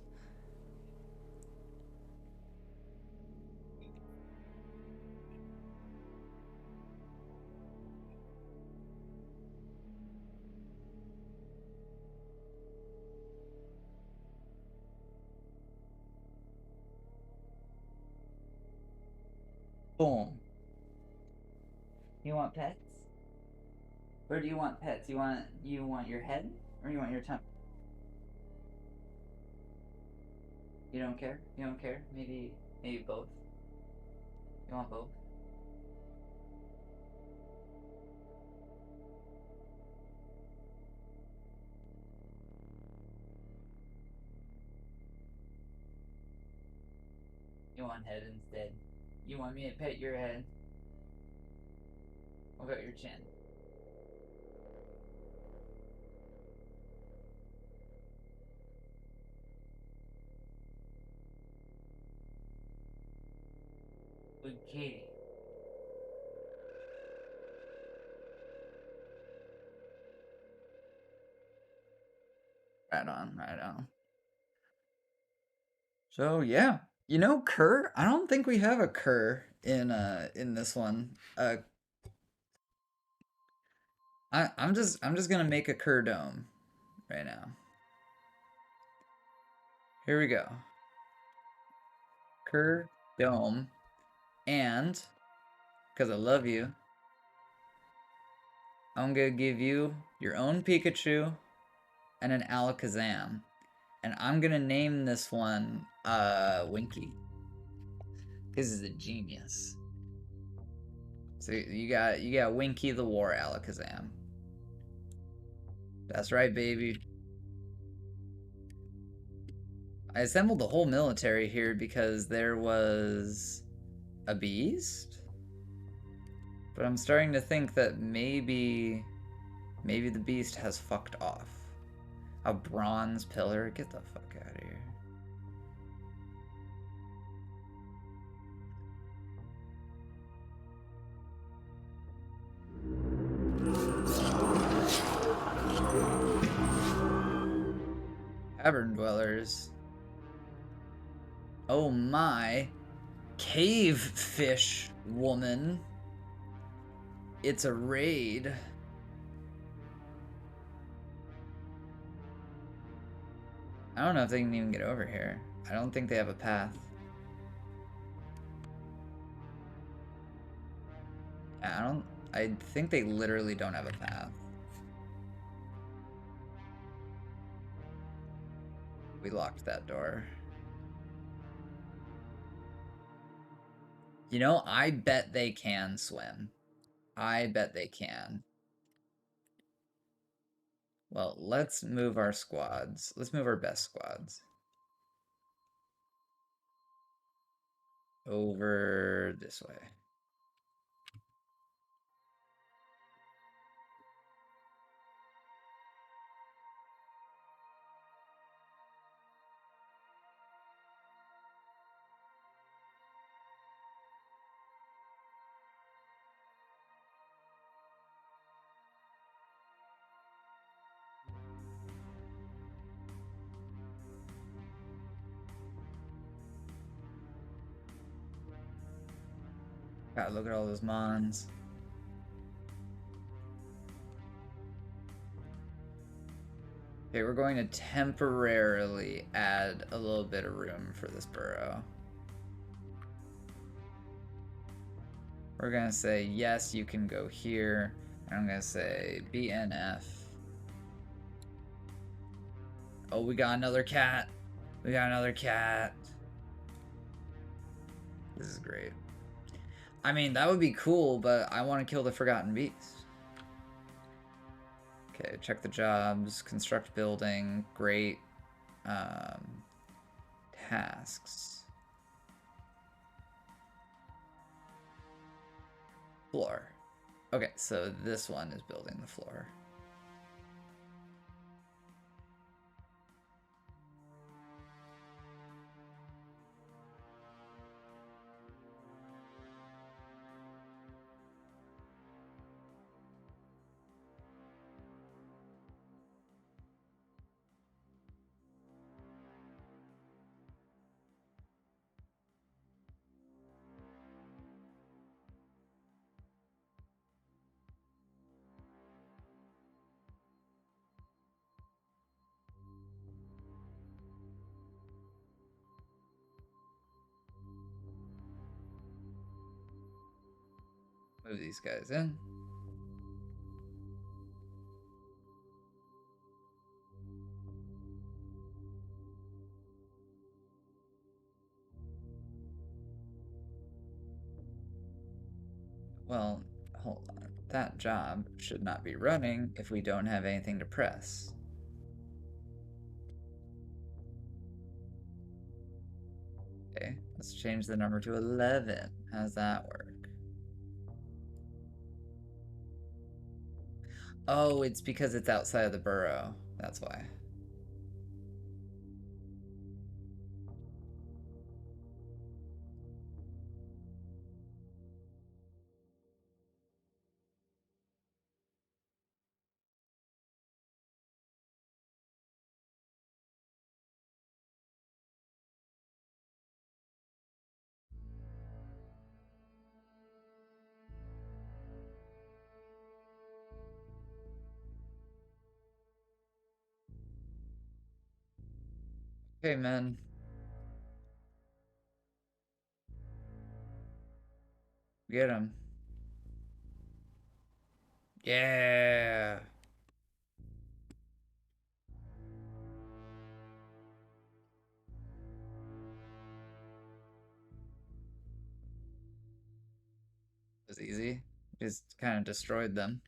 Boom. You want pets? Or do you want pets? You want your head or you want your tongue? You don't care? You don't care? Maybe both. You want both? You want head instead. You want me to pet your head? What about your chin? Good kitty. Right on, right on. So yeah, you know, Kerr. I don't think we have a Kerr in this one. I'm just gonna make a Kerr dome right now. Here we go. Kerr dome, and because I love you, I'm gonna give you your own Pikachu and an Alakazam, and I'm gonna name this one Winky. This is a genius. So you got Winky the War Alakazam. That's right, baby. I assembled the whole military here because there was a beast. But I'm starting to think that maybe the beast has fucked off. A bronze pillar? Get the fuck out of here. Cavern dwellers. Oh my. Cave fish woman. It's a raid. I don't know if they can even get over here. I don't think they have a path. I think they literally don't have a path. We locked that door. You know, I bet they can swim. I bet they can. Well, let's move our squads. Let's move our best squads. Over this way. God, look at all those mons. Okay, we're going to temporarily add a little bit of room for this burrow. We're gonna say, yes, you can go here. And I'm gonna say BNF. Oh, we got another cat. We got another cat. This is great. I mean, that would be cool, but I want to kill the Forgotten Beast. Okay, check the jobs. Construct building. Great. Tasks. Floor. Okay, so this one is building the floor. Move these guys in. Well, hold on. That job should not be running if we don't have anything to press. Okay, Let's change the number to 11. How's that work? Oh, it's because it's outside of the burrow. That's why. Okay, man. Get him. Yeah. It was easy. Just kind of destroyed them.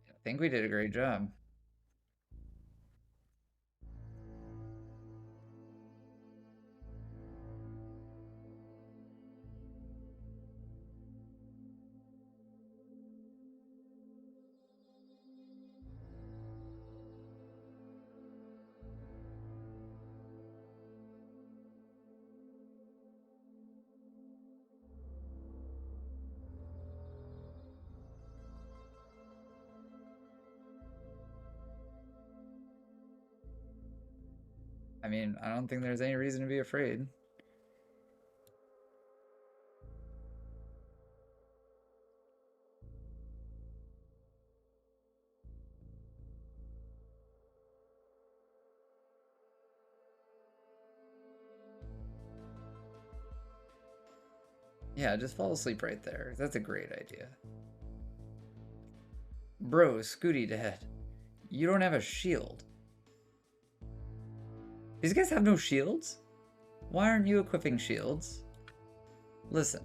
I think we did a great job. I mean, I don't think there's any reason to be afraid. Yeah, just fall asleep right there. That's a great idea. Bro, Scooty Dad, you don't have a shield. These guys have no shields? Why aren't you equipping shields? Listen,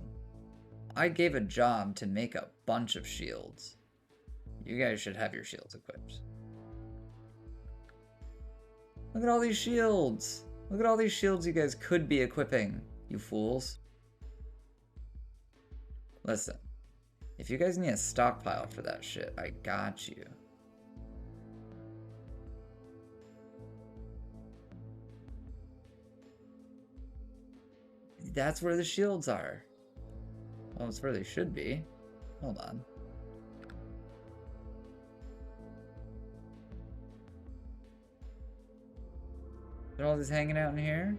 I gave a job to make a bunch of shields. You guys should have your shields equipped. Look at all these shields! Look at all these shields you guys could be equipping, you fools. Listen, if you guys need a stockpile for that shit, I got you. That's where the shields are. Well, that's where they should be. Hold on. They're all just hanging out in here?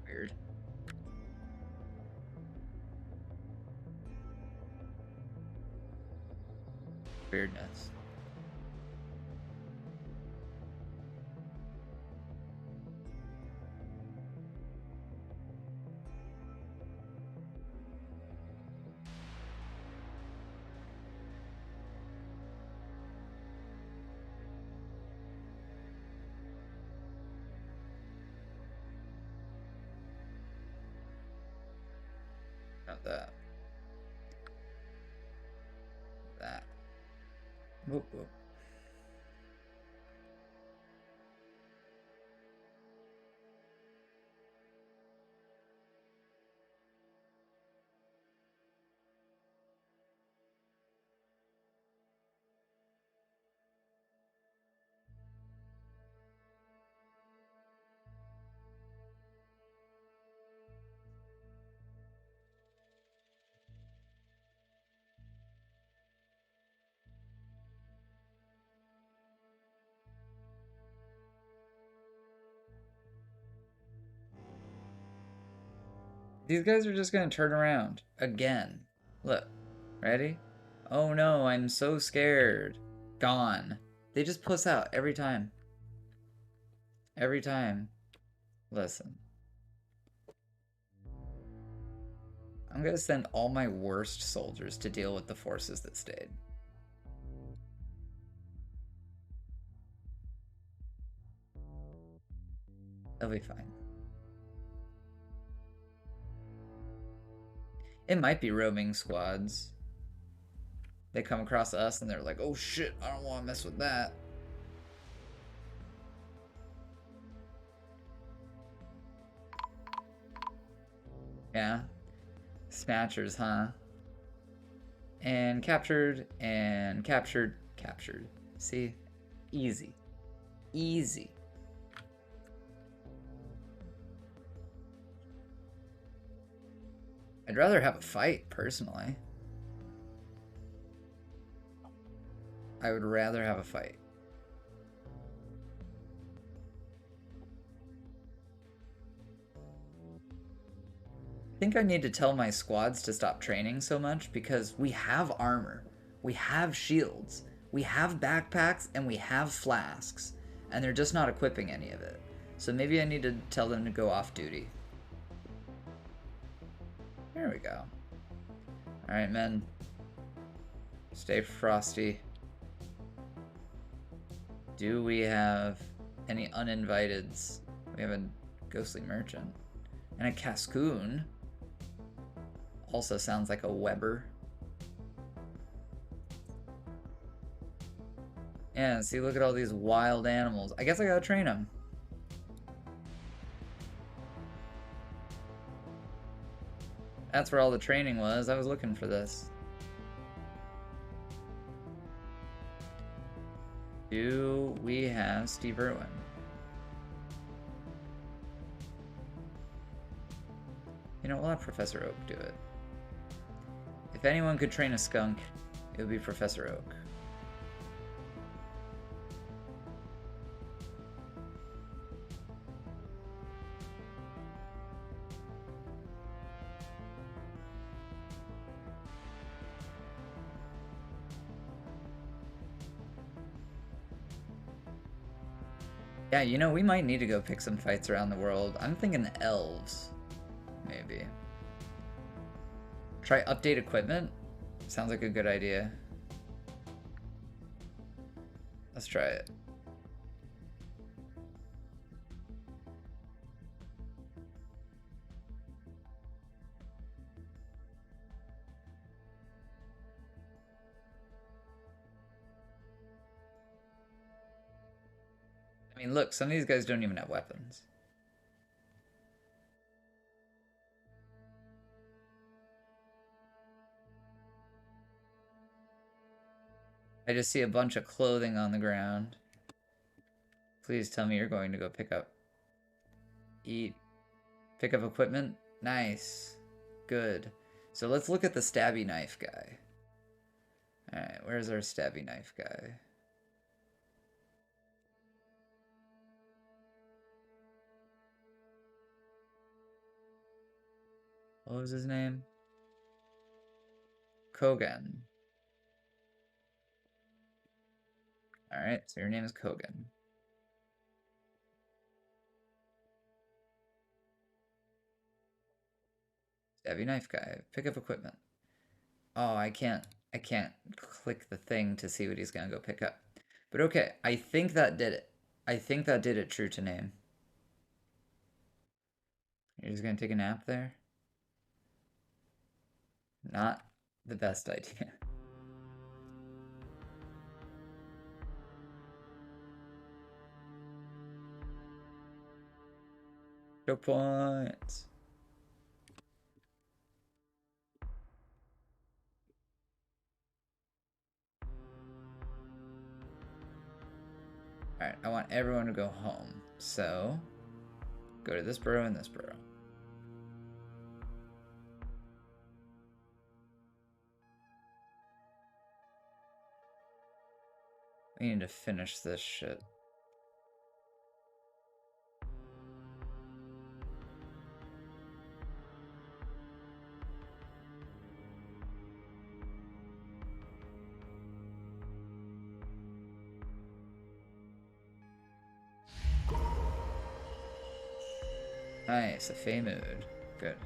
Weird. Weirdness. Not that. That. Whoop, whoop. These guys are just gonna turn around. Again. Look. Ready? Oh no, I'm so scared. Gone. They just puss out every time. Every time. Listen. I'm gonna send all my worst soldiers to deal with the forces that stayed. They'll be fine. It might be roaming squads. They come across us and they're like, oh shit, I don't want to mess with that. Yeah. Snatchers, huh? And captured, and captured, captured. See? Easy. Easy. I'd rather have a fight, personally. I would rather have a fight. I think I need to tell my squads to stop training so much because we have armor, we have shields, we have backpacks, and we have flasks, and they're just not equipping any of it. So maybe I need to tell them to go off duty. There we go. Alright, men. Stay frosty. Do we have any uninviteds? We have a ghostly merchant. And a Cascoon. Also sounds like a Weber. Yeah, see, look at all these wild animals. I guess I gotta train them. That's where all the training was. I was looking for this. Do we have Steve Irwin? You know, we'll have Professor Oak do it. If anyone could train a skunk, it would be Professor Oak. Yeah, you know, we might need to go pick some fights around the world. I'm thinking elves, maybe. Try update equipment? Sounds like a good idea. Let's try it. I mean, look, some of these guys don't even have weapons. I just see a bunch of clothing on the ground. Please tell me you're going to go pick up... Eat. Pick up equipment? Nice. Good. So let's look at the stabby knife guy. Alright, where's our stabby knife guy? What was his name? Kogan. Alright, so your name is Kogan. Stabby knife guy. Pick up equipment. Oh, I can't click the thing to see what he's gonna go pick up. But okay, I think that did it. I think that did it true to name. You're just gonna take a nap there? Not the best idea. Show points. Alright, I want everyone to go home. So, go to this burrow and this burrow. We need to finish this shit. Nice, a Fey mood. Good.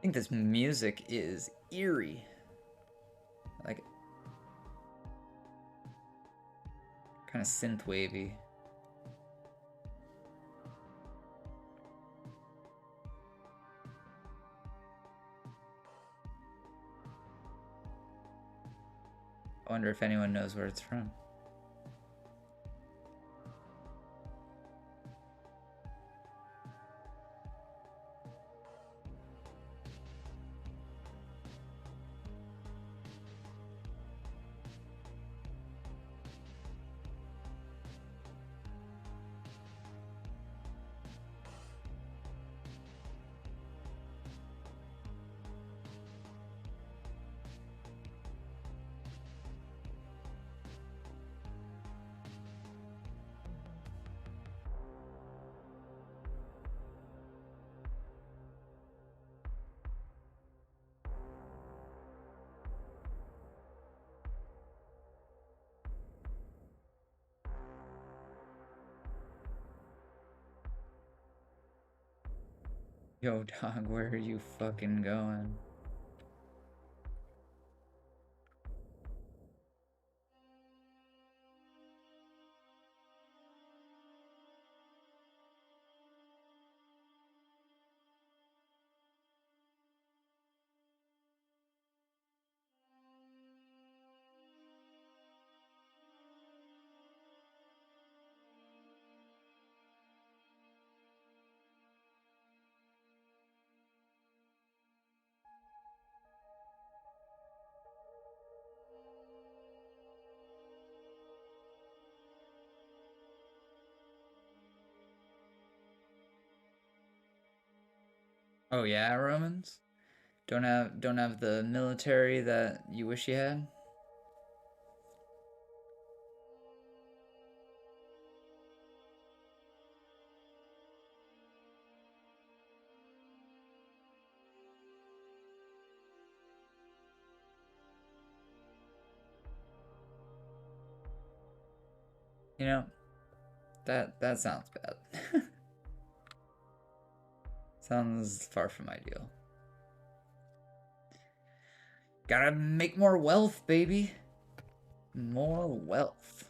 think this music is eerie. Like, kind of synth wavy. I wonder if anyone knows where it's from. Yo, dog, where are you fucking going? Oh yeah, Romans? Don't have the military that you wish you had? You know, that sounds bad. Sounds far from ideal. Gotta make more wealth, baby. More wealth.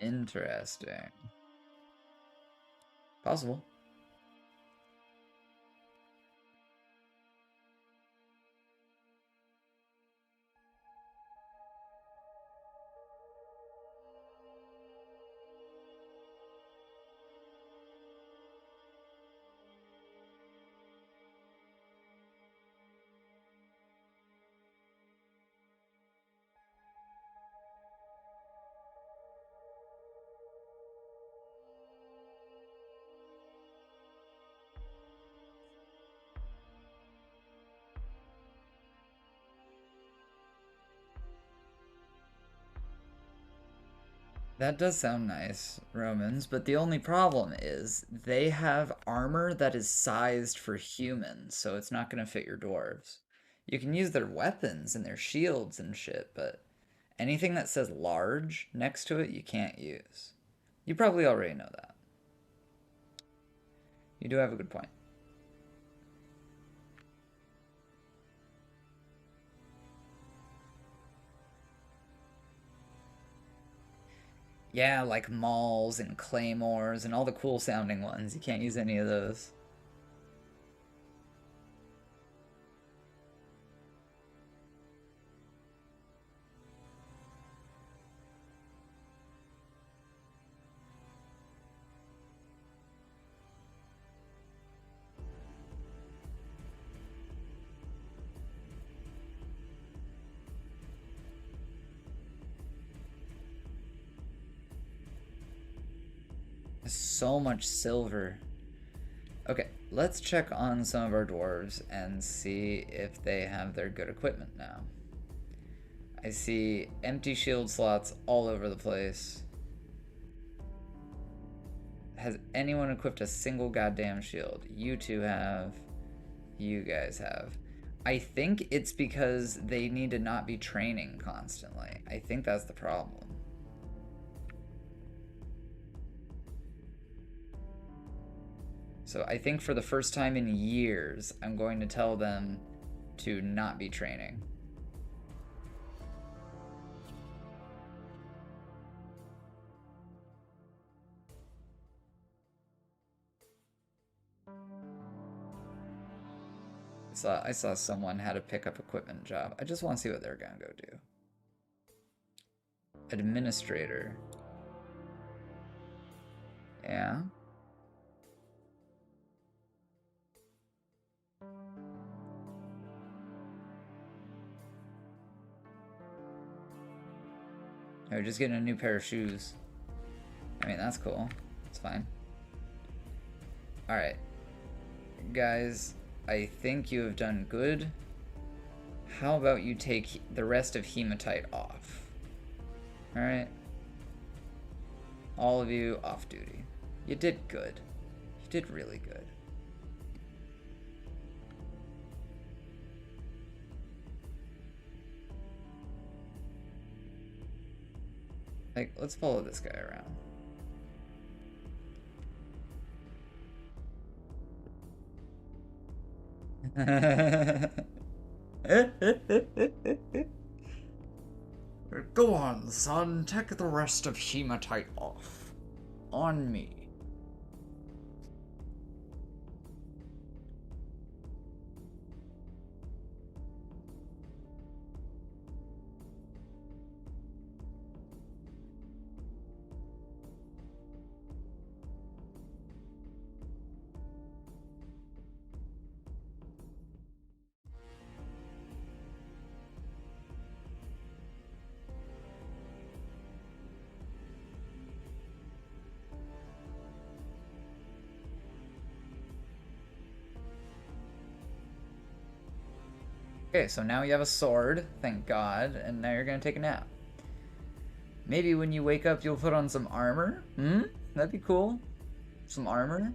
Interesting. Possible. That does sound nice, Romans, but the only problem is they have armor that is sized for humans, so it's not going to fit your dwarves. You can use their weapons and their shields and shit, but anything that says large next to it, you can't use. You probably already know that. You do have a good point. Yeah, like mauls and claymores and all the cool sounding ones. You can't use any of those. So much silver. Okay, let's check on some of our dwarves and see if they have their good equipment now. I see empty shield slots all over the place. Has anyone equipped a single goddamn shield? You two have. You guys have. I think it's because they need to not be training constantly. I think that's the problem. So I think for the first time in years, I'm going to tell them to not be training. I saw someone had a pickup equipment job. I just want to see what they're gonna go do. Administrator. Yeah. Oh, just getting a new pair of shoes. I mean, that's cool. It's fine. Alright. Guys, I think you have done good. How about you take the rest of hematite off? Alright. All of you off duty. You did good. You did really good. Like, let's follow this guy around. Go on, son. Take the rest of hematite off. On me. Okay, so now you have a sword, thank God, and now you're gonna take a nap. Maybe when you wake up you'll put on some armor? That'd be cool. Some armor?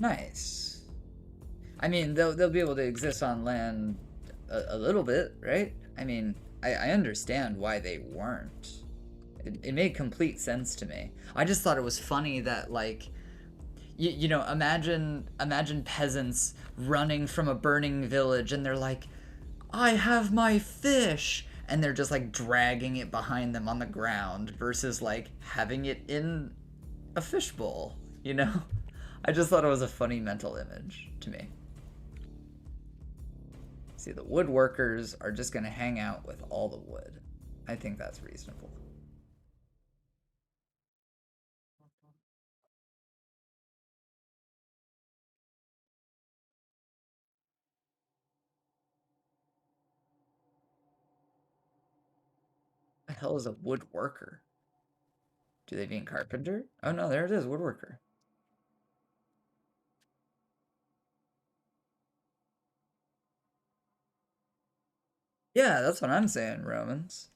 Nice. I mean, they'll be able to exist on land a little bit, right? I mean, I understand why they weren't. It made complete sense to me. I just thought it was funny that, like, you know, imagine peasants running from a burning village and they're like, I have my fish! And they're just like dragging it behind them on the ground versus like having it in a fishbowl, you know? I just thought it was a funny mental image to me. See, the woodworkers are just gonna hang out with all the wood. I think that's reasonable. What the hell is a woodworker? Do they mean carpenter? Oh no, there it is, woodworker. Yeah, that's what I'm saying, Romans.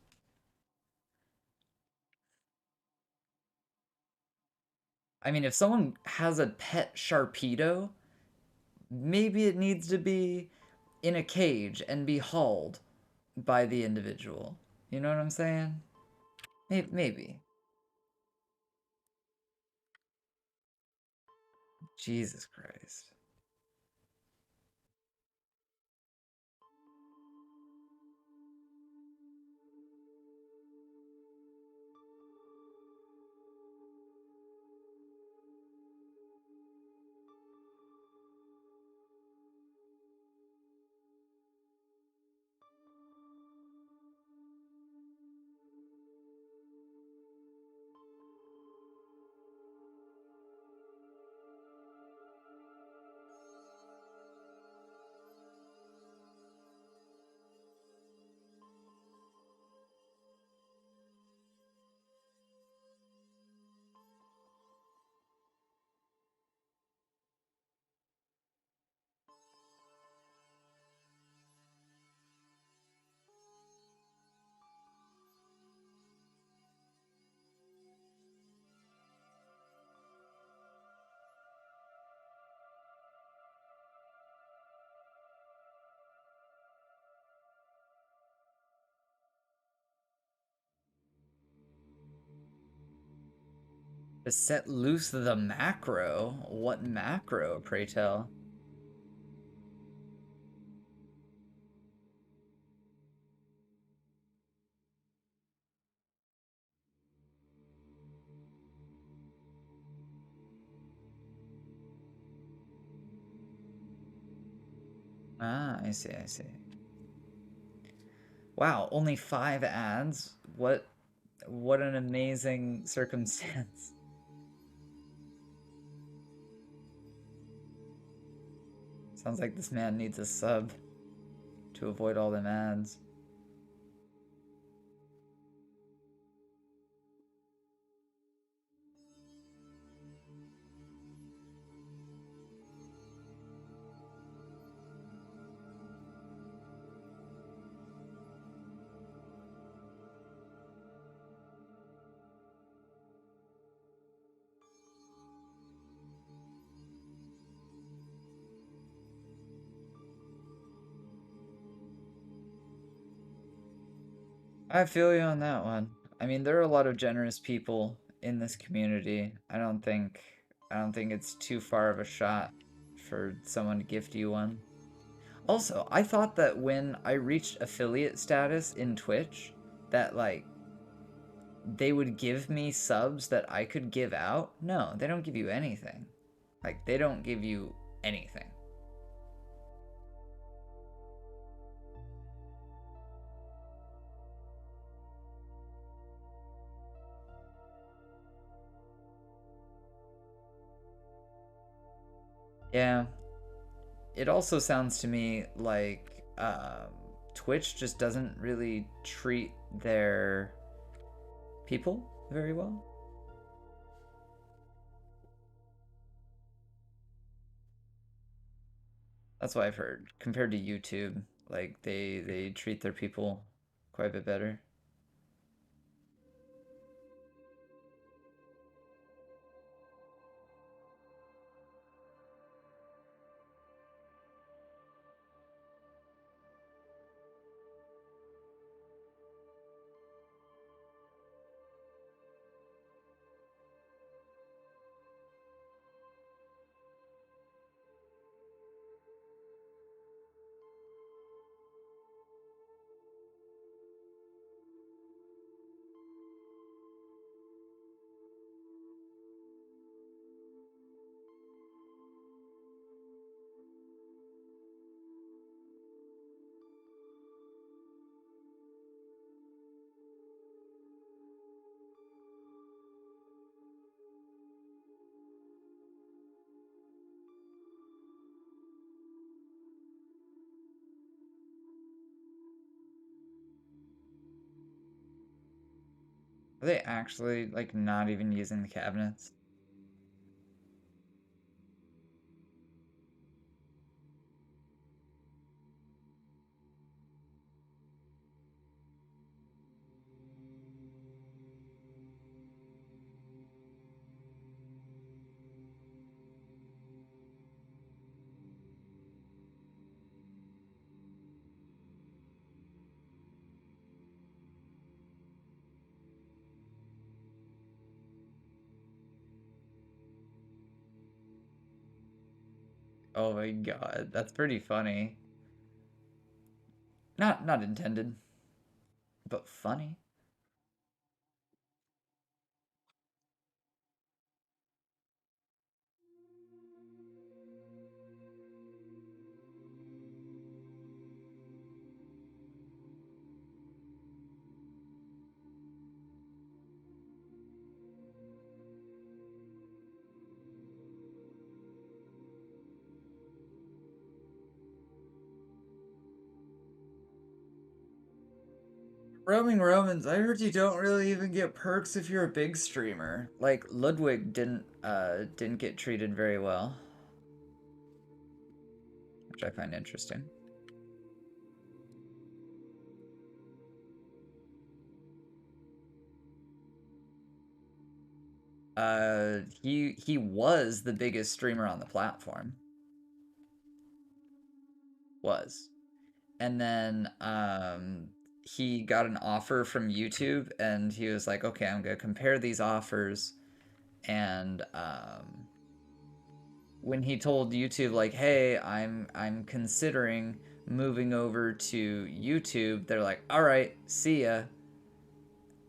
I mean, if someone has a pet Sharpedo, maybe it needs to be in a cage and be hauled by the individual. You know what I'm saying? Maybe. Jesus Christ. To set loose the macro? What macro, pray tell? Ah, I see, I see. Wow, only 5 ads? What an amazing circumstance. Sounds like this man needs a sub to avoid all them ads. I feel you on that one. I mean, there are a lot of generous people in this community. I don't think it's too far of a shot for someone to gift you one. Also, I thought that when I reached affiliate status in Twitch, that like they would give me subs that I could give out. No, they don't give you anything. Like they don't give you anything. Yeah. It also sounds to me like Twitch just doesn't really treat their people very well. That's what I've heard. Compared to YouTube, like they treat their people quite a bit better. Are they actually like not even using the cabinets? Oh my god, that's pretty funny. Not intended, but funny. Roaming Romans, I heard you don't really even get perks if you're a big streamer. Like Ludwig didn't get treated very well, which I find interesting. He was the biggest streamer on the platform. Was. And then he got an offer from YouTube and he was like, "Okay, I'm going to compare these offers and when he told YouTube like, "Hey, I'm considering moving over to YouTube," they're like, "All right, see ya."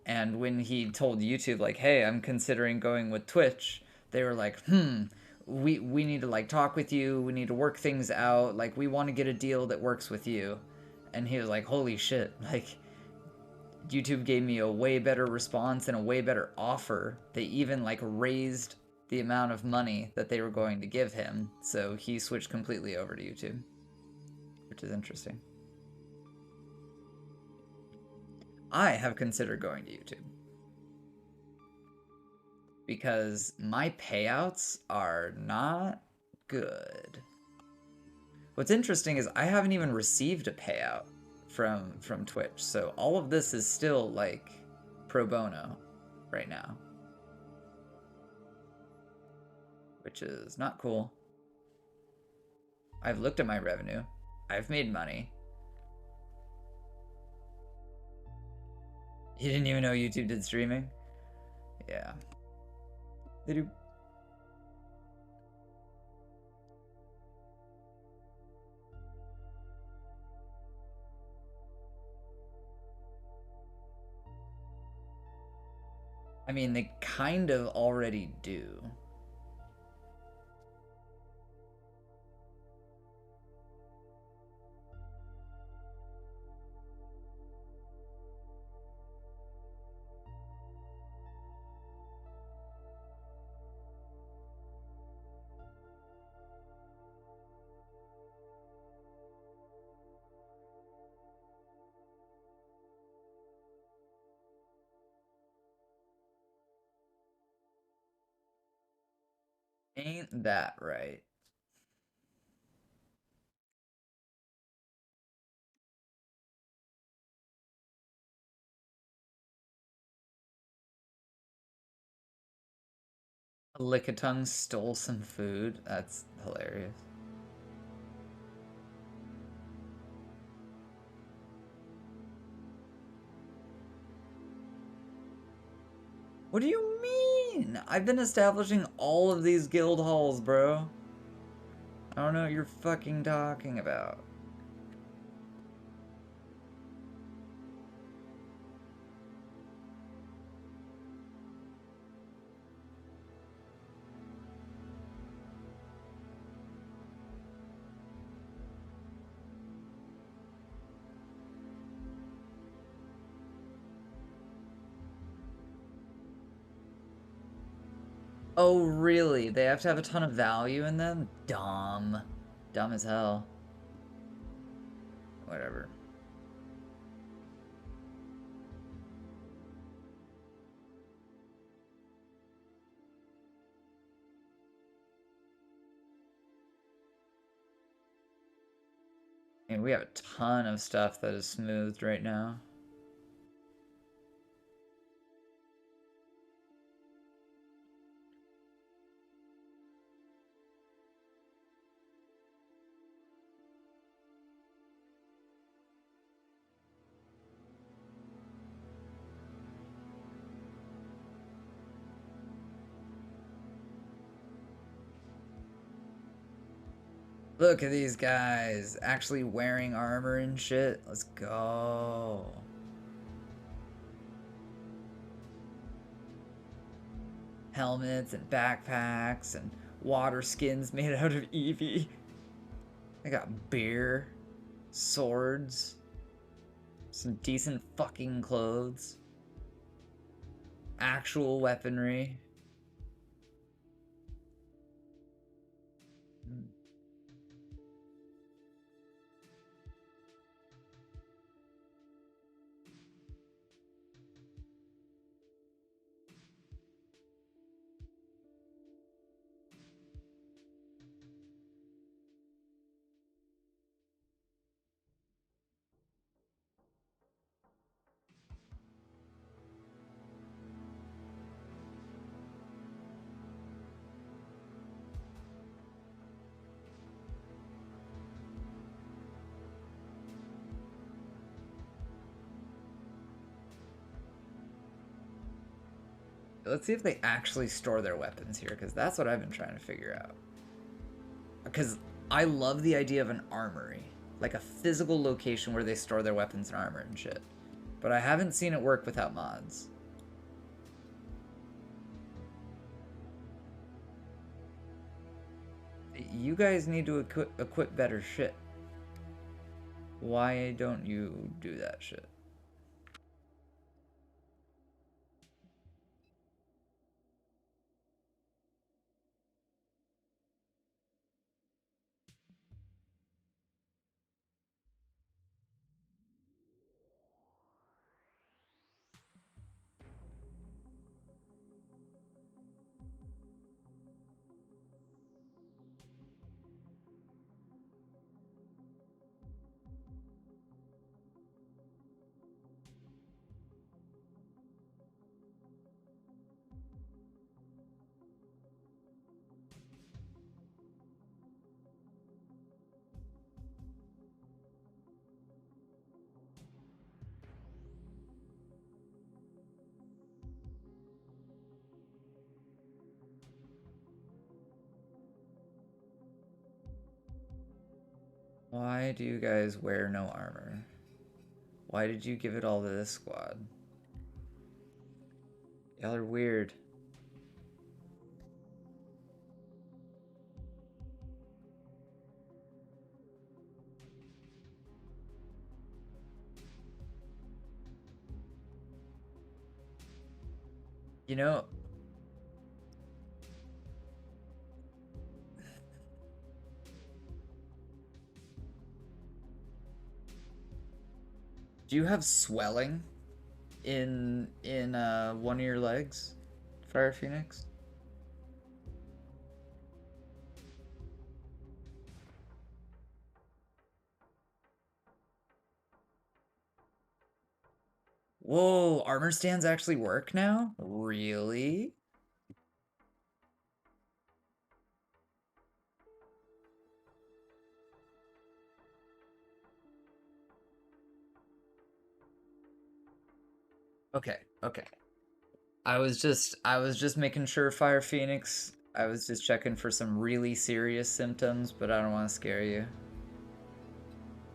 And when he told YouTube like, "Hey, I'm considering going with Twitch," they were like, we need to like talk with you. We need to work things out. Like, we want to get a deal that works with you." And he was like, "Holy shit!" Like, YouTube gave me a way better response and a way better offer. They even like raised the amount of money that they were going to give him. So he switched completely over to YouTube, which is interesting. I have considered going to YouTube because my payouts are not good. What's interesting is I haven't even received a payout from Twitch, so all of this is still like pro bono right now, which is not cool. I've looked at my revenue. I've made money. You didn't even know YouTube did streaming? Yeah. They do. I mean, they kind of already do. Ain't that right? Lickitung stole some food. That's hilarious. What do you mean? I've been establishing all of these guild halls, bro. I don't know what you're fucking talking about. Oh, really? They have to have a ton of value in them? Dumb. Dumb as hell. Whatever. I mean, we have a ton of stuff that is smoothed right now. Look at these guys actually wearing armor and shit. Let's go. Helmets and backpacks and water skins made out of Eevee. They got beer, swords, some decent fucking clothes, actual weaponry. let's see if they actually store their weapons here, because that's what I've been trying to figure out. Because I love the idea of an armory, like a physical location where they store their weapons and armor and shit. But I haven't seen it work without mods. You guys need to equip better shit. Why don't you do that shit? Why do you guys wear no armor? Why did you give it all to this squad? Y'all are weird. You know, do you have swelling in one of your legs, Fire Phoenix? Whoa, armor stands actually work now? Really? Okay, okay. I was just making sure, Fire Phoenix. I was just checking for some really serious symptoms, but I don't want to scare you.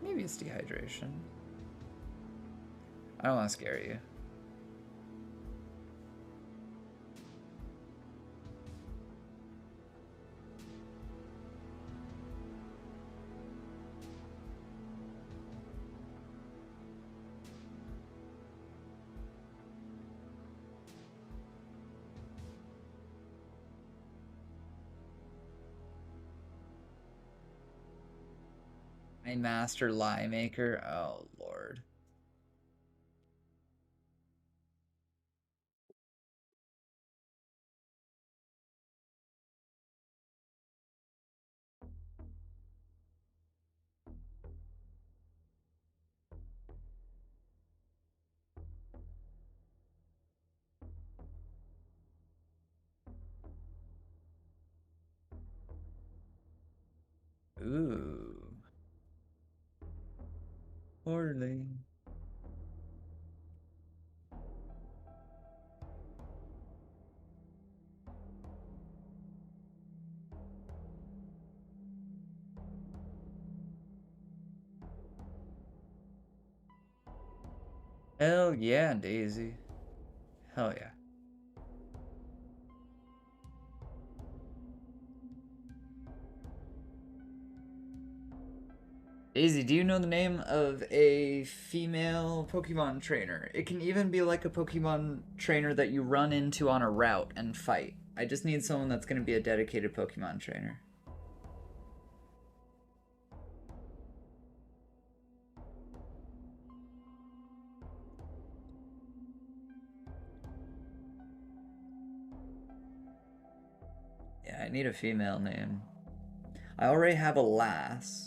Maybe it's dehydration. I don't want to scare you. My master lie maker. Oh lord. Ooh. Poorly. Hell yeah, Daisy. Hell yeah. Daisy, do you know the name of a female Pokemon trainer? It can even be like a Pokemon trainer that you run into on a route and fight. I just need someone that's going to be a dedicated Pokemon trainer. Yeah, I need a female name. I already have a lass.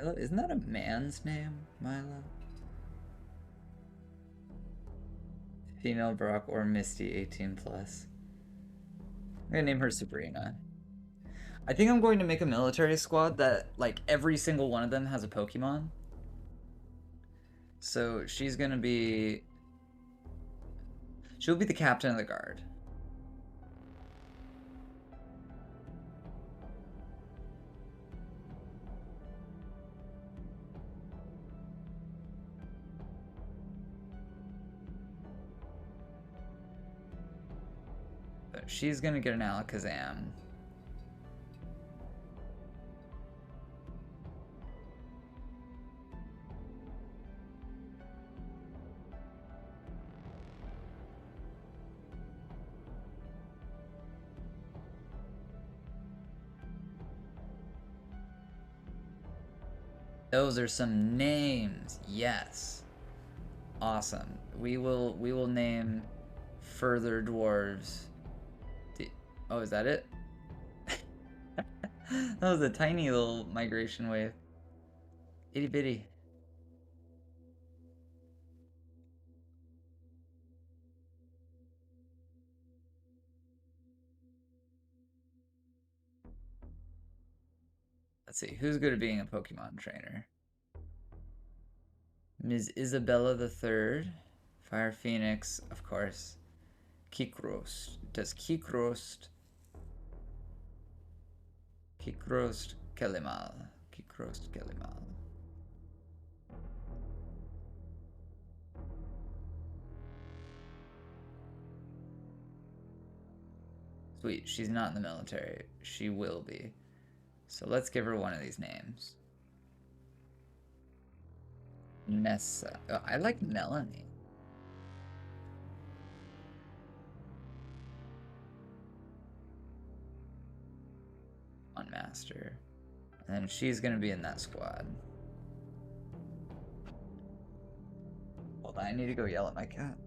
Isn't that a man's name, Milo? Female Brock or Misty 18 plus. I'm gonna name her Sabrina. I think I'm going to make a military squad that, like, every single one of them has a Pokemon. So she's gonna be... She'll be the captain of the guard. But she's gonna get an Alakazam. Those are some names. Yes. Awesome. We will name further dwarves. Oh, is that it? That was a tiny little migration wave. Itty bitty. Let's see, who's good at being a Pokemon trainer? Ms. Isabella the Third, Fire Phoenix, of course. Kikrost. Does Kikrost Kelimal. Kikrost Kelimal. Sweet, she's not in the military. She will be. So let's give her one of these names. Nessa. Oh, I like Melanie. On Master. And then she's gonna be in that squad. Hold on, I need to go yell at my cat.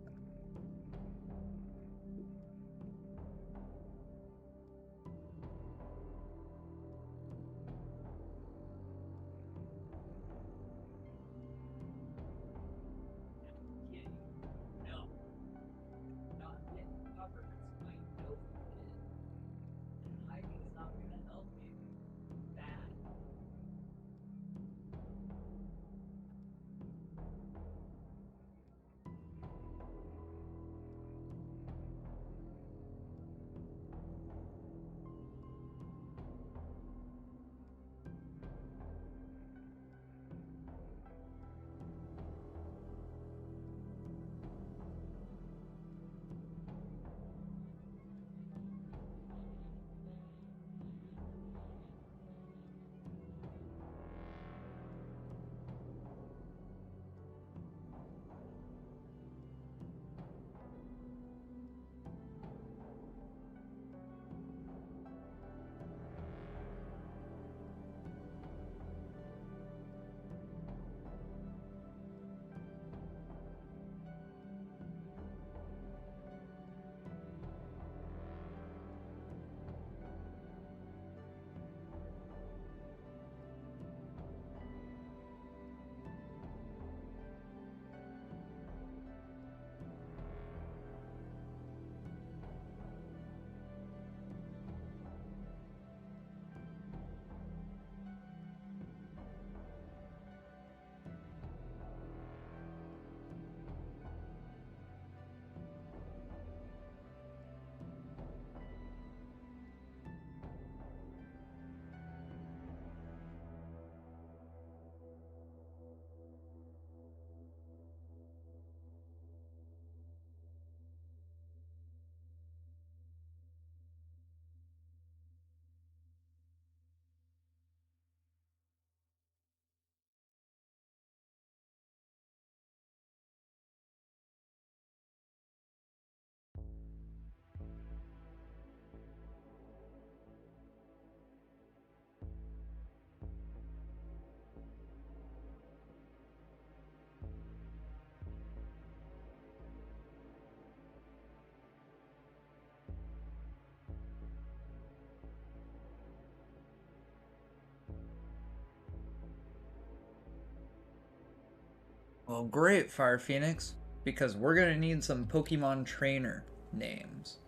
Well, great, Fire Phoenix, because we're gonna need some Pokemon trainer names.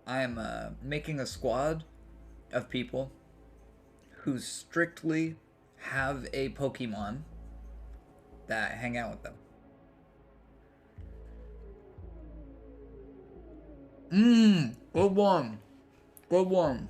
I'm making a squad of people who strictly have a Pokemon that hang out with them. Good one. Good one.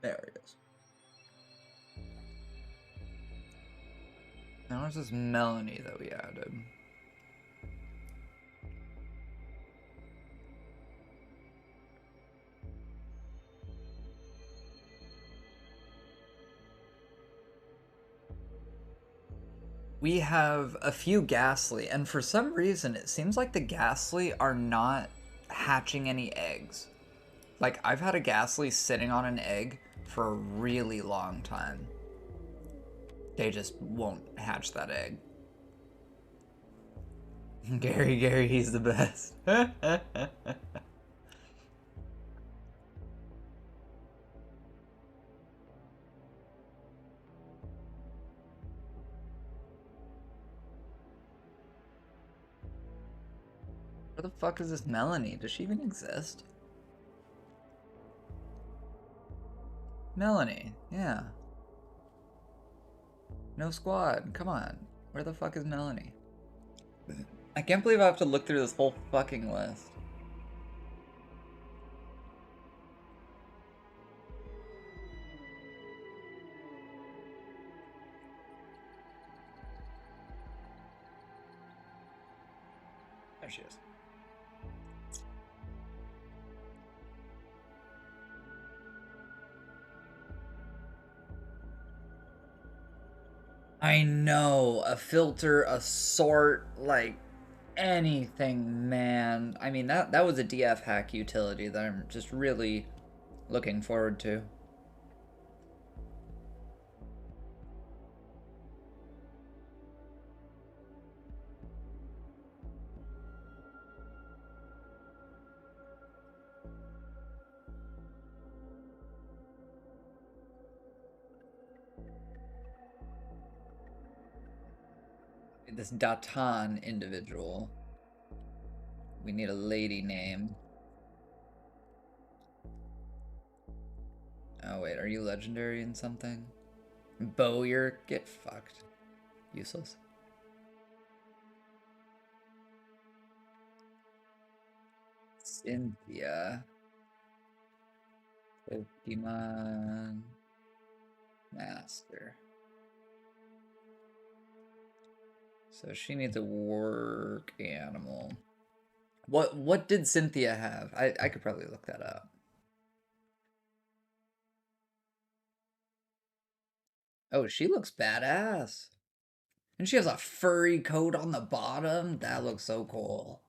There it is. Now where's this Melanie that we added? We have a few Ghastly, and for some reason it seems like the Ghastly are not hatching any eggs. Like, I've had a Ghastly sitting on an egg for a really long time. They just won't hatch that egg. Gary, he's the best. Where the fuck is this Melanie? Does she even exist? Melanie, yeah. No squad, come on. Where the fuck is Melanie? I can't believe I have to look through this whole fucking list. There she is. I know, a filter, a sort, like anything, man. I mean, that was a DF hack utility that I'm just really looking forward to. This Datan individual. We need a lady name. Oh wait, are you legendary in something? Bowyer, get fucked. Useless. Cynthia. Pokemon Master. So she needs a work animal. What did Cynthia have? I could probably look that up. Oh, she looks badass. And she has a furry coat on the bottom. That looks so cool.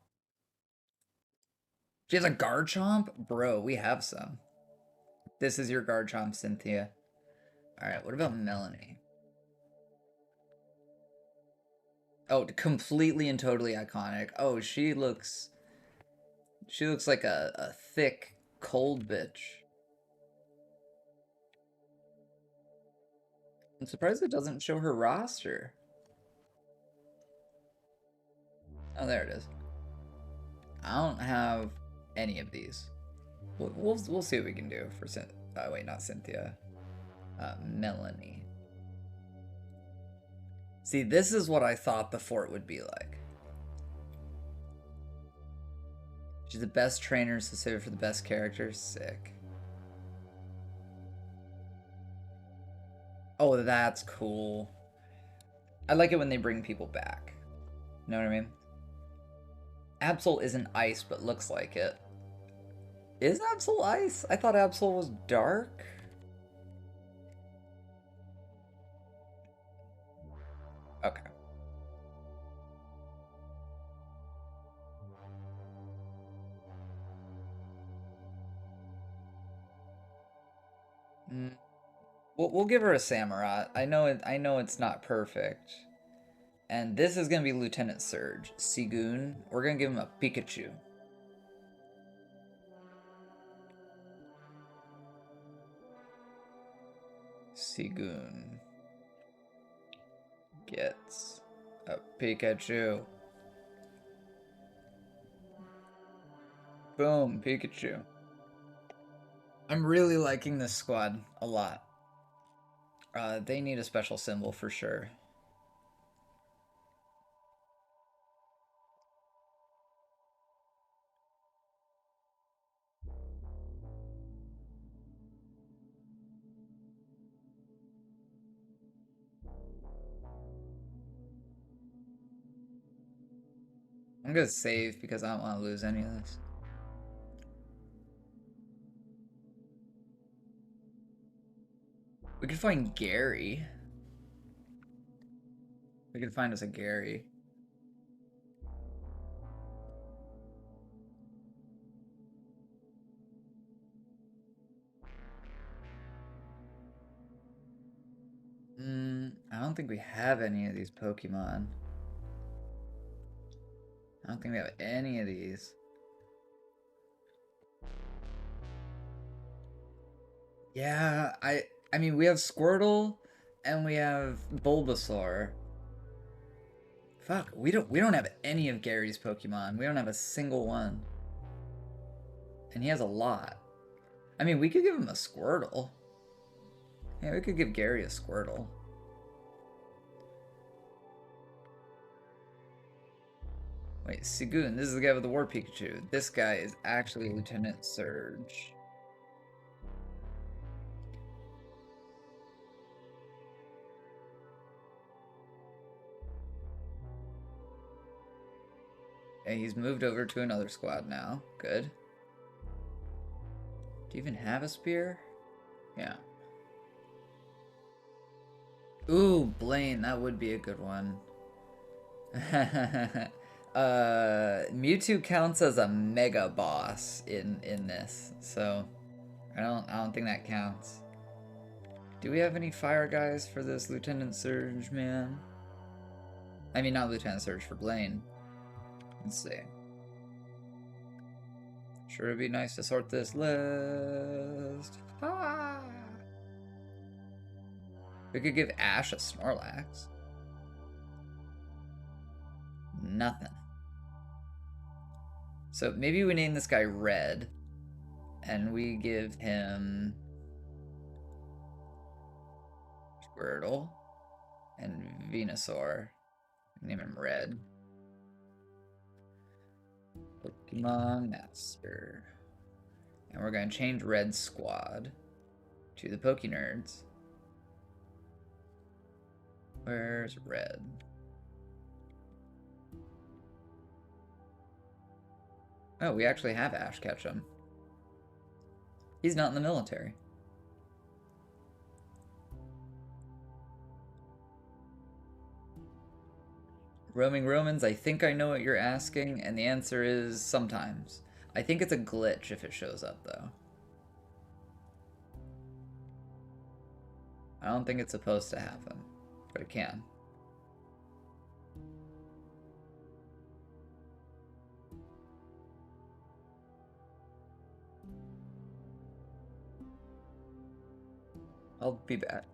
She has a Garchomp? Bro, we have some. This is your Garchomp, Cynthia. Alright, what about Melanie? Oh, completely and totally iconic. Oh, she looks like a thick, cold bitch. I'm surprised it doesn't show her roster. Oh, there it is. I don't have any of these. We'll see what we can do for wait, not Cynthia. Melanie. See, this is what I thought the fort would be like. She's the best trainer, so save it for the best characters. Sick. Oh, that's cool. I like it when they bring people back. You know what I mean? Absol isn't ice, but looks like it. Is Absol ice? I thought Absol was dark. Okay. We'll give her a Samurott. I know it's not perfect. And this is gonna be Lieutenant Surge. Sigun. We're gonna give him a Pikachu. Sigun gets a Pikachu. Boom, Pikachu. I'm really liking this squad a lot. They need a special symbol for sure. I'm gonna save because I don't want to lose any of this. We could find Gary. We could find us a Gary. I don't think we have any of these Pokemon. I don't think we have any of these. Yeah, I mean we have Squirtle and we have Bulbasaur. Fuck, we don't have any of Gary's Pokemon. We don't have a single one. And he has a lot. I mean, we could give him a Squirtle. Yeah, we could give Gary a Squirtle. Wait, Sigun, this is the guy with the War Pikachu. This guy is actually Lieutenant Surge. Okay, he's moved over to another squad now. Good. Do you even have a spear? Yeah. Ooh, Blaine, that would be a good one. Mewtwo counts as a mega boss in this, so I don't think that counts. Do we have any fire guys for this Lieutenant Surge, man? I mean, not Lieutenant Surge, for Blaine. Let's see. Sure, it'd be nice to sort this list. Ah! We could give Ash a Snorlax. Nothing. So maybe we name this guy Red, and we give him Squirtle and Venusaur. Name him Red. Pokemon Master. And we're going to change Red's squad to the Pokenerds. Where's Red? Oh, we actually have Ash Ketchum. He's not in the military. Roaming Romans, I think I know what you're asking, and the answer is sometimes. I think it's a glitch if it shows up, though. I don't think it's supposed to happen, but it can. I'll be back.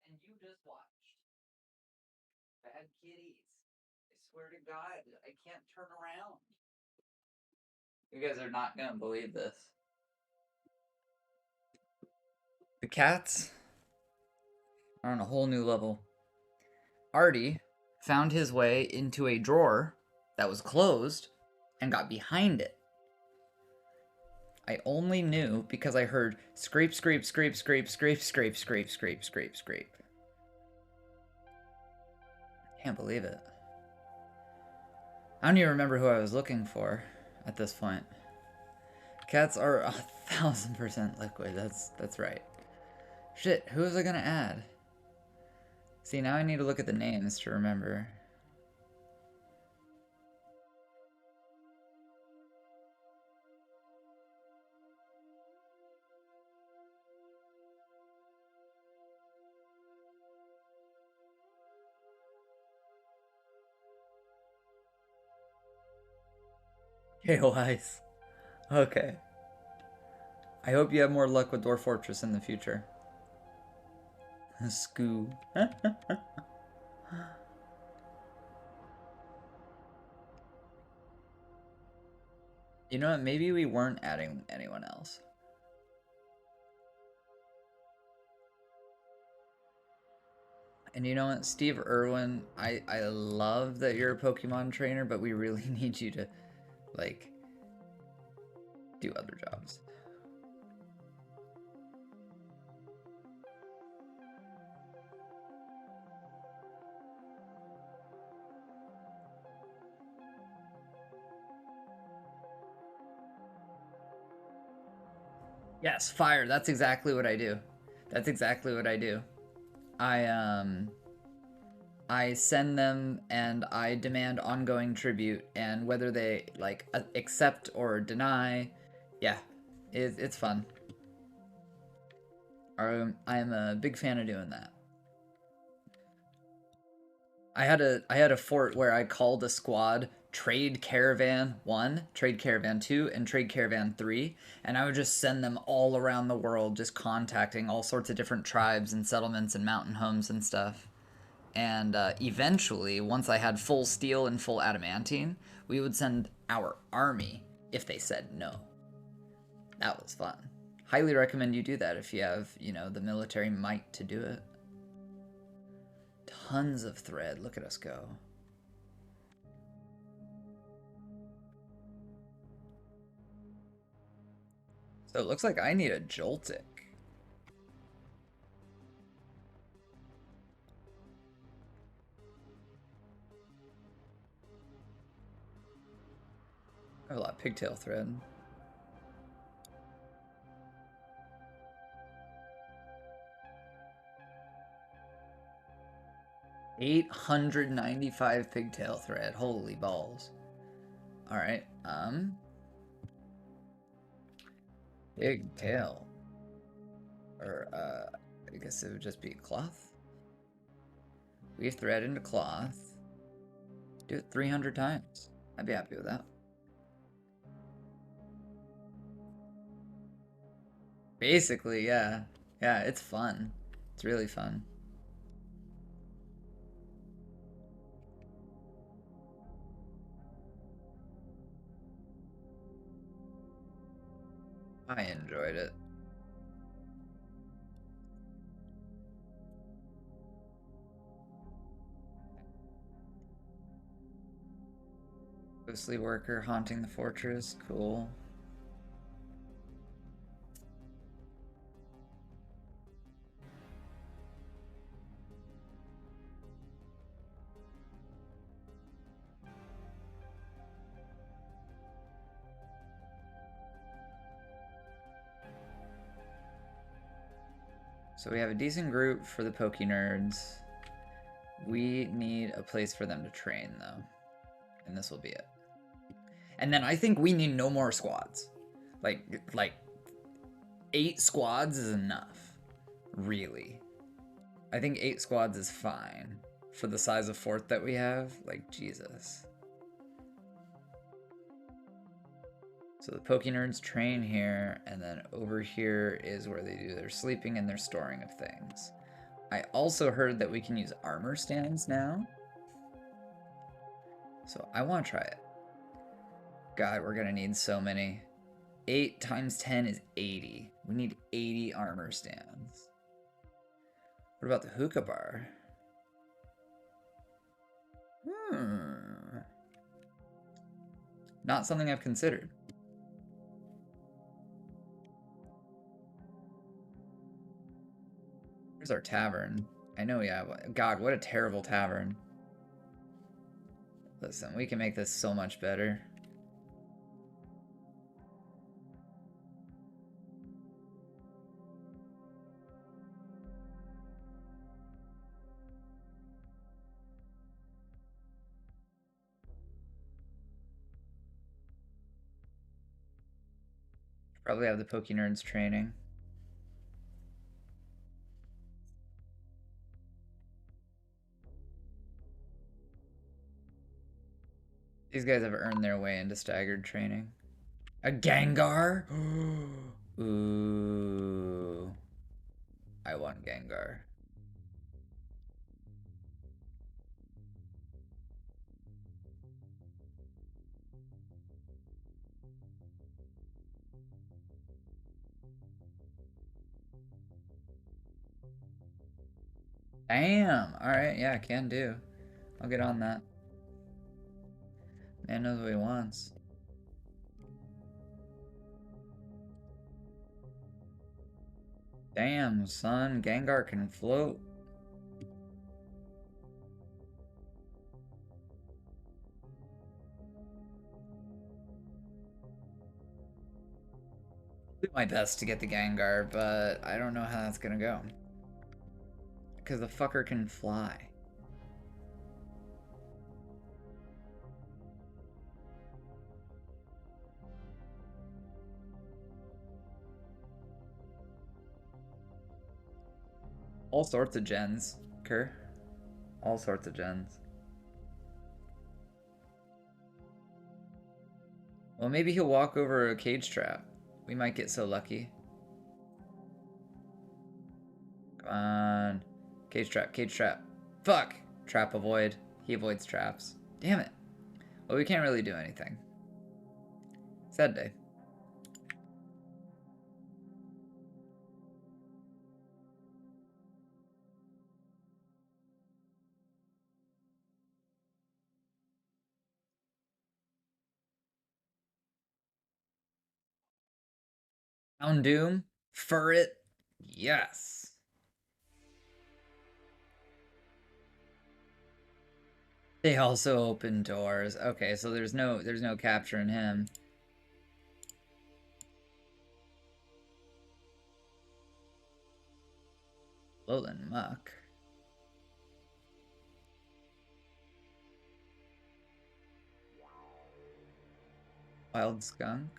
And you just watched. Bad kitties. I swear to God, I can't turn around. You guys are not gonna believe this. The cats are on a whole new level. Artie found his way into a drawer that was closed and got behind it. I only knew because I heard scrape, scrape, scrape, scrape, scrape, scrape, scrape, scrape, scrape, scrape. Can't believe it. I don't even remember who I was looking for at this point. Cats are 1000% liquid. That's right. Shit, who was I gonna add? See, now I need to look at the names to remember. Hey, Wise. Okay. I hope you have more luck with Dwarf Fortress in the future. Scoo. You know what? Maybe we weren't adding anyone else. And you know what, Steve Irwin, I love that you're a Pokemon trainer, but we really need you to, like, do other jobs. Yes, fire. That's exactly what I do. That's exactly what I do. I send them and I demand ongoing tribute, and whether they like accept or deny, yeah, it's fun. I am a big fan of doing that. I had a fort where I called a squad Trade Caravan 1, Trade Caravan 2, and Trade Caravan 3, and I would just send them all around the world, just contacting all sorts of different tribes and settlements and mountain homes and stuff. And eventually, once I had full steel and full adamantine, we would send our army if they said no. That was fun. Highly recommend you do that if you have, you know, the military might to do it. Tons of thread. Look at us go. So it looks like I need a Joltik. I have a lot of pigtail thread. $895 pigtail thread. Holy balls. Alright, pigtail. Or, I guess it would just be cloth. Weave thread into cloth. Do it 300 times. I'd be happy with that. Basically, yeah. Yeah, it's fun. It's really fun. I enjoyed it. Ghostly worker haunting the fortress. Cool. So we have a decent group for the Poke Nerds. We need a place for them to train, though. And this will be it. And then I think we need no more squads. Like 8 squads is enough. Really. I think 8 squads is fine. For the size of fort that we have. Like, Jesus. So the Poke Nerds train here, and then over here is where they do their sleeping and their storing of things. I also heard that we can use armor stands now. So I want to try it. God, we're going to need so many. 8 times 10 is 80. We need 80 armor stands. What about the hookah bar? Not something I've considered. Here's our tavern. I know we have one. God, what a terrible tavern. Listen, we can make this so much better. Probably have the Poke Nerds training. These guys have earned their way into staggered training. A Gengar? Ooh. I want Gengar. Damn! Alright, yeah, can do. I'll get on that. Man knows what he wants. Damn, son. Gengar can float. I'll do my best to get the Gengar, but I don't know how that's gonna go. Because the fucker can fly. All sorts of gens, Kerr. All sorts of gens. Well, maybe he'll walk over a cage trap. We might get so lucky. Come on. Cage trap, cage trap. Fuck! Trap avoid. He avoids traps. Damn it. Well, we can't really do anything. Sad day. Houndoom? Furret? Yes. They also open doors. Okay, so there's no capturing him. Lowland Muck. Wild Skunk.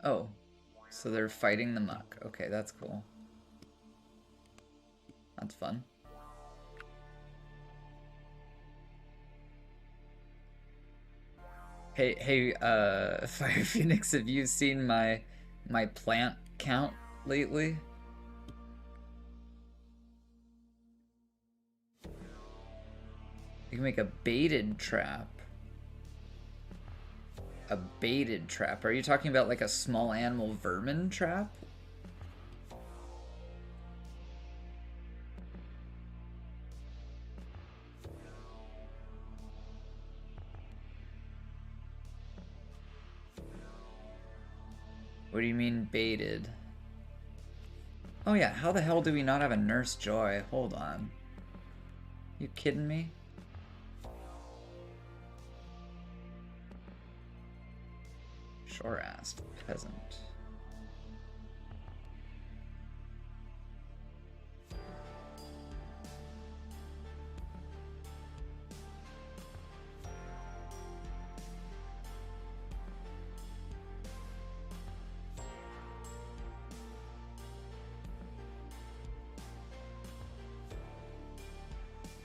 Oh, so they're fighting the Muck. Okay, that's cool. That's fun. Hey, Fire Phoenix, have you seen my plant count lately? You can make a baited trap. A baited trap. Are you talking about like a small animal vermin trap? What do you mean baited? Oh yeah, how the hell do we not have a Nurse Joy? Hold on. You kidding me? Shore-assed peasant.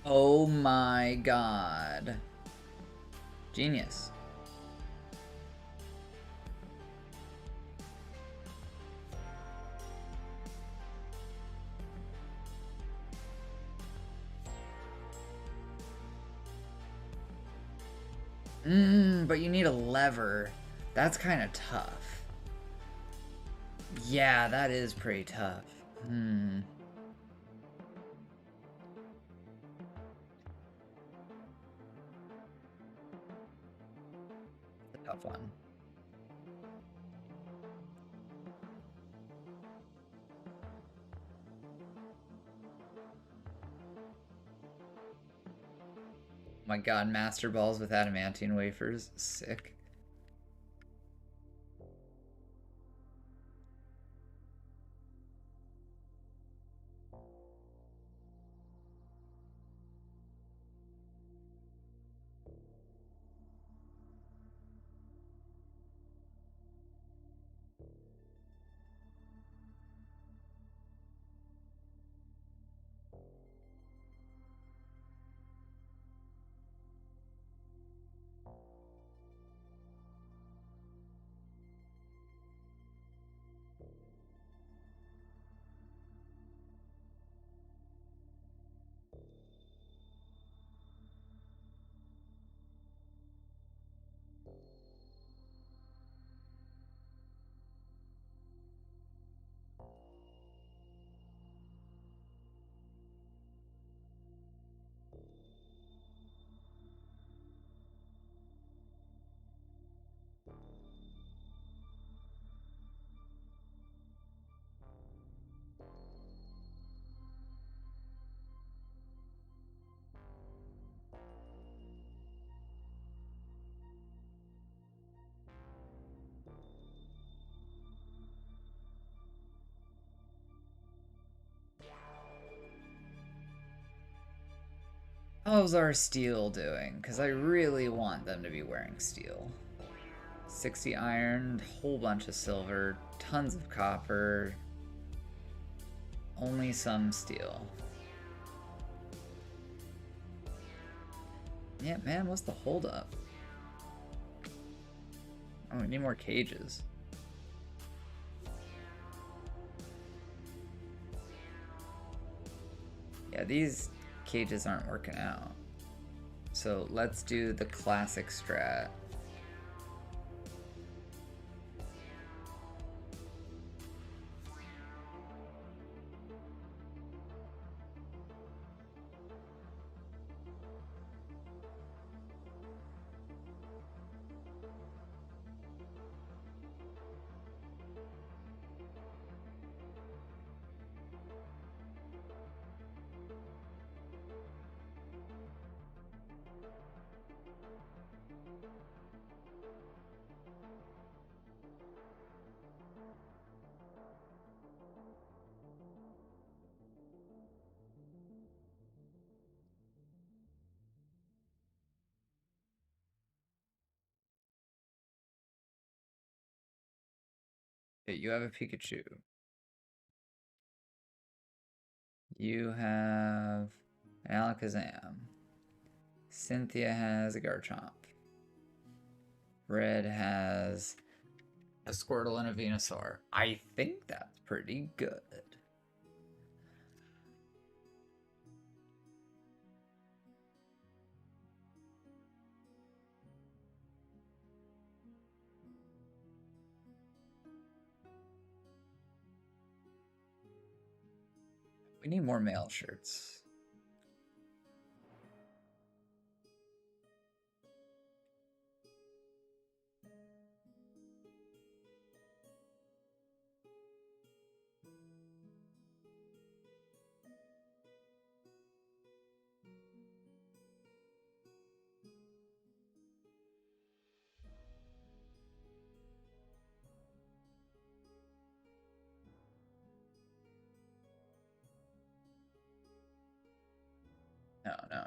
Oh my god. Genius. But you need a lever. That's kind of tough. Yeah, that is pretty tough. A tough one. My god, Master Balls with adamantine wafers. Sick. How's our steel doing? Because I really want them to be wearing steel. 60 iron, whole bunch of silver, tons of copper, only some steel. Yeah, man, what's the holdup? Oh, we need more cages. Yeah, these cages aren't working out. So let's do the classic strat. Okay, you have a Pikachu. You have an Alakazam. Cynthia has a Garchomp. Red has a Squirtle and a Venusaur. I think that's pretty good. We need more male shirts.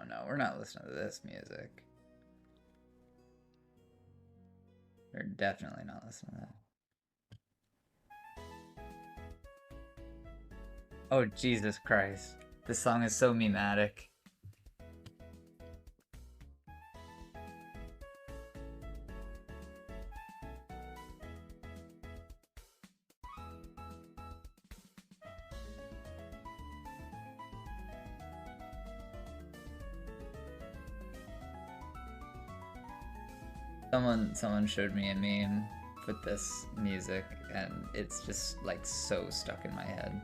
No, we're not listening to this music. We're definitely not listening to that. Oh, Jesus Christ. This song is so mematic. Someone showed me a meme with this music, and it's just like so stuck in my head.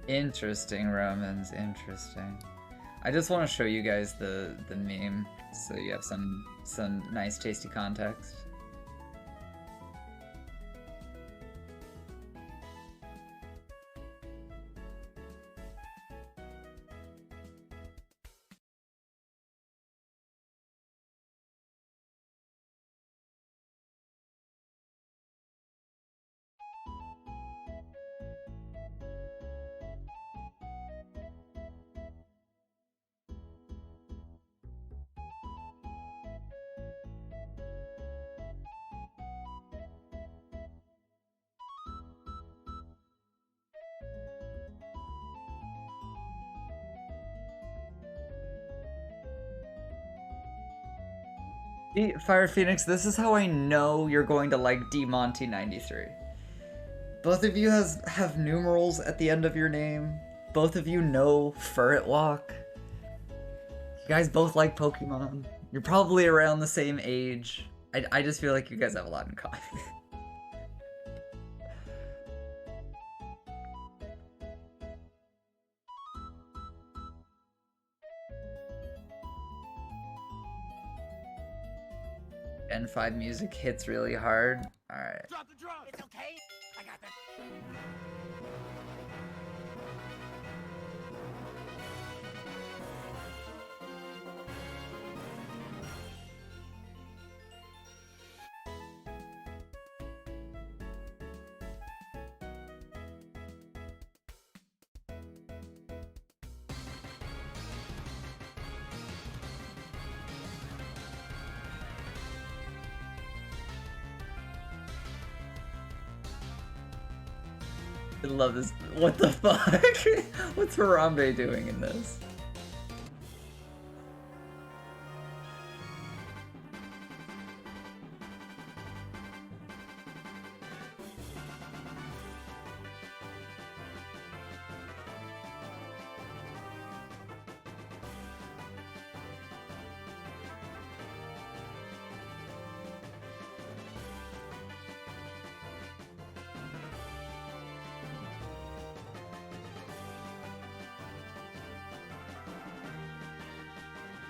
Interesting, Romans, interesting. I just want to show you guys the meme so you have some nice tasty context. Fire Phoenix, this is how I know you're going to like DMonty 93. Both of you have numerals at the end of your name. Both of you know Furret Walk. You guys both like Pokemon. You're probably around the same age. I just feel like you guys have a lot in common. Gen 5 music hits really hard. Alright. Drop the drum! It's okay! I got that. I love this. What the fuck? What's Harambe doing in this?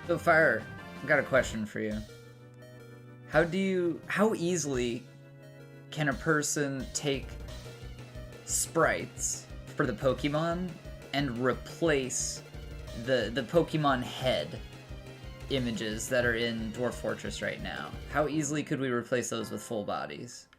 So Fire, I've got a question for you. How easily can a person take sprites for the Pokemon and replace the Pokemon head images that are in Dwarf Fortress right now? How easily could we replace those with full bodies?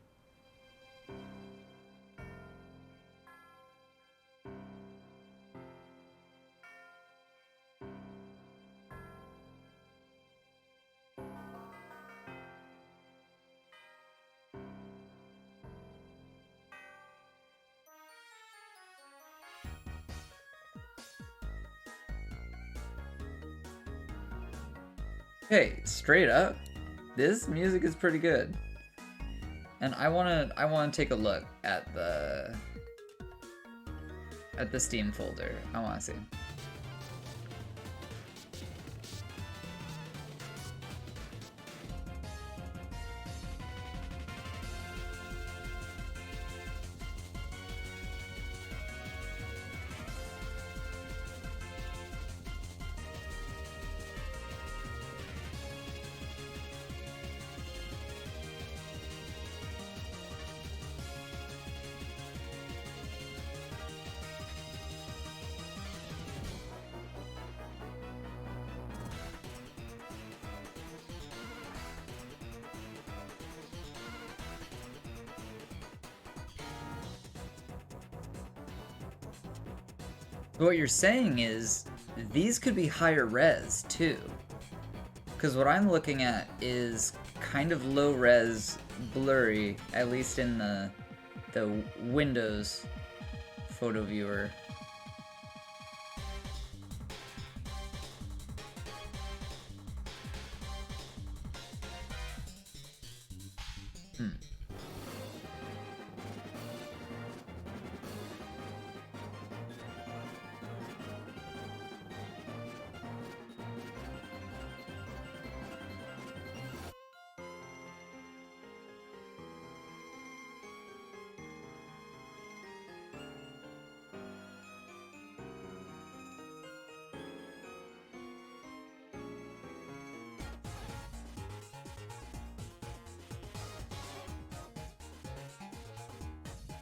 Hey, straight up, this music is pretty good. And I wanna take a look at the Steam folder. I wanna see. What you're saying is these could be higher res too, because what I'm looking at is kind of low res, blurry, at least in the Windows photo viewer.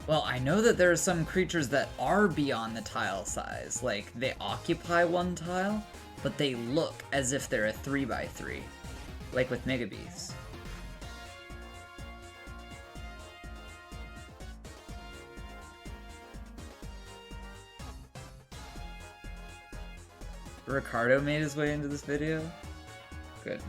Well, I know that there are some creatures that are beyond the tile size, like they occupy one tile, but they look as if they're a 3x3, like with Mega Beasts. Ricardo made his way into this video? Goodness.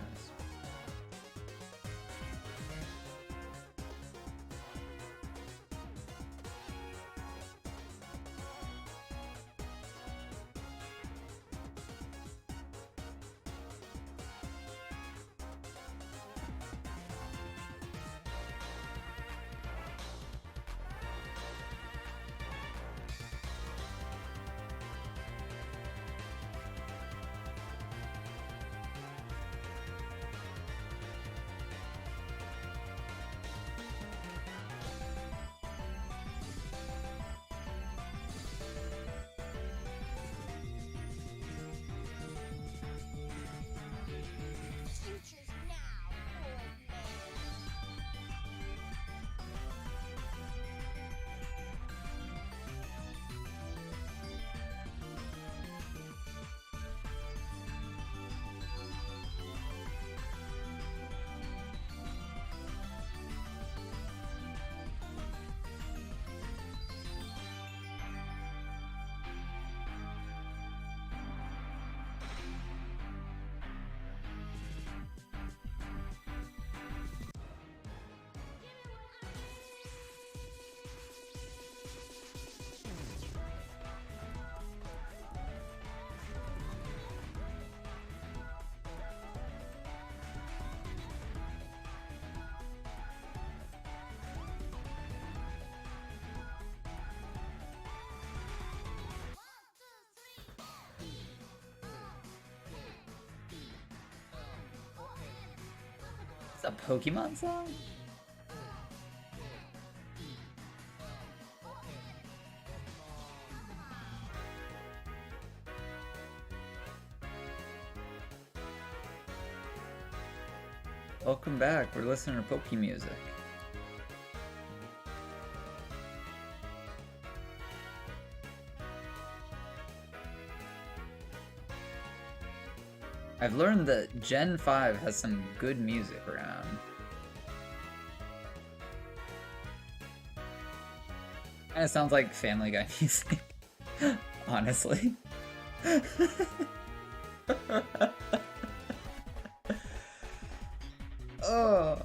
It's a Pokemon song? Welcome back, we're listening to Poke music. I've learned that Gen 5 has some good music around. Kinda sounds like Family Guy music, honestly. Oh.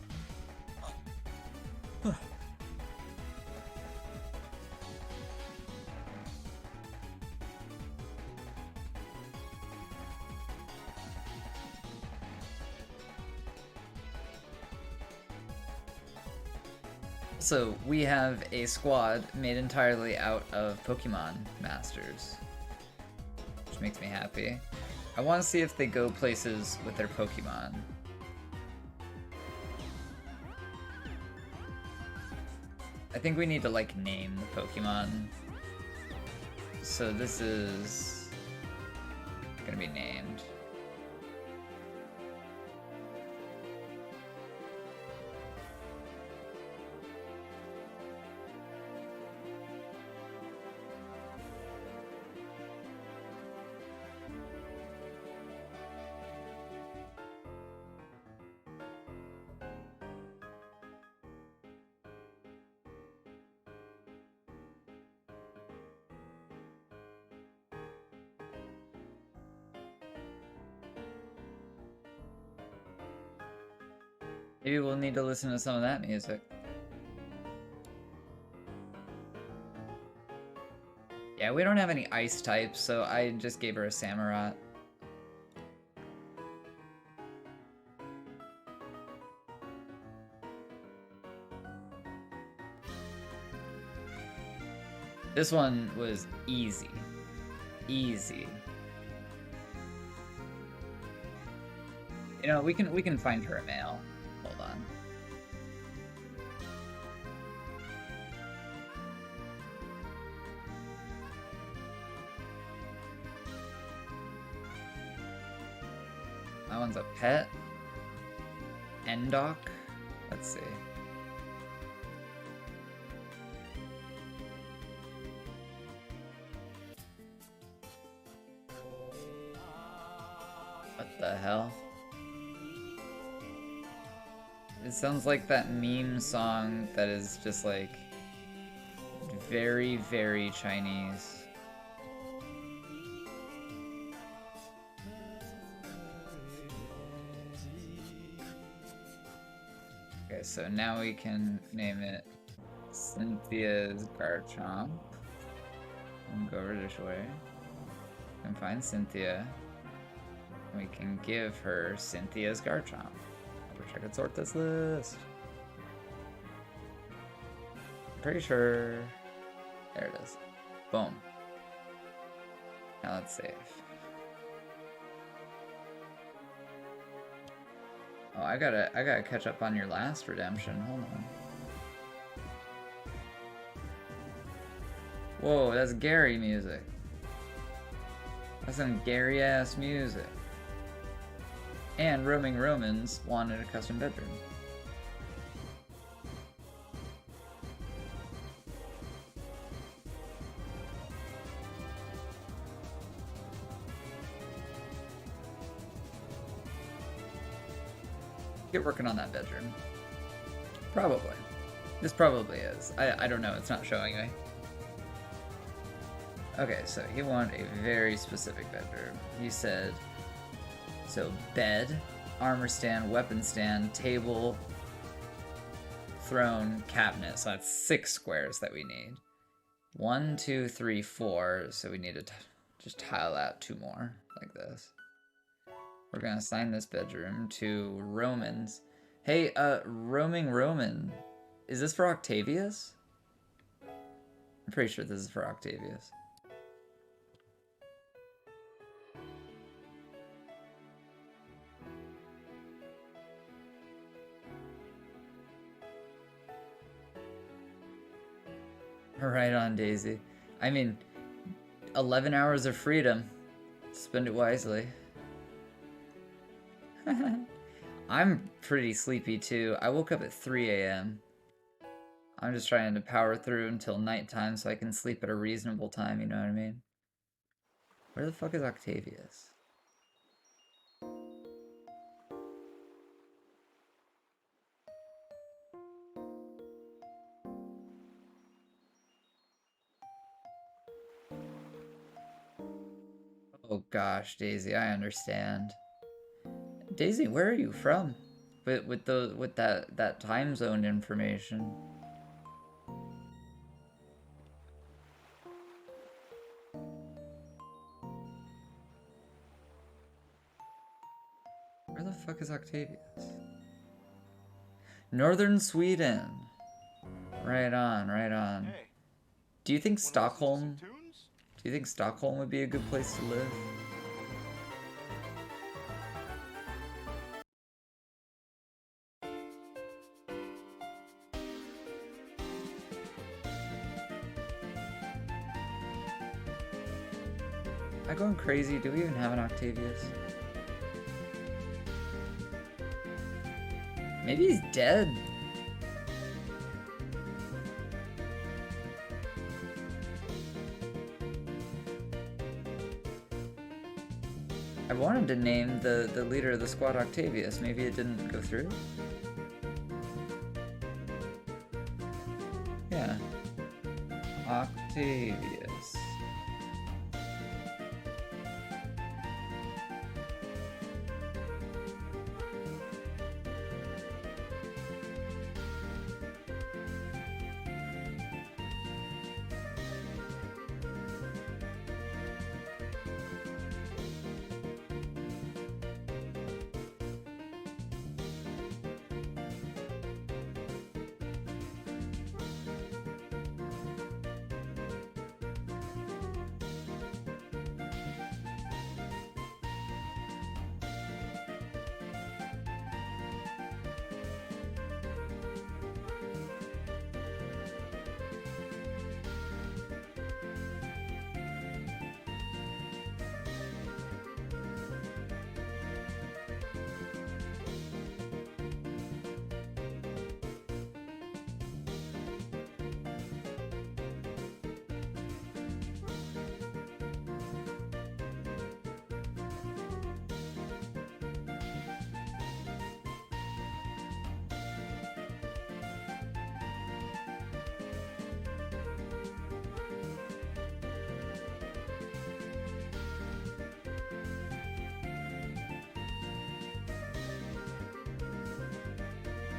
So we have a squad made entirely out of Pokemon Masters, which makes me happy. I want to see if they go places with their Pokemon. I think we need to like name the Pokemon. So this is gonna be named. Maybe we'll need to listen to some of that music. Yeah, we don't have any ice types, so I just gave her a Samurott. This one was easy. Easy. You know, we can find her a male. Hold on. That one's a pet. Endoc. Let's see. What the hell? It sounds like that meme song that is just like very, very Chinese. Okay, so now we can name it Cynthia's Garchomp. And go over this way. We can find Cynthia. We can give her Cynthia's Garchomp. I wish I could sort this list. I'm pretty sure. There it is. Boom. Now let's save. Oh, I gotta catch up on your last redemption. Hold on. Whoa, that's Gary music. That's some Gary ass music. And Roaming Romans wanted a custom bedroom. Get working on that bedroom. Probably. This probably is. I don't know, it's not showing me. Okay, so he wanted a very specific bedroom. He said, so bed, armor stand, weapon stand, table, throne, cabinet. So that's 6 squares that we need. 1, 2, 3, 4. So we need to just tile out 2 more, like this. We're gonna assign this bedroom to Romans. Hey, Roaming Roman, is this for Octavius? I'm pretty sure this is for Octavius. Right on, Daisy. I mean, 11 hours of freedom. Spend it wisely. I'm pretty sleepy too. I woke up at 3 a.m. I'm just trying to power through until nighttime so I can sleep at a reasonable time, you know what I mean? Where the fuck is Octavius? Oh gosh, Daisy, I understand. Daisy, where are you from? With that time zone information. Where the fuck is Octavius? Northern Sweden. Right on, right on. Hey, Do you think wanna listen to some Stockholm? tunes? Do you think Stockholm would be a good place to live? Am I going crazy? Do we even have an Octavius? Maybe he's dead. I wanted to name the leader of the squad Octavius. Maybe it didn't go through? Yeah. Octavius.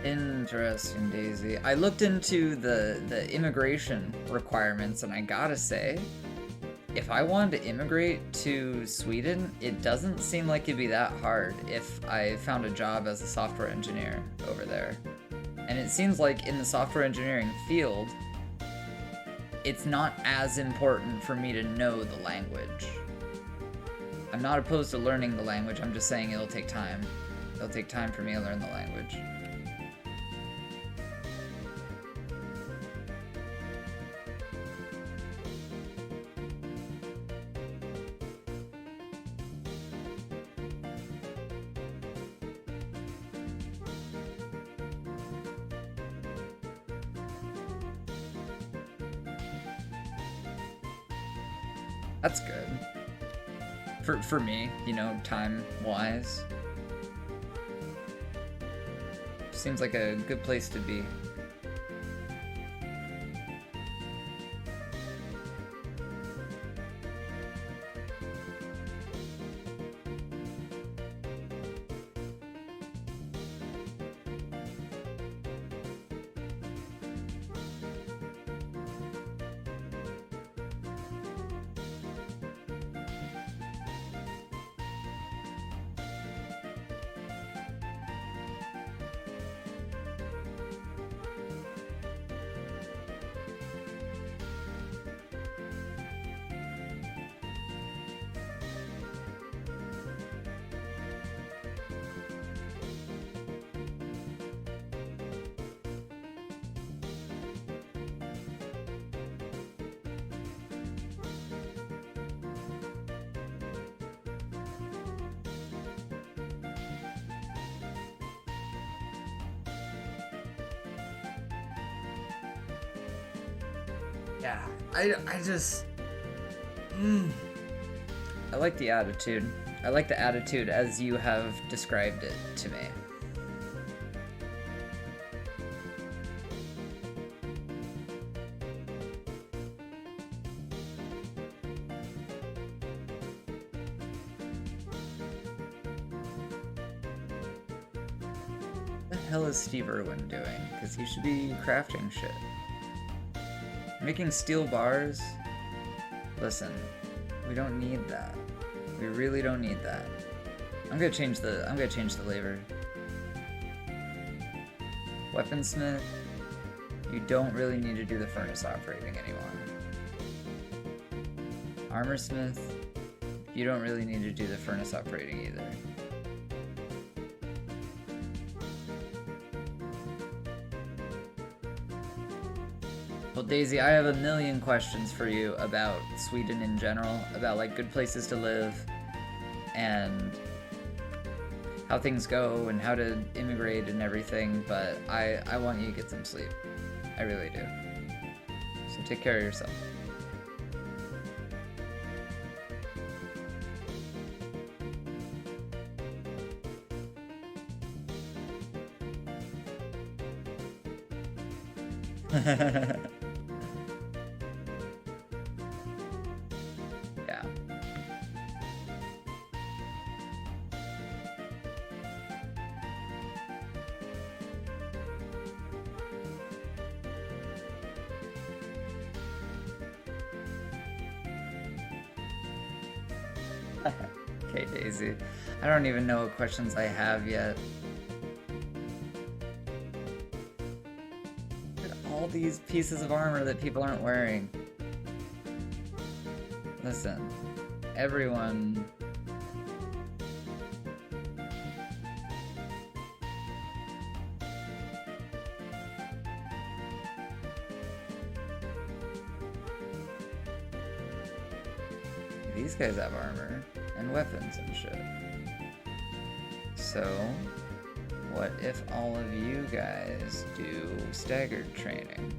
Interesting, Daisy. I looked into the immigration requirements, and I gotta say, if I wanted to immigrate to Sweden, it doesn't seem like it'd be that hard if I found a job as a software engineer over there. And it seems like in the software engineering field, it's not as important for me to know the language. I'm not opposed to learning the language, I'm just saying it'll take time. It'll take time for me to learn the language. That's good. For me, you know, time-wise. Seems like a good place to be. Yeah, I just... I like the attitude. I like the attitude as you have described it to me. What the hell is Steve Irwin doing? Because he should be crafting shit. Making steel bars? Listen, we don't need that. We really don't need that. I'm gonna change the labor. Weaponsmith. You don't really need to do the furnace operating anymore. Armorsmith, you don't really need to do the furnace operating either. Well, Daisy, I have a million questions for you about Sweden in general, about like good places to live and how things go and how to immigrate and everything, but I want you to get some sleep. I really do. So take care of yourself. Yeah. Okay, Daisy. I don't even know what questions I have yet. Look at all these pieces of armor that people aren't wearing. Listen, everyone... These guys have armor and weapons and shit. So, what if all of you guys do staggered training?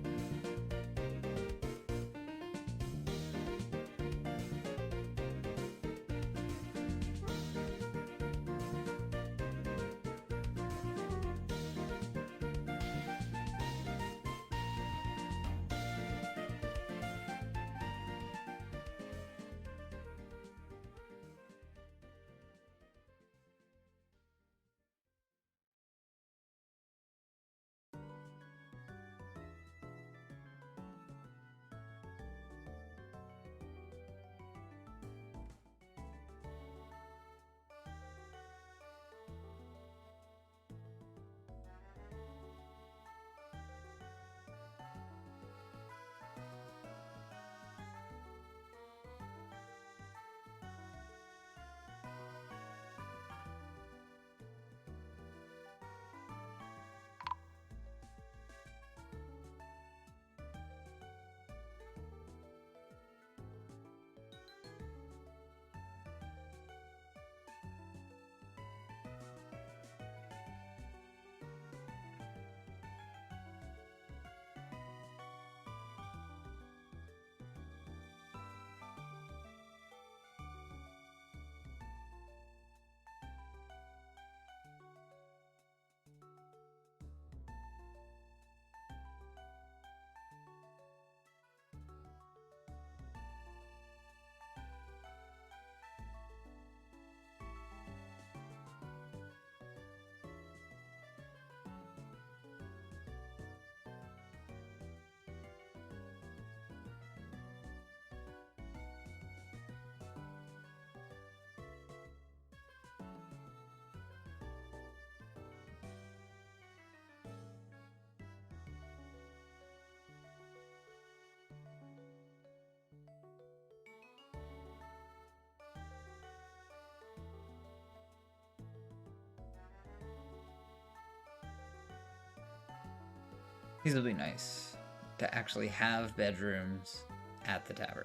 These will be nice to actually have bedrooms at the tavern.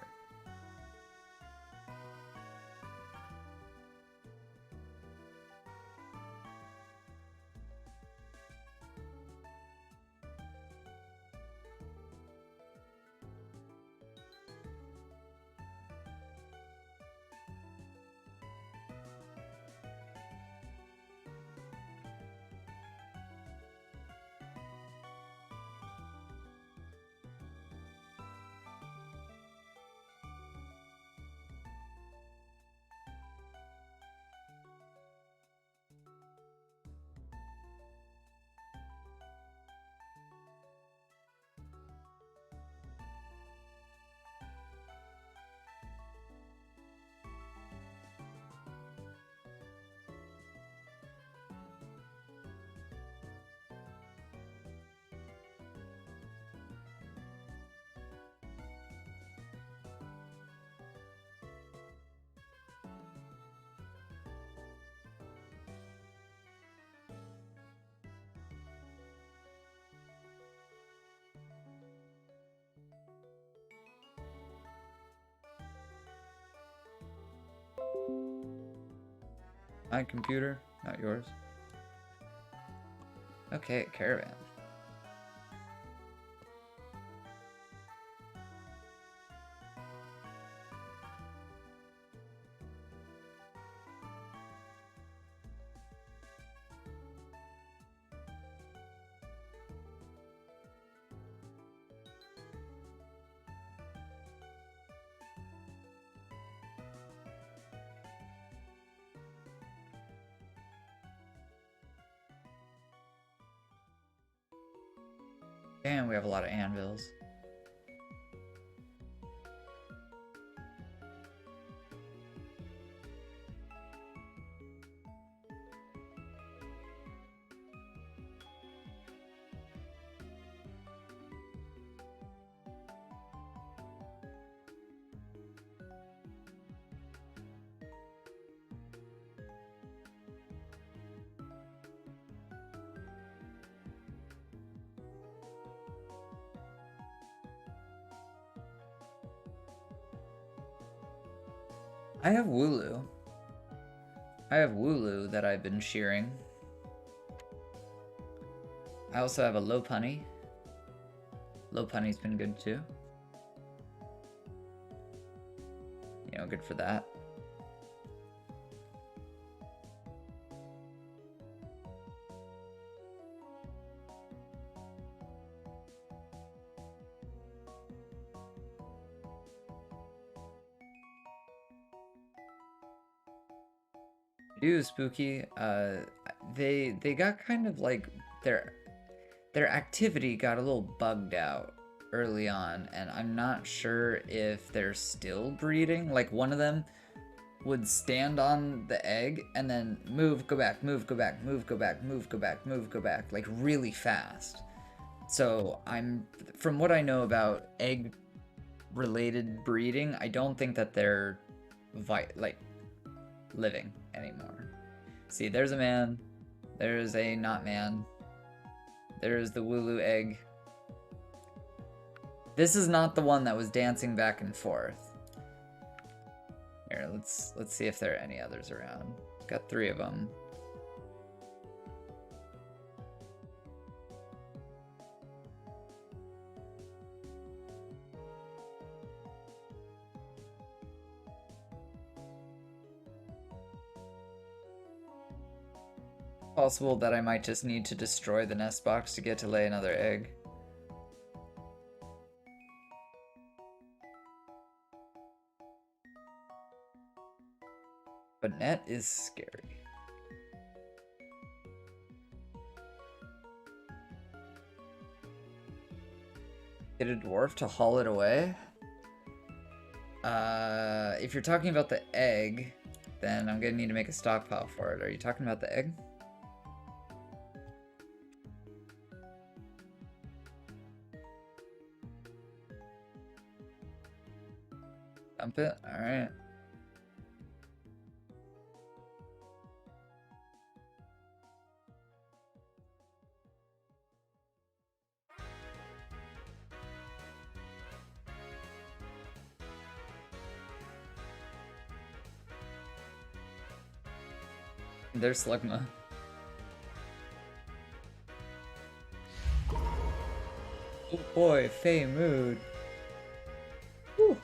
My computer, not yours. Okay, caravan. Damn, we have a lot of anvils. I have Wooloo. I have Wooloo that I've been shearing. I also have a Lopunny. Lopunny's been good too. You know, good for that. Spooky. They got kind of like their activity got a little bugged out early on, and I'm not sure if they're still breeding. Like one of them would stand on the egg and then move, go back, move, go back, move, go back, move, go back, move, go back, like really fast. So from what I know about egg related breeding, I don't think that they're living anymore. See, there's a man, there's a not man, there's the Wooloo egg. This is not the one that was dancing back and forth. Here, let's see if there are any others around. Got 3 of them. Possible that I might just need to destroy the nest box to get to lay another egg. But net is scary. Get a dwarf to haul it away? If you're talking about the egg, then I'm gonna need to make a stockpile for it. Are you talking about the egg? Dump it? Alright. There's Slugma. Oh boy, Fey mood. Whew.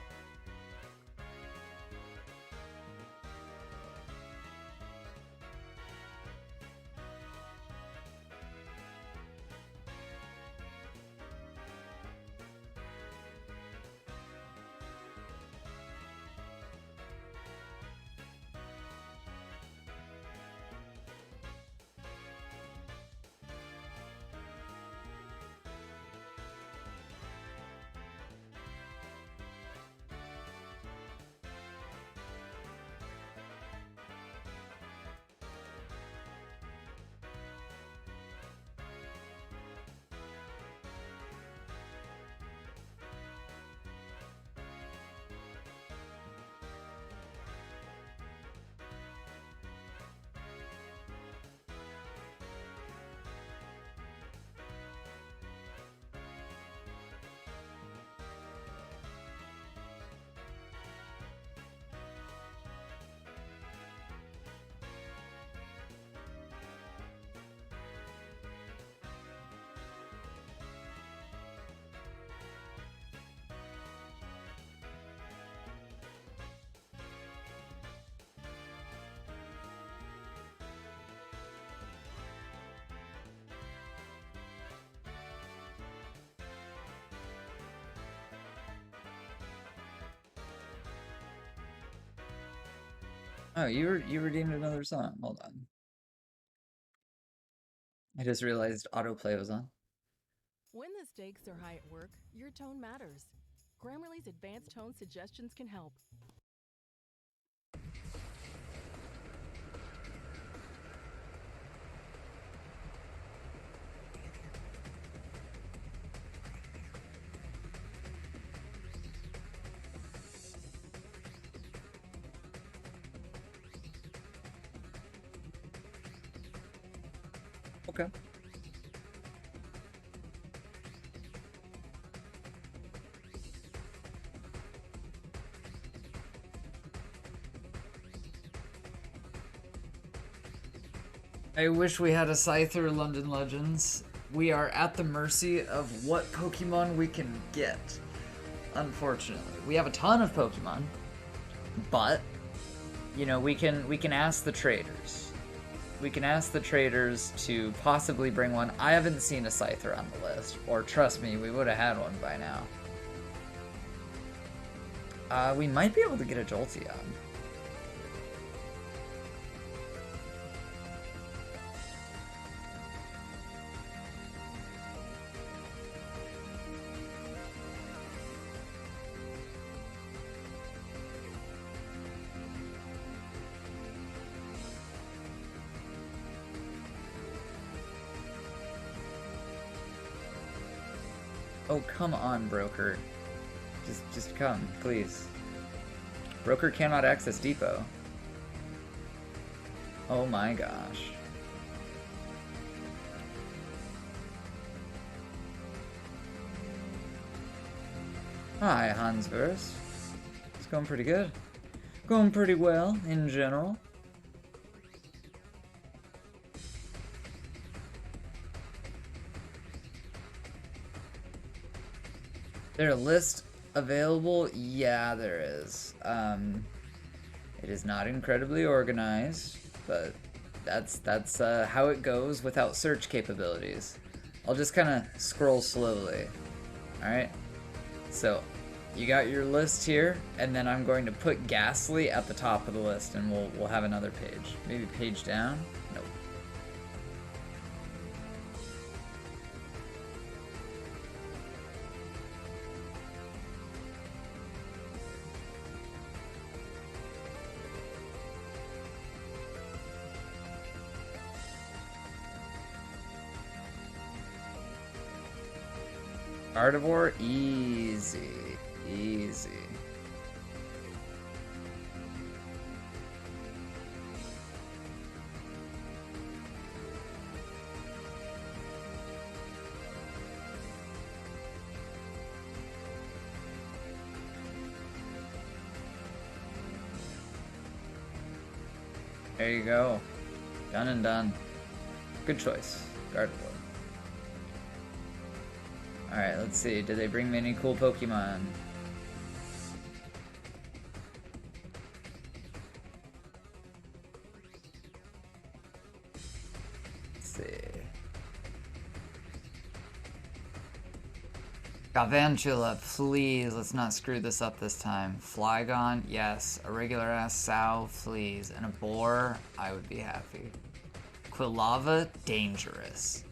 Oh, you redeemed another song. Hold on. I just realized autoplay was on. When the stakes are high at work, your tone matters. Grammarly's advanced tone suggestions can help. Okay. I wish we had a Scyther London Legends. We are at the mercy of what Pokemon we can get. Unfortunately, we have a ton of Pokemon, but you know we can ask the traders. We can ask the traders to possibly bring one. I haven't seen a Scyther on the list, or trust me, we would have had one by now. We might be able to get a Jolteon. Oh, come on, broker. Just come, please. Broker cannot access depot. Oh my gosh. Hi, Hansverse. It's going pretty good. Going pretty well, in general. There a list available? Yeah, there is. It is not incredibly organized, but that's how it goes without search capabilities. I'll just kind of scroll slowly. All right. So, you got your list here, and then I'm going to put Ghastly at the top of the list, and we'll have another page. Maybe page down. Nope. Gardevoir, easy, easy. There you go. Done and done. Good choice, Gardevoir. Alright, let's see. Did they bring me any cool Pokemon? Let's see. Galvantula, please, let's not screw this up this time. Flygon, yes. A regular ass Sow, please. And a Boar, I would be happy. Quilava, dangerous.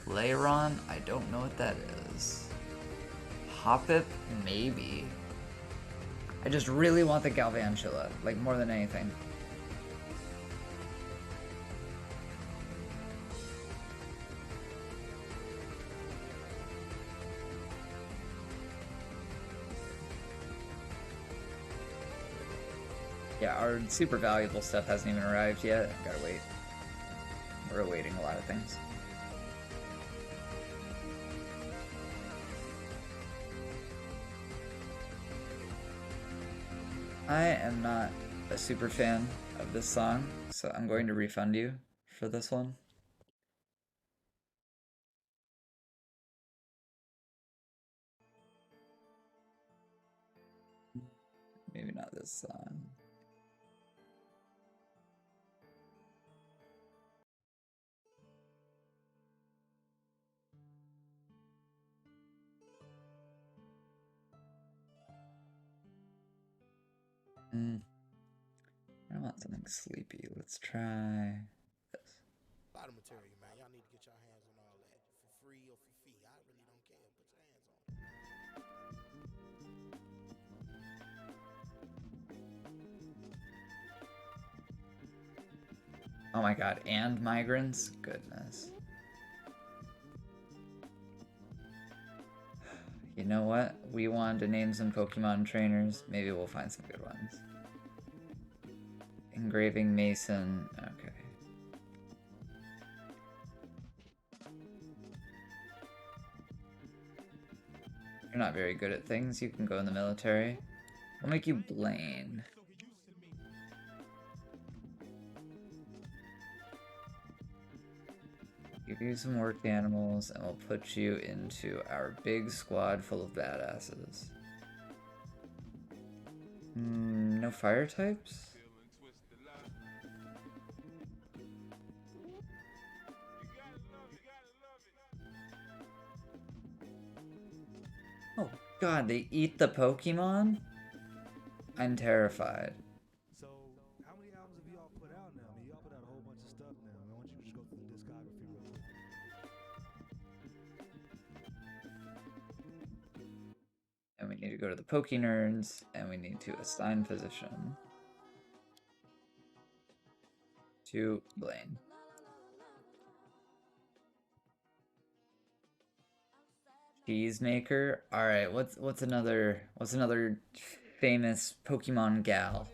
Lairon, I don't know what that is. Hoppip, maybe. I just really want the Galvantula, like more than anything. Yeah, our super valuable stuff hasn't even arrived yet. Gotta wait. We're awaiting a lot of things. I am not a super fan of this song, so I'm going to refund you for this one. Maybe not this song. want something sleepy. Let's try this. A lot of material, man. Y'all need to get your hands on all that for free or for fee. I really don't care. Put your hands on it. Oh my god, and migrants? Goodness. You know what? We wanted to name some Pokemon trainers. Maybe we'll find some good ones. Engraving Mason. Okay. You're not very good at things. You can go in the military. We'll make you Blaine. Give you some work animals, and we'll put you into our big squad full of badasses. No fire types? Oh god, they eat the Pokemon? I'm terrified. So, how many albums have y'all put out now? I mean, y'all put out a whole bunch of stuff now. I want you to just go through the discography real quick. And we need to go to the Pokenerds, and we need to assign position to Blaine. Cheesemaker. All right, what's another famous Pokemon gal?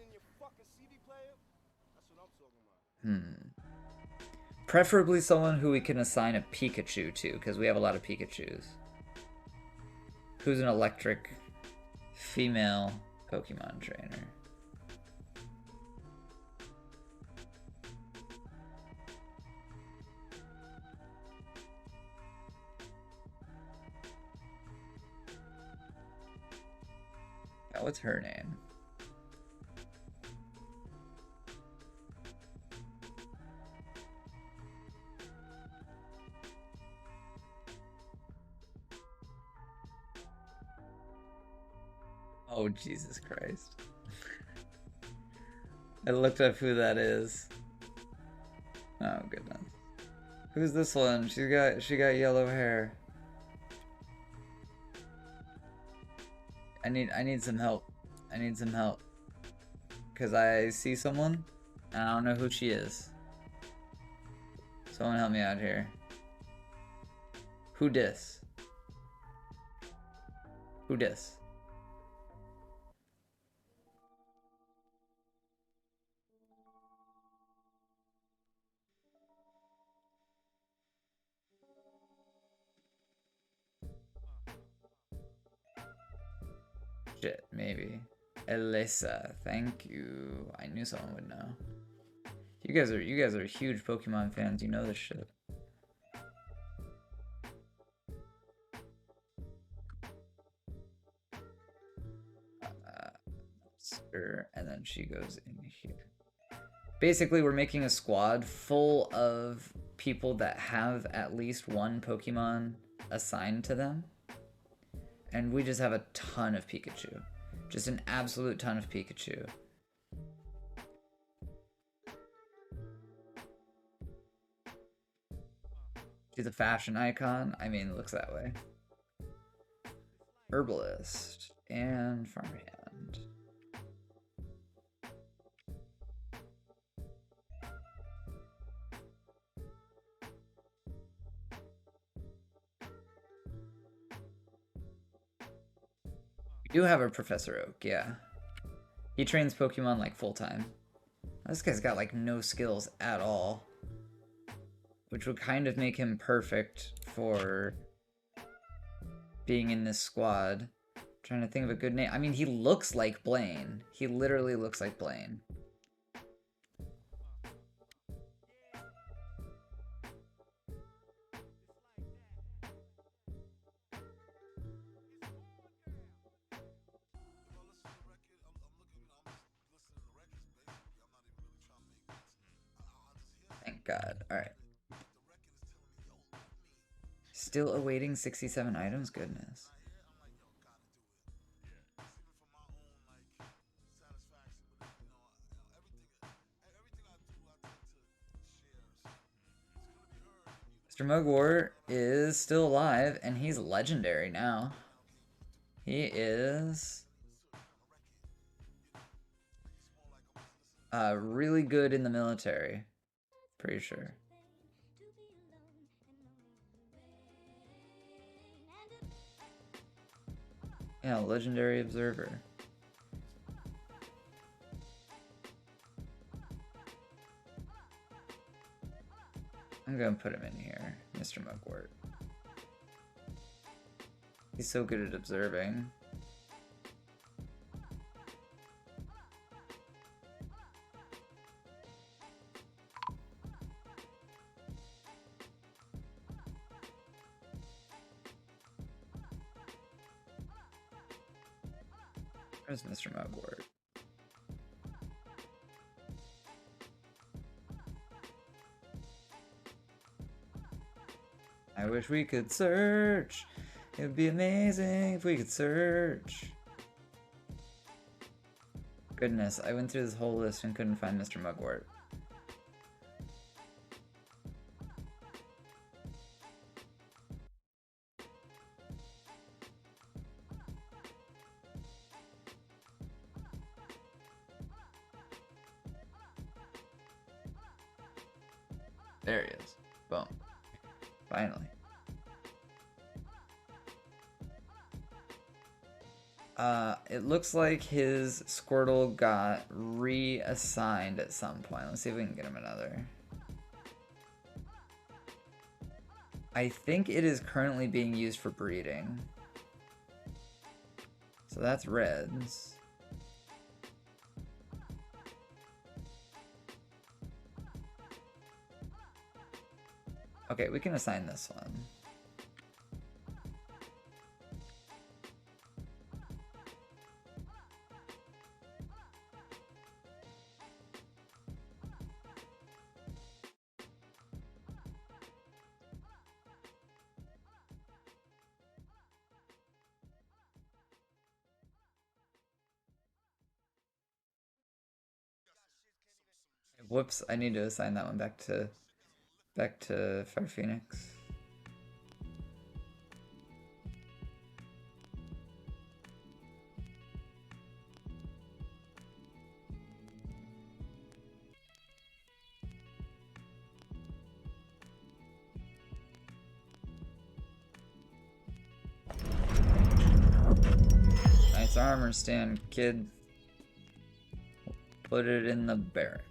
Preferably someone who we can assign a Pikachu to, because we have a lot of Pikachus. Who's an electric female Pokemon trainer? Oh, what's her name? Oh, Jesus Christ. I looked up who that is. Oh, goodness. Who's this one? She got yellow hair. I need some help. I need some help. Cause I see someone and I don't know who she is. Someone help me out here. Who dis? Who dis? Shit, maybe. Elisa, thank you. I knew someone would know. You guys are huge Pokemon fans. You know this shit. And then she goes in here. Basically, we're making a squad full of people that have at least one Pokemon assigned to them. And we just have a ton of Pikachu. Just an absolute ton of Pikachu. She's a fashion icon. I mean, it looks that way. Herbalist and farmhand. We do have a Professor Oak, yeah. He trains Pokemon like full-time. This guy's got like no skills at all. Which would kind of make him perfect for being in this squad. I'm trying to think of a good name. I mean, he looks like Blaine. He literally looks like Blaine. Thank God. Alright. Still awaiting 67 items? Goodness. Mr. Mugwort is still alive, and he's legendary now. He is really good in the military. Pretty sure. Yeah, legendary observer. I'm gonna put him in here, Mr. Mugwort. He's so good at observing. Where's Mr. Mugwort? I wish we could search. It would be amazing if we could search. Goodness, I went through this whole list and couldn't find Mr. Mugwort. There he is. Boom. Finally. It looks like his Squirtle got reassigned at some point. Let's see if we can get him another. I think it is currently being used for breeding. So that's reds. Okay, we can assign this one. Whoops, I need to assign that one back to Fire Phoenix. Nice armor stand, kid. Put it in the barracks.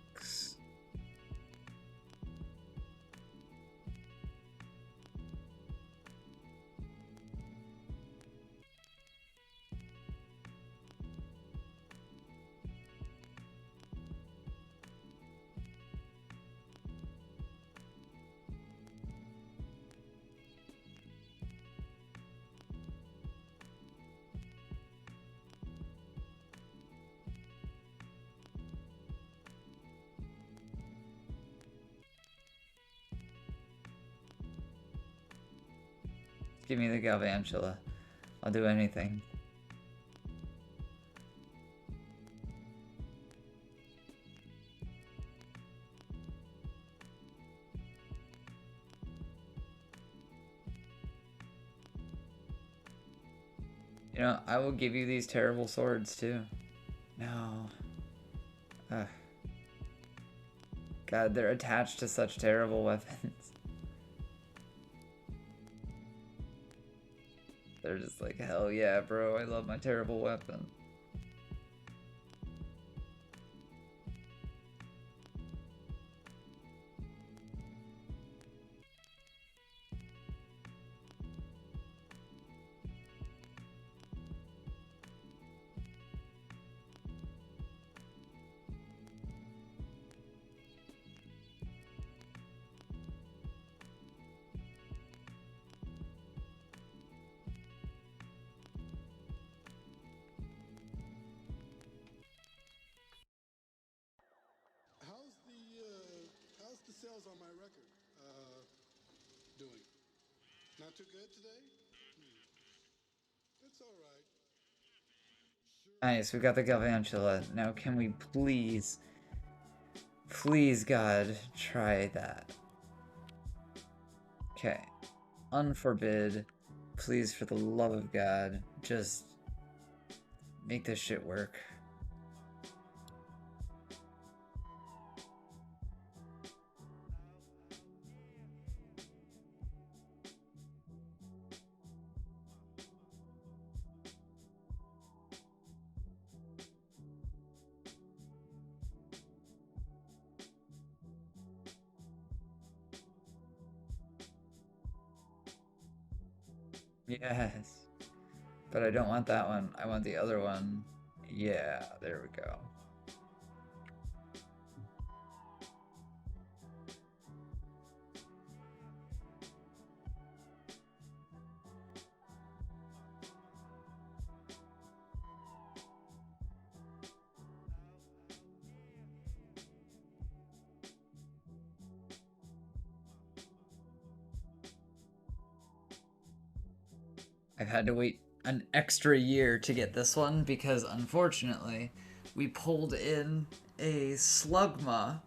Give me the Galvantula. I'll do anything. You know, I will give you these terrible swords too. No. Ugh. God, they're attached to such terrible weapons. They're just like, hell yeah, bro, I love my terrible weapon. How's the sales on my record doing? Not too good today? It's all right. Nice, we got the Galvantula. Now can we please, please God, try that. Okay. Unforbid. Please, for the love of God, just make this shit work. Yes. But I don't want that one. I want the other one. Yeah, there we go. I've had to wait an extra year to get this one because unfortunately we pulled in a Slugma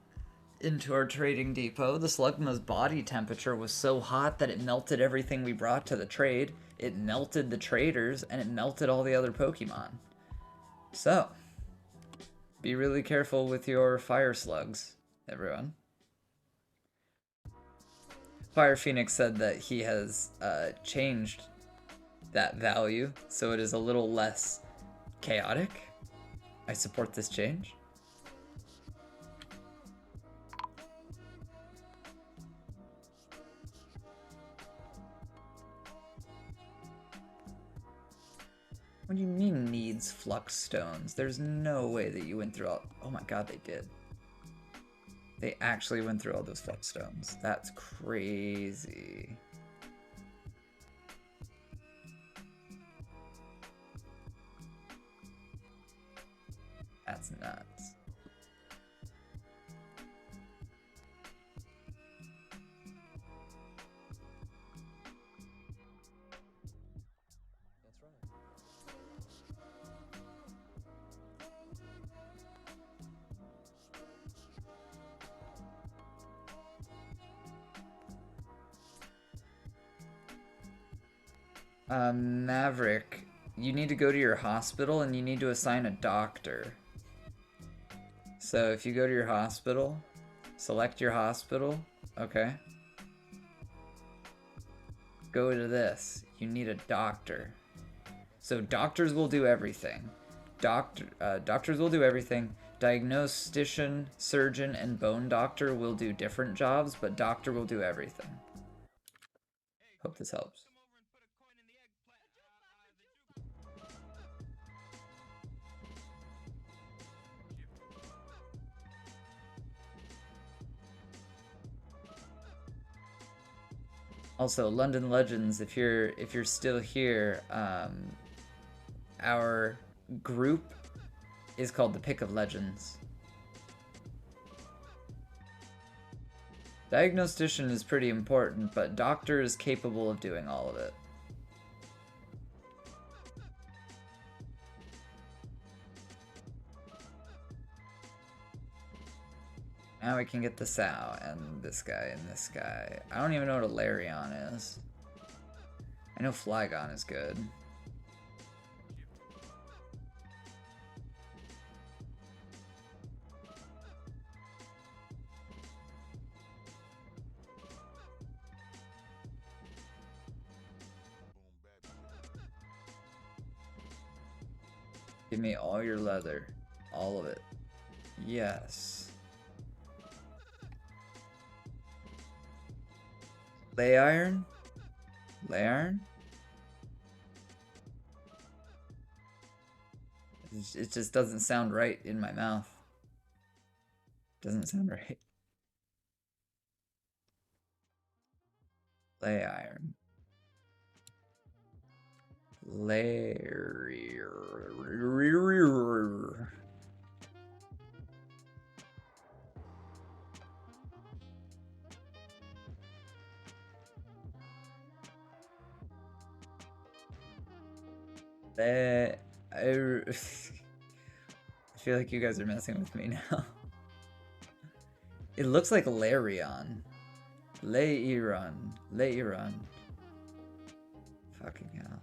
into our trading depot. The Slugma's body temperature was so hot that it melted everything we brought to the trade. It melted the traders and it melted all the other Pokemon. So, be really careful with your fire slugs, everyone. Fire Phoenix said that he has changed that value, so it is a little less chaotic. I support this change. What do you mean needs flux stones? There's no way that you went through all... Oh my god, they did. They actually went through all those flux stones. That's crazy. That's nuts. That's right. Maverick, you need to go to your hospital and you need to assign a doctor. So if you go to your hospital, select your hospital, okay? Go to this. You need a doctor. So doctors will do everything. Doctors will do everything. Diagnostician, surgeon, and bone doctor will do different jobs, but doctor will do everything. Hope this helps. Also, London Legends, if you're still here, our group is called the Pick of Legends. Diagnostician is pretty important, but doctor is capable of doing all of it. Now we can get the Sow, and this guy, and this guy. I don't even know what a Larion is. I know Flygon is good. Give me all your leather. All of it. Yes. Lay iron? Lay iron? It just doesn't sound right in my mouth. Doesn't sound right. Lay iron. I feel like you guys are messing with me now. It looks like Larion. Leiron. Leiron. Fucking hell.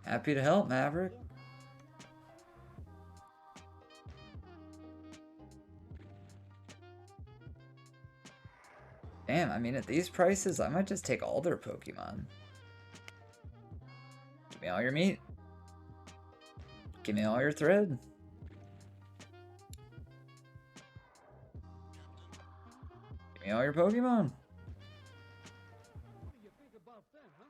Happy to help, Maverick. Damn, I mean, at these prices, I might just take all their Pokemon. Give me all your meat. Give me all your thread. Give me all your Pokemon. What do you think about that, huh?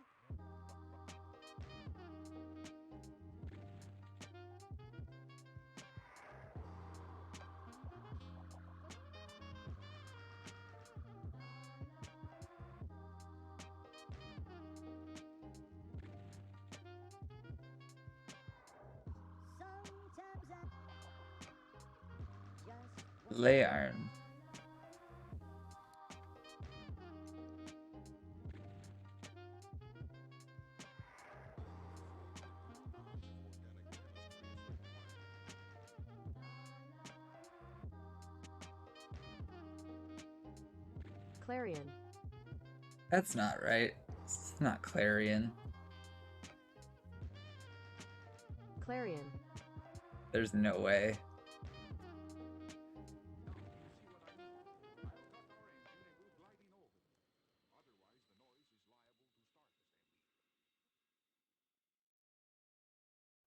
Lay iron. Clarion. That's not right. It's not Clarion. Clarion. There's no way.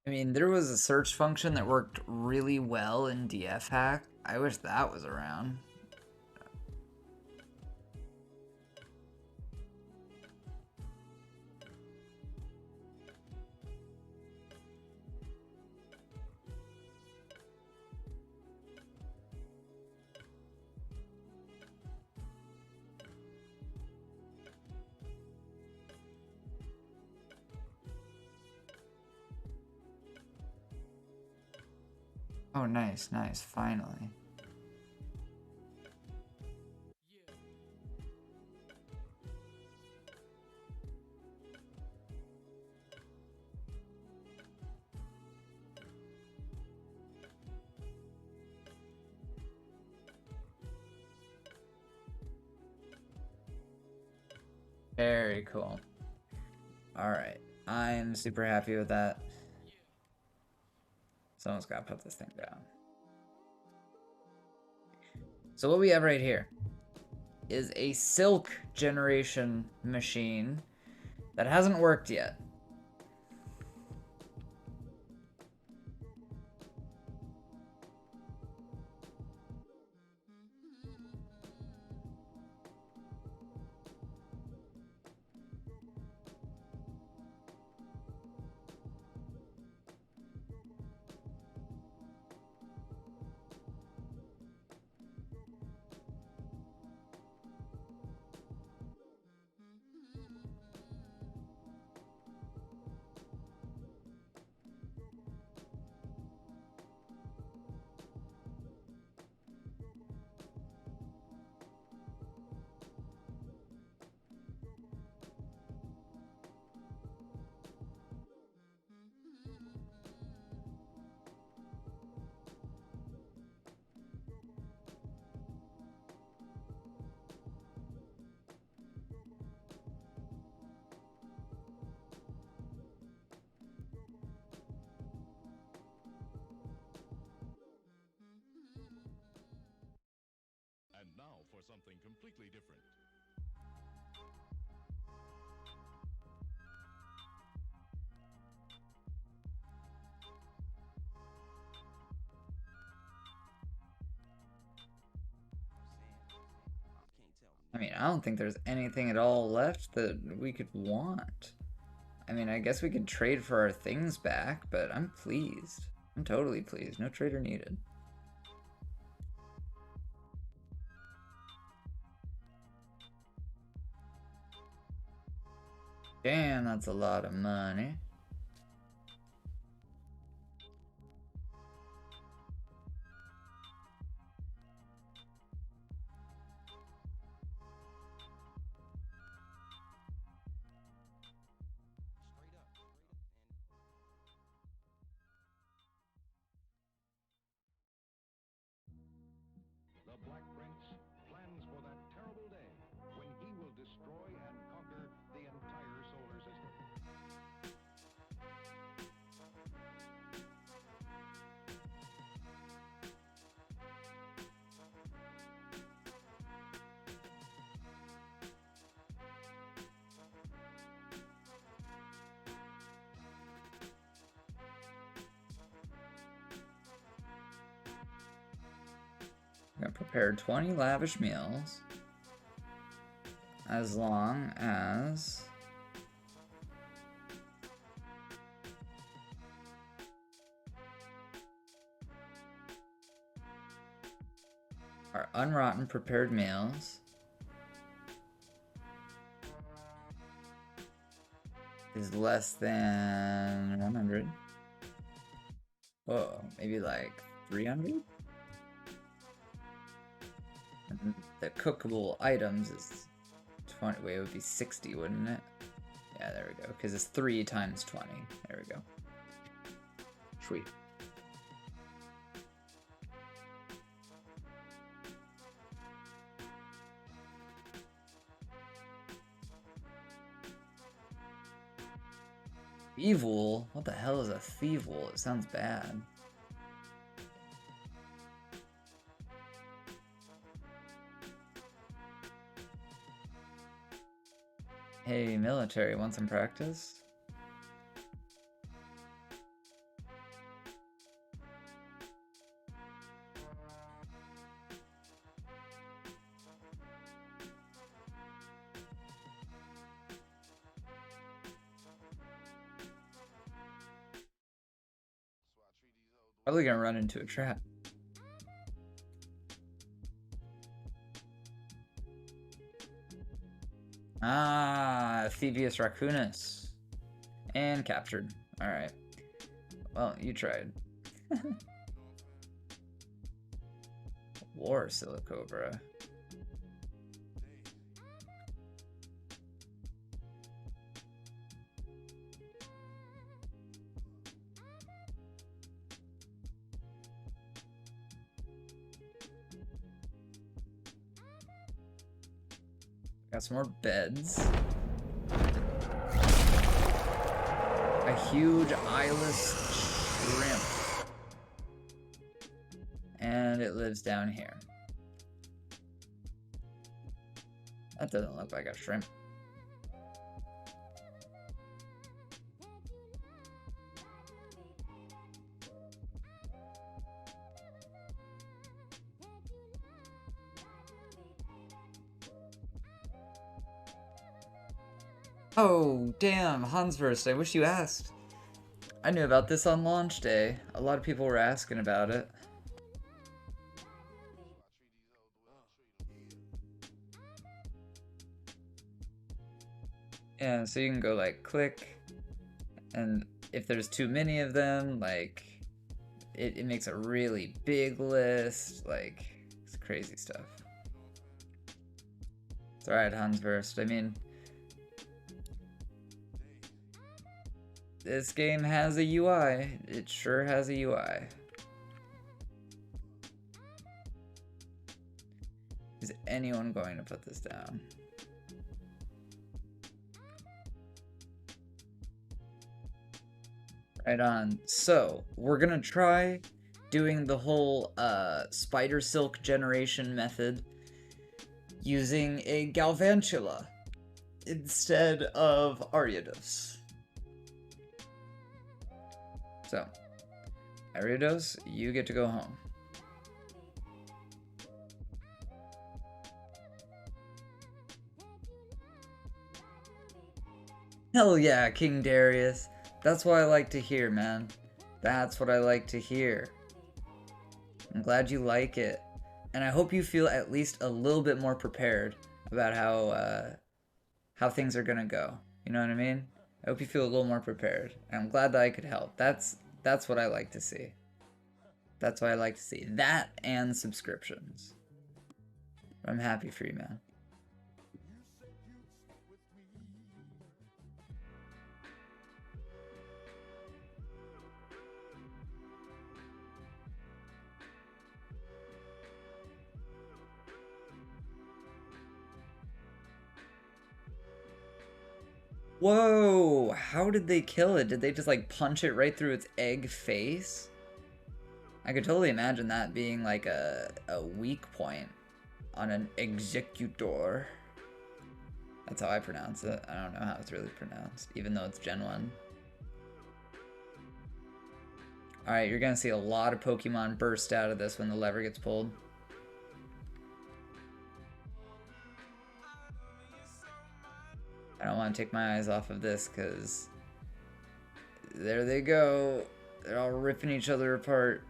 I mean, there was a search function that worked really well in DF Hack. I wish that was around. Oh, nice, nice, finally. Very cool. Alright, I'm super happy with that. Someone's got to put this thing down. So what we have right here is a silk generation machine that hasn't worked yet. And now for something completely different. I mean, I don't think there's anything at all left that we could want. I mean, I guess we could trade for our things back, but I'm pleased. I'm totally pleased. No trader needed. Damn, that's a lot of money. gonna prepare 20 lavish meals. As long as our unrotten prepared meals is less than 100. Whoa, maybe like 300? And the cookable items is 20. Wait, it would be 60, wouldn't it? Yeah, there we go. Because it's 3 times 20. There we go. Sweet. Thievewool? What the hell is a thievewool? It sounds bad. Hey, military, want some practice? Probably gonna run into a trap. Ah, Thievius Raccoonus. And captured. Alright. Well, you tried. War Silicobra. Got some more beds. A huge eyeless shrimp. And it lives down here. That doesn't look like a shrimp. Oh, damn, Hansverst, I wish you asked. I knew about this on launch day. A lot of people were asking about it. Yeah, so you can go like click, and if there's too many of them, like it makes a really big list. Like, it's crazy stuff. It's alright, Hansverst. I mean, this game has a UI. It sure has a UI. Is anyone going to put this down? Right on. So, we're gonna try doing the whole spider silk generation method using a Galvantula instead of Ariados. So, Ariados, you get to go home. Hell yeah, King Darius. That's what I like to hear, man. That's what I like to hear. I'm glad you like it. And I hope you feel at least a little bit more prepared about how things are gonna go. You know what I mean? I hope you feel a little more prepared. And I'm glad that I could help. That's what I like to see. That's what I like to see. That and subscriptions. I'm happy for you, man. Whoa! How did they kill it? Did they just like punch it right through its egg face? I could totally imagine that being like a weak point on an executor. That's how I pronounce it. I don't know how it's really pronounced, even though it's Gen 1. Alright, you're gonna see a lot of Pokemon burst out of this when the lever gets pulled. I don't want to take my eyes off of this because there they go. They're all ripping each other apart.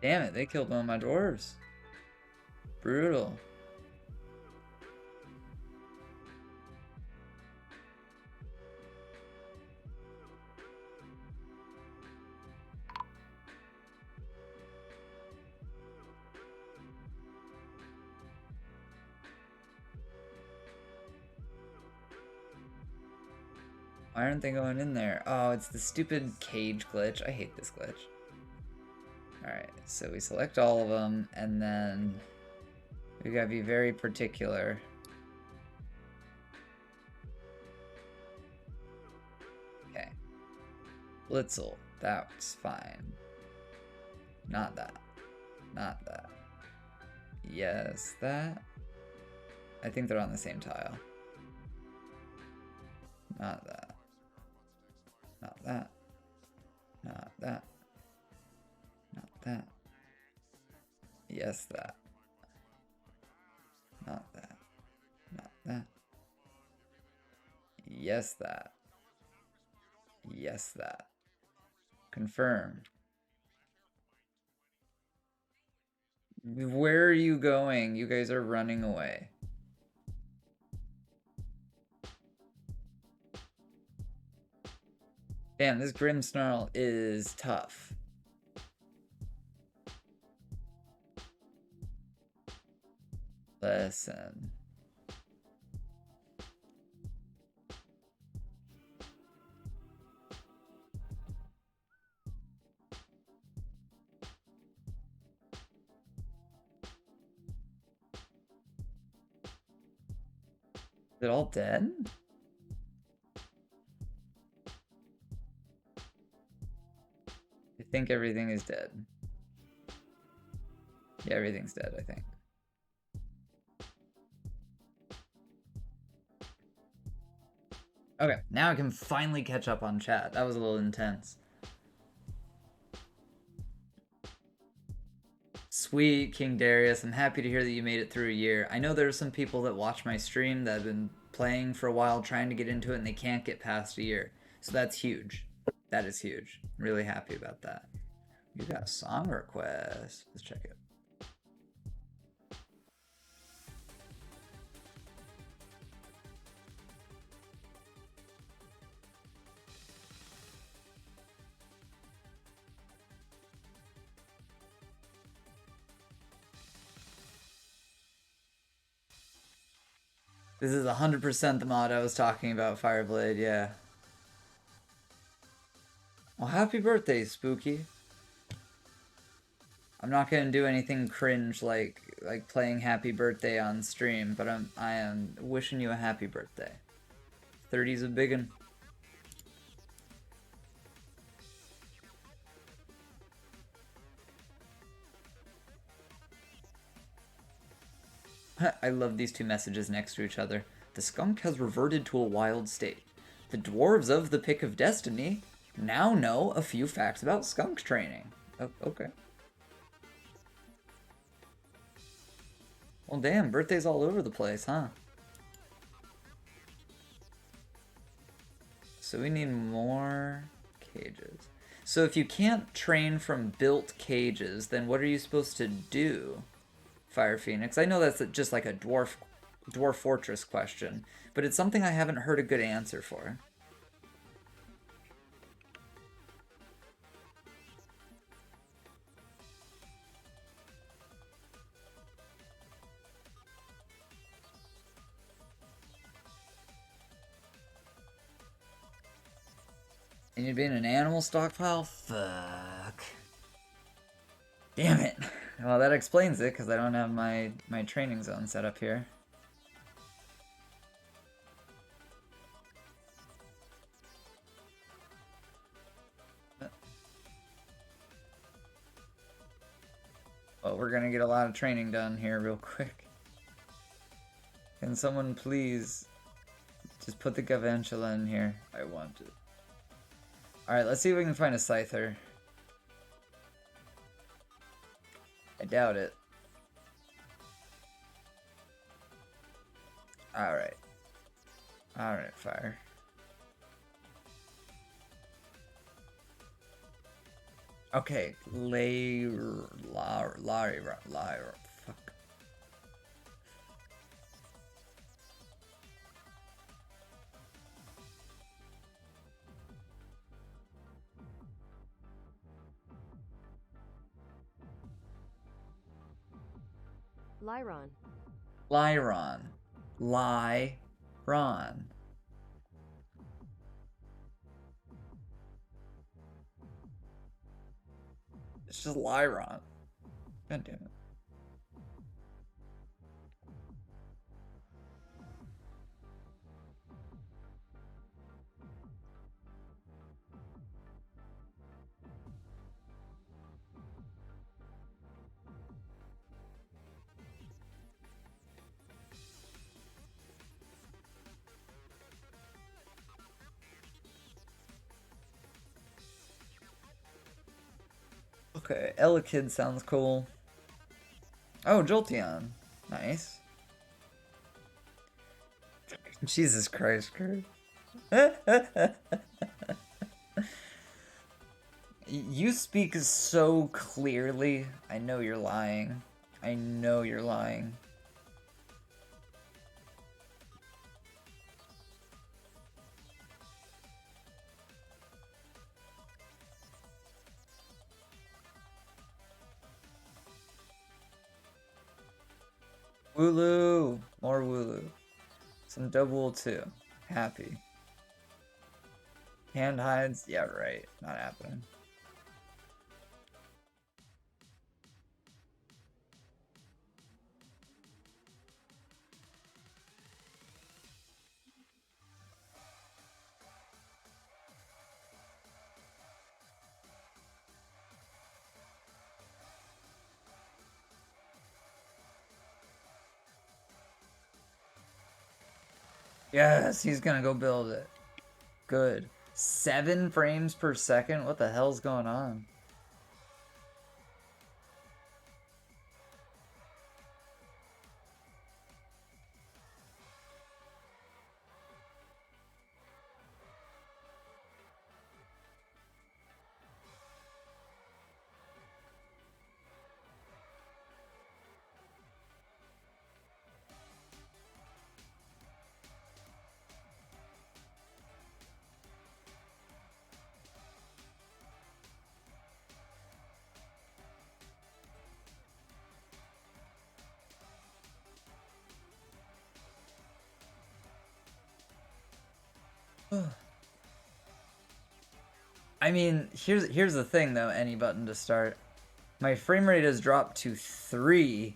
Damn it, they killed one of my dwarves. Brutal. Why aren't they going in there? Oh, it's the stupid cage glitch. I hate this glitch. Alright, so we select all of them, and then we gotta be very particular. Okay. Blitzel, that's fine. Not that. Not that. Yes, that. I think they're on the same tile. Not that. Not that. Not that. Not that. Yes, that. Not that. Not that. Yes, that. Yes, that. Confirm. Where are you going? You guys are running away. Damn, this Grimmsnarl is tough. Listen. Is it all dead? I think everything is dead. Yeah, everything's dead, I think. Okay, now I can finally catch up on chat. That was a little intense. Sweet, King Darius. I'm happy to hear that you made it through a year. I know there are some people that watch my stream that have been playing for a while, trying to get into it, and they can't get past a year. So that's huge. That is huge. I'm really happy about that. You got a song request. Let's check it. This is 100% the mod I was talking about, Fireblade, yeah. Well, happy birthday, Spooky. I'm not gonna do anything cringe like playing happy birthday on stream, but I am wishing you a happy birthday. 30's a biggin'. I love these two messages next to each other. The skunk has reverted to a wild state. The dwarves of the Pick of Destiny now know a few facts about skunk training. Oh, okay. Well, damn, birthdays all over the place, huh? So we need more cages. So if you can't train from built cages, then what are you supposed to do? Fire Phoenix. I know that's just like a Dwarf Fortress question, but it's something I haven't heard a good answer for. And you'd be in an animal stockpile? Fuck. Damn it. Well, that explains it, because I don't have my training zone set up here. Well, we're gonna get a lot of training done here real quick. Can someone please just put the Gavantula in here? I want it. Alright, let's see if we can find a Scyther. I doubt it. Alright. Alright, fire. Okay, fuck. Lyron. Lyron. Lyron. It's just Lyron. God damn it. Okay, Elekid sounds cool. Oh, Jolteon. Nice. Jesus Christ, Kurt. You speak so clearly. I know you're lying. I know you're lying. Wooloo! More Wooloo. Some double too. Happy. Hand hides? Yeah, right. Not happening. Yes, he's gonna go build it. Good. 7 frames per second? What the hell's going on? I mean, here's the thing though, any button to start. My frame rate has dropped to 3,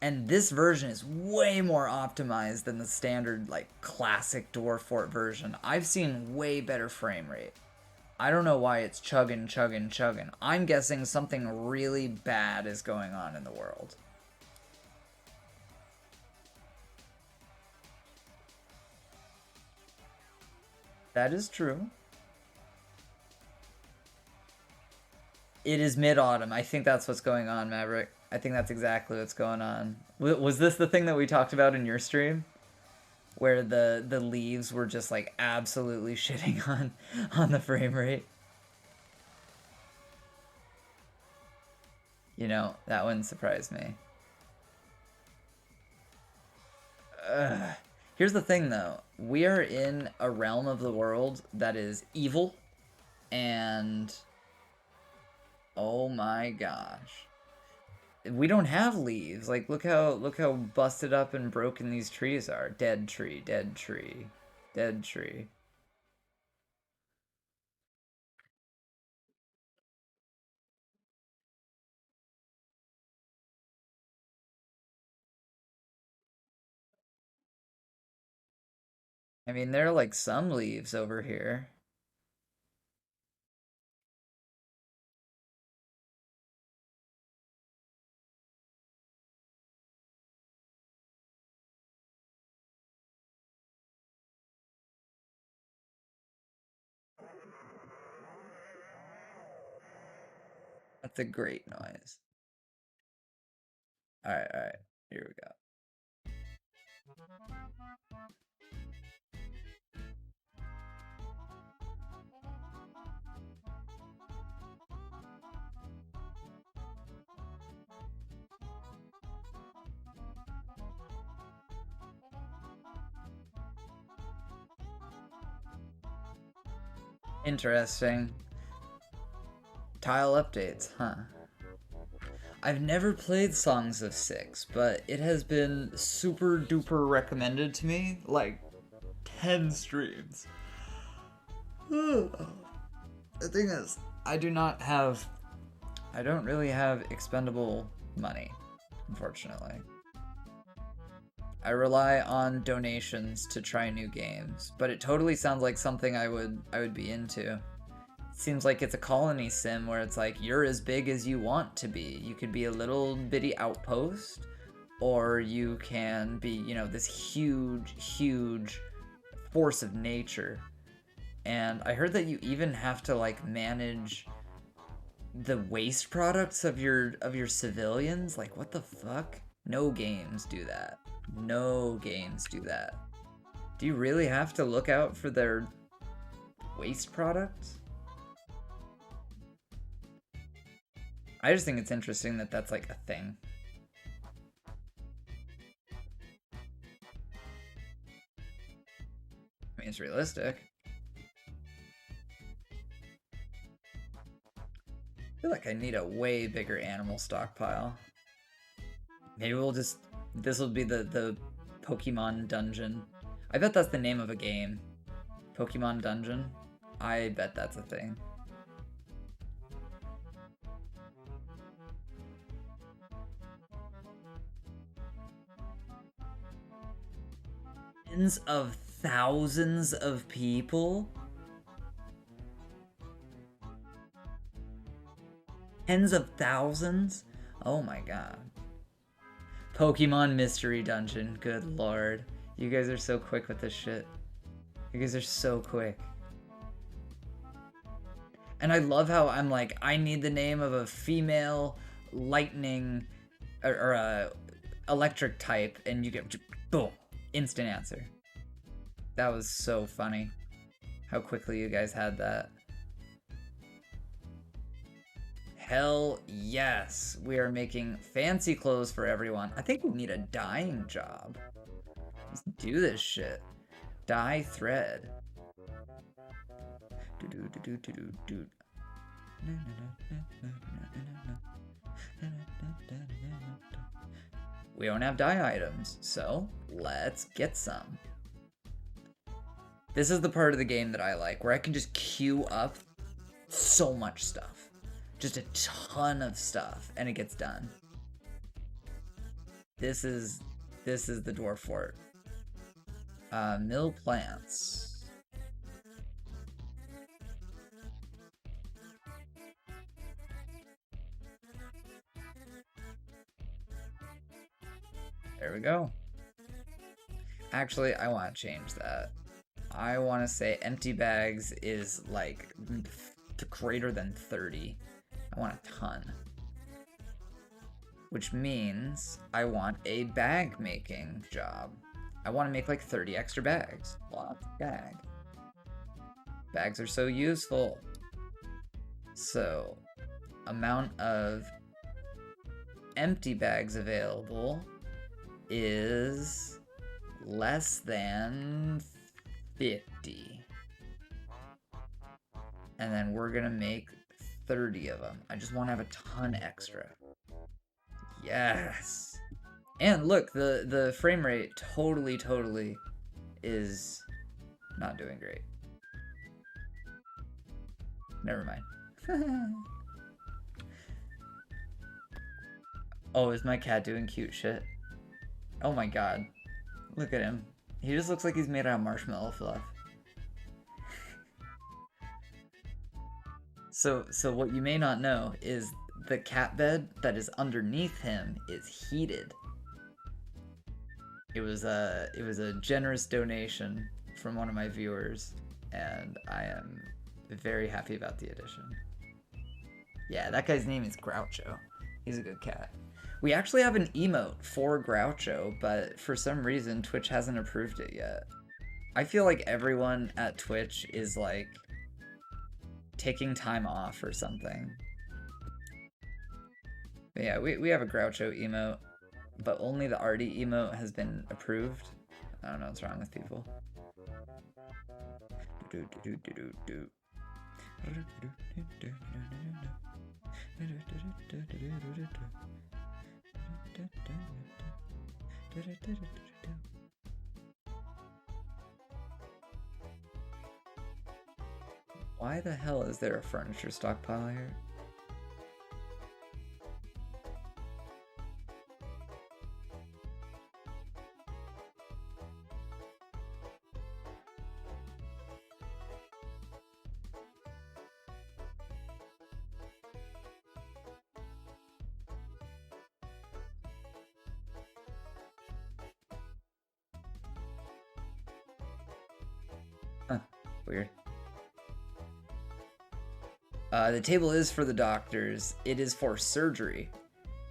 and this version is way more optimized than the standard, like, classic Dwarf Fort version. I've seen way better frame rate. I don't know why it's chugging, chugging, chugging. I'm guessing something really bad is going on in the world. That is true. It is mid-autumn. I think that's what's going on, Maverick. I think that's exactly what's going on. Was this the thing that we talked about in your stream? Where the leaves were just like absolutely shitting on the frame rate? You know, that wouldn't surprise me. Here's the thing though. We are in a realm of the world that is evil and oh my gosh. We don't have leaves. Like look how busted up and broken these trees are. Dead tree, dead tree, dead tree. I mean, there are like some leaves over here. That's a great noise. Alright, here we go. Interesting. Tile updates, huh? I've never played Songs of Six, but it has been super duper recommended to me, like 10 streams. The thing is, I don't really have expendable money, unfortunately. I rely on donations to try new games, but it totally sounds like something I would be into. It seems like it's a colony sim where it's like you're as big as you want to be. You could be a little bitty outpost, or you can be, you know, this huge force of nature. And I heard that you even have to like manage the waste products of your civilians. Like, what the fuck? No games do that. No games do that. Do you really have to look out for their waste products? I just think it's interesting that that's like a thing. I mean, it's realistic. I feel like I need a way bigger animal stockpile. Maybe we'll just... This will be the Pokemon dungeon. I bet that's the name of a game. Pokemon dungeon? I bet that's a thing. Tens of thousands of people? Tens of thousands? Oh my god. Pokemon Mystery Dungeon. Good lord. You guys are so quick with this shit. You guys are so quick. And I love how I'm like, I need the name of a female lightning or a electric type, and you get boom, instant answer. That was so funny. How quickly you guys had that. Hell yes, we are making fancy clothes for everyone. I think we need a dyeing job. Let's do this shit. Dye thread. We don't have dye items, so let's get some. This is the part of the game that I like, where I can just queue up so much stuff. Just a ton of stuff, and it gets done. This is the Dwarf Fort. Mill plants. There we go. Actually, I want to change that. I want to say empty bags is like greater than 30. I want a ton. Which means I want a bag making job. I want to make like 30 extra bags. Lots of bag. Bags are so useful. So, amount of empty bags available is less than 50. And then we're gonna make 30 of them. I just want to have a ton extra. Yes. And look, the frame rate totally is not doing great. Never mind. Oh, is my cat doing cute shit? Oh my god. Look at him. He just looks like he's made out of marshmallow fluff. So what you may not know is the cat bed that is underneath him is heated. It was a generous donation from one of my viewers, and I am very happy about the addition. Yeah, that guy's name is Groucho. He's a good cat. We actually have an emote for Groucho, but for some reason Twitch hasn't approved it yet. I feel like everyone at Twitch is like taking time off or something. But yeah, we have a Groucho emote, but only the Artie emote has been approved. I don't know what's wrong with people. Why the hell is there a furniture stockpile here? Huh, weird. The table is for the doctors. It is for surgery.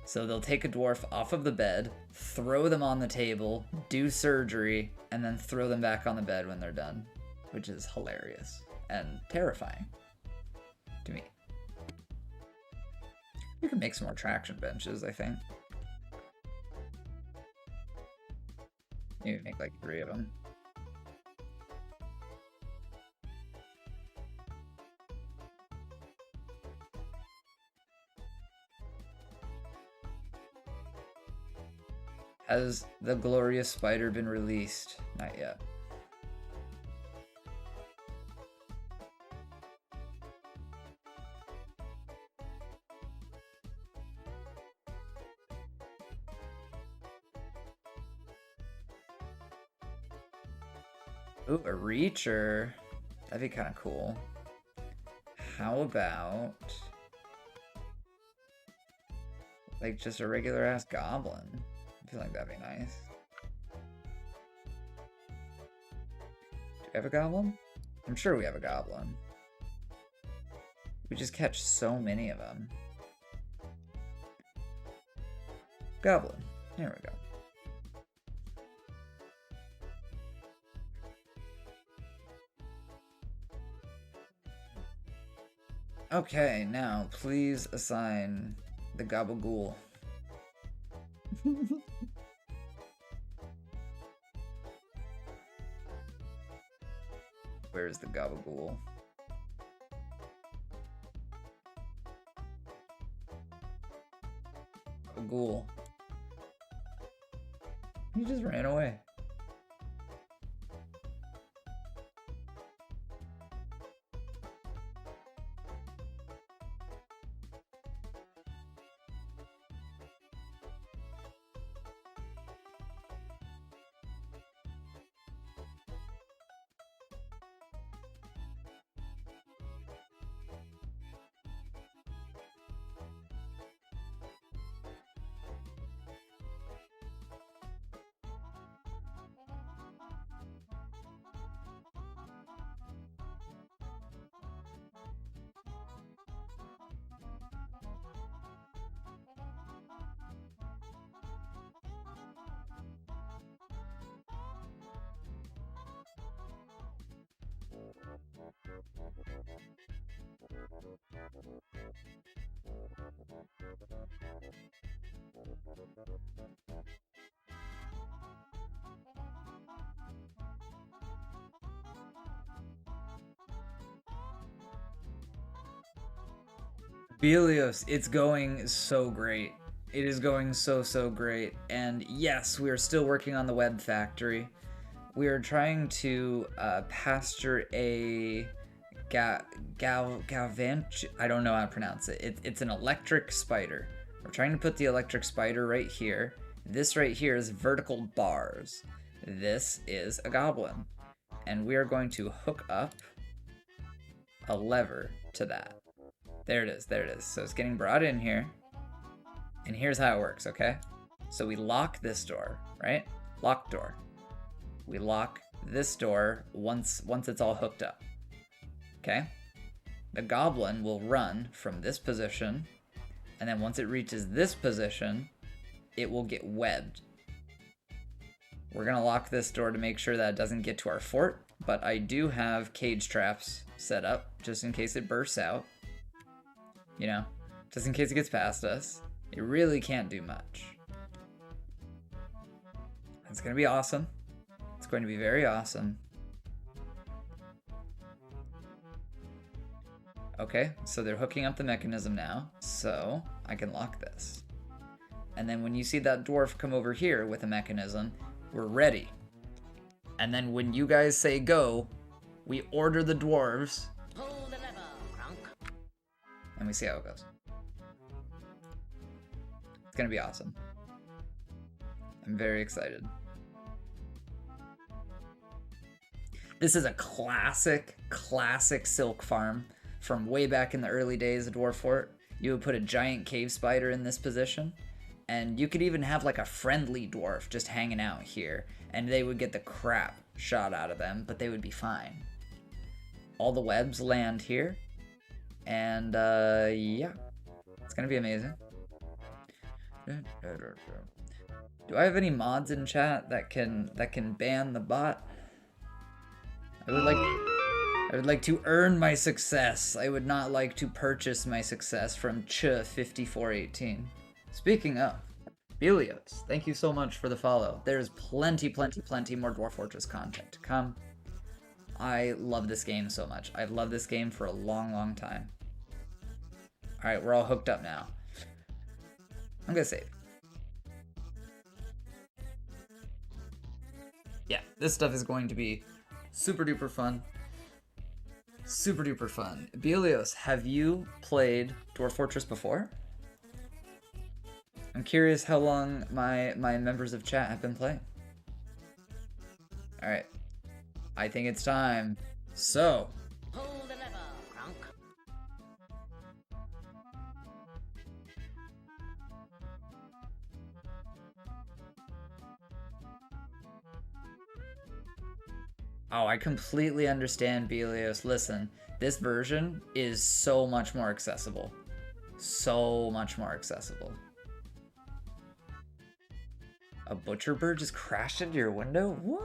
So they'll take a dwarf off of the bed, throw them on the table, do surgery, and then throw them back on the bed when they're done. Which is hilarious and terrifying to me. We can make some more traction benches, I think. Maybe make like 3 of them. Has the glorious spider been released? Not yet. Ooh, a reacher. That'd be kind of cool. How about like just a regular ass goblin? I feel like that'd be nice. Do we have a goblin? I'm sure we have a goblin. We just catch so many of them. Goblin. There we go. Okay, now please assign the gabagool. Where is the gabagool? Gabagool. He just ran away. Belios, it's going so great. It is going so great. And yes, we are still working on the web factory. We are trying to pasture a Galvanch. I don't know how to pronounce it. It's an electric spider. We're trying to put the electric spider right here. This right here is vertical bars. This is a goblin. And we are going to hook up a lever to that. There it is, there it is. So it's getting brought in here. And here's how it works, okay? So we lock this door, right? Lock door. We lock this door once it's all hooked up. Okay? the goblin will run from this position, and then once it reaches this position, it will get webbed. We're gonna lock this door to make sure that it doesn't get to our fort, but I do have cage traps set up just in case it bursts out. You know, just in case it gets past us. It really can't do much. It's gonna be awesome. It's going to be very awesome. Okay, so they're hooking up the mechanism now, so I can lock this. And then when you see that dwarf come over here with a mechanism, we're ready. And then when you guys say go, we order the dwarves. Pull the lever, Kronk. And we see how it goes. It's gonna be awesome. I'm very excited. This is a classic silk farm from way back in the early days of Dwarf Fort. You would put a giant cave spider in this position, and you could even have like a friendly dwarf just hanging out here, and they would get the crap shot out of them, but they would be fine. All the webs land here, and yeah, it's gonna be amazing. Do I have any mods in chat that can ban the bot? I would like to earn my success. I would not like to purchase my success from Ch5418. Speaking of, Helios, thank you so much for the follow. There's plenty more Dwarf Fortress content to come. I love this game so much. I've loved this game for a long time. Alright, we're all hooked up now. I'm gonna save. Yeah, this stuff is going to be super duper fun. Super duper fun. Helios, have you played Dwarf Fortress before? I'm curious how long my members of chat have been playing. Alright. I think it's time. So. Pull the lever, Kronk. Oh, I completely understand, Helios. Listen, this version is so much more accessible. So much more accessible. A butcher bird just crashed into your window? What?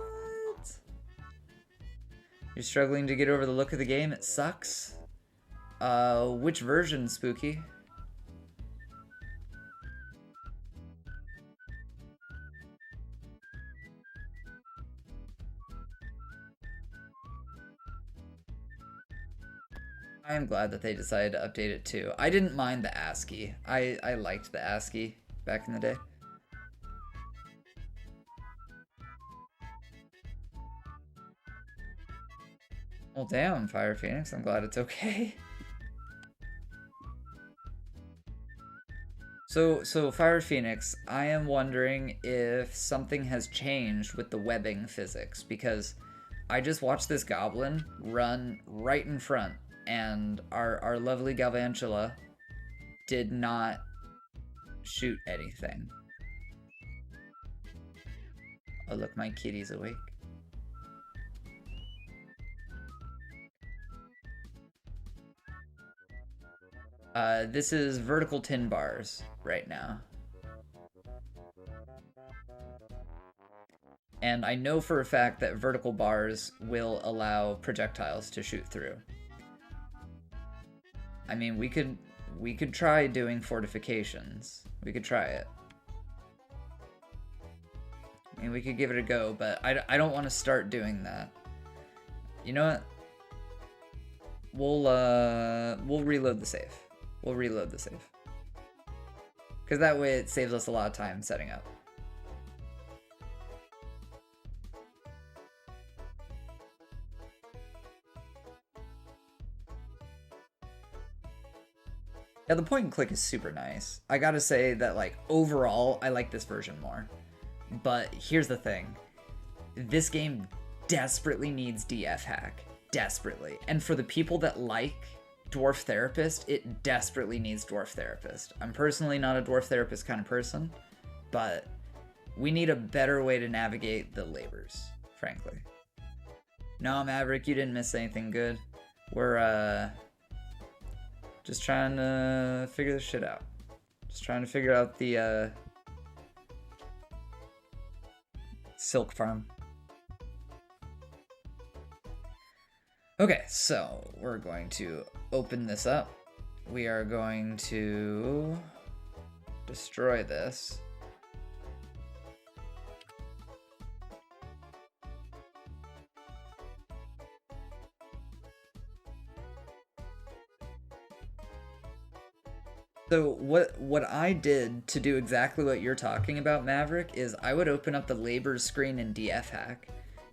You're struggling to get over the look of the game? It sucks? Which version, Spooky? I am glad that they decided to update it too. I didn't mind the ASCII. I liked the ASCII back in the day. Well, damn, Fire Phoenix. I'm glad it's okay. So Fire Phoenix, I am wondering if something has changed with the webbing physics, because I just watched this goblin run right in front, and our lovely Galvantula did not shoot anything. Oh, look, my kitty's awake. This is vertical tin bars right now. And I know for a fact that vertical bars will allow projectiles to shoot through. I mean, we could try doing fortifications. We could try it. I mean, we could give it a go, but I don't want to start doing that. You know what? We'll reload the save. We'll reload the save. Because that way it saves us a lot of time setting up. Yeah, the point and click is super nice. I gotta say that, like, overall, I like this version more. But here's the thing. This game desperately needs DF hack. Desperately. And for the people that like Dwarf Therapist, it desperately needs Dwarf Therapist. I'm personally not a Dwarf Therapist kind of person, but we need a better way to navigate the labors, frankly. No, Maverick, you didn't miss anything good. We're Just trying to figure this shit out. Just trying to figure out the silk farm. Okay, so we're going to open this up. We are going to destroy this. So what I did to do exactly what you're talking about, Maverick, is I would open up the labor screen in DF Hack.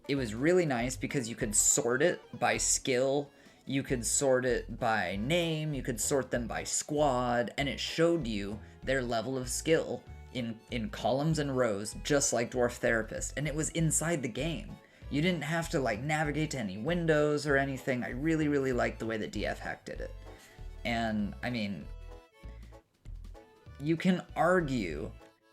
It was really nice because you could sort it by skill, you could sort it by name, you could sort them by squad, and it showed you their level of skill in columns and rows, just like Dwarf Therapist, and it was inside the game. You didn't have to like navigate to any windows or anything. I really, really liked the way that DF Hack did it. And I mean, you can argue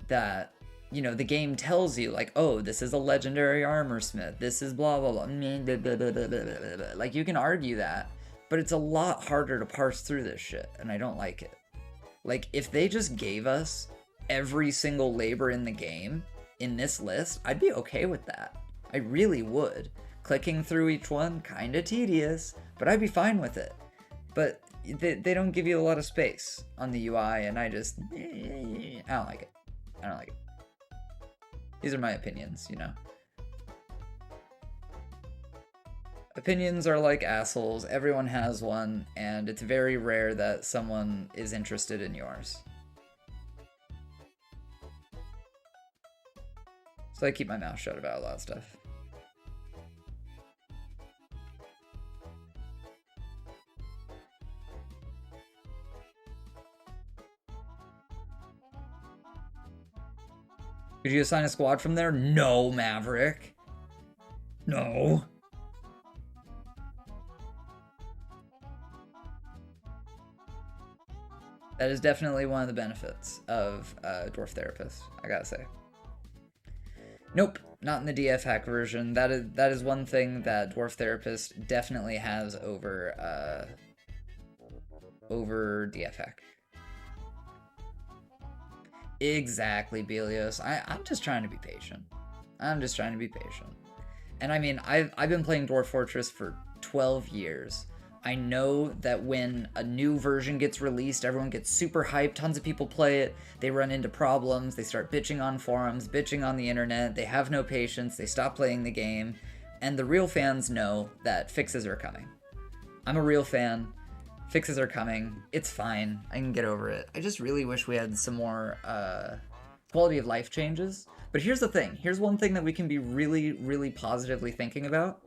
that, you know, the game tells you, like, oh, this is a legendary armor smith, this is blah, blah, blah, blah, blah, blah, blah, blah, blah. Like, you can argue that, but it's a lot harder to parse through this shit, and I don't like it. Like, if they just gave us every single labor in the game in this list, I'd be okay with that. I really would. Clicking through each one, kinda tedious, but I'd be fine with it. But they don't give you a lot of space on the UI, and I don't like it. I don't like it. These are my opinions, you know. Opinions are like assholes. Everyone has one, and it's very rare that someone is interested in yours. So I keep my mouth shut about a lot of stuff. Could you assign a squad from there? No, Maverick. No. That is definitely one of the benefits of Dwarf Therapist, I gotta say. Nope, not in the DF Hack version. That is one thing that Dwarf Therapist definitely has over DF Hack. Exactly, Belios. I'm just trying to be patient. I'm just trying to be patient. And I mean, I've been playing Dwarf Fortress for 12 years. I know that when a new version gets released, everyone gets super hyped, tons of people play it, they run into problems, they start bitching on forums, bitching on the internet, they have no patience, they stop playing the game, and the real fans know that fixes are coming. I'm a real fan. Fixes are coming. It's fine. I can get over it. I just really wish we had some more quality of life changes. But here's the thing. Here's one thing that we can be really, really positively thinking about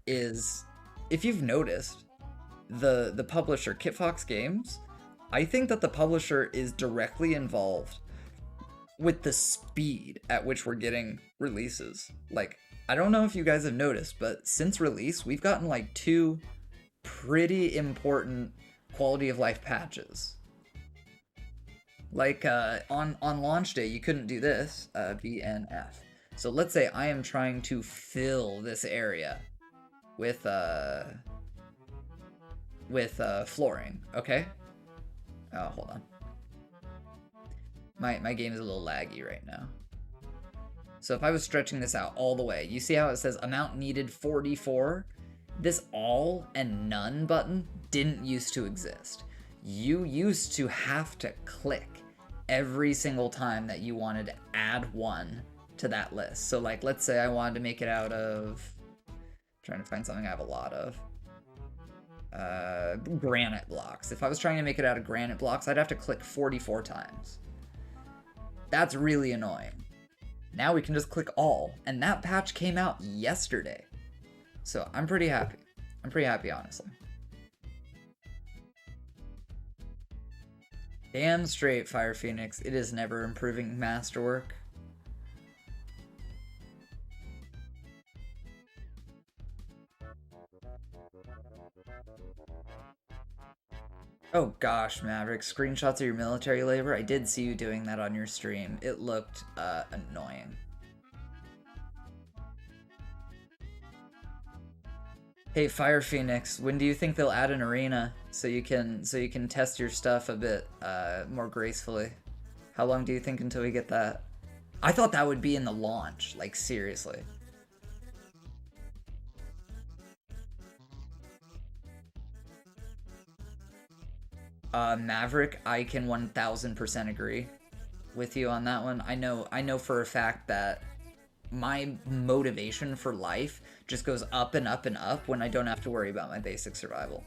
is, if you've noticed, the publisher, Kitfox Games, I think that the publisher is directly involved with the speed at which we're getting releases. Like, I don't know if you guys have noticed, but since release, we've gotten like 2 pretty important quality of life patches. Like on launch day, you couldn't do this, BNF. So let's say I am trying to fill this area with flooring, okay? Oh, hold on. My game is a little laggy right now. So if I was stretching this out all the way, you see how it says amount needed 44? This all and none button didn't used to exist. You used to have to click every single time that you wanted to add one to that list. So like, let's say I wanted to make it out of, trying to find something I have a lot of, granite blocks. If I was trying to make it out of granite blocks, I'd have to click 44 times. That's really annoying. Now we can just click all, and that patch came out yesterday. So I'm pretty happy. I'm pretty happy, honestly. Damn straight, Fire Phoenix. It is never improving masterwork. Oh gosh, Maverick. Screenshots of your military labor? I did see you doing that on your stream. It looked annoying. Hey, Fire Phoenix, when do you think they'll add an arena so you can test your stuff a bit more gracefully? How long do you think until we get that? I thought that would be in the launch, like seriously. Maverick, I can 1000% agree with you on that one. I know for a fact that my motivation for life just goes up and up and up when I don't have to worry about my basic survival.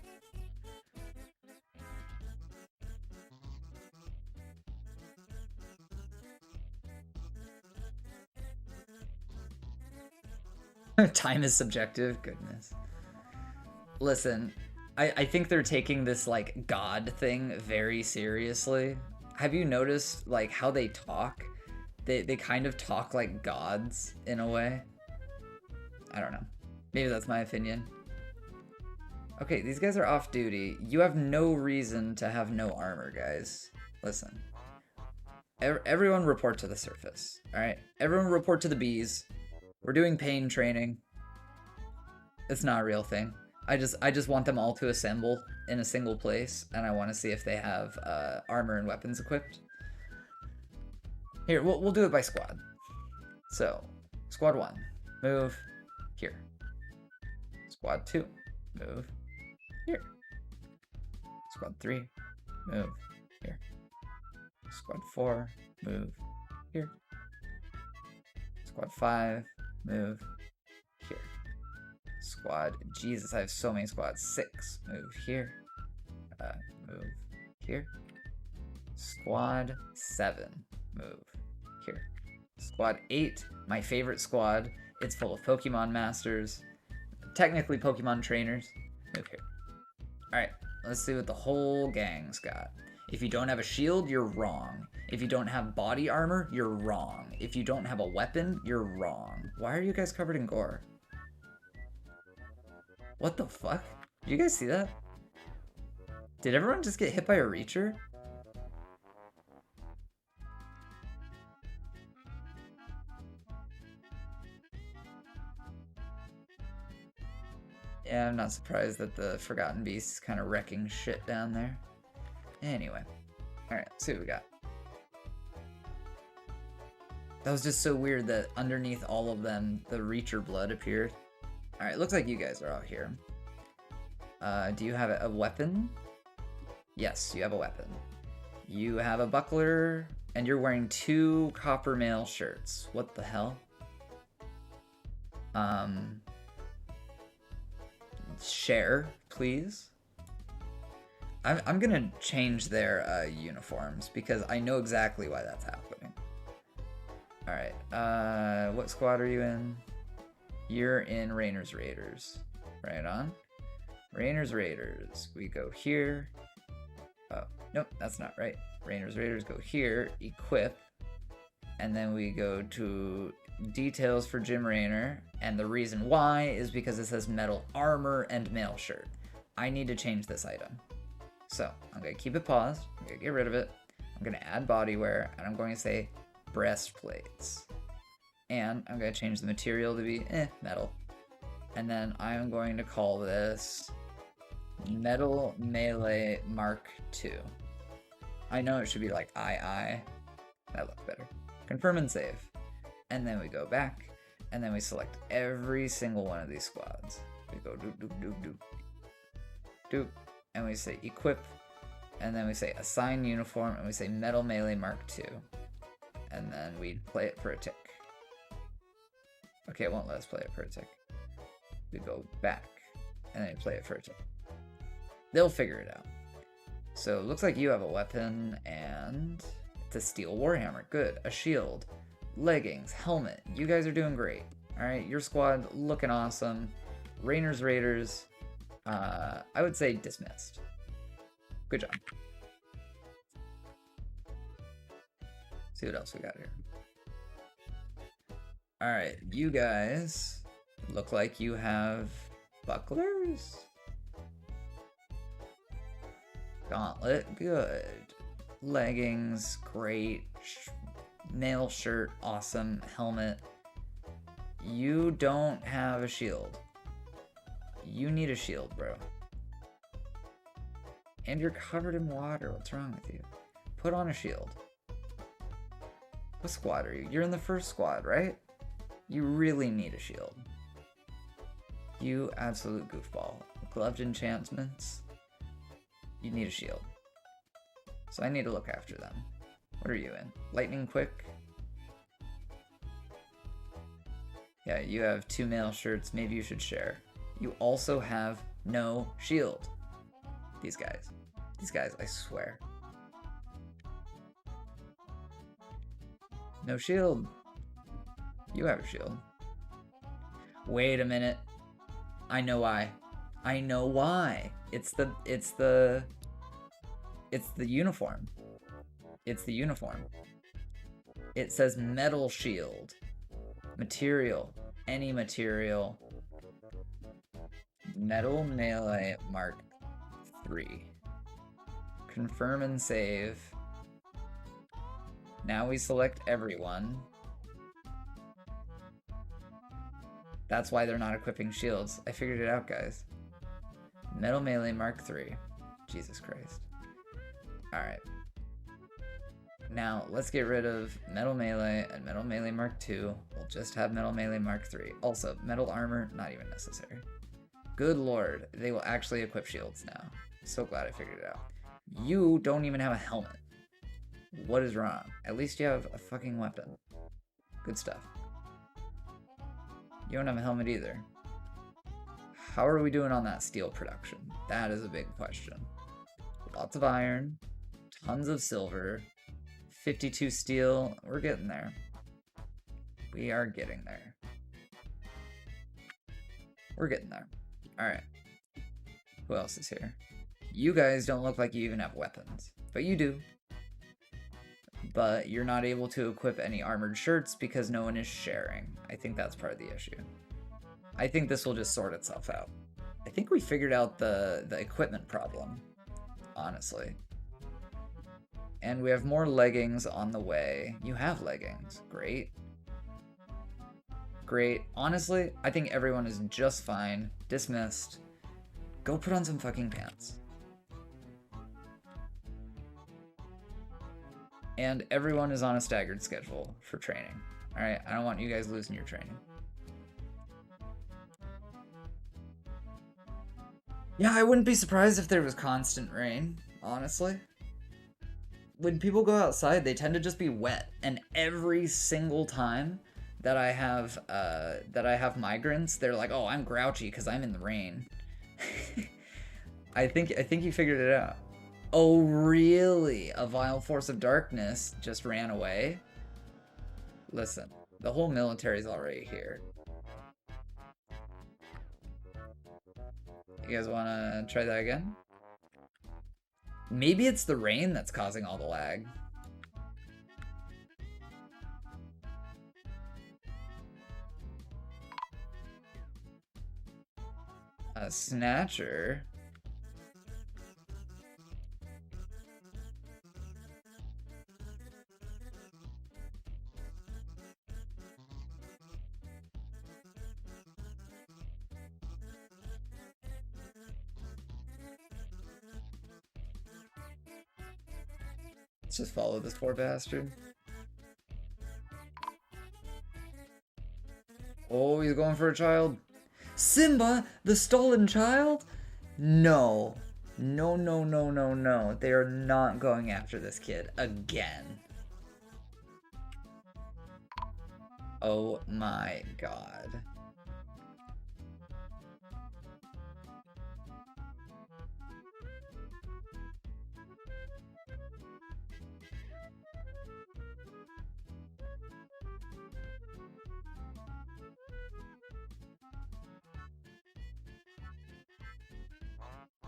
Time is subjective, goodness. Listen, I think they're taking this like God thing very seriously. Have you noticed like how they talk? They kind of talk like gods in a way. I don't know. Maybe that's my opinion. Okay, these guys are off duty. You have no reason to have no armor, guys. Listen. Everyone report to the surface, alright? Everyone report to the bees. We're doing pain training. It's not a real thing. I just want them all to assemble in a single place, and I want to see if they have armor and weapons equipped. Here, we'll do it by squad. So, squad 1, move here. Squad 2, move here. Squad 3, move here. Squad 4, move here. Squad 5, move here. Squad, Jesus, I have so many squads. 6, move here. Move here. Squad 7, move here. Squad 8, my favorite squad. It's full of Pokemon masters. Technically Pokemon trainers. Move here. Alright, let's see what the whole gang's got. If you don't have a shield, you're wrong. If you don't have body armor, you're wrong. If you don't have a weapon, you're wrong. Why are you guys covered in gore? What the fuck? Did you guys see that? Did everyone just get hit by a Reacher? Yeah, I'm not surprised that the Forgotten Beast is kind of wrecking shit down there. Anyway. Alright, let's see what we got. That was just so weird that underneath all of them, the Reacher blood appeared. Alright, looks like you guys are out here. Do you have a weapon? Yes, you have a weapon. You have a buckler, and you're wearing 2 copper mail shirts. What the hell? Share, please. I'm gonna change their uniforms because I know exactly why that's happening. Alright, what squad are you in? You're in Rainer's Raiders. Right on. Rainer's Raiders. We go here. Oh, nope, that's not right. Rainer's Raiders go here, equip, and then we go to details for Jim Raynor, and the reason why is because it says metal armor and mail shirt. I need to change this item. So, I'm going to keep it paused, I'm going to get rid of it, I'm going to add body wear, and I'm going to say breastplates. And I'm going to change the material to be metal. And then I'm going to call this Metal Melee Mark II. I know it should be like II. That looked better. Confirm and save. And then we go back, and then we select every single one of these squads. We go doop, doop, doop, doop. Doop. And we say equip, and then we say assign uniform, and we say Metal Melee Mark II. And then we play it for a tick. Okay, it won't let us play it for a tick. We go back, and then we play it for a tick. They'll figure it out. So it looks like you have a weapon, and it's a steel warhammer. Good. A shield, leggings, helmet. You guys are doing great. Alright, your squad looking awesome. Rainer's Raiders, I would say dismissed. Good job. See what else we got here. Alright, you guys look like you have bucklers? Gauntlet, good. Leggings, great. Mail shirt, awesome. Helmet. You don't have a shield. You need a shield, bro. And you're covered in water. What's wrong with you? Put on a shield. What squad are you? You're in the first squad, right? You really need a shield. You absolute goofball. Gloved enchantments. You need a shield. So I need to look after them. What are you in? Lightning quick? Yeah, you have 2 male shirts. Maybe you should share. You also have no shield. These guys. These guys, I swear. No shield. You have a shield. Wait a minute. I know why. I know why. It's the uniform. It's the uniform. It says metal shield. Material. Any material. Metal melee Mark 3. Confirm and save. Now we select everyone. That's why they're not equipping shields. I figured it out, guys. Metal melee Mark 3. Jesus Christ. Alright. Now, let's get rid of Metal Melee and Metal Melee Mark 2. We'll just have Metal Melee Mark 3. Also, Metal Armor, not even necessary. Good lord, they will actually equip shields now. So glad I figured it out. You don't even have a helmet. What is wrong? At least you have a fucking weapon. Good stuff. You don't have a helmet either. How are we doing on that steel production? That is a big question. Lots of iron, tons of silver, 52 steel. We're getting there. We are getting there. We're getting there. Alright. Who else is here? You guys don't look like you even have weapons. But you do. But you're not able to equip any armored shirts because no one is sharing. I think that's part of the issue. I think this will just sort itself out. I think we figured out the equipment problem, honestly. And we have more leggings on the way. You have leggings. Great. Great. Honestly, I think everyone is just fine. Dismissed. Go put on some fucking pants. And everyone is on a staggered schedule for training. Alright, I don't want you guys losing your training. Yeah, I wouldn't be surprised if there was constant rain, honestly. When people go outside, they tend to just be wet. And every single time that I have migrants, they're like, "Oh, I'm grouchy because I'm in the rain." I think you figured it out. Oh, really? A vile force of darkness just ran away? Listen, the whole military's already here. You guys want to try that again? Maybe it's the rain that's causing all the lag. A snatcher? Let's just follow this poor bastard. Oh, he's going for a child. Simba, the stolen child? No. No, no, no, no, no. They are not going after this kid again. Oh my god.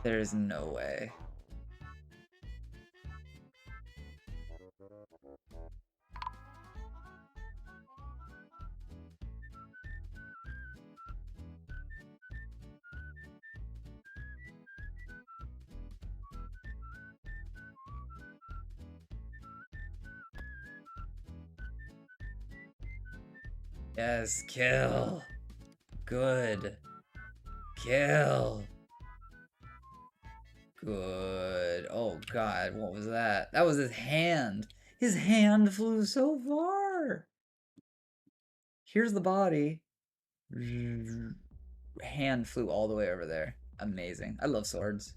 There's no way. Yes, kill. Good. kill. Good. Oh god, what was that? That was his hand. His hand flew so far. Here's the body. Hand flew all the way over there. Amazing. I love swords.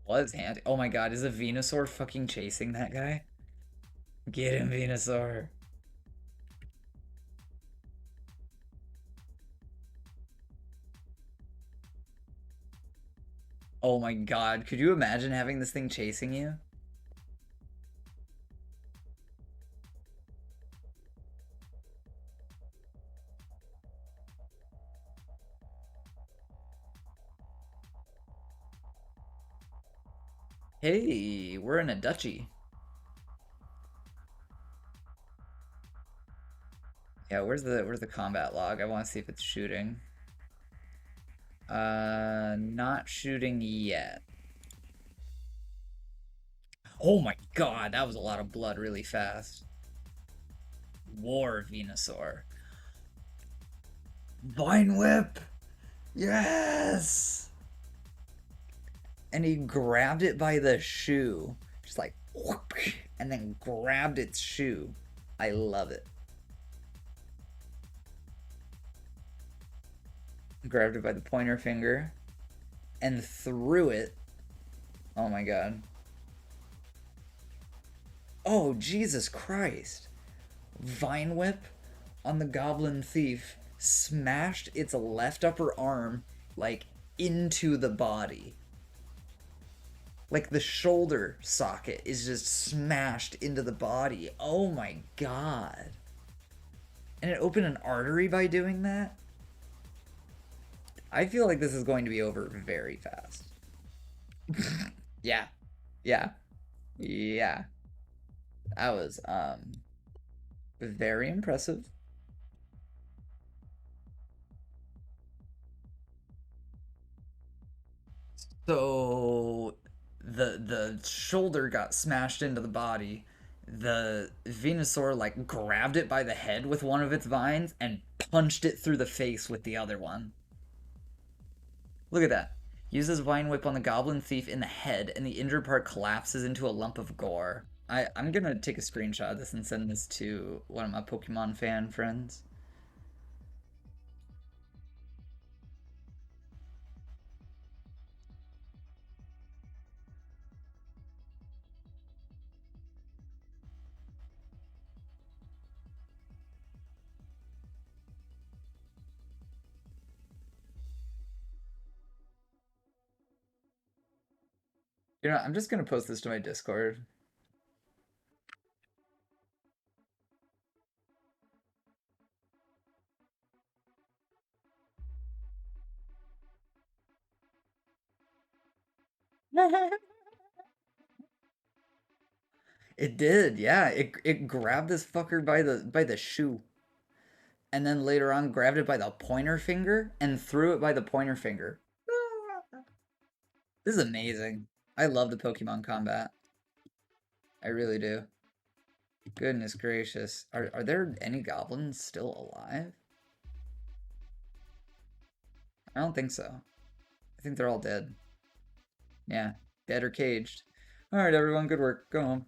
Was hand? Oh my god, is a Venusaur fucking chasing that guy? Get him, Venusaur. Oh my god, could you imagine having this thing chasing you? Hey, we're in a duchy. Yeah, where's the combat log? I want to see if it's shooting. Not shooting yet. Oh my god, that was a lot of blood really fast. War Venusaur. Vine Whip! Yes! And he grabbed it by the shoe. Just like, whoop, and then grabbed its shoe. I love it. Grabbed it by the pointer finger and threw it. Oh my god. Oh, Jesus Christ. Vine Whip on the Goblin Thief smashed its left upper arm, like, into the body. Like, the shoulder socket is just smashed into the body. Oh my god. And it opened an artery by doing that? I feel like this is going to be over very fast. Yeah. Yeah. Yeah. That was, very impressive. So the shoulder got smashed into the body. The Venusaur like grabbed it by the head with one of its vines and punched it through the face with the other one. Look at that. Uses Vine Whip on the Goblin Thief in the head, and the injured part collapses into a lump of gore. I'm gonna take a screenshot of this and send this to one of my Pokemon fan friends. You know, I'm just gonna post this to my Discord. It did, yeah. It grabbed this fucker by the shoe. And then later on grabbed it by the pointer finger and threw it by the pointer finger. This is amazing. I love the Pokemon combat. I really do. Goodness gracious. Are there any goblins still alive? I don't think so. I think they're all dead. Yeah, dead or caged. Alright everyone, good work. Go home.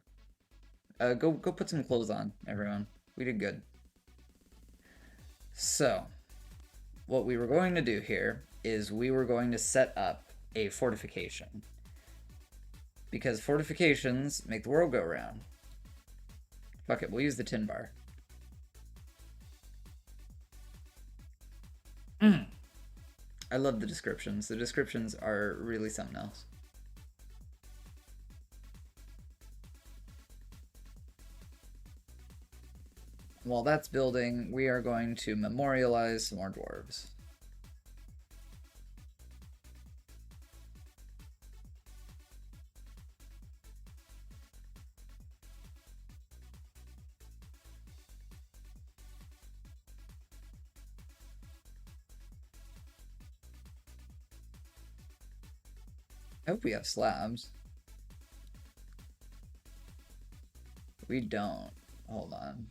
Go put some clothes on, everyone. We did good. So, what we were going to do here is we were going to set up a fortification. Because fortifications make the world go round. Fuck it, we'll use the tin bar. I love the descriptions. The descriptions are really something else. While that's building, we are going to memorialize some more dwarves. I hope we have slabs. We don't. Hold on.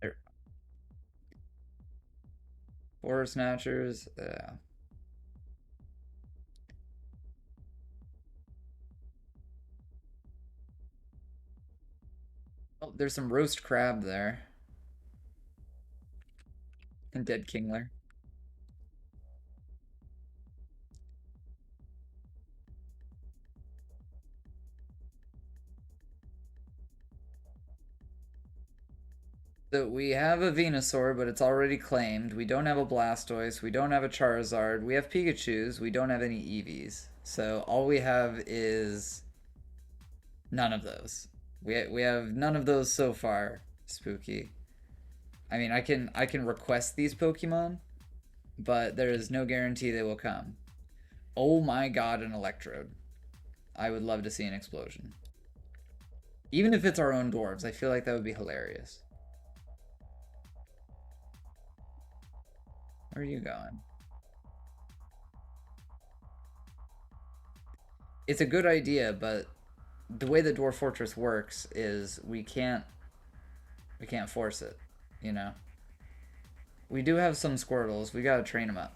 There. Forest snatchers. Oh, there's some roast crab there. And dead kingler. So we have a Venusaur, but it's already claimed. We don't have a Blastoise. We don't have a Charizard. We have Pikachus. We don't have any Eevees. So all we have is none of those. We have none of those so far. Spooky. I mean, I can request these Pokemon, but there is no guarantee they will come. Oh my god, an Electrode. I would love to see an explosion. Even if it's our own dwarves, I feel like that would be hilarious. Where are you going? It's a good idea, but the way the Dwarf Fortress works is we can't force it, you know? We do have some Squirtles. We gotta train them up.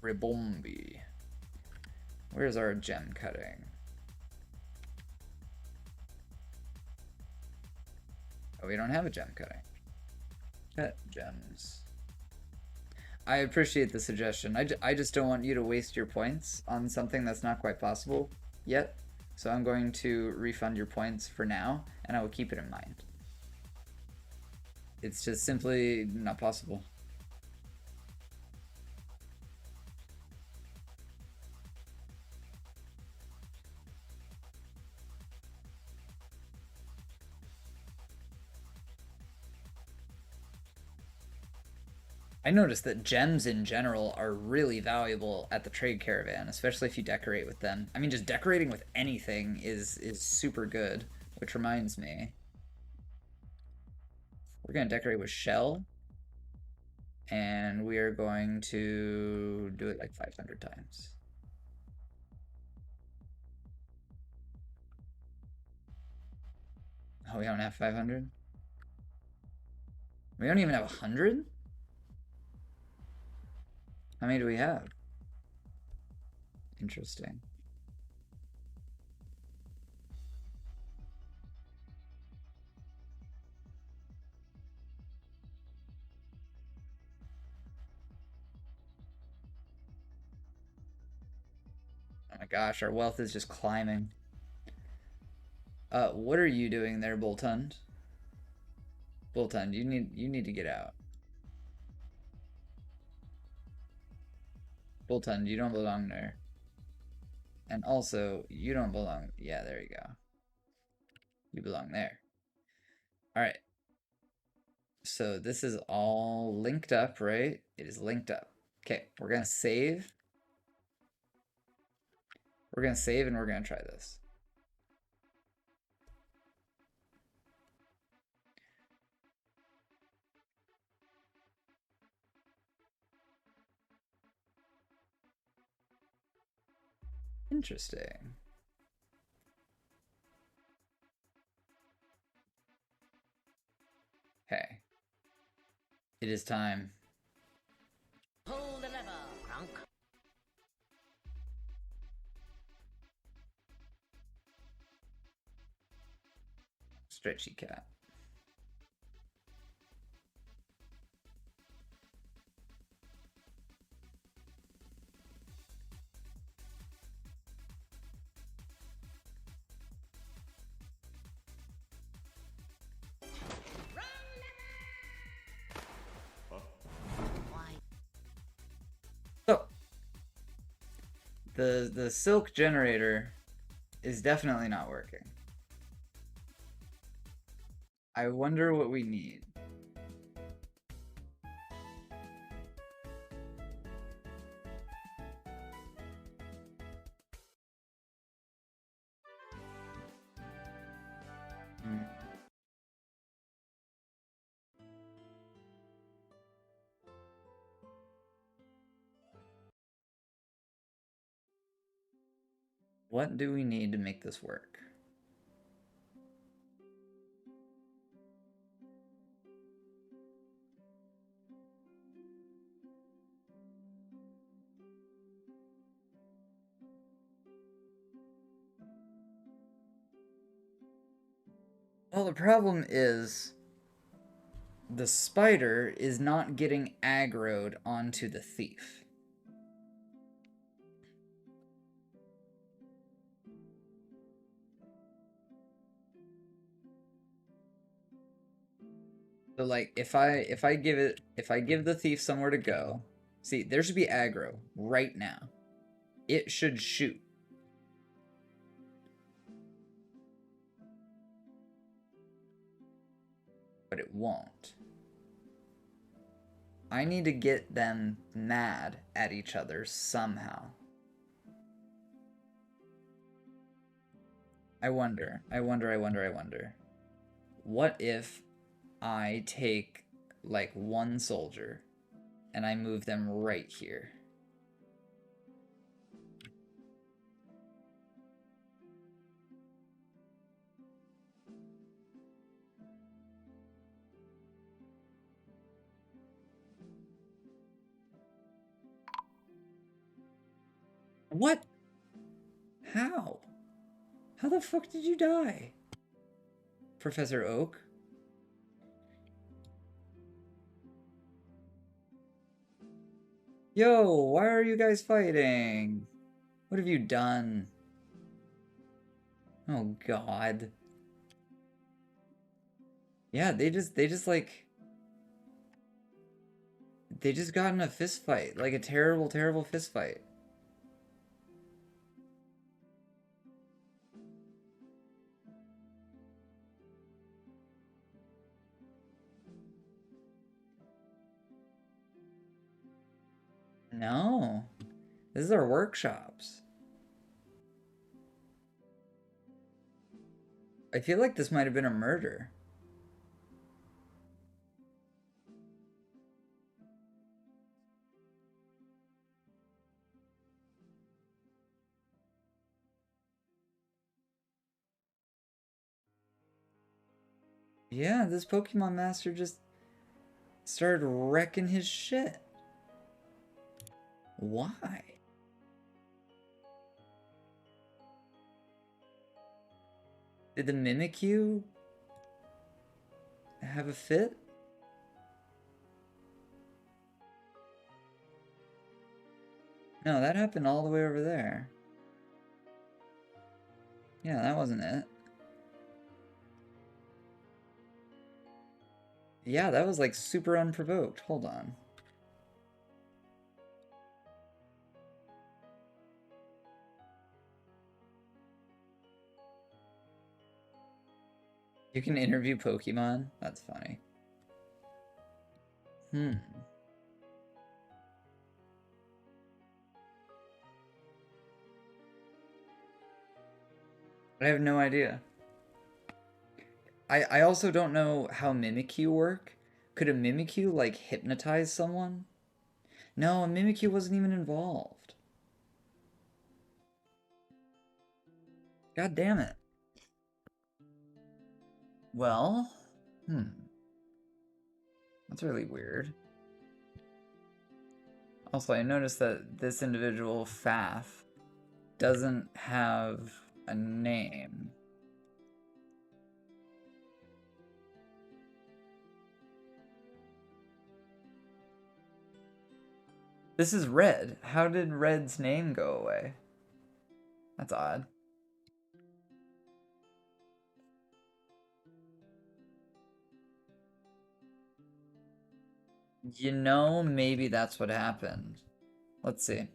Ribombi. Where's our gem cutting? Oh, we don't have a gem cutting. Cut gems. I appreciate the suggestion. I just don't want you to waste your points on something that's not quite possible yet. So I'm going to refund your points for now, and I will keep it in mind. It's just simply not possible. I noticed that gems in general are really valuable at the trade caravan, especially if you decorate with them. I mean, just decorating with anything is super good, which reminds me. We're going to decorate with shell, and we are going to do it like 500 times. Oh, we don't have 500? We don't even have 100? How many do we have? Interesting. Oh my gosh, our wealth is just climbing. What are you doing there, Boltund? Boltund, you need to get out. Boltund, you don't belong there. And also, you don't belong. Yeah, there you go. You belong there. Alright. So this is all linked up, right? It is linked up. Okay, we're gonna save. We're gonna save and we're gonna try this. Interesting. Okay. It is time. Pull the lever, Kronk. Stretchy cat. So, the silk generator is definitely not working. I wonder what we need. What do we need to make this work? Well, the problem is the spider is not getting aggroed onto the thief. So like if I give the thief somewhere to go, see, there should be aggro right now. It should shoot. But it won't. I need to get them mad at each other somehow. I wonder. What if I take like one soldier and I move them right here? What? How? How the fuck did you die? Professor Oak? Yo, why are you guys fighting? What have you done? Oh god. Yeah, they just got in a fist fight, like a terrible, terrible fist fight. No. This is our workshops. I feel like this might have been a murder. Yeah, this Pokemon Master just started wrecking his shit. Why? Did the Mimikyu have a fit? No, that happened all the way over there. Yeah, that wasn't it. Yeah, that was like super unprovoked. Hold on. You can interview Pokemon? That's funny. I have no idea. I also don't know how Mimikyu work. Could a Mimikyu, like, hypnotize someone? No, a Mimikyu wasn't even involved. God damn it. Well, that's really weird. Also, I noticed that this individual, Fath, doesn't have a name. This is Red. How did Red's name go away? That's odd. You know, maybe that's what happened. Let's see.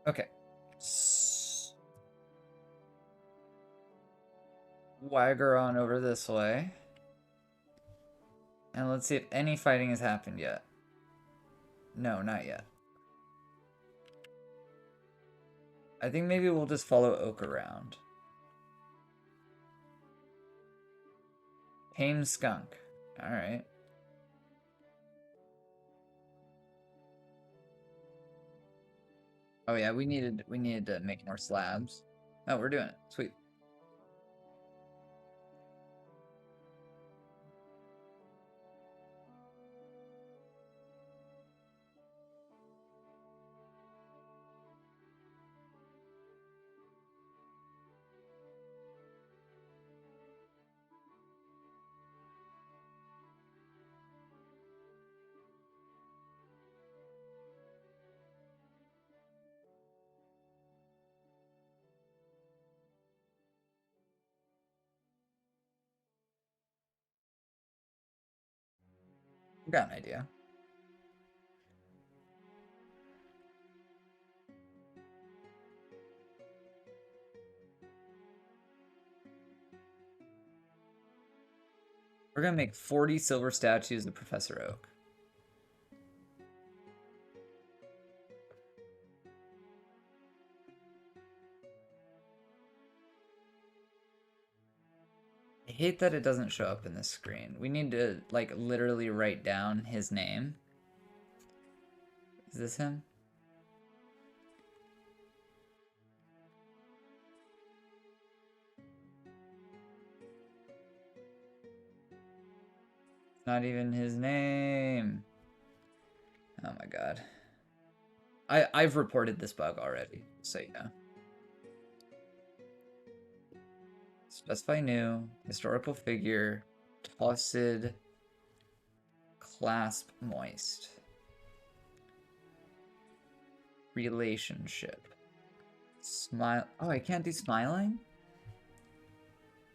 Okay. Swagger on over this way. And let's see if any fighting has happened yet. No, not yet. I think maybe we'll just follow Oak around. Tame skunk. Alright. Oh yeah, we needed to make more slabs. Oh, we're doing it. Sweet. Got an idea. We're gonna make 40 silver statues of Professor Oak. I hate that it doesn't show up in this screen. We need to, like, literally write down his name. Is this him? Not even his name. Oh my god. I've reported this bug already, so you know. Specify new, historical figure, tossed, clasp moist. Relationship. Smile. Oh, I can't do smiling?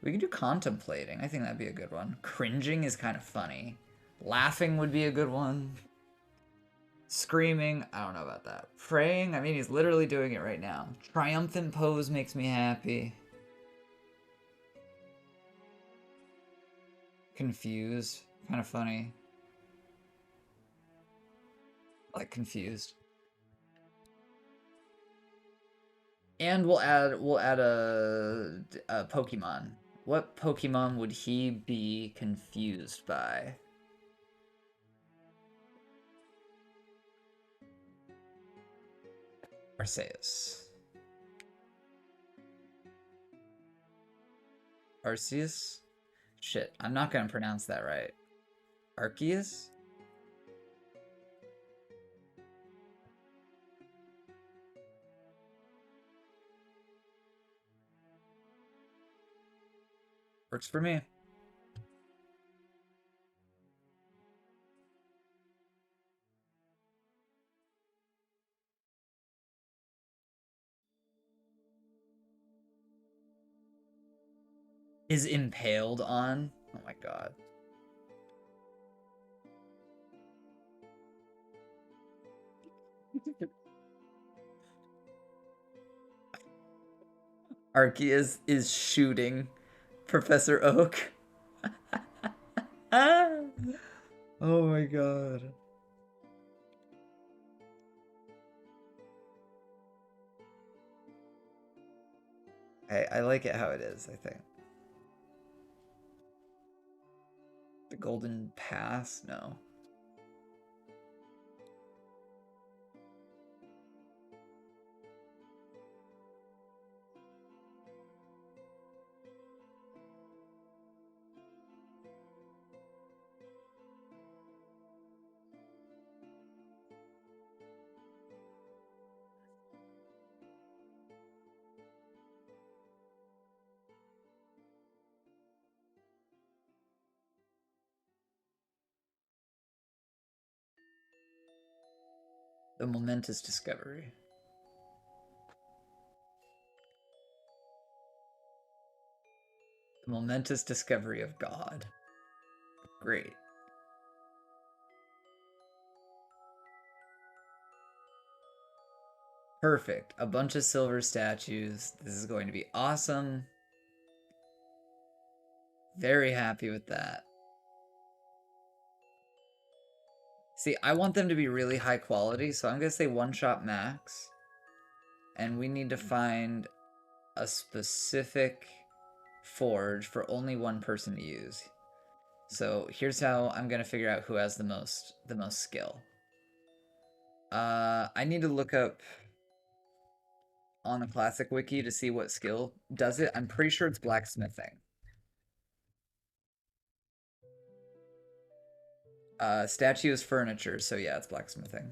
We can do contemplating. I think that'd be a good one. Cringing is kind of funny. Laughing would be a good one. Screaming, I don't know about that. Praying, I mean, he's literally doing it right now. Triumphant pose makes me happy. Confused, kind of funny. Like confused. And we'll add a Pokemon. What Pokemon would he be confused by? Arceus. Arceus? Shit, I'm not gonna pronounce that right. Arceus? Works for me. Is impaled on? Oh my god. Arceus is shooting Professor Oak. Oh my god. I like it how it is, I think. The Golden Pass? No. The momentous discovery. The momentous discovery of God. Great. Perfect. A bunch of silver statues. This is going to be awesome. Very happy with that. See, I want them to be really high quality, so I'm going to say one-shot max. And we need to find a specific forge for only one person to use. So here's how I'm going to figure out who has the most skill. I need to look up on the classic wiki to see what skill does it. I'm pretty sure it's blacksmithing. Statue is furniture, so yeah, it's blacksmithing.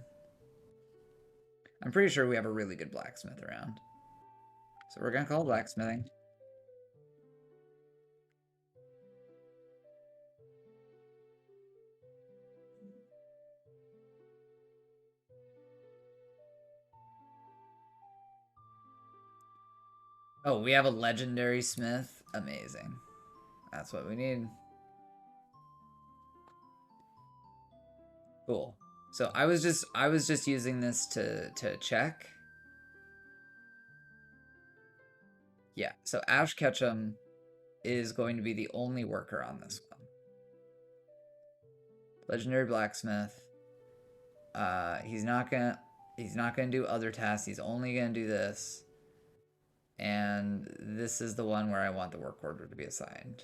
I'm pretty sure we have a really good blacksmith around. So we're gonna call it blacksmithing. Oh, we have a legendary smith? Amazing. That's what we need. Cool. So I was just using this to check. Yeah, so Ash Ketchum is going to be the only worker on this one. Legendary blacksmith. He's not gonna do other tasks. He's only gonna do this. And this is the one where I want the work order to be assigned.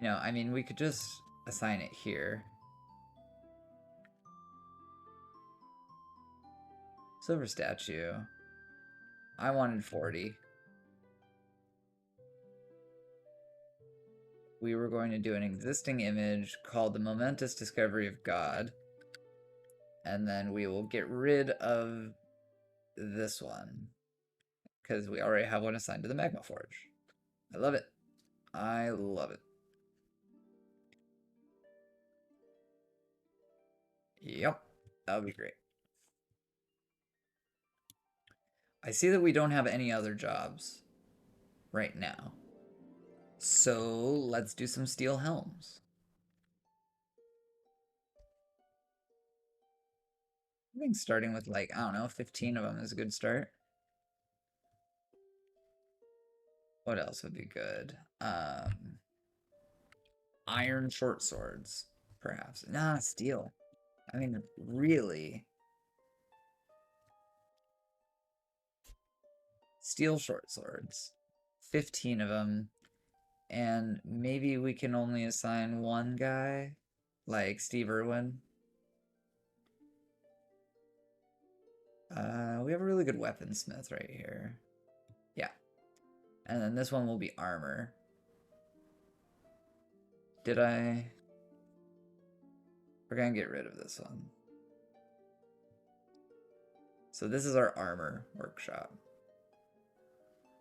You know, I mean, we could just assign it here. Silver statue. I wanted 40. We were going to do an existing image called the Momentous Discovery of God. And then we will get rid of this one. Because we already have one assigned to the Magma Forge. I love it. I love it. Yep, that would be great. I see that we don't have any other jobs right now. So let's do some steel helms. I think starting with, like, I don't know, 15 of them is a good start. What else would be good? Iron short swords, perhaps. Nah, steel. I mean, really. Steel short swords. 15 of them. And maybe we can only assign one guy, like Steve Irwin. We have a really good weaponsmith right here. Yeah. And then this one will be armor. Did I? We're gonna get rid of this one. So this is our armor workshop.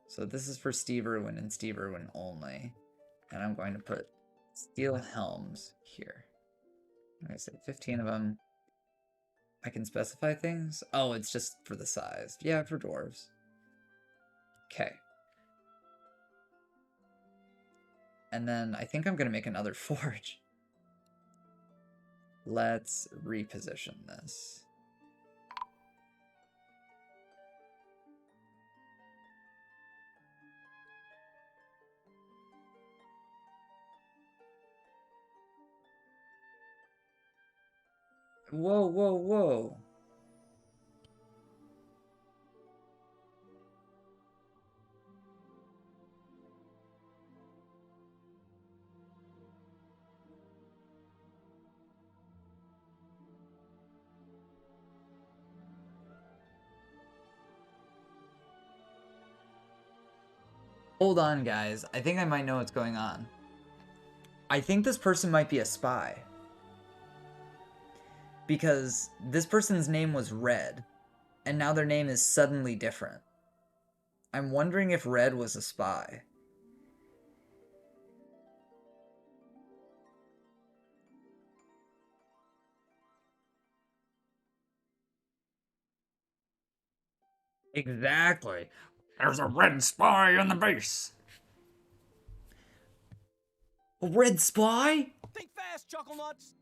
So this is for Steve Irwin and Steve Irwin only. And I'm going to put steel helms here. Like I said, 15 of them. I can specify things? Oh, it's just for the size. Yeah, for dwarves. Okay. And then I think I'm going to make another forge. Let's reposition this. Whoa, whoa, whoa. Hold on, guys. I think I might know what's going on. I think this person might be a spy. Because this person's name was Red, and now their name is suddenly different. I'm wondering if Red was a spy. Exactly. There's a red spy on the base. A red spy? Think fast, chuckle nuts.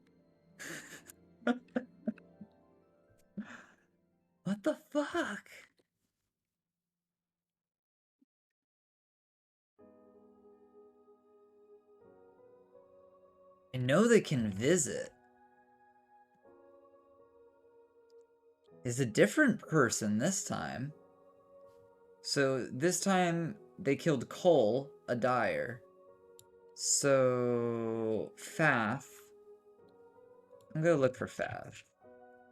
What the fuck? I know they can visit. Is a different person this time. So this time they killed Cole, a dyer. So Fath. I'm gonna look for Fath.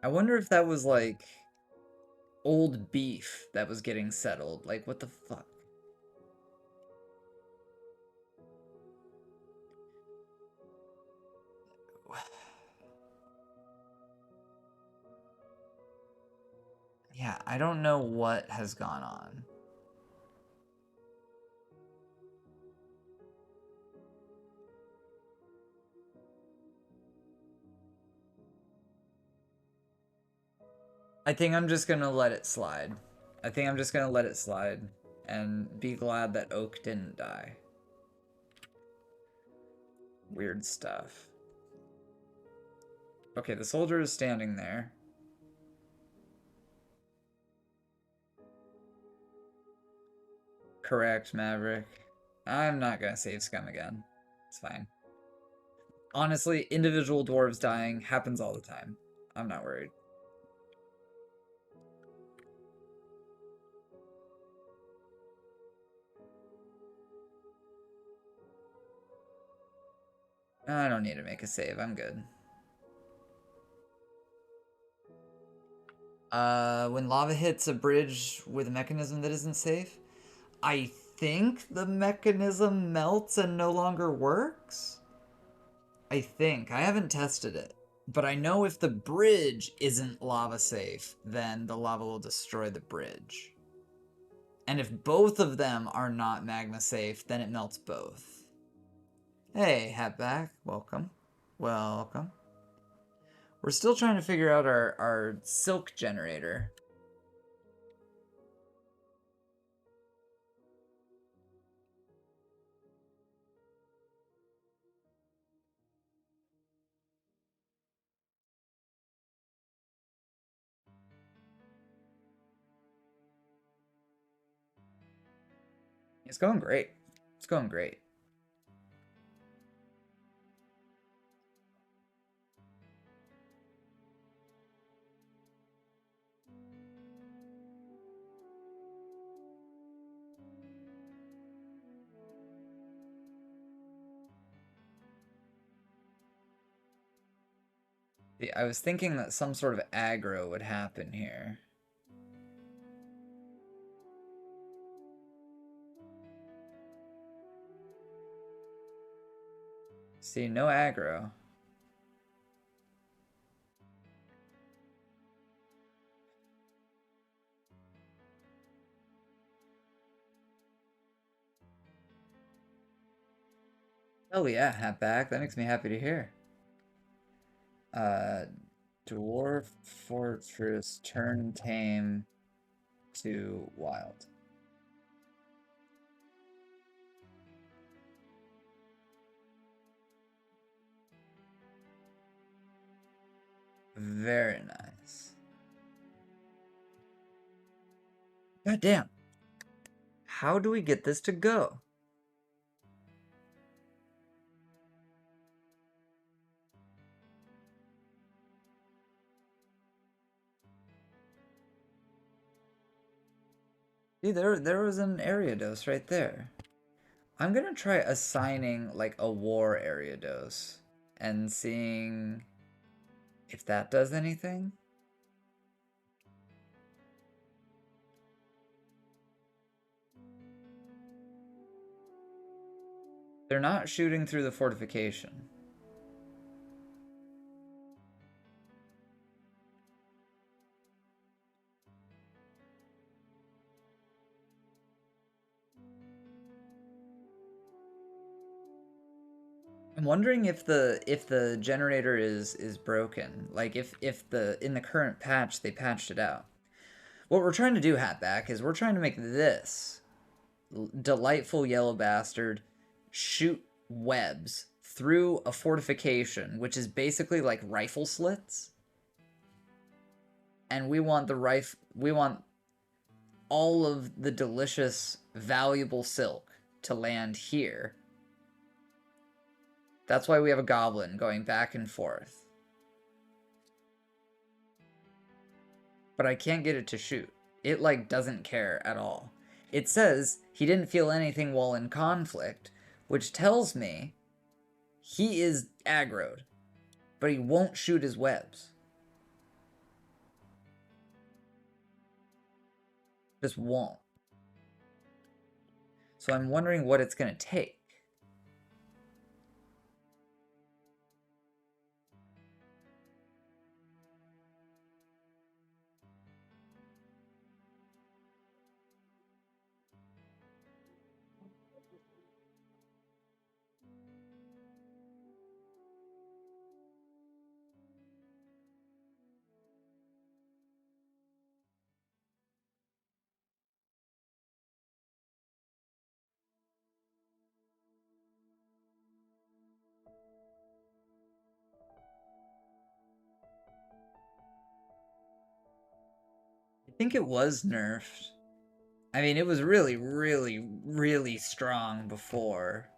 I wonder if that was like old beef that was getting settled. Like, what the fuck? Yeah, I don't know what has gone on. I think I'm just gonna let it slide. I think I'm just gonna let it slide and be glad that Oak didn't die. Weird stuff. Okay, the soldier is standing there. Correct, Maverick. I'm not gonna save Scum again. It's fine. Honestly, individual dwarves dying happens all the time. I'm not worried. I don't need to make a save. I'm good. When lava hits a bridge with a mechanism that isn't safe, I think the mechanism melts and no longer works? I think. I haven't tested it. But I know if the bridge isn't lava safe, then the lava will destroy the bridge. And if both of them are not magma safe, then it melts both. Hey, Hatback. Welcome. Welcome. We're still trying to figure out our silk generator. It's going great. It's going great. I was thinking that some sort of aggro would happen here. See, no aggro. Oh yeah, Hatback. That makes me happy to hear. Dwarf Fortress turn tame to wild. Very nice. God damn. How do we get this to go? See, there was an area dose right there. I'm gonna try assigning like a war area dose and seeing if that does anything. They're not shooting through the fortification. I'm wondering if the generator is broken. Like if in the current patch they patched it out. What we're trying to do, Hatback, is we're trying to make this delightful yellow bastard shoot webs through a fortification, which is basically like rifle slits. And we want all of the delicious, valuable silk to land here. That's why we have a goblin going back and forth. But I can't get it to shoot. It, like, doesn't care at all. It says he didn't feel anything while in conflict, which tells me he is aggroed, but he won't shoot his webs. Just won't. So I'm wondering what it's going to take. I think it was nerfed. I mean, it was really, really, really strong before.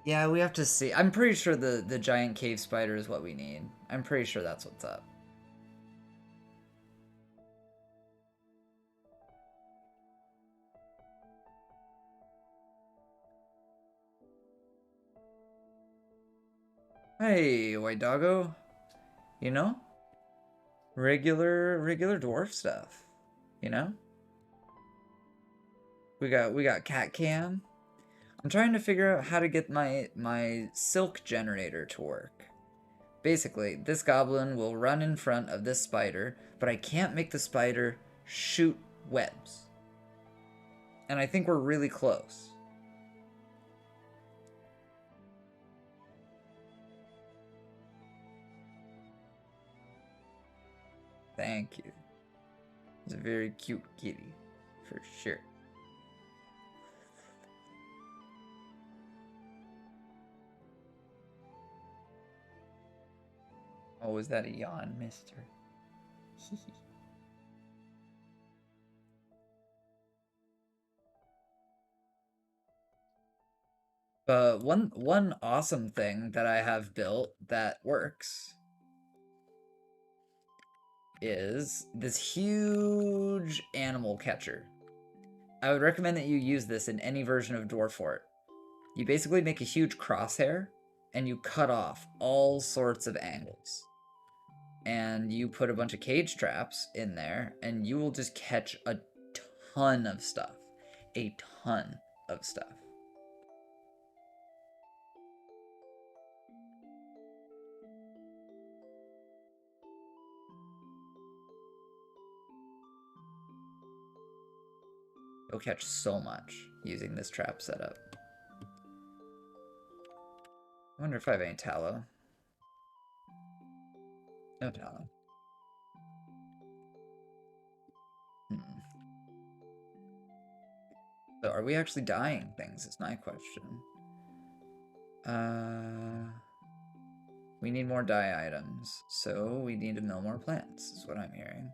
Yeah, we have to see. I'm pretty sure the giant cave spider is what we need. I'm pretty sure that's what's up. Hey, white doggo. You know? Regular dwarf stuff. You know? We got cat cam. I'm trying to figure out how to get my silk generator to work. Basically, this goblin will run in front of this spider, but I can't make the spider shoot webs. And I think we're really close. Thank you. It's a very cute kitty, for sure. Oh, is that a yawn, mister? One awesome thing that I have built that works is this huge animal catcher. I would recommend that you use this in any version of Dwarf Fort. You basically make a huge crosshair and you cut off all sorts of angles. And you put a bunch of cage traps in there and you will just catch a ton of stuff. A ton of stuff. You'll catch so much using this trap setup. I wonder if I have any tallow. No tallow. So are we actually dying things is my question. We need more dye items, so we need to mill more plants, is what I'm hearing.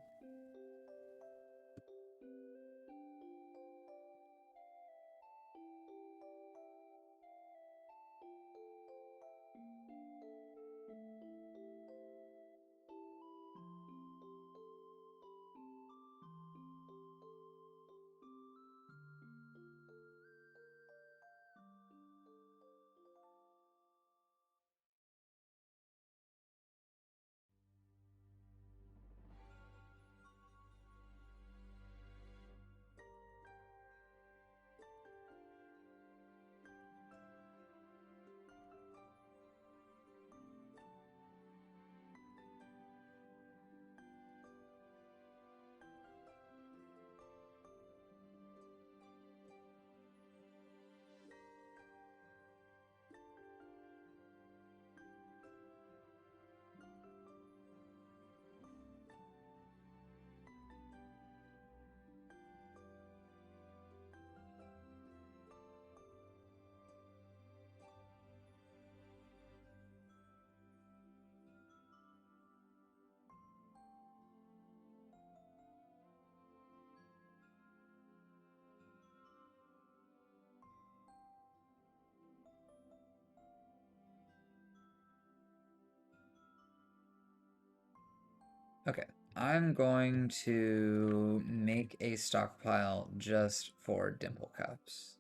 Okay, I'm going to make a stockpile just for dimple cups.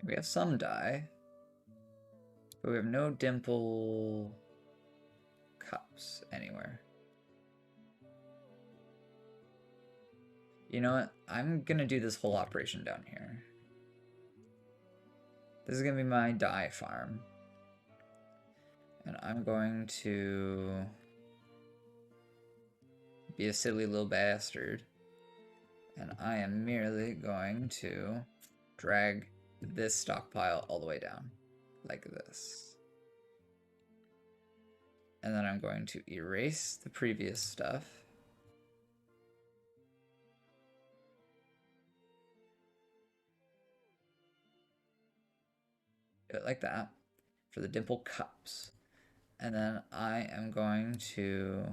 We have some dye, but we have no dimple cups anywhere. You know what? I'm gonna do this whole operation down here. This is gonna be my dye farm. And I'm going to be a silly little bastard. And I am merely going to drag this stockpile all the way down, like this. And then I'm going to erase the previous stuff. Do it like that for the dimple cups. And then I am going to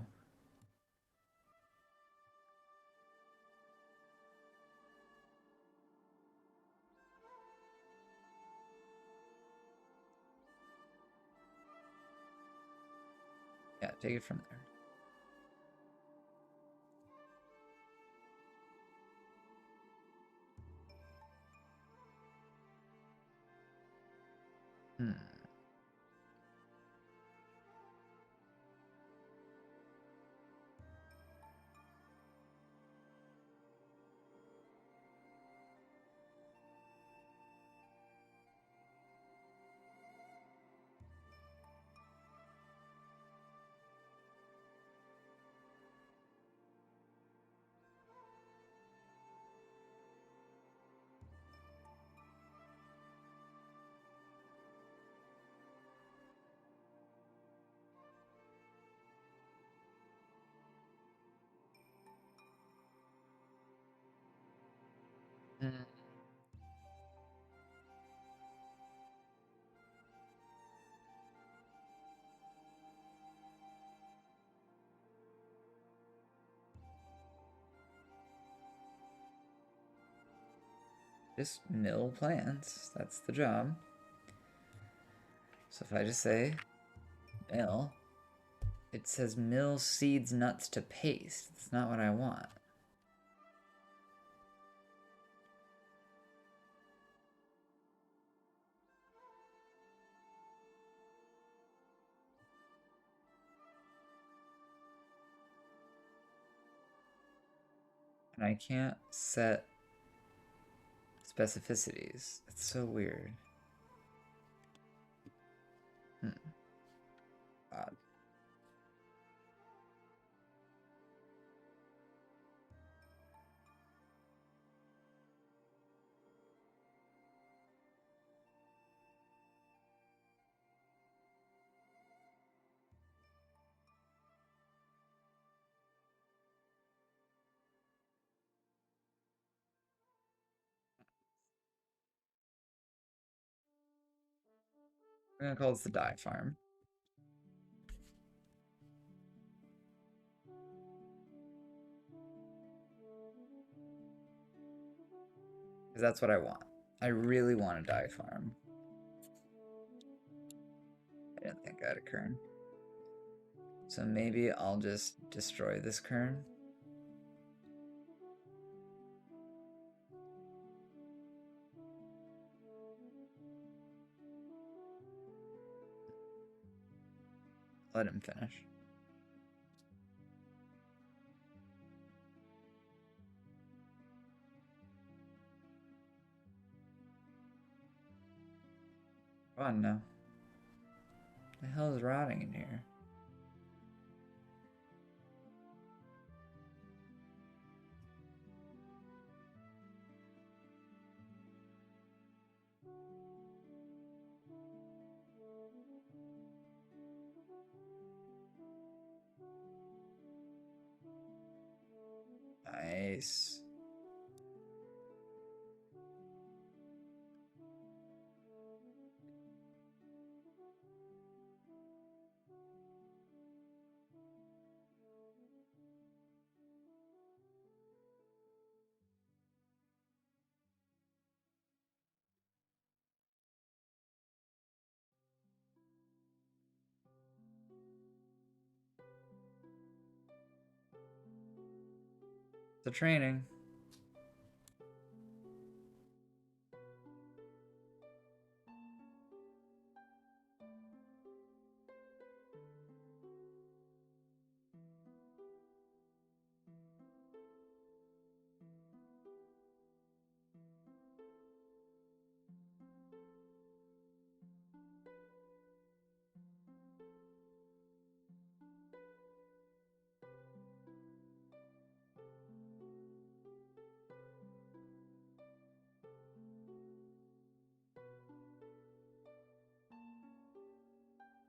take it from there. Just mill plants. That's the job. So if I just say mill, it says mill seeds nuts to paste. That's not what I want. And I can't set specificities. It's so weird. Odd. I'm gonna call this the dye farm. Because that's what I want. I really want a dye farm. I didn't think I had a kern. So maybe I'll just destroy this kern. Let him finish. Come on now. The hell is rotting in here? Nice. The training.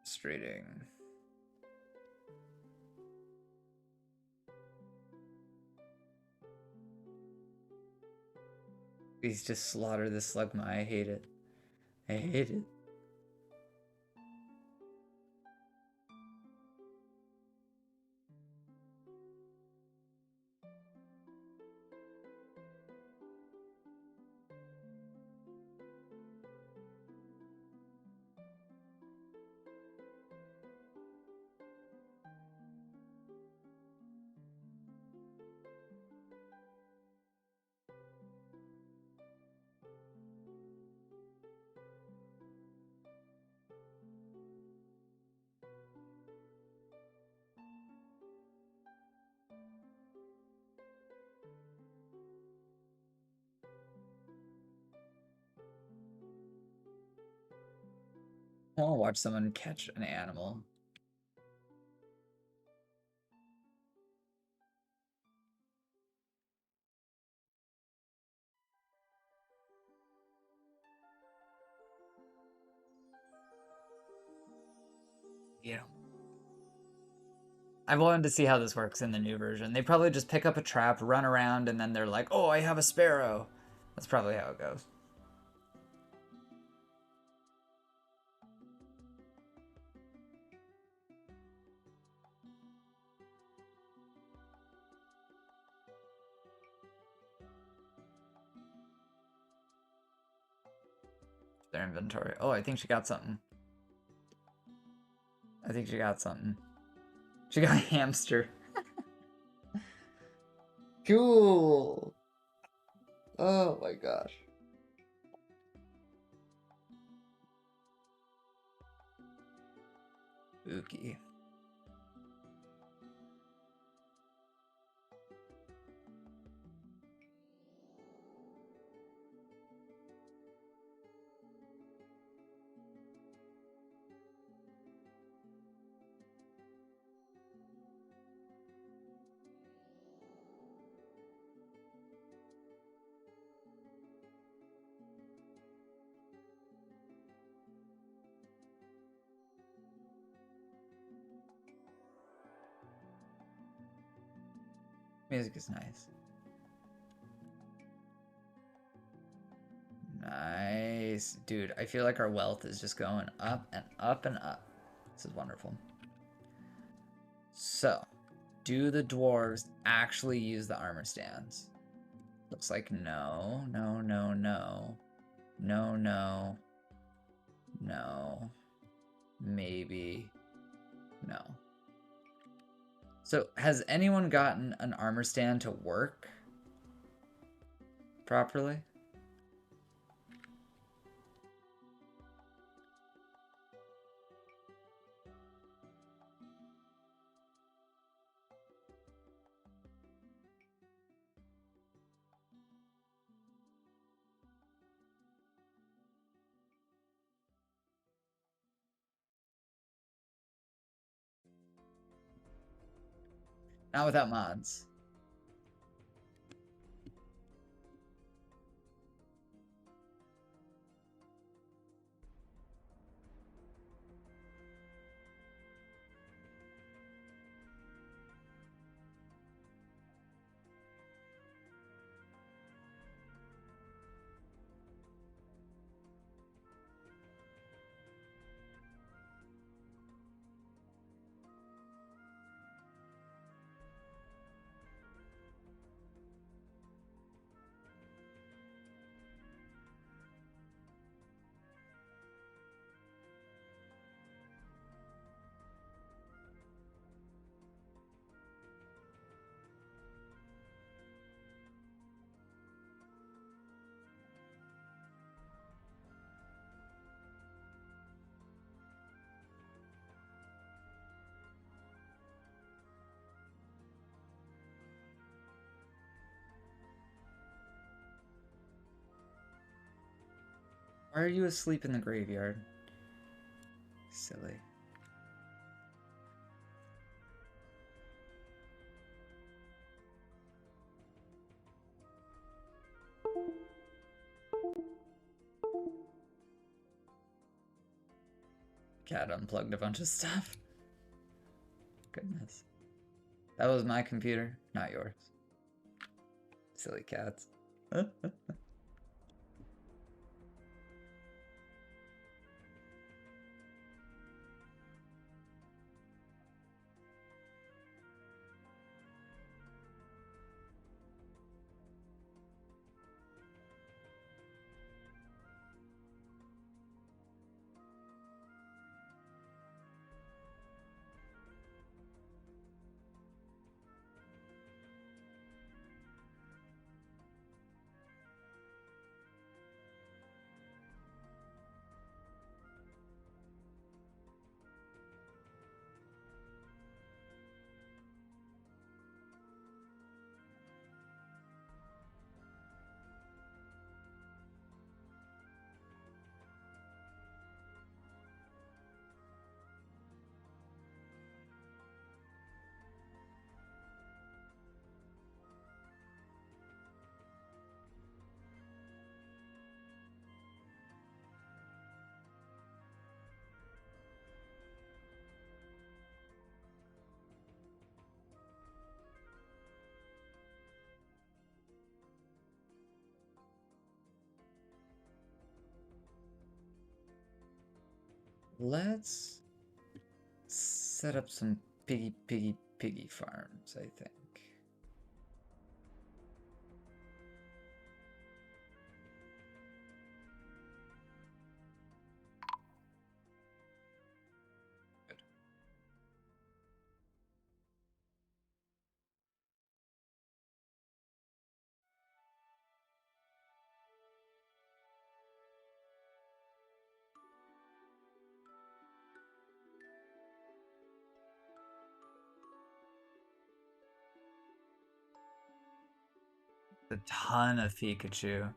Frustrating. Please just slaughter this slugma. I hate it. I hate it. I want to watch someone catch an animal. Yeah. I've wanted to see how this works in the new version. They probably just pick up a trap, run around, and then they're like, oh, I have a sparrow. That's probably how it goes. Their inventory. Oh, I think she got something. I think she got something. She got a hamster. Cool. Oh my gosh. Spooky. Music is nice. Nice. Dude, I feel like our wealth is just going up and up and up. This is wonderful. So, do the dwarves actually use the armor stands? Looks like no, no, no, no. No, no. No. Maybe. No. So, has anyone gotten an armor stand to work properly? Not without mods. Why are you asleep in the graveyard? Silly. Cat unplugged a bunch of stuff. Goodness. That was my computer, not yours. Silly cats. Let's set up some piggy farms, I think. A ton of Pikachu.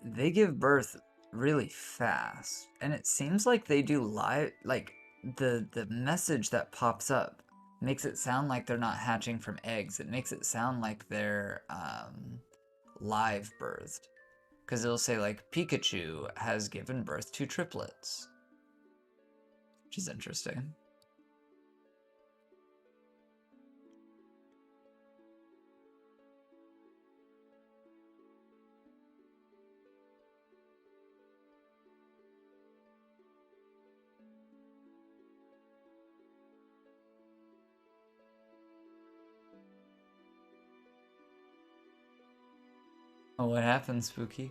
They give birth really fast, and it seems like they do live, like the message that pops up makes it sound like they're not hatching from eggs. It makes it sound like they're live birthed, because it'll say like Pikachu has given birth to triplets, which is interesting. Oh, what happened, Spooky?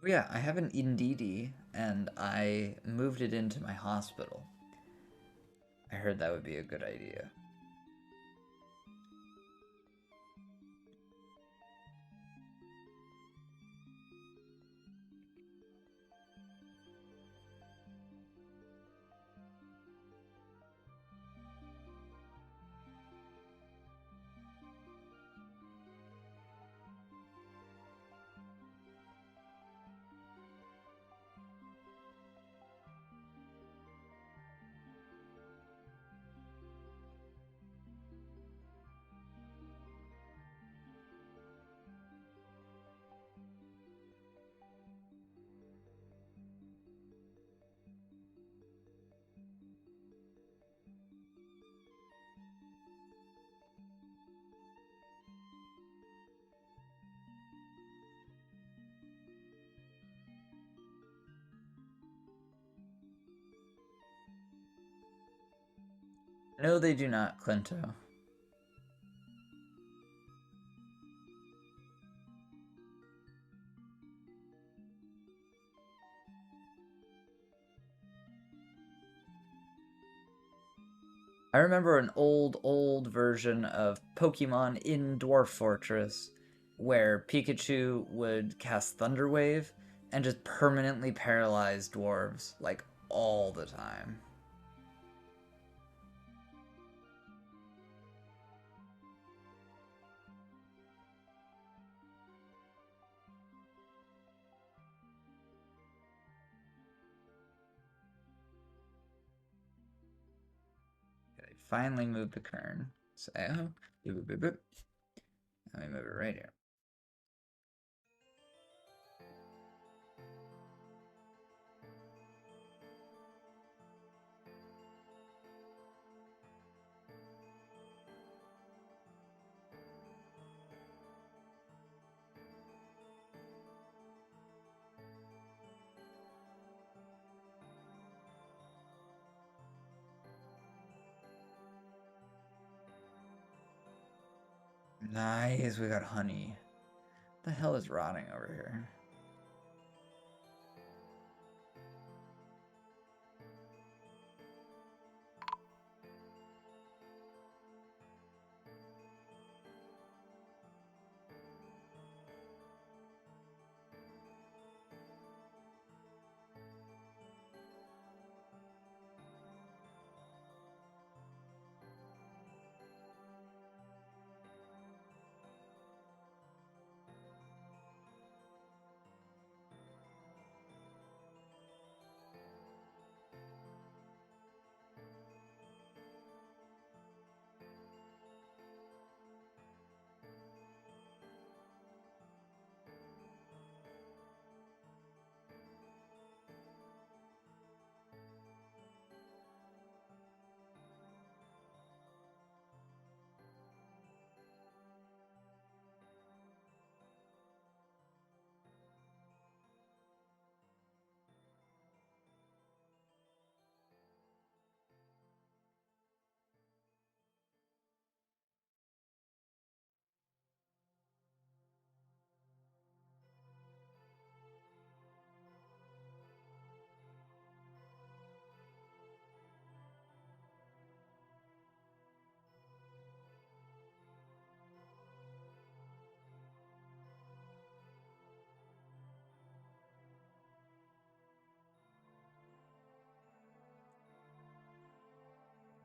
Oh yeah, I have an Indeedee, and I moved it into my hospital. I heard that would be a good idea. No, they do not, Clinto. I remember an old version of Pokemon in Dwarf Fortress where Pikachu would cast Thunder Wave and just permanently paralyze dwarves, like, all the time. Okay, finally moved the kern. So, boop, boop, boop. Let me move it right here. Nice, we got honey. What the hell is rotting over here?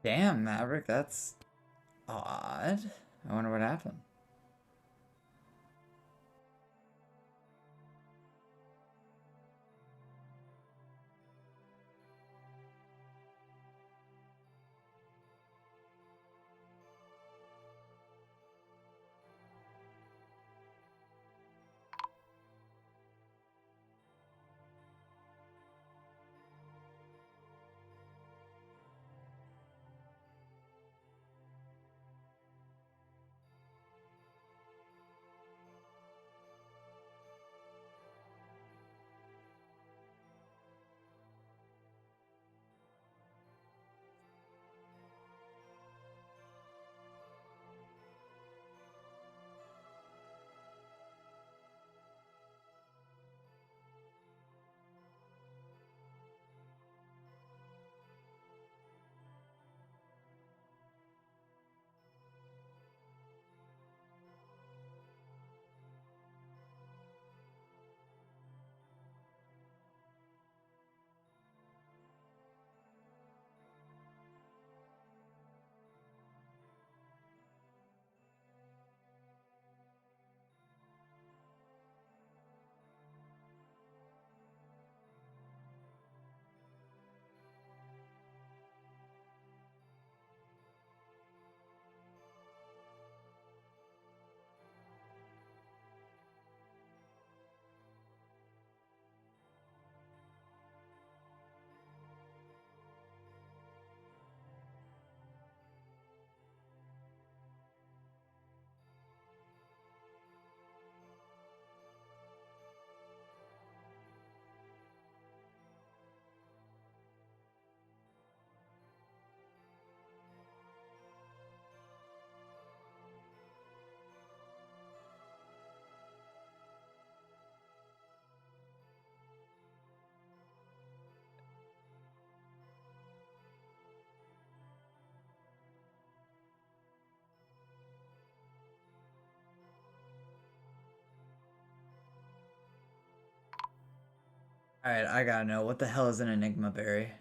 Damn, Maverick, that's odd. I wonder what happened. Alright, I gotta know. What the hell is an Enigma Berry?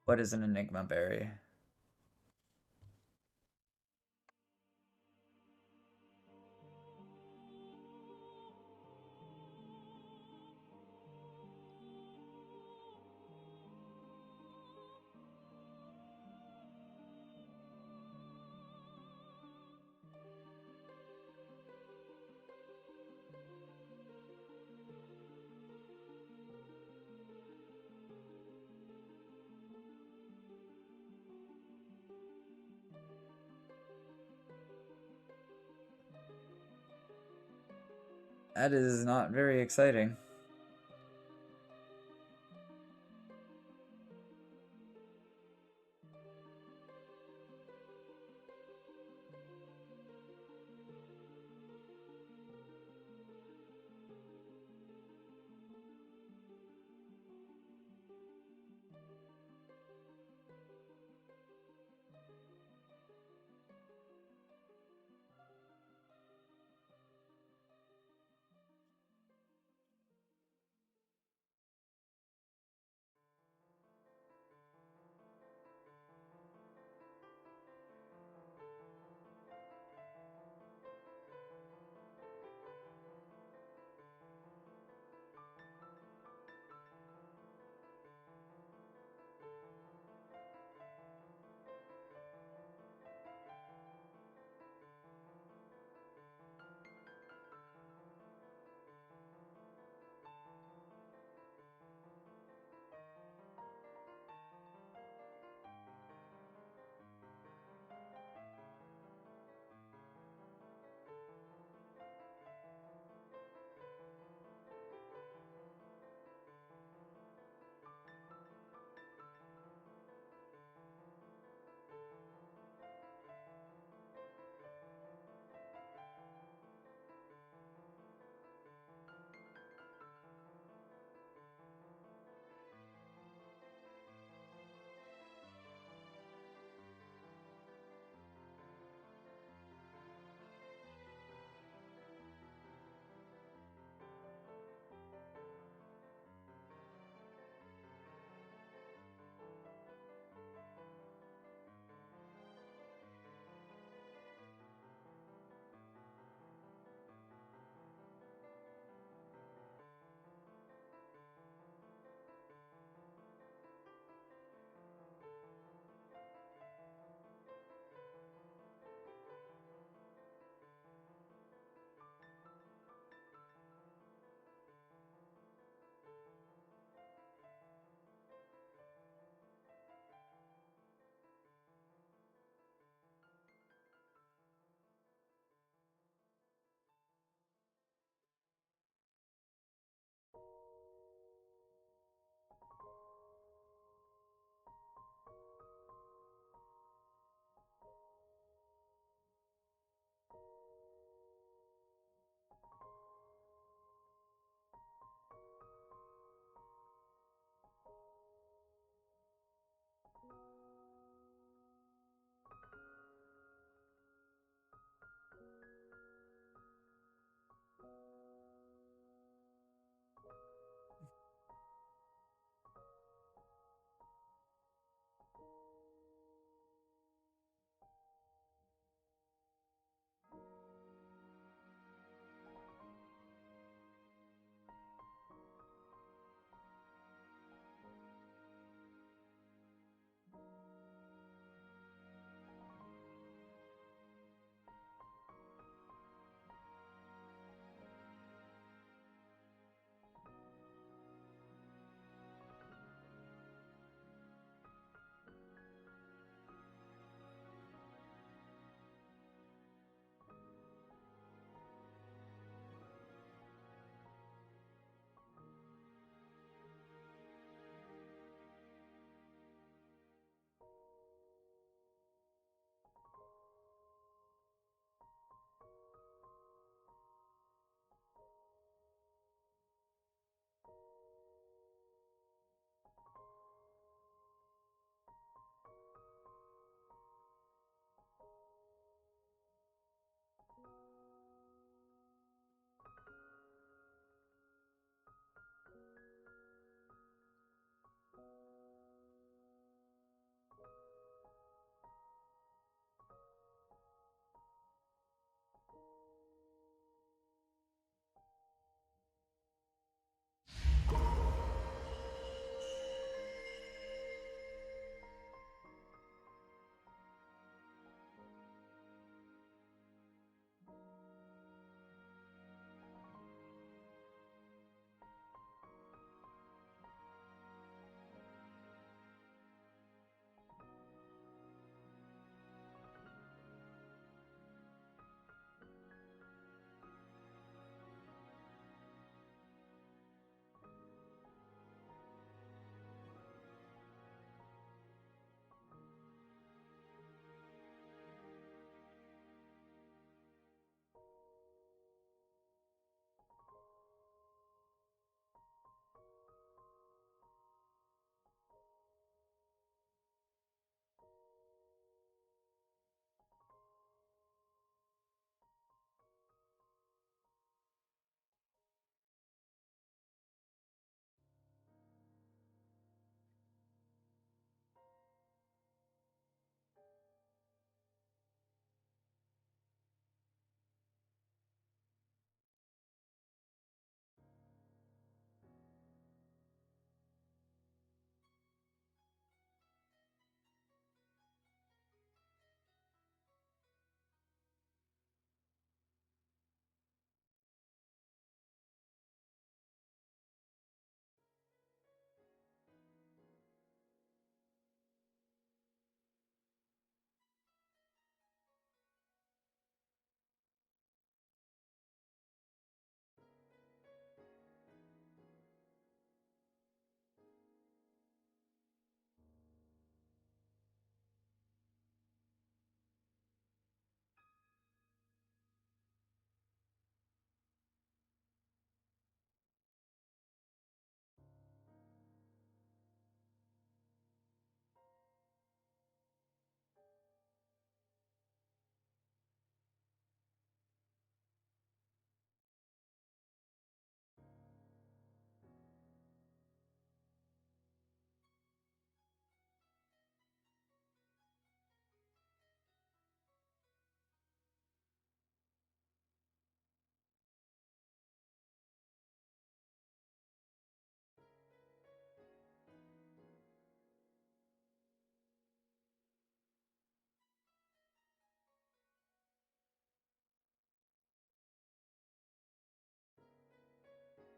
What is an Enigma Berry? That is not very exciting.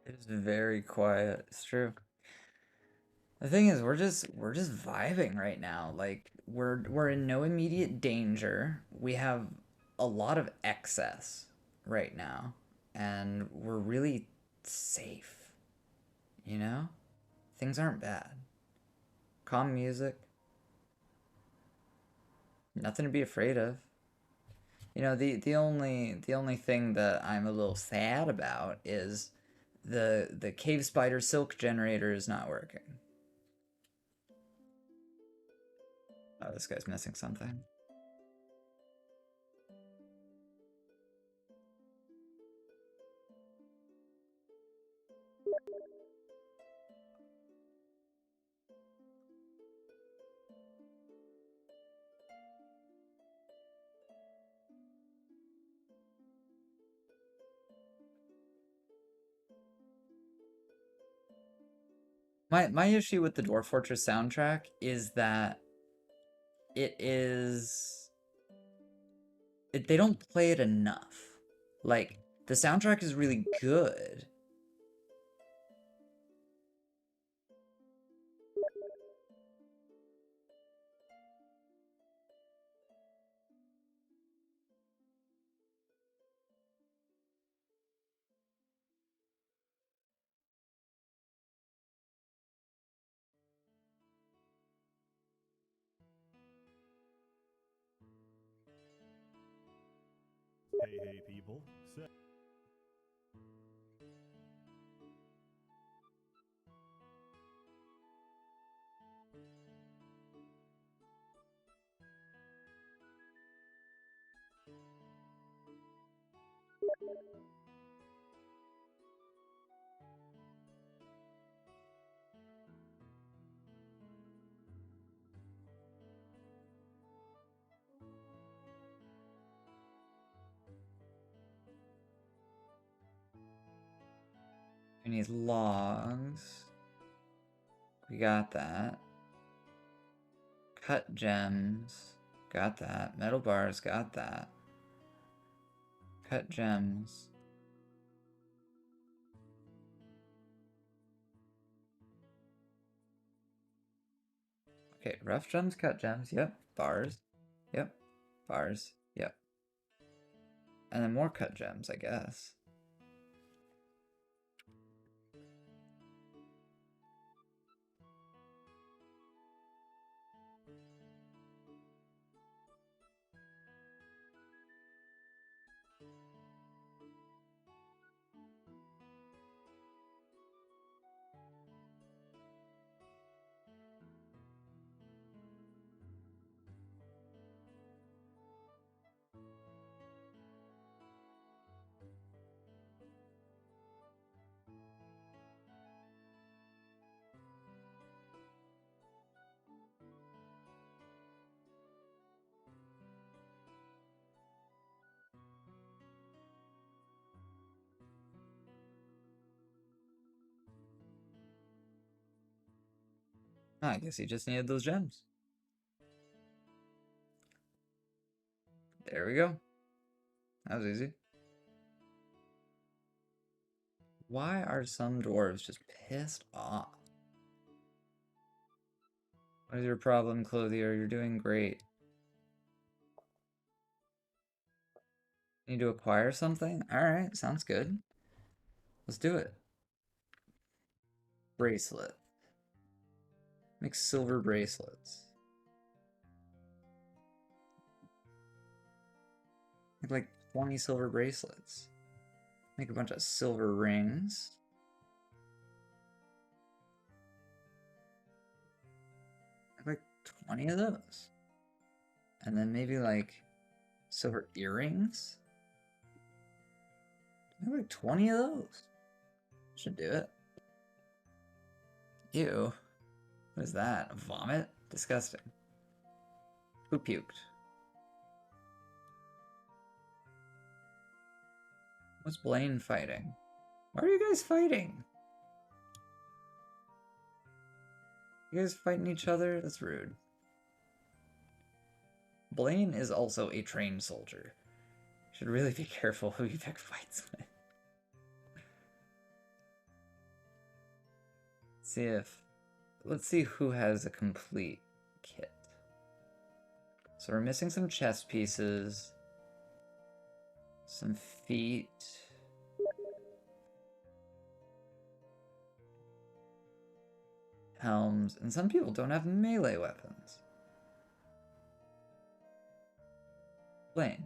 It's very quiet. It's true. The thing is, we're just vibing right now. Like we're in no immediate danger. We have a lot of excess right now, and we're really safe. You know? Things aren't bad. Calm music. Nothing to be afraid of. You know, the only thing that I'm a little sad about is the cave spider silk generator is not working. Oh, this guy's missing something. My issue with the Dwarf Fortress soundtrack is that they don't play it enough. Like, the soundtrack is really good. Hey, people. We need logs. We got that. Cut gems. Got that. Metal bars. Got that. Cut gems. Okay, rough gems, cut gems. Yep. Bars. Yep. Bars. Yep. And then more cut gems, I guess. Oh, I guess he just needed those gems. There we go. That was easy. Why are some dwarves just pissed off? What is your problem, Clothier? You're doing great. Need to acquire something? Alright, sounds good. Let's do it. Bracelet. Make silver bracelets. Make like 20 silver bracelets. Make a bunch of silver rings. Make like 20 of those. And then maybe like silver earrings. Maybe like 20 of those. Should do it. Ew. What is that? A vomit? Disgusting. Who puked? What's Blaine fighting? Why are you guys fighting? You guys fighting each other? That's rude. Blaine is also a trained soldier. Should really be careful who you pick fights with. Let's see who has a complete kit. So we're missing some chest pieces, some feet. Helms, and some people don't have melee weapons. Blaine,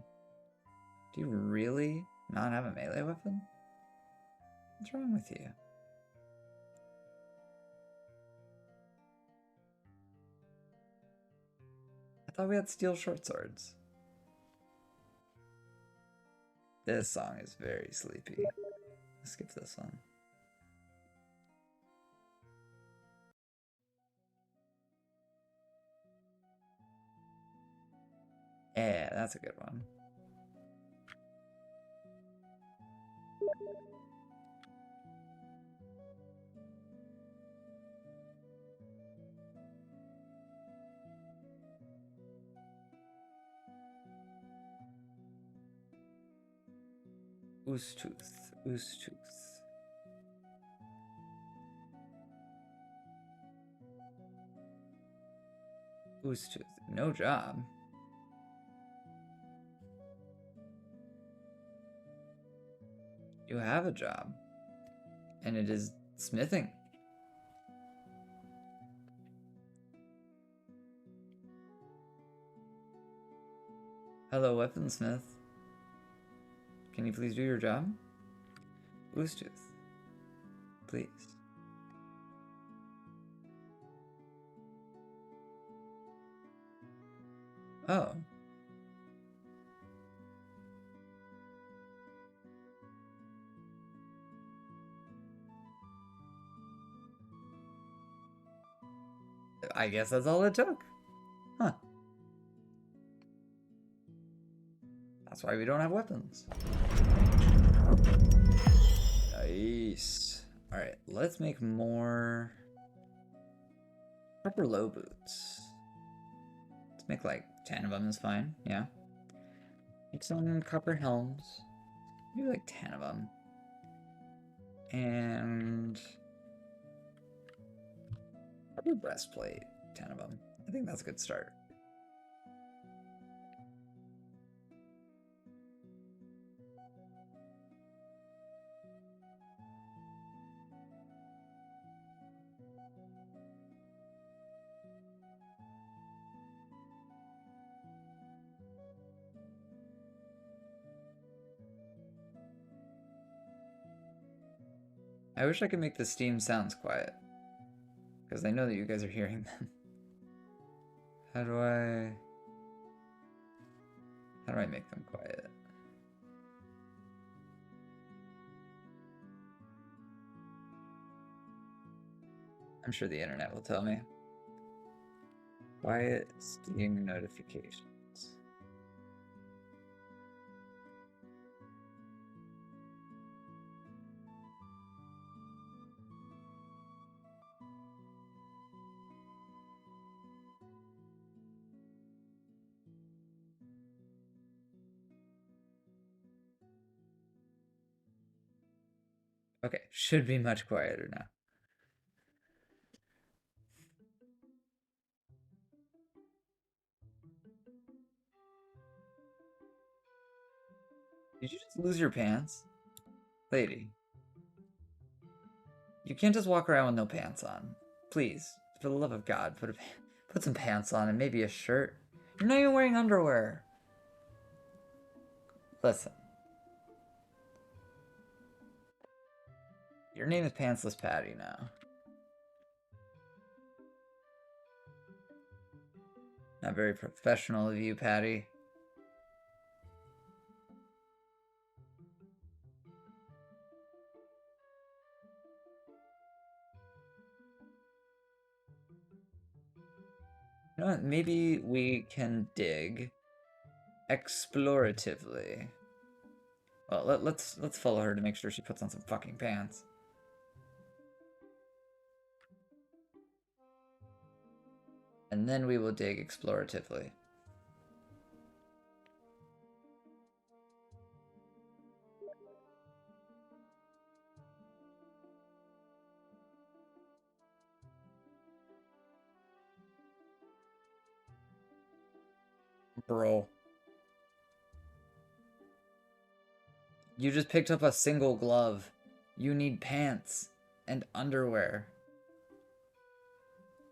do you really not have a melee weapon? What's wrong with you? I thought we had steel short swords. This song is very sleepy. Let's skip this one. Yeah, that's a good one. Oostooth, Oostooth. Oostooth, no job. You have a job, and it is smithing. Hello, weaponsmith. Can you please do your job? Oostooth, please. Oh. I guess that's all it took. Huh. That's why we don't have weapons. Nice. Alright, let's make more proper low boots. Let's make like 10 of them is fine, yeah. Make some copper helms. Maybe like 10 of them. And probably breastplate, 10 of them. I think that's a good start. I wish I could make the Steam sounds quiet, because I know that you guys are hearing them. How do I make them quiet? I'm sure the internet will tell me. Quiet Steam notifications. Okay, should be much quieter now. Did you just lose your pants? Lady. You can't just walk around with no pants on. Please, for the love of God, put some pants on and maybe a shirt. You're not even wearing underwear. Listen. Your name is Pantsless Patty now. Not very professional of you, Patty. You know what? Maybe we can dig exploratively. Well, let's follow her to make sure she puts on some fucking pants. And then we will dig exploratively. Bro. You just picked up a single glove. You need pants and underwear.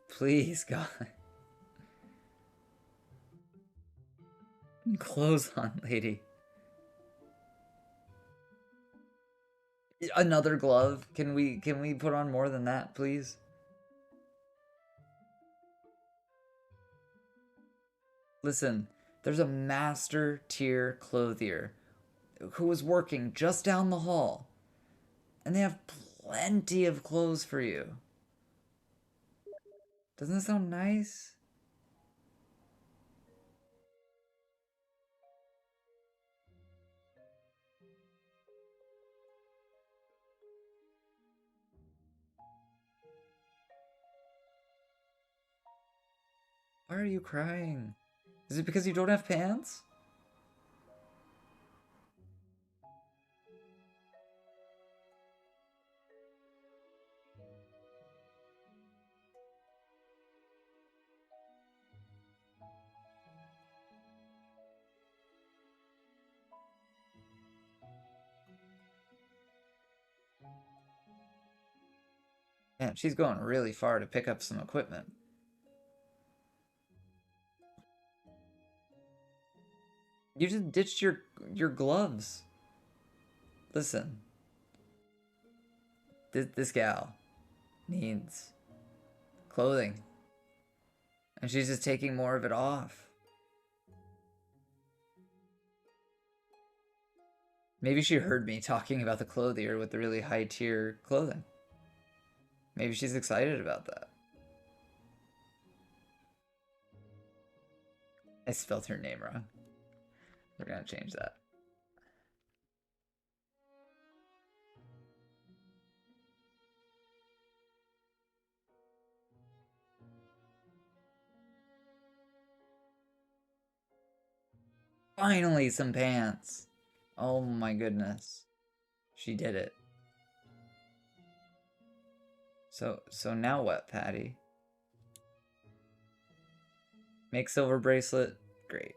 Please, God. Clothes on, lady. Another glove? Can we put on more than that, please? Listen, there's a master tier clothier who is working just down the hall, and they have plenty of clothes for you. Doesn't that sound nice? Why are you crying? Is it because you don't have pants? Man, she's going really far to pick up some equipment. You just ditched your gloves. Listen. This gal needs clothing. And she's just taking more of it off. Maybe she heard me talking about the clothier with the really high tier clothing. Maybe she's excited about that. I spelled her name wrong. We're gonna change that. Finally, some pants. Oh my goodness. She did it. So now what, Patty? Make silver bracelet? Great.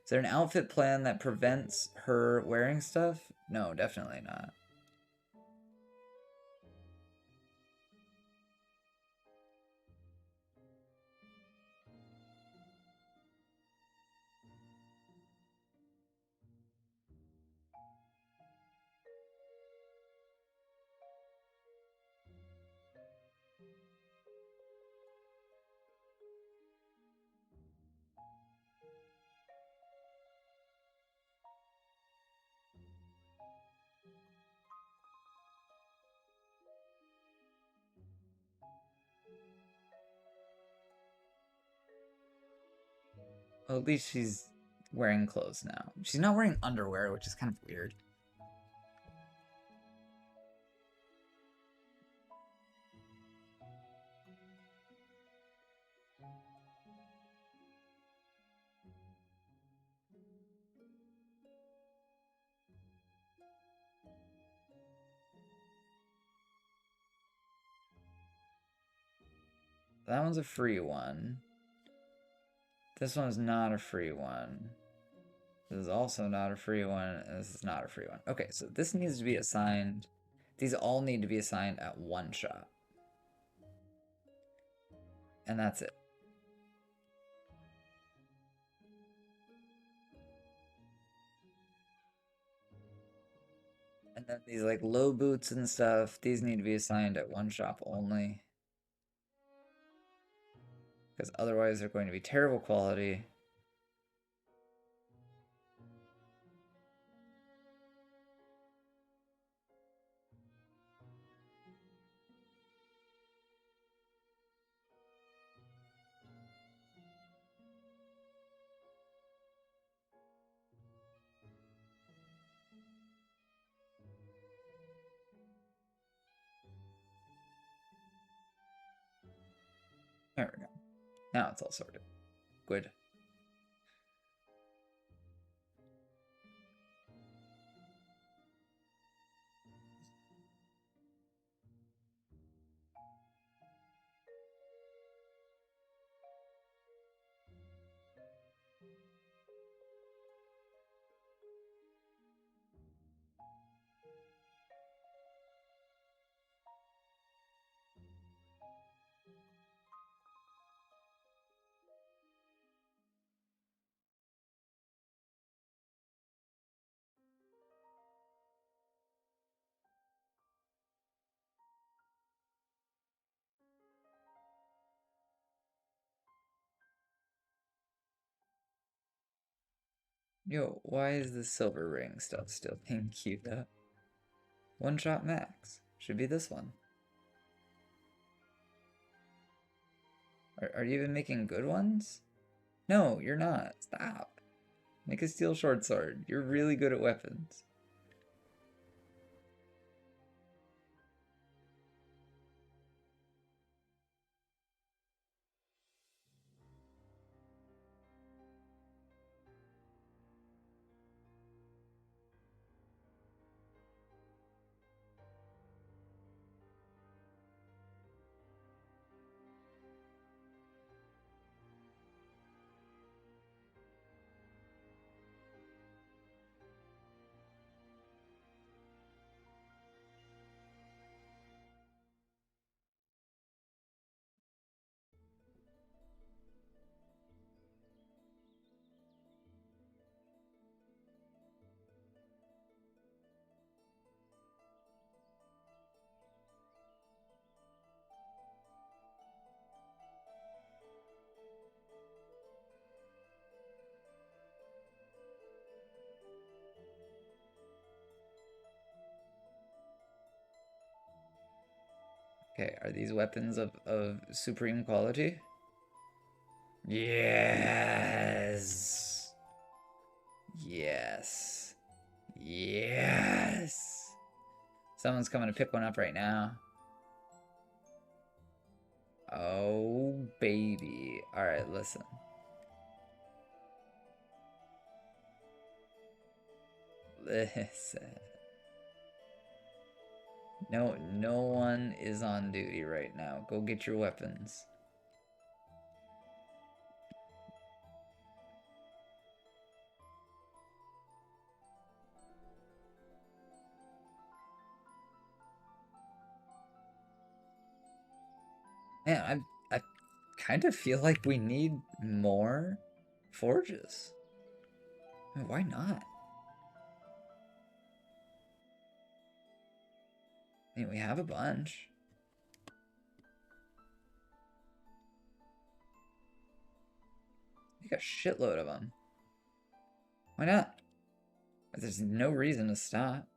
Is there an outfit plan that prevents her wearing stuff? No, definitely not. Well, at least she's wearing clothes now. She's not wearing underwear, which is kind of weird. That one's a free one. This one is not a free one. This is also not a free one, and this is not a free one. Okay, so this needs to be assigned. These all need to be assigned at one shot. And that's it. And then these like low boots and stuff, these need to be assigned at one shop only. Because otherwise they're going to be terrible quality. There we go. Now it's all sorted. Good. Yo, why is the silver ring stuff still being queued up? One shot max. Should be this one. Are you even making good ones? No, you're not. Stop. Make a steel short sword. You're really good at weapons. Okay, are these weapons of supreme quality? Yes! Yes. Yes! Someone's coming to pick one up right now. Oh, baby. Alright, listen. Listen. No one is on duty right now. Go get your weapons. Man, I kind of feel like we need more forges. I mean, why not? I mean, we have a bunch. We got a shitload of them. Why not? There's no reason to stop.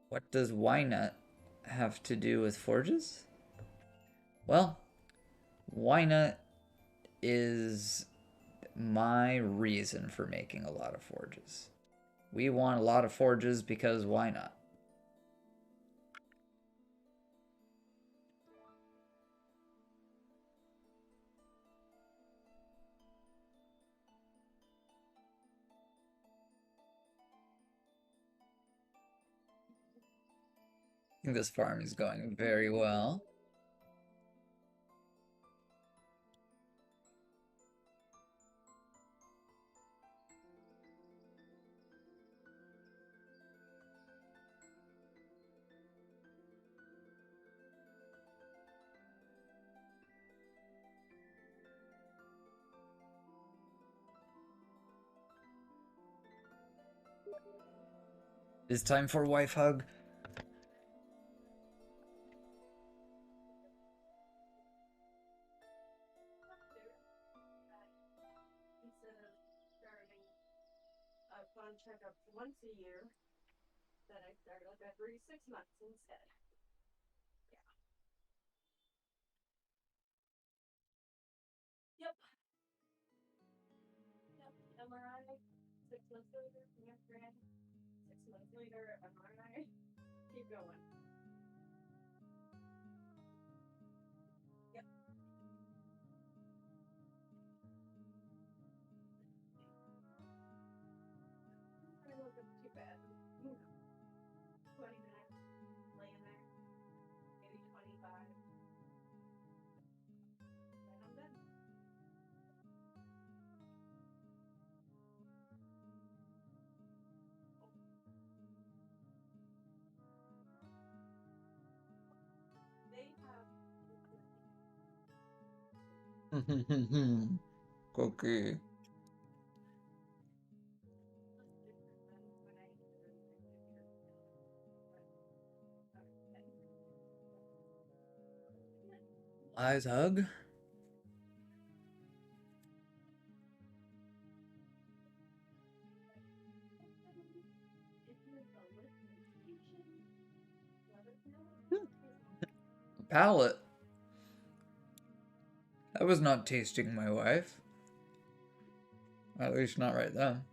What does why not have to do with forges? Well, why not is my reason for making a lot of forges. We want a lot of forges because why not? I think this farm is going very well. It's time for wife hug. Instead of starting a fun checkup once a year, that I start up every 6 months instead. Yeah. Yep. MRI. 6 months later, mammogram. 6 months later, MRI. Keep going. Yep. I don't look too bad. 20 minutes laying there. Maybe 25. Then I'm done. They have Cookie. Eyes hug. Palate. I was not tasting my wife. At least not right then.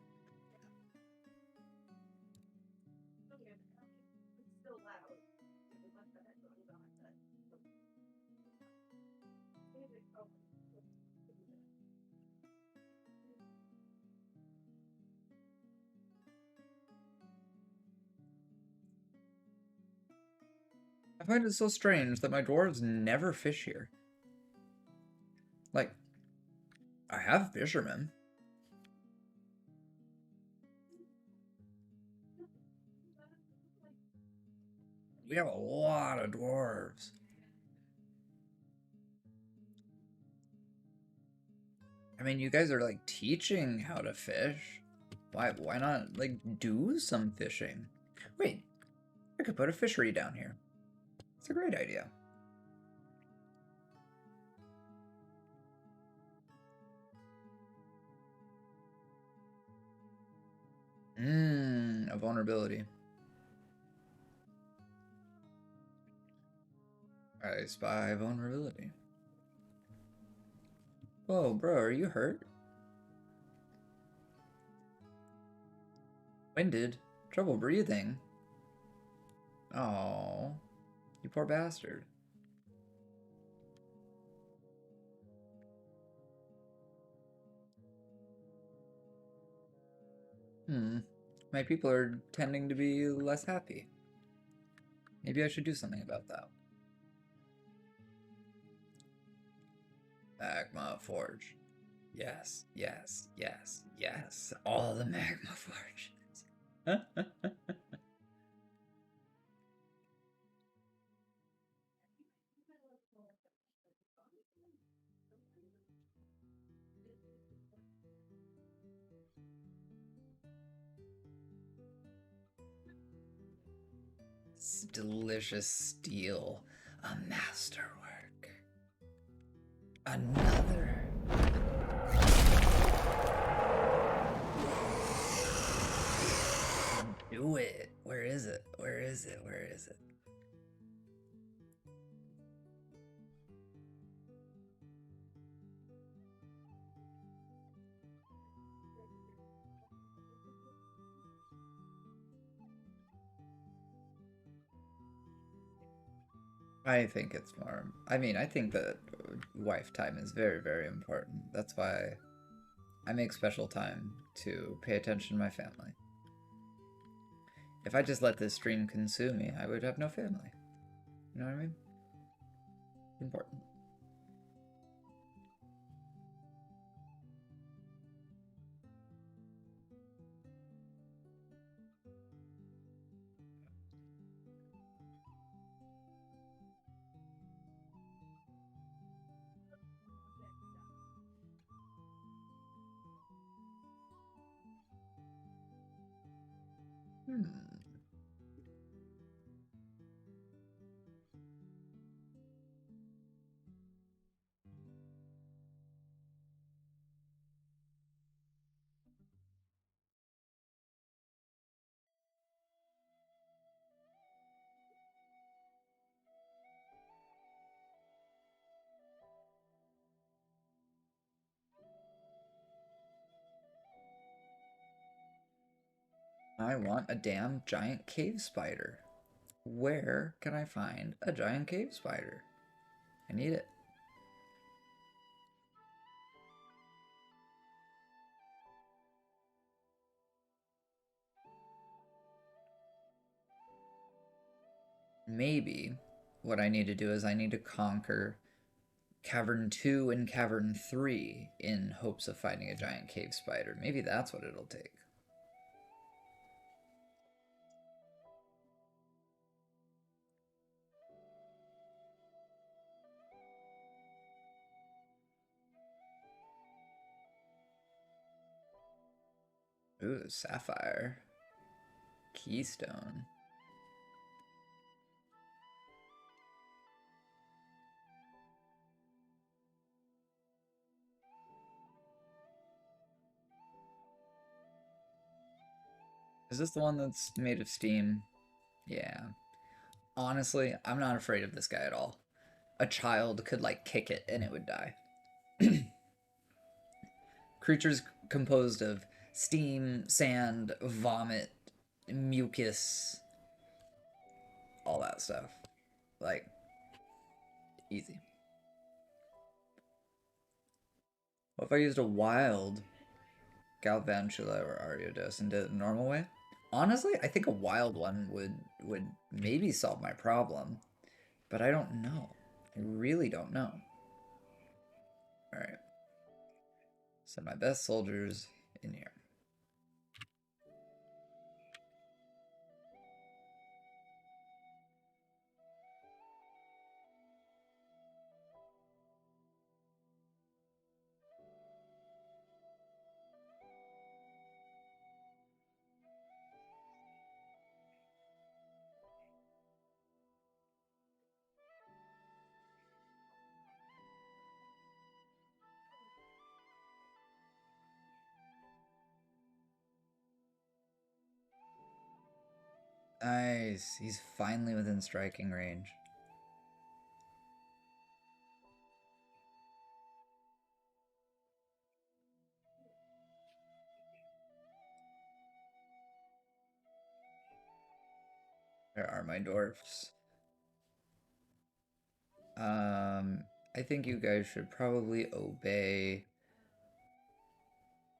I find it so strange that my dwarves never fish here. Like, I have fishermen. We have a lot of dwarves. I mean, you guys are like teaching how to fish. Why not like do some fishing? Wait, I could put a fishery down here. It's a great idea. A vulnerability. I spy vulnerability. Whoa, bro, are you hurt? Winded? Trouble breathing? Oh, you poor bastard. My people are tending to be less happy. Maybe I should do something about that. Magma Forge. Yes, yes, yes, yes. All the Magma Forges. Delicious steel. A masterwork. Another. Do it. Where is it? Where is it? Where is it? I think it's more. I mean, I think that wife time is very, very important. That's why I make special time to pay attention to my family. If I just let this stream consume me, I would have no family. You know what I mean? Important. I want a damn giant cave spider. Where can I find a giant cave spider? I need it. Maybe what I need to do is I need to conquer Cavern 2 and Cavern 3 in hopes of finding a giant cave spider. Maybe that's what it'll take. Ooh, sapphire. Keystone. Is this the one that's made of steam? Yeah. Honestly, I'm not afraid of this guy at all. A child could, like, kick it and it would die. Creatures composed of steam, sand, vomit, mucus, all that stuff. Like, easy. What if I used a wild Galvantula or Ariados and did it the normal way? Honestly, I think a wild one would maybe solve my problem, but I don't know. I really don't know. Alright. Send my best soldiers in here. Nice. He's finally within striking range. There are my dwarfs. I think you guys should probably obey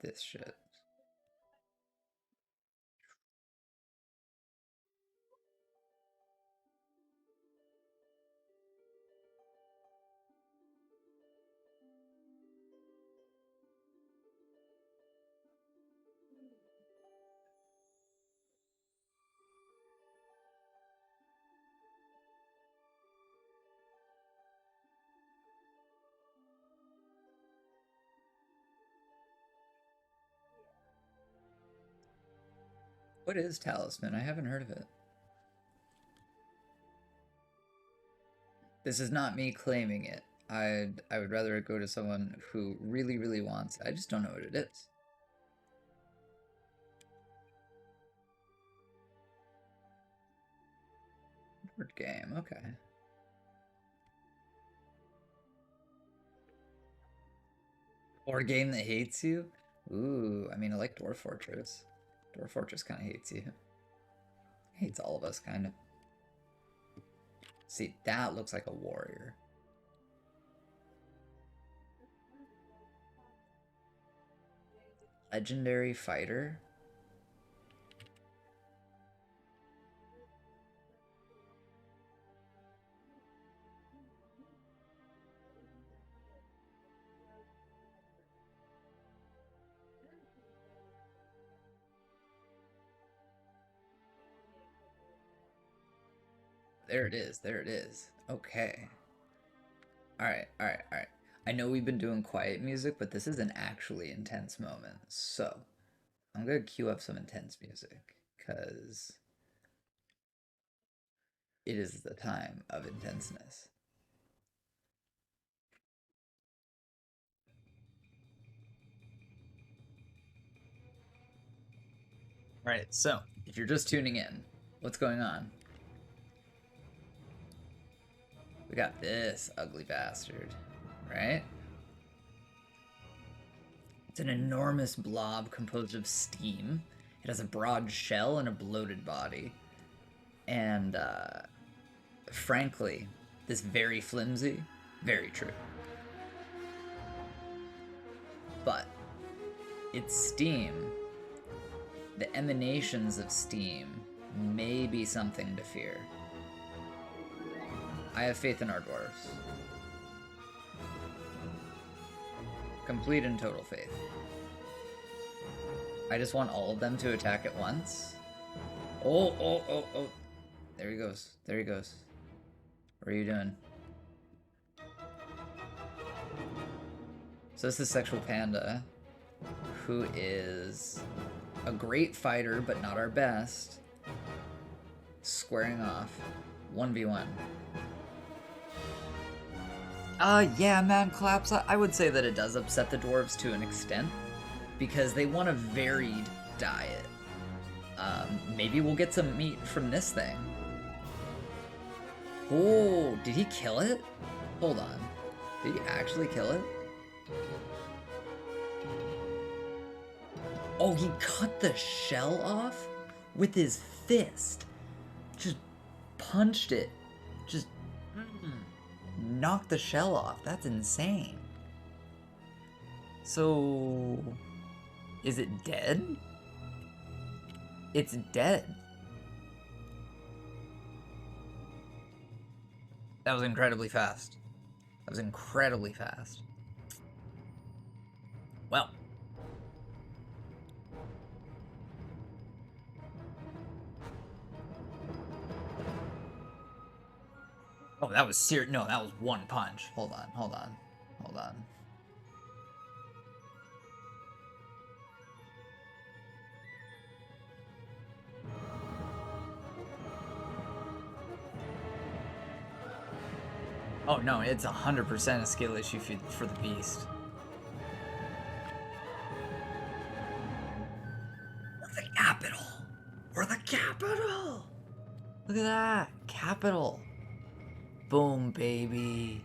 this shit. What is talisman? I haven't heard of it. This is not me claiming it. I would rather go to someone who really, really wants it. I just don't know what it is. Board game, okay. Board game that hates you? Ooh, I mean, I like Dwarf Fortress. Dwarf Fortress kind of hates you. Hates all of us, kind of. See, that looks like a warrior. Legendary fighter? There it is, there it is. Okay. Alright. I know we've been doing quiet music, but this is an actually intense moment. So, I'm gonna cue up some intense music, because it is the time of intenseness. Alright, so, if you're just tuning in, what's going on? We got this ugly bastard, right? It's an enormous blob composed of steam. It has a broad shell and a bloated body. And, frankly, this very flimsy, very true. But, it's steam. The emanations of steam may be something to fear. I have faith in our dwarves. Complete and total faith. I just want all of them to attack at once. Oh. There he goes. There he goes. What are you doing? So this is Sexual Panda, who is a great fighter, but not our best. Squaring off. 1v1. Yeah, man, Collapse, I would say that it does upset the dwarves to an extent, because they want a varied diet. Maybe we'll get some meat from this thing. Oh, did he kill it? Hold on. Did he actually kill it? Oh, he cut the shell off with his fist. Just punched it. Just knocked the shell off. That's insane. So, is it dead? It's dead. That was incredibly fast. That was incredibly fast. Well. Oh, that was serious. No, that was one punch. Hold on, hold on, hold on. Oh no, it's 100% a skill issue for the beast. We're the capital! We're the capital! Look at that! Capital! Boom, baby.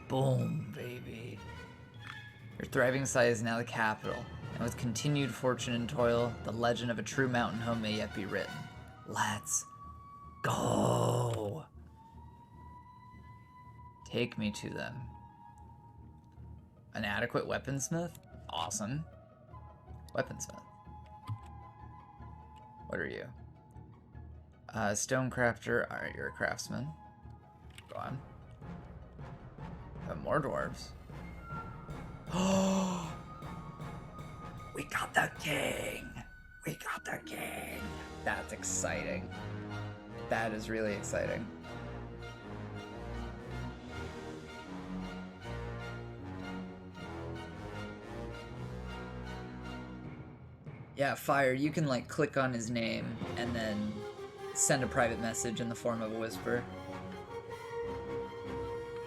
Boom, baby. Your thriving site is now the capital, and with continued fortune and toil, the legend of a true mountain home may yet be written. Let's go! Take me to them. An adequate weaponsmith? Awesome. Weaponsmith. What are you? Stonecrafter. Alright, you're a craftsman. Go on. More dwarves. Oh! We got the king! We got the king! That's exciting. That is really exciting. Yeah, Fire, you can like click on his name and then send a private message in the form of a whisper.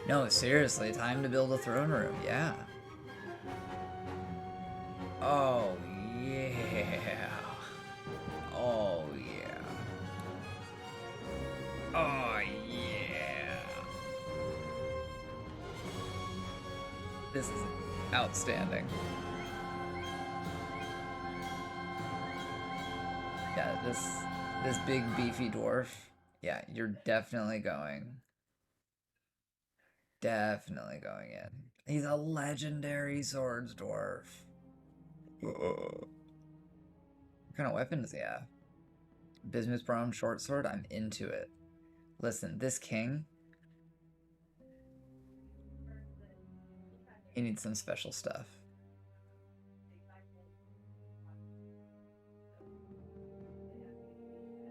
No, seriously, time to build a throne room, yeah. Oh, yeah. Oh, yeah. Oh, yeah. This is outstanding. Yeah, this big beefy dwarf. Yeah, you're definitely going. Definitely going in. He's a legendary swords dwarf. What kind of weapon does he have? Bismuth bronze short sword? I'm into it. Listen, this king, he needs some special stuff.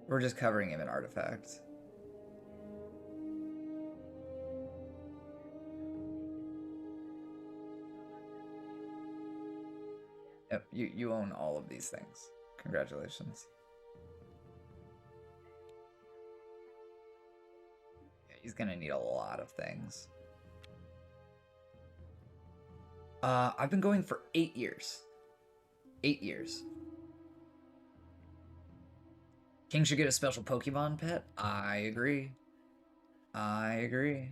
We're just covering him in artifacts. Yep, you own all of these things. Congratulations. Yeah, he's gonna need a lot of things. I've been going for 8 years. 8 years. King should get a special Pokemon pet? I agree. I agree.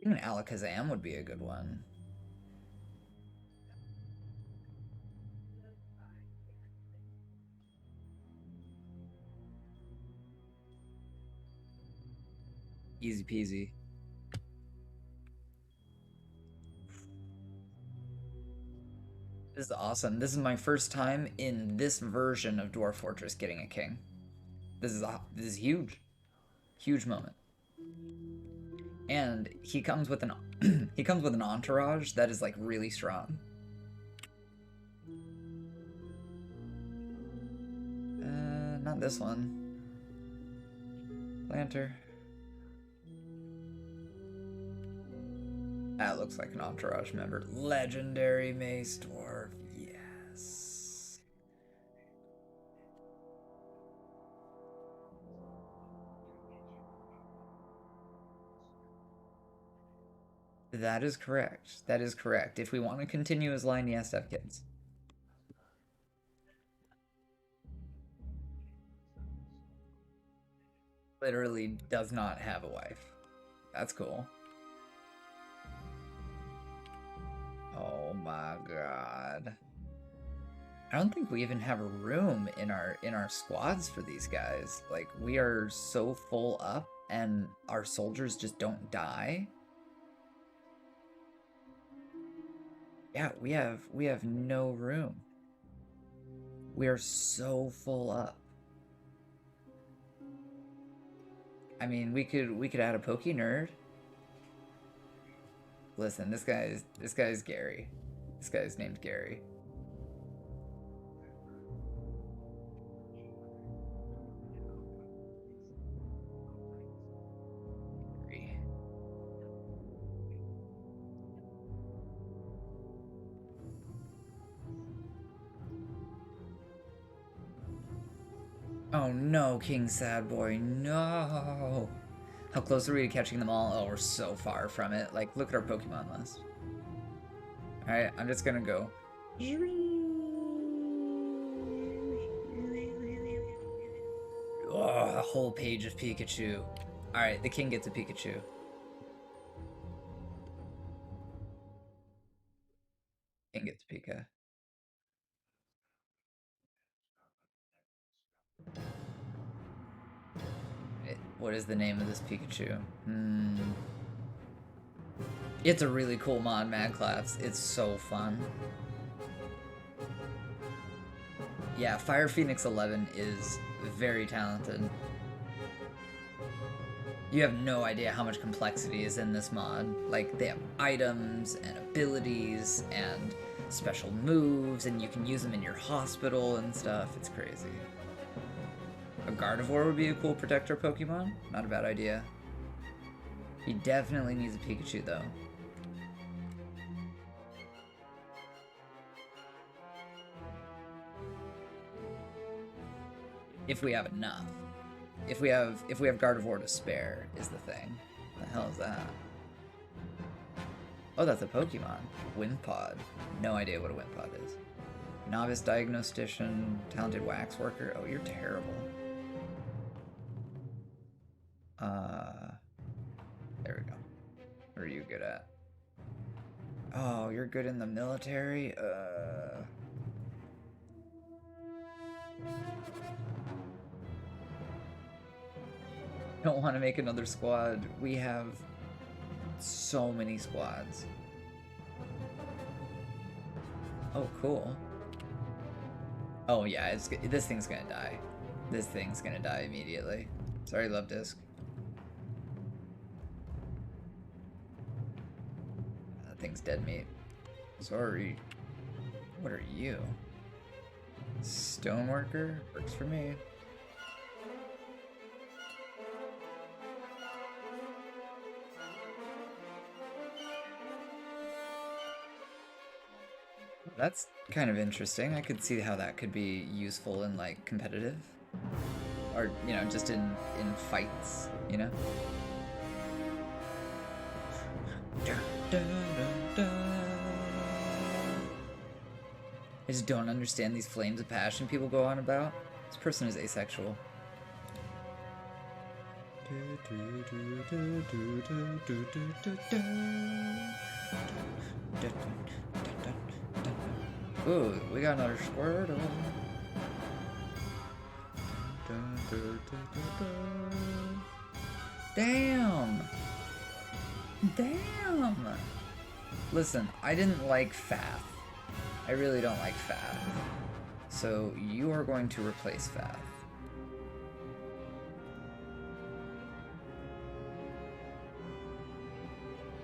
Even Alakazam would be a good one. Easy peasy. This is awesome. This is my first time in this version of Dwarf Fortress getting a king. This is huge. Huge moment. And he comes with an he comes with an entourage that is like really strong. Not this one. Planter. That looks like an entourage member. Legendary Mace Dwarf. Yes. That is correct. That is correct. If we want to continue his line, he has to have kids. Literally does not have a wife. That's cool. Oh my god. I don't think we even have a room in our squads for these guys. Like, we are so full up and our soldiers just don't die. Yeah, we have no room. We are so full up. I mean, we could add a Poke Nerd. Listen, this guy is Gary. This guy is named Gary. Oh no, King Sad Boy, no! How close are we to catching them all? Oh, we're so far from it. Like, look at our Pokemon list. Alright, I'm just gonna go. Oh, a whole page of Pikachu. Alright, the king gets a Pikachu. King gets Pika. What is the name of this Pikachu? It's a really cool mod, Madclaps. It's so fun. Yeah, Fire Phoenix 11 is very talented. You have no idea how much complexity is in this mod. Like, they have items and abilities and special moves, and you can use them in your hospital and stuff. It's crazy. A Gardevoir would be a cool protector Pokemon. Not a bad idea. He definitely needs a Pikachu, though. If we have enough. If we have Gardevoir to spare, is the thing. What the hell is that? Oh, that's a Pokemon. Wimpod. No idea what a Wimpod is. Novice Diagnostician, Talented Wax Worker. Oh, you're terrible. There we go. What are you good at? Oh, you're good in the military? Don't want to make another squad. We have so many squads. Oh, cool. Oh yeah, this thing's gonna die. This thing's gonna die immediately. Sorry, Love Disc. That thing's dead meat. Sorry. What are you? Stoneworker? Works for me. That's kind of interesting. I could see how that could be useful in, like, competitive. Or, you know, just in fights, you know? I just don't understand these flames of passion people go on about. This person is asexual. Ooh, we got another Squirtle. Damn! Damn! Listen, I didn't like Fath. I really don't like Fath. So you are going to replace Fath.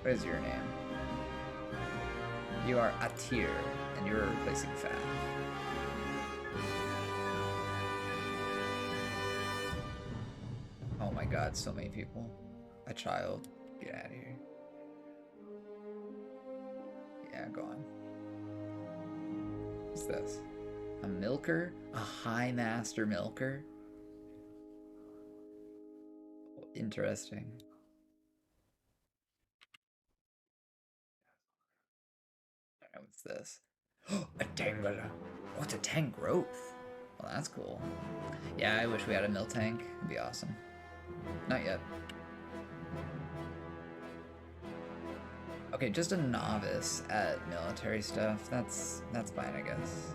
What is your name? You are Atir, and you're replacing Fath. Oh my god, so many people. A child. Get out of here. Yeah, go on. What's this? A milker? A high master milker? Interesting. What's this? A Tangrowth. Oh, it's a Tangrowth. Well, that's cool. Yeah, I wish we had a mill tank. It'd be awesome. Not yet. Okay, just a novice at military stuff. That's fine, I guess.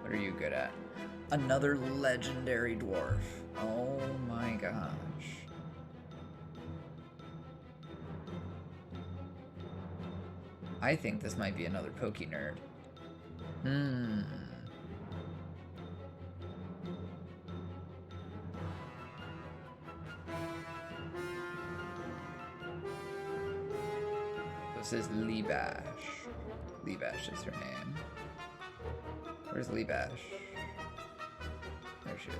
What are you good at? Another legendary dwarf. Oh my gosh. I think this might be another Poke nerd. This is Lebash. Lebash is her name. Where's Lebash? There she is.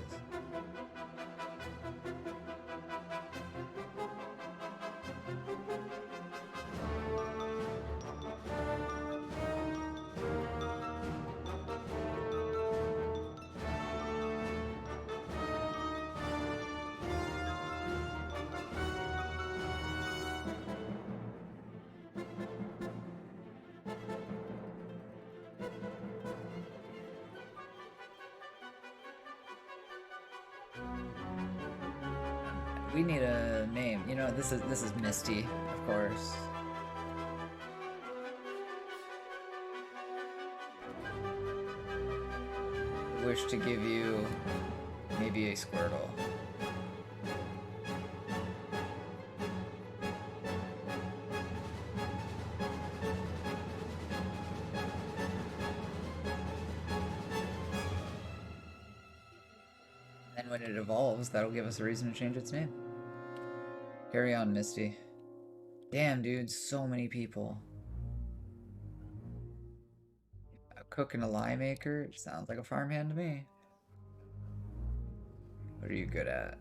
We need a name. You know, this is Misty, of course. Wish to give you maybe a Squirtle. And when it evolves, that'll give us a reason to change its name. Carry on, Misty. Damn, dude, so many people. A cook and a lye maker? Sounds like a farmhand to me. What are you good at?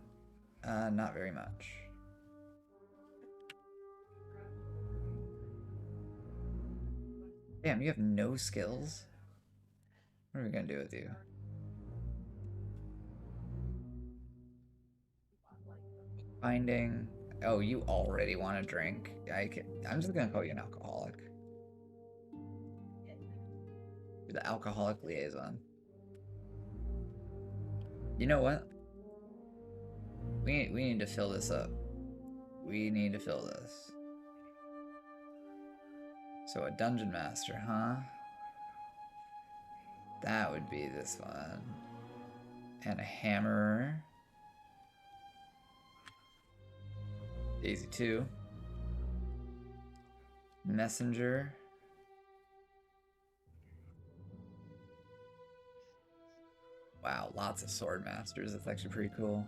Not very much. Damn, you have no skills? What are we gonna do with you? Finding... Oh, you already want to drink. I'm just gonna call you an alcoholic. You're the alcoholic liaison. You know what? We need to fill this up. We need to fill this. So a dungeon master, huh? That would be this one. And a hammerer. Daisy 2. Messenger. Wow, lots of sword masters. That's actually pretty cool.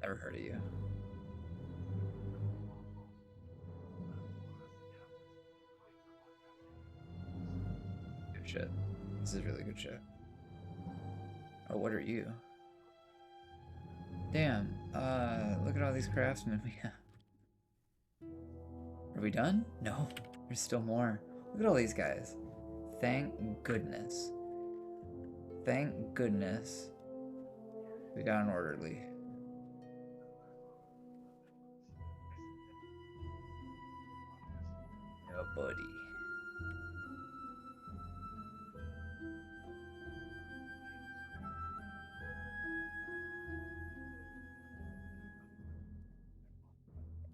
Never heard of you. Good shit. This is really good shit. Oh, what are you? Damn, look at all these craftsmen we have. Are we done? No, there's still more. Look at all these guys. Thank goodness. Thank goodness. We got an orderly. Oh, buddy.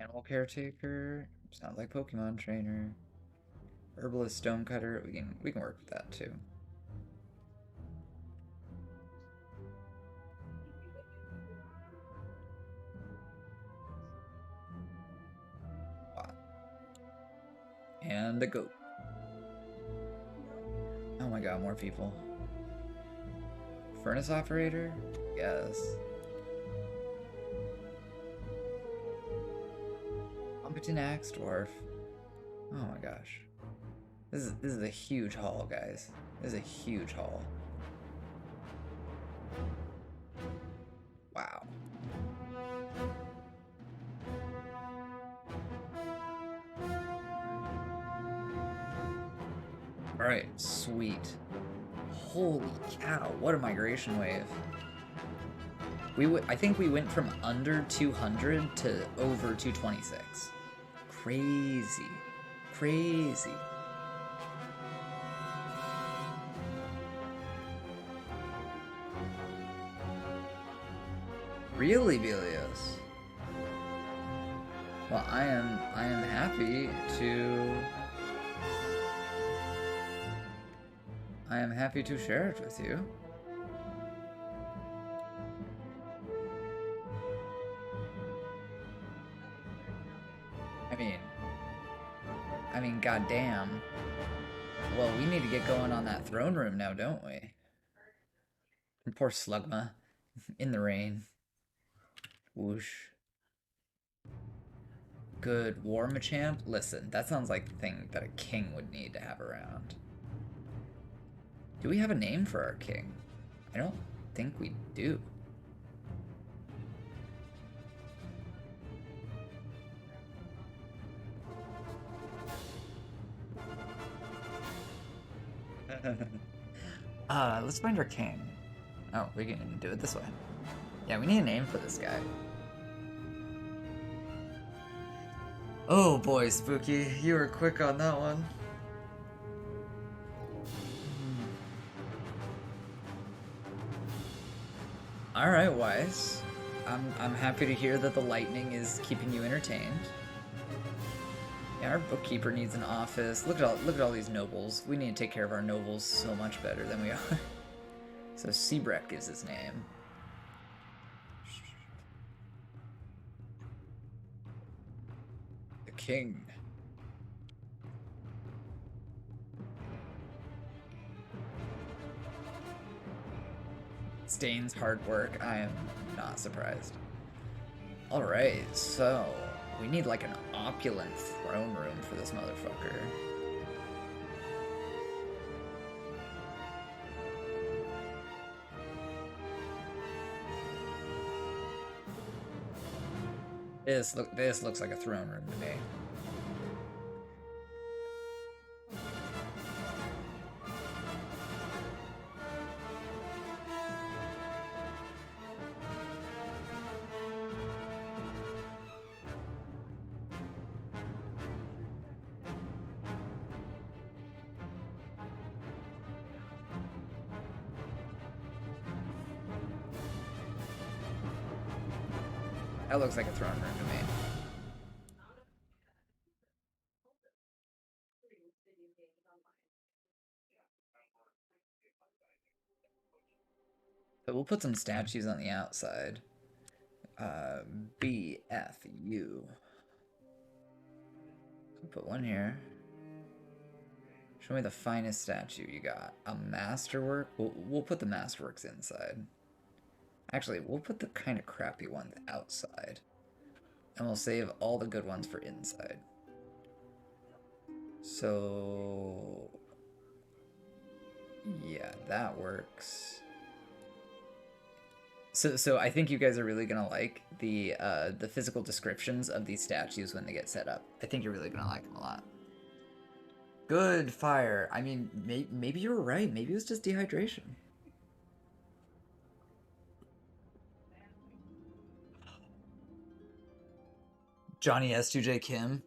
Animal caretaker. Sounds like Pokemon trainer. Herbalist stonecutter. We can work with that too. Wow. And a goat. Oh my god, more people. Furnace operator? Yes. Competent axe dwarf. Oh my gosh. This is a huge haul, guys. This is a huge haul. Wow. Alright, sweet. Holy cow, what a migration wave. I think we went from under 200 to over 226. Crazy. Crazy. Really, Belios? Well, I am happy to... I am happy to share it with you. I mean, goddamn. Well, we need to get going on that throne room now, don't we? And poor Slugma. In the rain. Whoosh. Good. War Machamp? Listen, that sounds like the thing that a king would need to have around. Do we have a name for our king? I don't think we do. Let's find our king. Oh, we can do it this way. Yeah, we need a name for this guy. Oh boy, Spooky, you were quick on that one. Alright, Wise. I'm happy to hear that the lightning is keeping you entertained. Yeah, our bookkeeper needs an office. Look at all these nobles. We need to take care of our nobles so much better than we are. So Seabreck is his name. The king. Stain's hard work. I am not surprised. Alright, so we need like an opulent throne room for this motherfucker. This looks like a throne room to me. That looks like a throne room to me. So we'll put some statues on the outside. BFU. So put one here. Show me the finest statue you got. A masterwork? We'll put the masterworks inside. Actually, we'll put the kind of crappy ones outside. And we'll save all the good ones for inside. So... yeah, that works. So I think you guys are really gonna like the physical descriptions of these statues when they get set up. I think you're really gonna like them a lot. Good fire. I mean, maybe you were right. Maybe it was just dehydration. Johnny S2J Kim.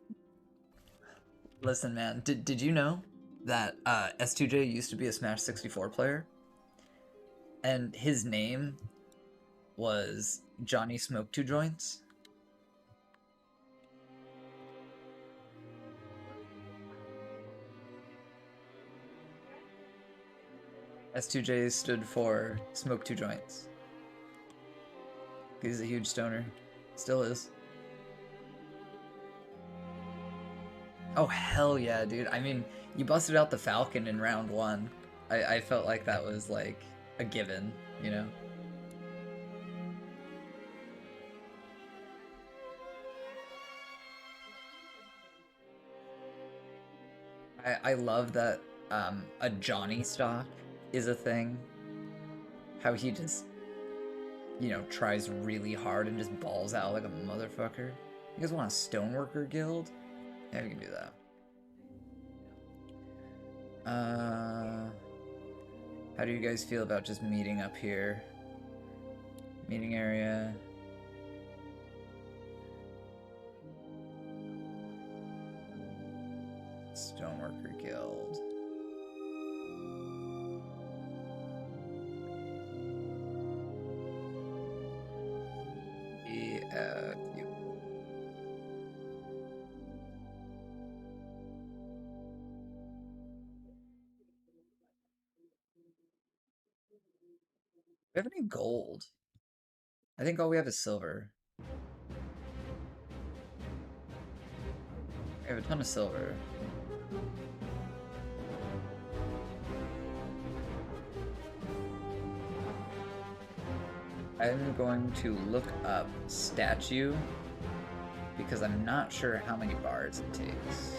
Listen, man, did you know that S2J used to be a Smash 64 player? And his name was Johnny Smoke Two Joints? S2J stood for Smoke Two Joints. He's a huge stoner. Still is. Oh, hell yeah, dude. I mean, you busted out the Falcon in round 1. I felt like that was, like, a given, you know? I love that a Johnny stock is a thing. How he just, you know, tries really hard and just balls out like a motherfucker. You guys want a stoneworker guild? Yeah, we can do that. How do you guys feel about just meeting up here? Meeting area. Stoneworker Guild. You. Do we have any gold? I think all we have is silver. We have a ton of silver. I'm going to look up statue because I'm not sure how many bars it takes.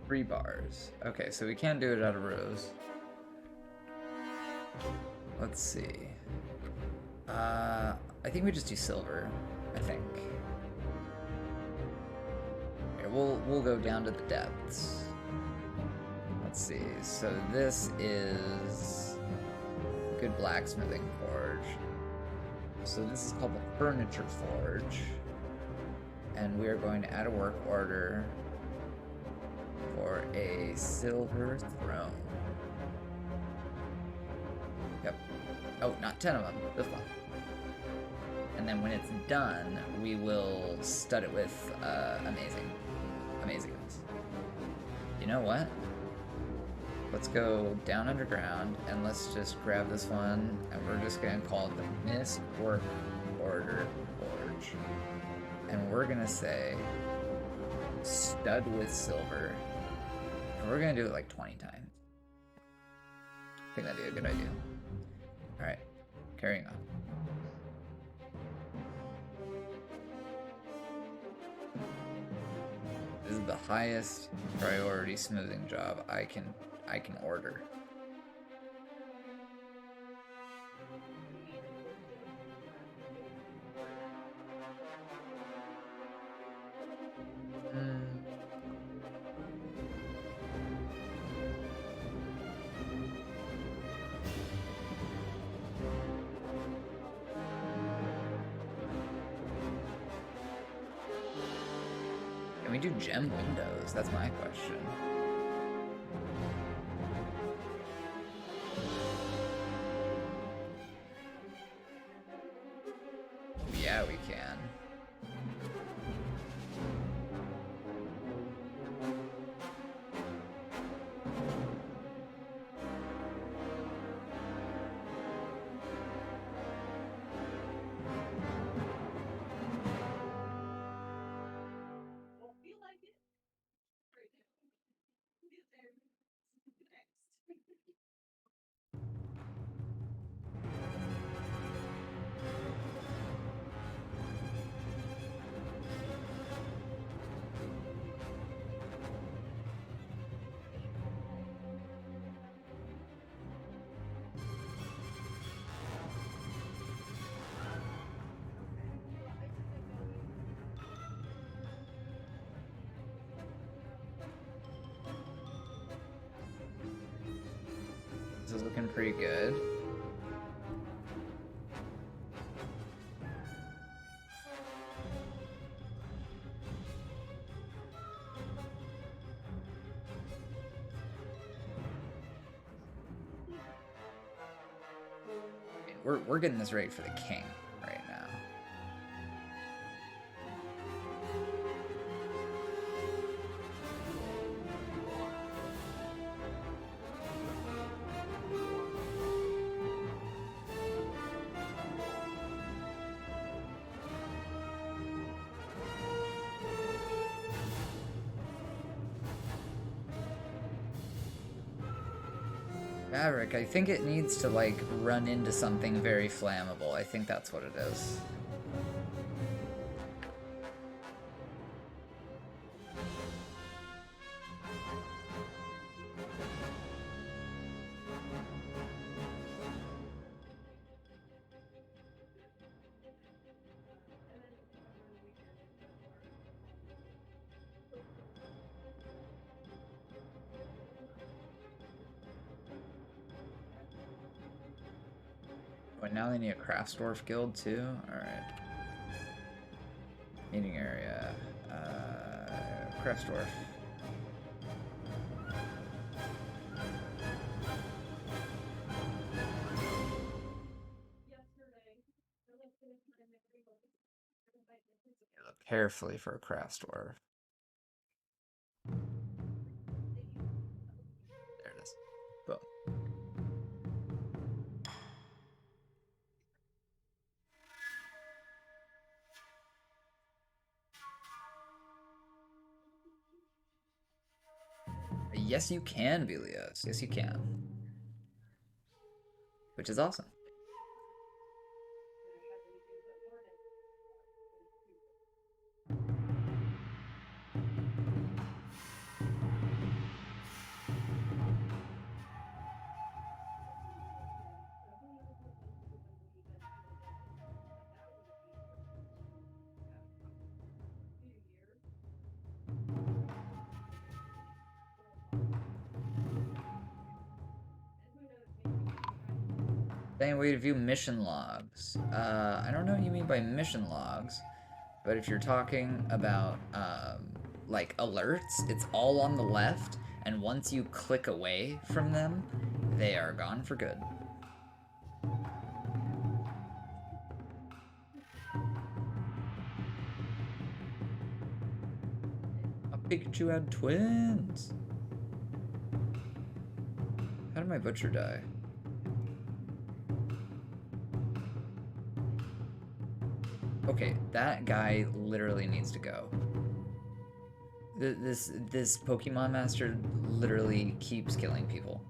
Three bars. Okay, so we can't do it out of rows. Let's see. I think we just do silver. I think. Okay, we'll go down to the depths. Let's see. So this is a good blacksmithing forge. So this is called the Furniture Forge, and we are going to add a work order for a silver throne. Yep. Oh, not 10 of them. This one. And then when it's done, we will stud it with amazingness. You know what? Let's go down underground and let's just grab this one, and we're just gonna call it the Mist Work Order Forge. And we're gonna say stud with silver. And we're gonna do it like 20 times. I think that'd be a good idea. Alright, carrying on. This is the highest priority smoothing job I can order. Can we do gem windows? That's my question. Yeah, we can. This is looking pretty good. We're getting this ready for the king right now. Fabric, I think it needs to, like, run into something very flammable. I think that's what it is. Wait, now they need a Crafts Dwarf guild too? Alright. Meeting area. Crafts Dwarf. Look carefully for a Crafts Dwarf. There it is. Boom. Yes, you can, Velios. Yes, you can. Which is awesome. Same way to view mission logs. I don't know what you mean by mission logs, but if you're talking about like alerts, it's all on the left, and once you click away from them, they are gone for good. A Pikachu had twins. How did my butcher die? Okay, that guy literally needs to go. This Pokemon Master literally keeps killing people.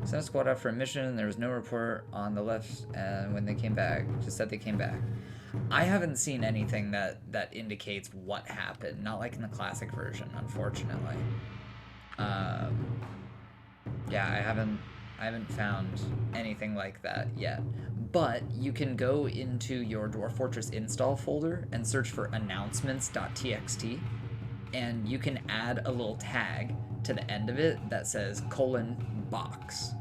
Sent a squad out for a mission. There was no report on the left, and when they came back, just said they came back. I haven't seen anything that indicates what happened. Not like in the classic version, unfortunately. Yeah, I haven't found anything like that yet. But you can go into your Dwarf Fortress install folder and search for announcements.txt, and you can add a little tag to the end of it that says :box.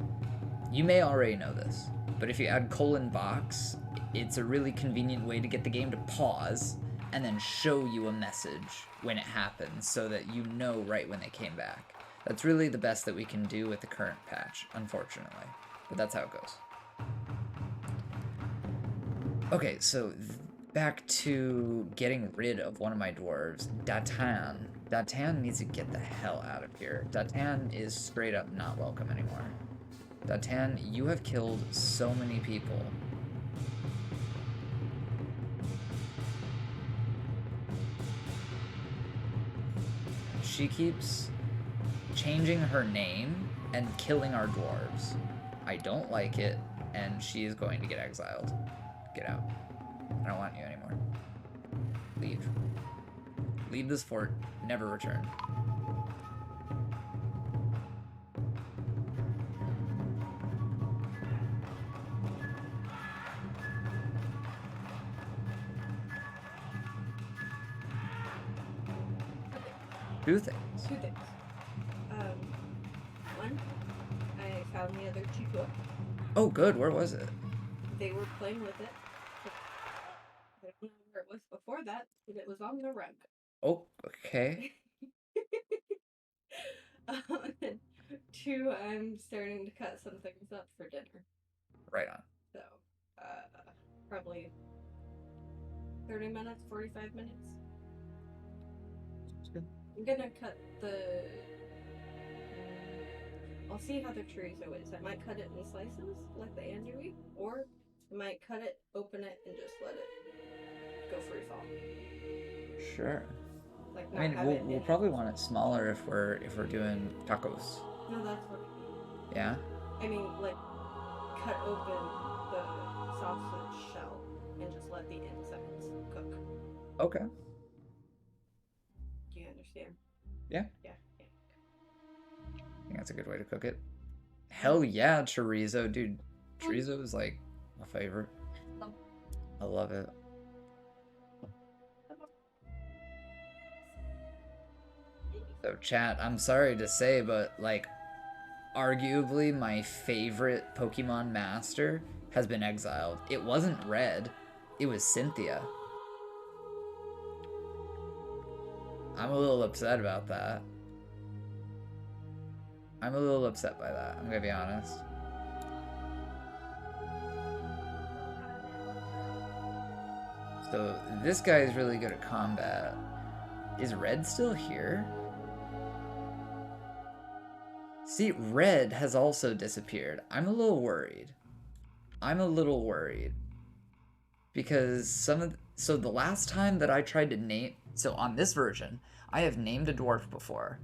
You may already know this, but if you add :box, it's a really convenient way to get the game to pause and then show you a message when it happens so that you know right when they came back. That's really the best that we can do with the current patch, unfortunately, but that's how it goes. Okay, so back to getting rid of one of my dwarves, Datan. Datan needs to get the hell out of here. Datan is straight up not welcome anymore. Datan, you have killed so many people. She keeps changing her name and killing our dwarves. I don't like it, and she is going to get exiled. Get out. I don't want you anymore. Leave. Leave this fort. Never return. Two things. Two things. One, I found the other Chico. Oh, good. Where was it? They were playing with it. I don't know where it was before that, but it was on the rug. Oh, okay. And two, I'm starting to cut some things up for dinner. Right on. So, probably 30 minutes, 45 minutes. That's good. I'm gonna cut the... I'll see how the chorizo is. I might cut it in slices, like the andouille, or I might cut it, open it, and just let it go free fall. Sure. Like, I mean, we'll probably want it smaller if we're doing tacos. No, that's what. Yeah. I mean, like, cut open the sausage shell and just let the insides cook. Okay. Do you understand? Yeah. Yeah. I think that's a good way to cook it. Hell yeah, chorizo, dude. Chorizo is like my favorite. I love it. So chat, I'm sorry to say, but like arguably my favorite Pokemon master has been exiled. It wasn't Red, it was Cynthia. I'm a little upset about that. I'm a little upset by that, I'm gonna be honest. So this guy is really good at combat. Is Red still here? See, Red has also disappeared. I'm a little worried. I'm a little worried. Because so the last time that I tried to name... So on this version, I have named a dwarf before.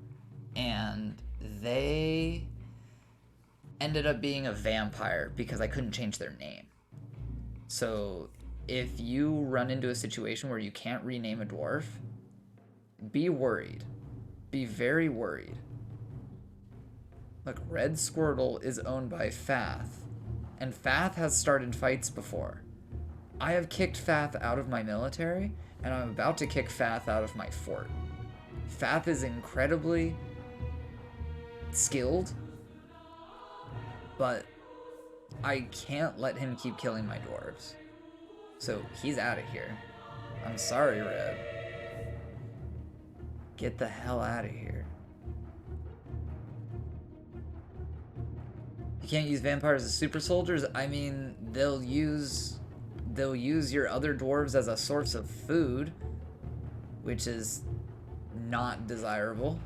And they ended up being a vampire because I couldn't change their name. So if you run into a situation where you can't rename a dwarf, be worried. Be very worried. Look, Red Squirtle is owned by Fath, and Fath has started fights before. I have kicked Fath out of my military, and I'm about to kick Fath out of my fort. Fath is incredibly skilled, but I can't let him keep killing my dwarves. So he's out of here. I'm sorry, Red. Get the hell out of here. You can't use vampires as super soldiers? I mean, they'll use your other dwarves as a source of food, which is not desirable.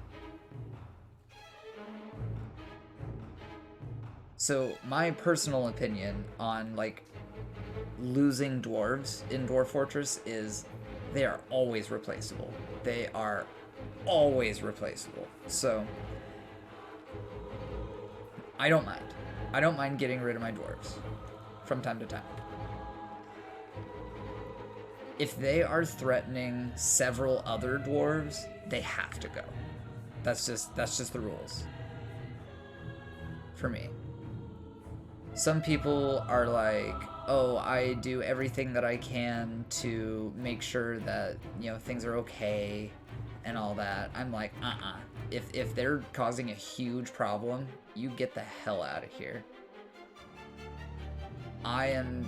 So my personal opinion on like losing dwarves in Dwarf Fortress is they are always replaceable. They are always replaceable. So I don't mind. I don't mind getting rid of my dwarves from time to time. If they are threatening several other dwarves, they have to go. That's just the rules. For me. Some people are like, oh, I do everything that I can to make sure that, you know, things are okay and all that. I'm like, If they're causing a huge problem, you get the hell out of here. I'm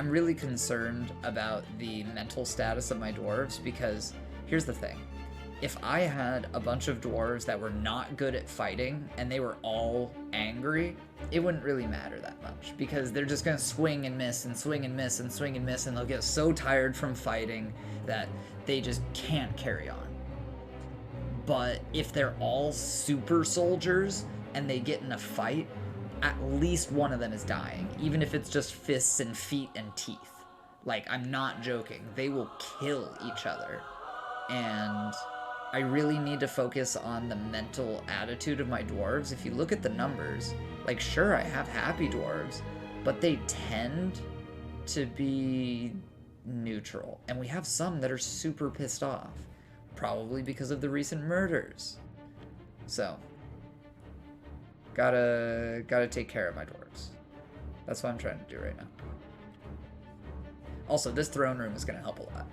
really concerned about the mental status of my dwarves because here's the thing. If I had a bunch of dwarves that were not good at fighting and they were all angry, it wouldn't really matter that much because they're just gonna swing and miss and swing and miss and swing and miss, and they'll get so tired from fighting that they just can't carry on. But if they're all super soldiers and they get in a fight, at least one of them is dying, even if it's just fists and feet and teeth. Like, I'm not joking. They will kill each other. And I really need to focus on the mental attitude of my dwarves. If you look at the numbers, like, sure, I have happy dwarves, but they tend to be neutral. And we have some that are super pissed off, probably because of the recent murders. So, gotta take care of my dwarves. That's what I'm trying to do right now. Also, this throne room is gonna help a lot.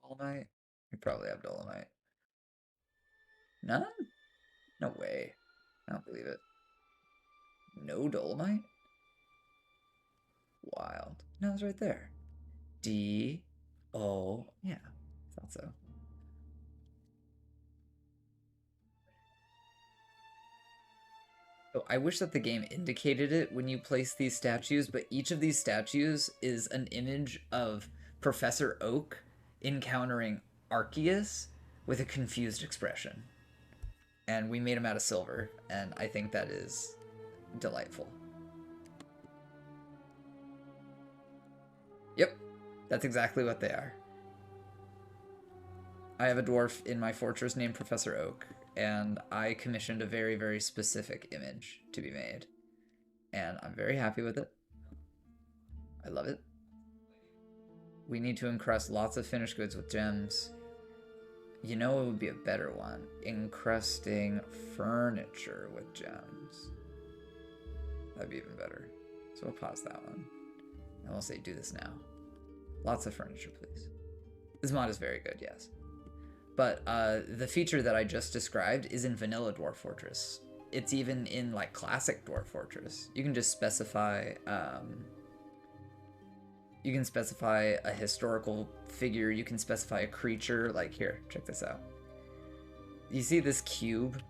Dolomite? We probably have Dolomite. None? No way. I don't believe it. No Dolomite? Wild. No, it's right there. D-O... Yeah, thought so. So I wish that the game indicated it when you place these statues, but each of these statues is an image of Professor Oak encountering Arceus with a confused expression. And we made them out of silver, and I think that is delightful. Yep, that's exactly what they are. I have a dwarf in my fortress named Professor Oak, and I commissioned a very, very specific image to be made. And I'm very happy with it. I love it. We need to encrust lots of finished goods with gems. You know it would be a better one. Encrusting furniture with gems. That'd be even better. So we'll pause that one. I will say do this now. Lots of furniture, please. This mod is very good, yes. But the feature that I just described is in vanilla Dwarf Fortress. It's even in like classic Dwarf Fortress. You can just specify you can specify a historical figure, you can specify a creature. Like here, check this out. You see this cube?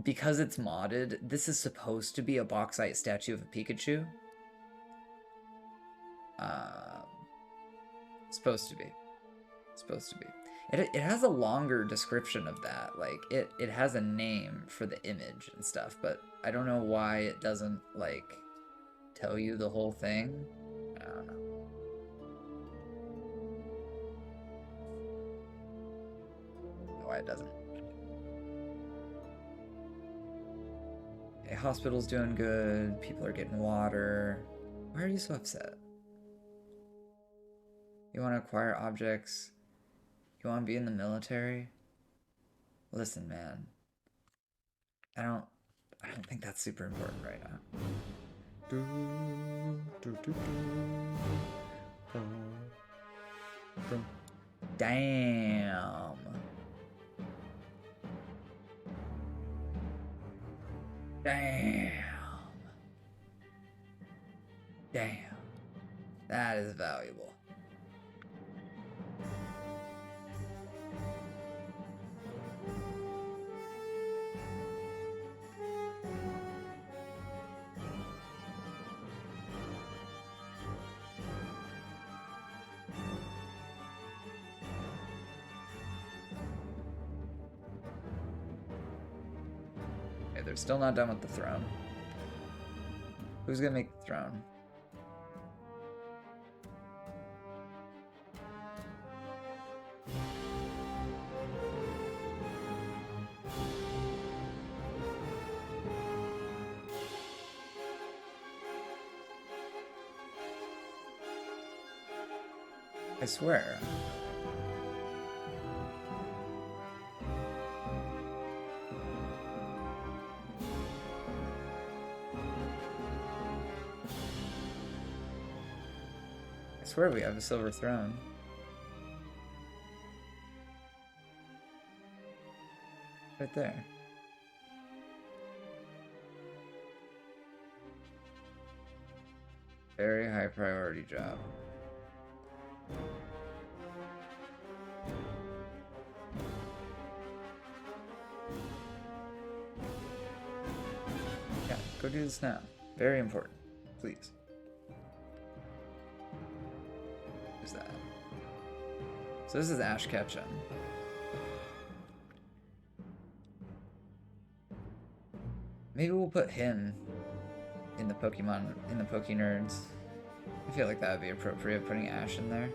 Because it's modded, this is supposed to be a bauxite statue of a Pikachu. Supposed to be. Supposed to be. It has a longer description of that. Like, it has a name for the image and stuff, but I don't know why it doesn't, like, tell you the whole thing. I don't know. Why it doesn't. Okay, hospital's doing good. People are getting water. Why are you so upset? You want to acquire objects? You want to be in the military? Listen, man. I don't think that's super important right now. Damn. Damn. Damn. That is valuable. They're still not done with the throne. Who's gonna make the throne? I swear. I swear we have a silver throne. Right there. Very high priority job. Yeah, go do this now. Very important. Please. Who's that? So this is Ash Ketchum. Maybe we'll put him in the Pokemon, in the Poke Nerds. I feel like that would be appropriate, putting Ash in there.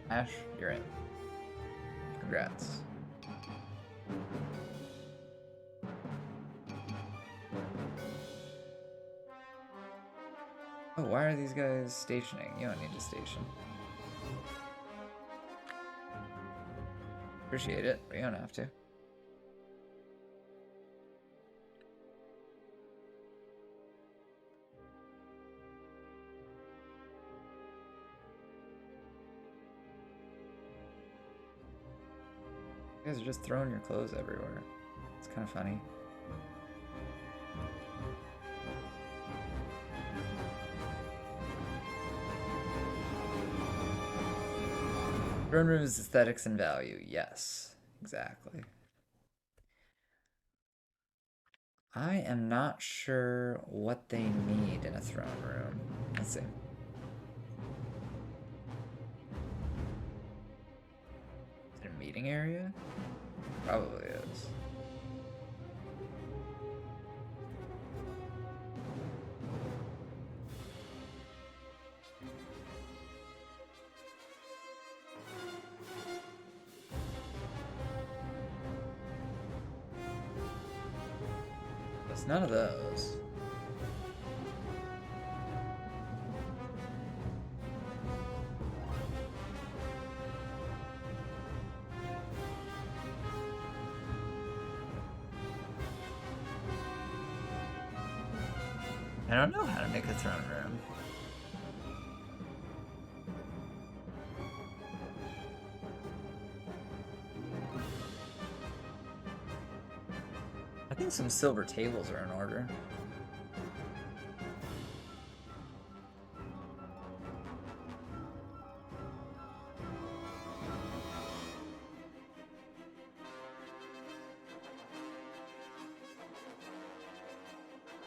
Ash, you're in. Congrats. Oh, why are these guys stationing? You don't need to station. Appreciate it, but you don't have to. You guys are just throwing your clothes everywhere. It's kind of funny. Throne room's aesthetics and value. Yes, exactly. I am not sure what they need in a throne room. Let's see. Is it a meeting area? Probably is. It's none of those. I don't know how to make a throne room. I think some silver tables are in order.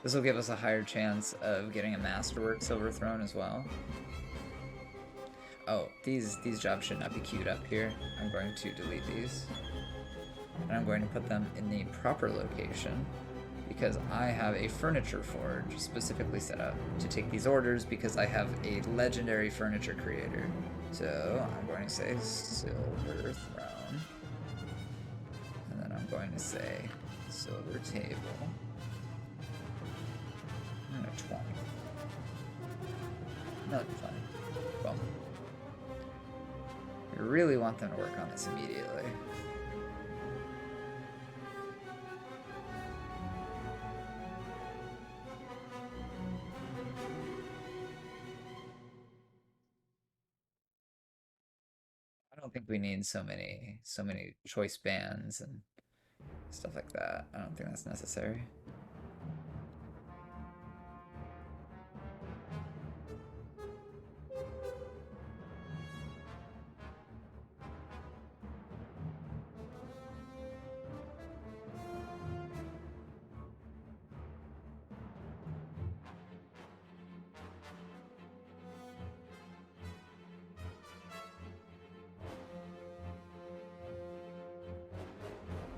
This will give us a higher chance of getting a Masterwork Silver Throne as well. Oh, these jobs should not be queued up here. I'm going to delete these. And I'm going to put them in the proper location because I have a furniture forge specifically set up to take these orders because I have a legendary furniture creator. So I'm going to say Silver Throne. And then I'm going to say Silver Table. I'm gonna 20. Another 20. Well, we really want them to work on this immediately. I don't think we need so many choice bands and stuff like that. I don't think that's necessary.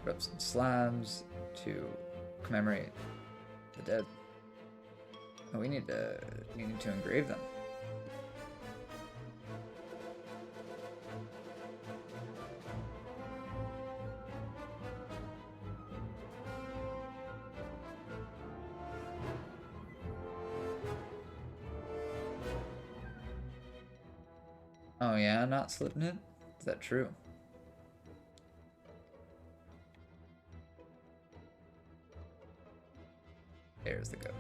Put up some slabs to commemorate the dead. Oh, we need to engrave them. Oh yeah, not slipping it? Is that true? There's the ghost.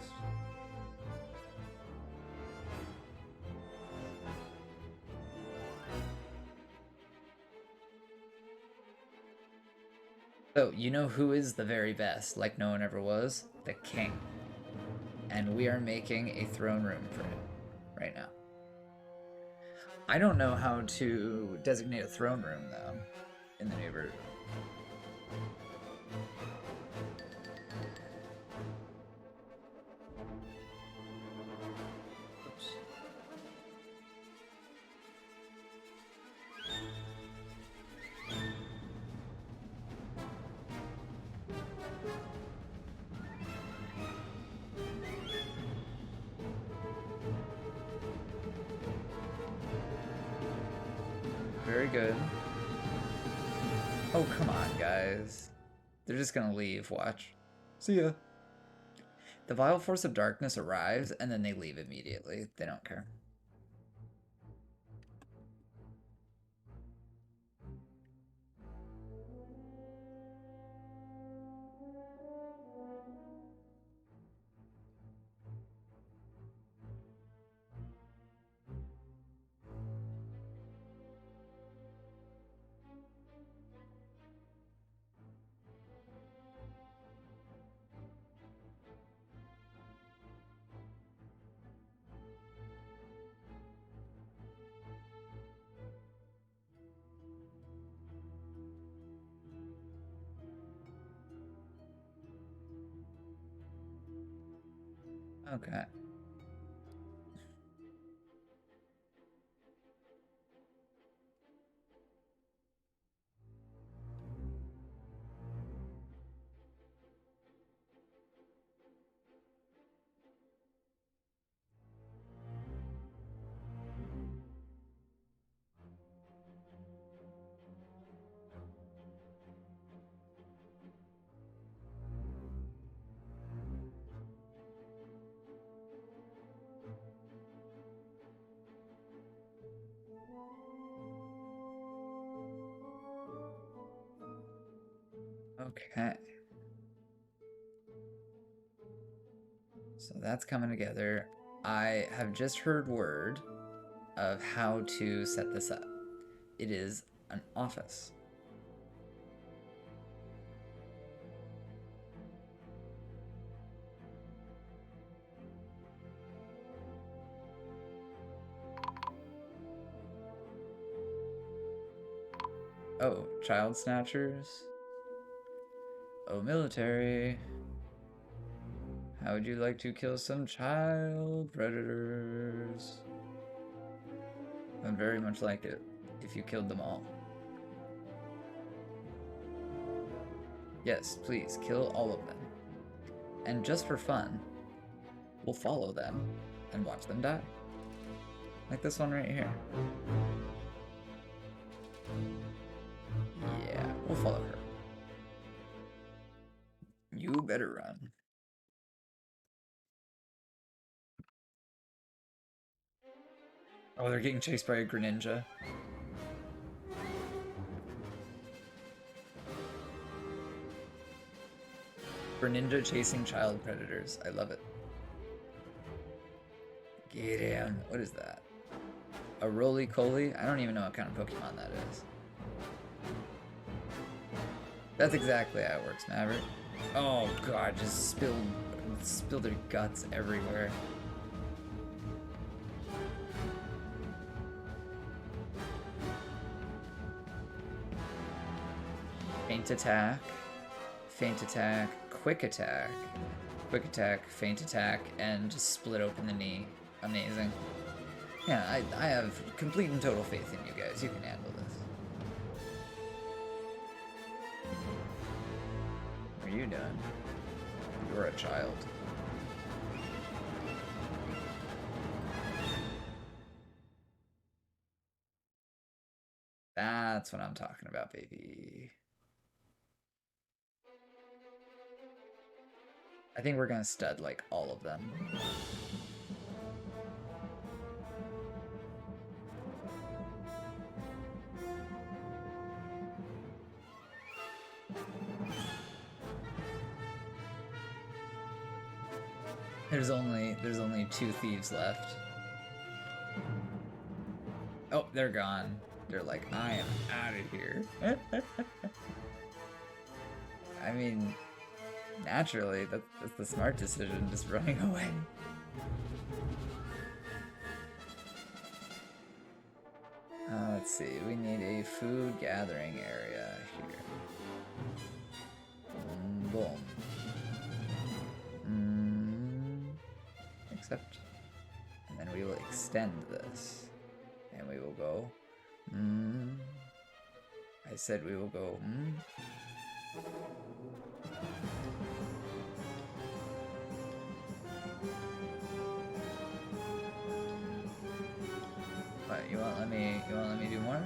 So, you know who is the very best, like no one ever was? The king. And we are making a throne room for him right now. I don't know how to designate a throne room, though, in the new version. Very good. Oh, come on, guys. They're just gonna leave, watch. See ya. The Vile Force of Darkness arrives, and then they leave immediately. They don't care. Okay. Okay. So that's coming together. I have just heard word of how to set this up. It is an office. Oh, child snatchers. Oh, military. How would you like to kill some child predators? I'd very much like it if you killed them all. Yes, please, kill all of them. And just for fun, we'll follow them and watch them die. Like this one right here. Yeah, we'll follow her. You better run. Oh, they're getting chased by a Greninja. Greninja chasing child predators. I love it. Get him. What is that? A roly-coly? I don't even know what kind of Pokemon that is. That's exactly how it works, Maverick. Oh god, just spilled their guts everywhere. Feint attack, quick attack, feint attack, and just split open the knee. Amazing. Yeah, I have complete and total faith in you guys. You can handle this. What are you doing? You're a child. That's what I'm talking about, baby. I think we're gonna stud like all of them. There's only 2 thieves left. Oh, they're gone. They're like, I am out of here. I mean, naturally, that's the smart decision, just running away. Let's see, we need a food gathering area here. Boom. Accept. And then we will extend this. And we will go. I said we will go. What, you won't let me do more?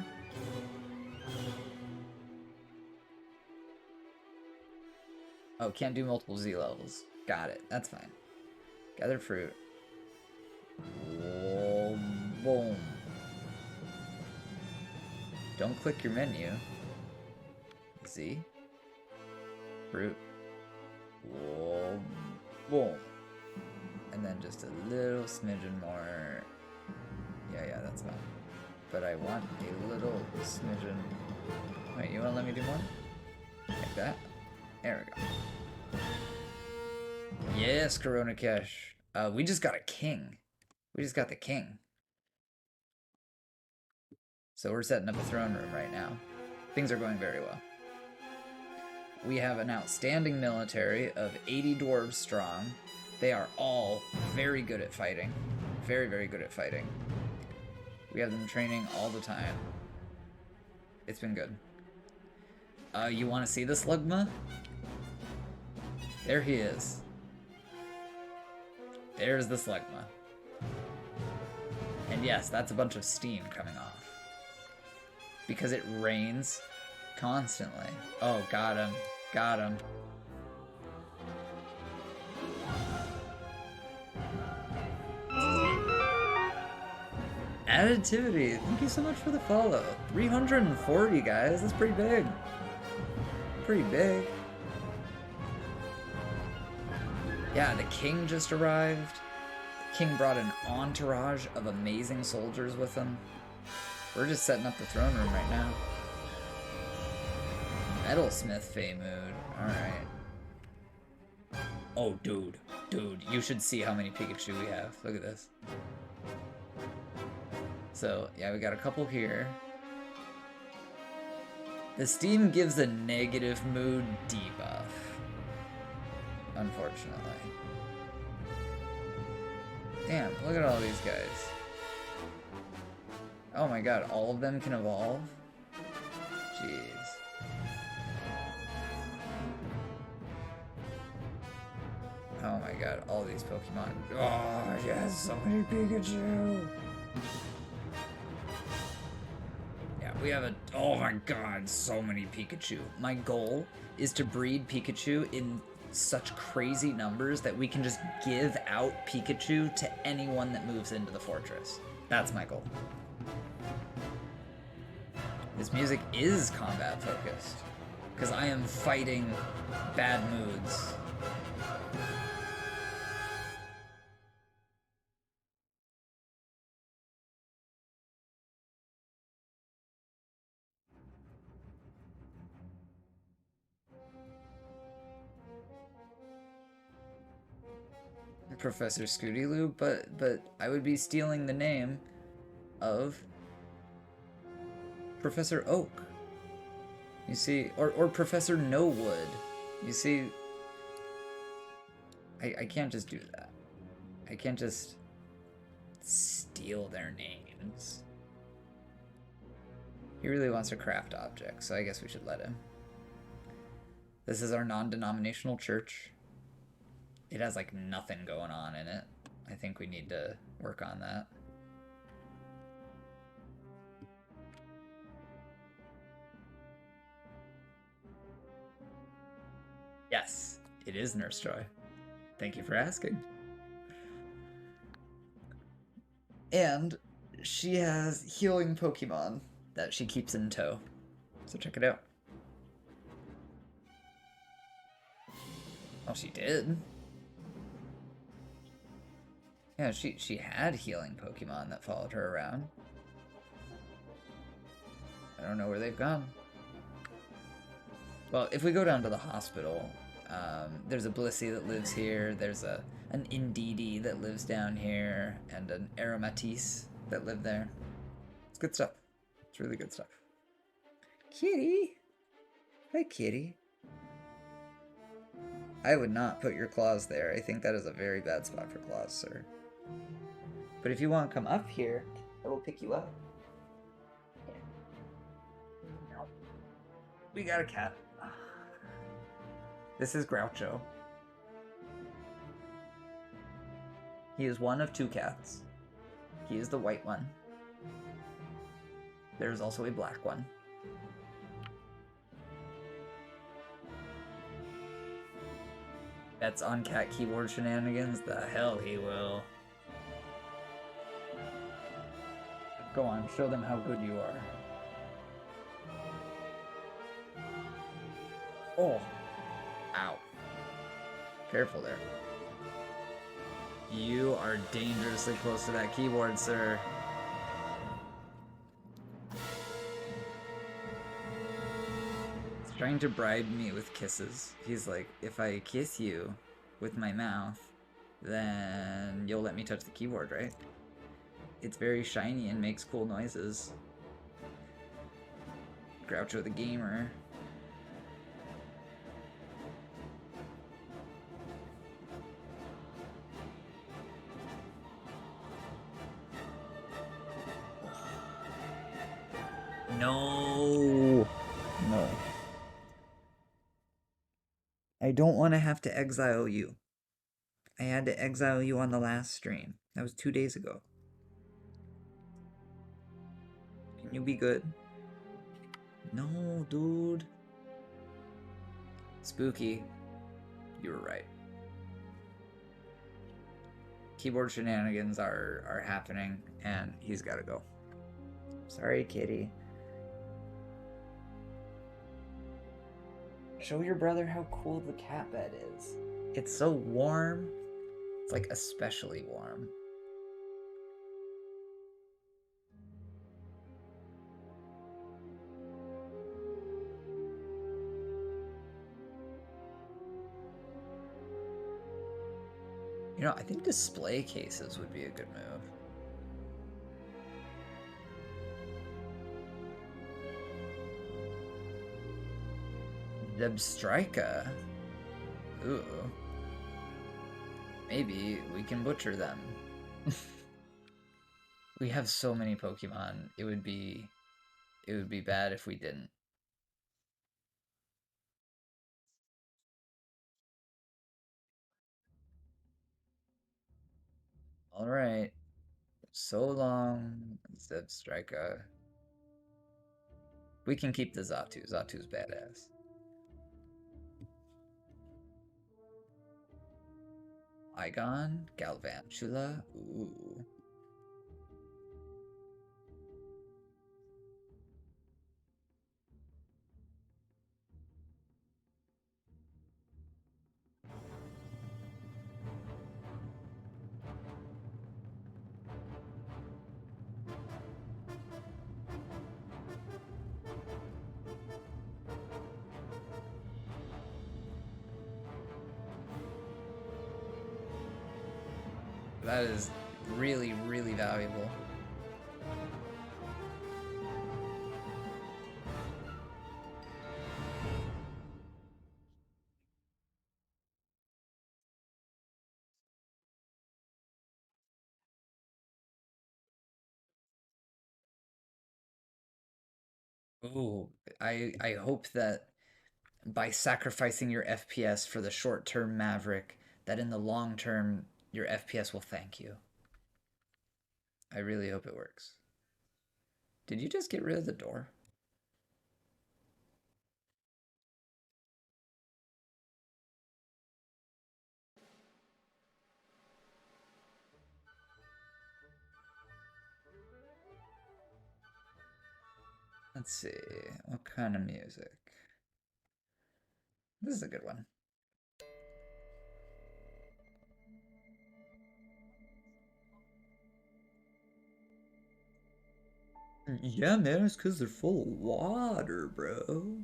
Oh, can't do multiple Z levels. Got it. That's fine. Gather fruit. Whoa, boom. Don't click your menu. Z. Fruit. Whoa, boom. And then just a little smidgen more. Yeah, that's fine. But I want a little smidgen. Wait, you wanna let me do more? Like that? There we go. Yes, Corona Cash. We just got a king. We just got the king. So we're setting up a throne room right now. Things are going very well. We have an outstanding military of 80 dwarves strong. They are all very good at fighting. Very, very good at fighting. We have them training all the time. It's been good. You want to see the Slugma? There he is. There's the Slugma. And yes, that's a bunch of steam coming off. Because it rains constantly. Oh, got him. Got him. Additivity, thank you so much for the follow. 340, guys, that's pretty big. Pretty big. Yeah, the king just arrived. The king brought an entourage of amazing soldiers with him. We're just setting up the throne room right now. Metalsmith Mood. Alright. Oh, dude. Dude, you should see how many Pikachu we have. Look at this. So, yeah, we got a couple here. The steam gives a negative mood debuff. Unfortunately. Damn, look at all these guys. Oh my god, all of them can evolve? Jeez. Oh my god, all these Pokemon. Oh, yes, so many Pikachu! Yeah, we have a... Oh my god, so many Pikachu. My goal is to breed Pikachu in such crazy numbers that we can just give out Pikachu to anyone that moves into the fortress. That's my goal. This music is combat focused, because I am fighting bad moods. Professor Scooty-Loo, but I would be stealing the name of Professor Oak. You see, or Professor No-Wood. You see, I can't just do that. I can't just steal their names. He really wants to craft objects, so I guess we should let him. This is our non-denominational church. It has like nothing going on in it. I think we need to work on that. Yes, it is Nurse Joy. Thank you for asking. And she has healing Pokemon that she keeps in tow. So check it out. Oh, she did? Yeah, she had healing Pokemon that followed her around. I don't know where they've gone. Well, if we go down to the hospital, there's a Blissey that lives here, there's an Indeedee that lives down here, and an Aromatisse that lived there. It's good stuff. It's really good stuff. Kitty! Hi, Kitty. I would not put your claws there. I think that is a very bad spot for claws, sir. But if you want to come up here, I will pick you up. No. We got a cat. This is Groucho. He is one of two cats. He is the white one. There is also a black one. That's on cat keyboard shenanigans? The hell he will. Go on, show them how good you are. Oh. Ow. Careful there. You are dangerously close to that keyboard, sir. He's trying to bribe me with kisses. He's like, if I kiss you with my mouth, then you'll let me touch the keyboard, right? It's very shiny and makes cool noises. Groucho the gamer. No. No. I don't want to have to exile you. I had to exile you on the last stream. That was 2 days ago. Can you be good? No, dude. Spooky. You were right. Keyboard shenanigans are happening, and he's gotta go. Sorry, kitty. Show your brother how cool the cat bed is. It's so warm. It's like especially warm. You know, I think display cases would be a good move. Debstrika. Ooh. Maybe we can butcher them. We have so many Pokemon. It would be bad if we didn't. All right. So long, Zebstrika. We can keep the Xatu. Xatu's badass. Igon? Galvantula? Ooh. That is really, really valuable. Ooh, I hope that by sacrificing your FPS for the short-term Maverick, that in the long term, your FPS will thank you. I really hope it works. Did you just get rid of the door? Let's see, what kind of music? This is a good one. Yeah, man, it's because they're full of water, bro.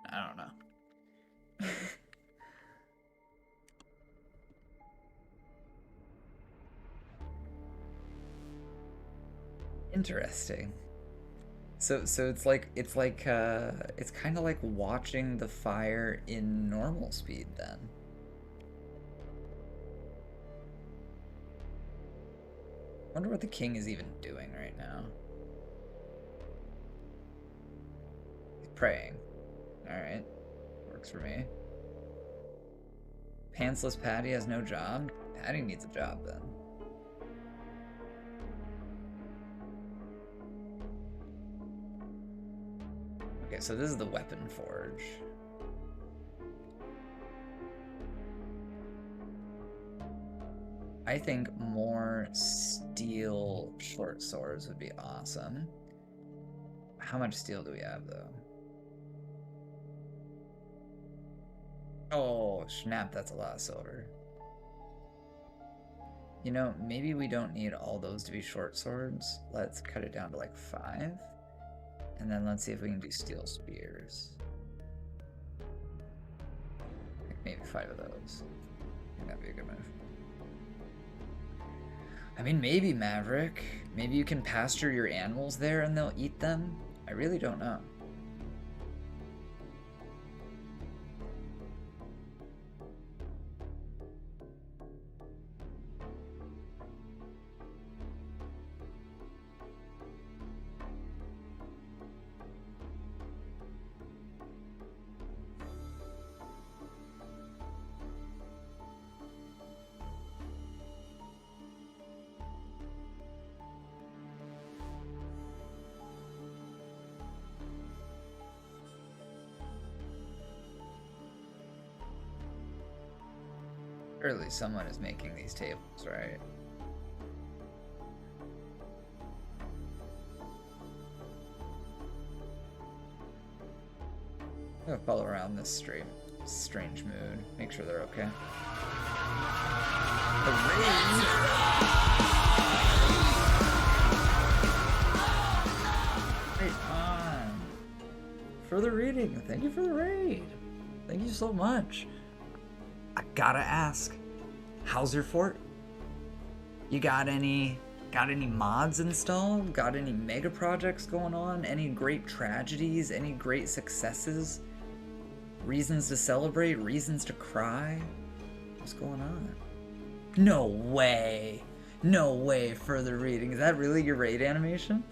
I don't know. Interesting. So it's kind of like watching the fire in normal speed then. Wonder what the king is even doing right now. He's praying. Alright. Works for me. Pantsless Patty has no job? Patty needs a job then. Okay, so this is the weapon forge. I think more steel short swords would be awesome. How much steel do we have, though? Oh, snap, that's a lot of silver. You know, maybe we don't need all those to be short swords. Let's cut it down to like 5. And then let's see if we can do steel spears. Like maybe 5 of those. I think that'd be a good move. I mean, maybe Maverick. Maybe you can pasture your animals there and they'll eat them. I really don't know. Surely someone is making these tables, right? I'm gonna follow around this stream. strange mood. Make sure they're okay. The raid! Right on. For the reading. Thank you for the raid. Thank you so much. I gotta ask, how's your fort? You got any mods installed? Got any mega projects going on? Any great tragedies? Any great successes? Reasons to celebrate? Reasons to cry? What's going on? No way! No way, further reading. Is that really your raid animation?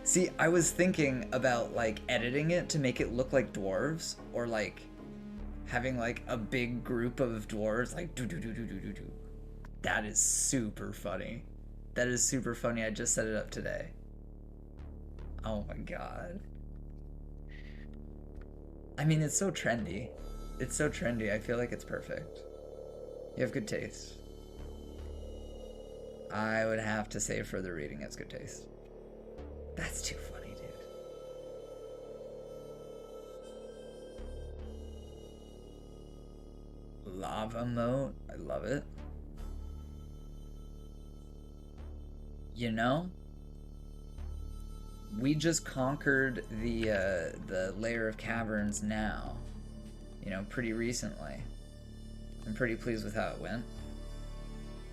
See, I was thinking about like editing it to make it look like dwarves, or like having like a big group of dwarves like do do do do do do do. That is super funny. That is super funny. I just set it up today. Oh my god. I mean, it's so trendy. It's so trendy. I feel like it's perfect. You have good taste. I would have to say further reading has good taste. That's too funny, dude. Lava moat. I love it. You know, we just conquered the layer of caverns now. You know, pretty recently. I'm pretty pleased with how it went.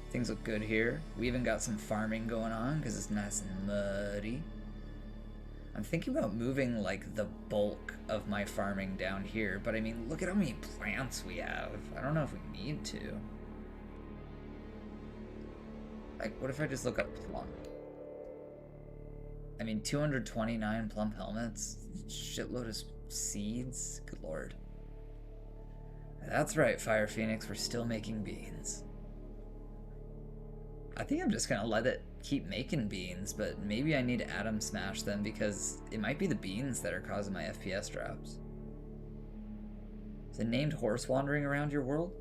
Things look good here. We even got some farming going on because it's nice and muddy. I'm thinking about moving like the bulk of my farming down here, but I mean, look at how many plants we have. I don't know if we need to. Like, what if I just look up plum? I mean, 229 plum helmets, shitload of seeds. Good lord. That's right, Fire Phoenix, we're still making beans. I think I'm just gonna let it keep making beans, but maybe I need to atom smash them because it might be the beans that are causing my FPS drops. Is a named horse wandering around your world?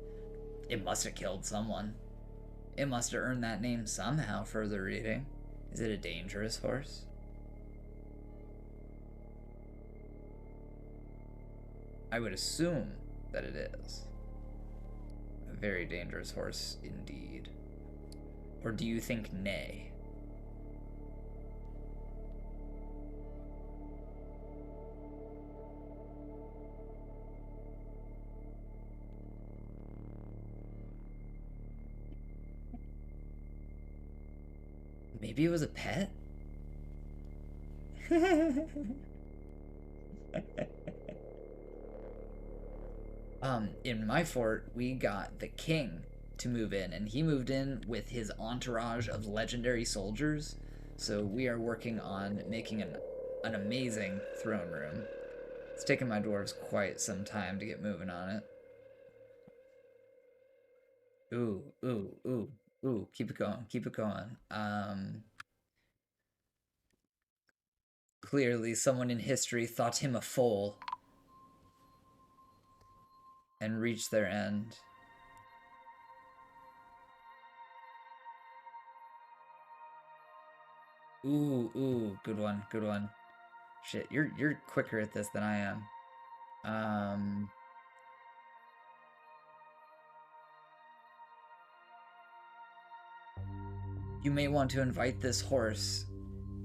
It must have killed someone. It must have earned that name somehow, further reading. Is it a dangerous horse? I would assume that it is. A very dangerous horse indeed. Or do you think nay? Maybe it was a pet? In my fort, we got the king to move in, and he moved in with his entourage of legendary soldiers, so we are working on making an amazing throne room. It's taken my dwarves quite some time to get moving on it. Ooh, ooh, ooh, ooh, keep it going, keep it going. Clearly someone in history thought him a fool and reached their end. Ooh, ooh, good one, good one. Shit, you're quicker at this than I am. You may want to invite this horse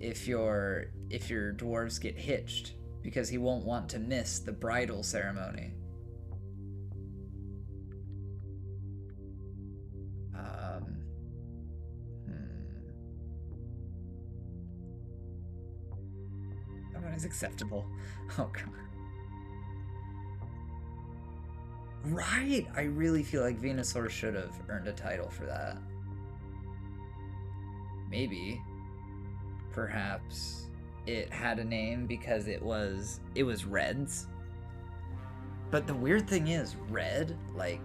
if your dwarves get hitched, because he won't want to miss the bridal ceremony. That one is acceptable. Oh god. Right! I really feel like Venusaur should have earned a title for that. Maybe. Perhaps it had a name because it was Red's. But the weird thing is, Red, like,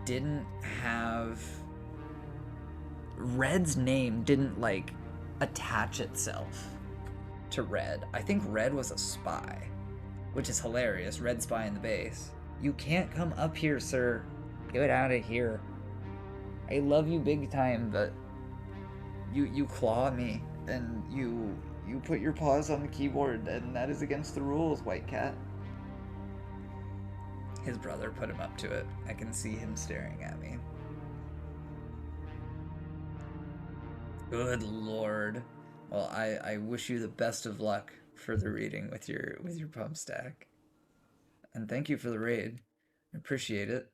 didn't have... Red's name didn't, like, attach itself to Red. I think Red was a spy, which is hilarious. Red spy in the base. You can't come up here, sir. Get out of here. I love you big time, but you claw me, and you put your paws on the keyboard, and that is against the rules, White Cat. His brother put him up to it. I can see him staring at me. Good lord. Well, I wish you the best of luck for the reading with your pump stack. And thank you for the raid. I appreciate it.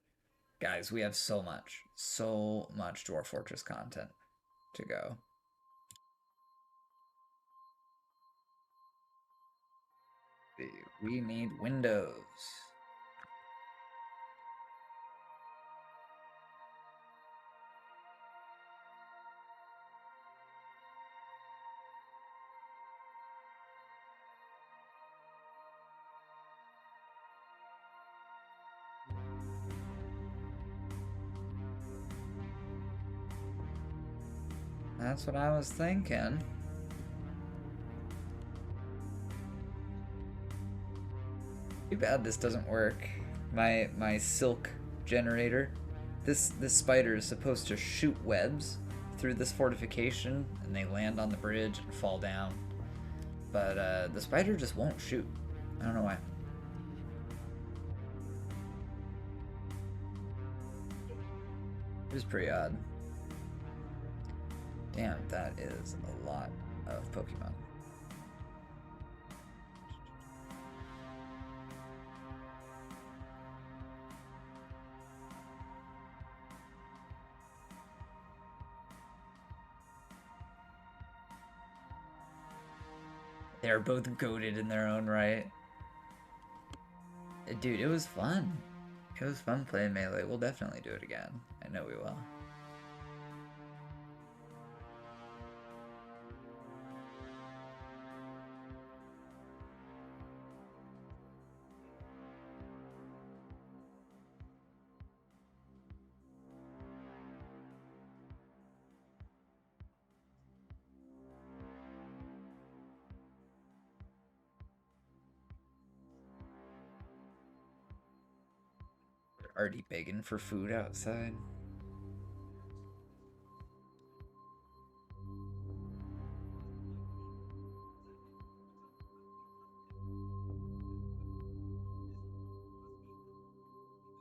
Guys, we have so much Dwarf Fortress content to go. We need windows. That's what I was thinking. Too bad this doesn't work. My silk generator. This spider is supposed to shoot webs through this fortification, and they land on the bridge and fall down. But the spider just won't shoot. I don't know why. It was pretty odd. Damn, that is a lot of Pokemon. They're both goated in their own right. Dude, it was fun. It was fun playing Melee. We'll definitely do it again. I know we will. Already begging for food outside.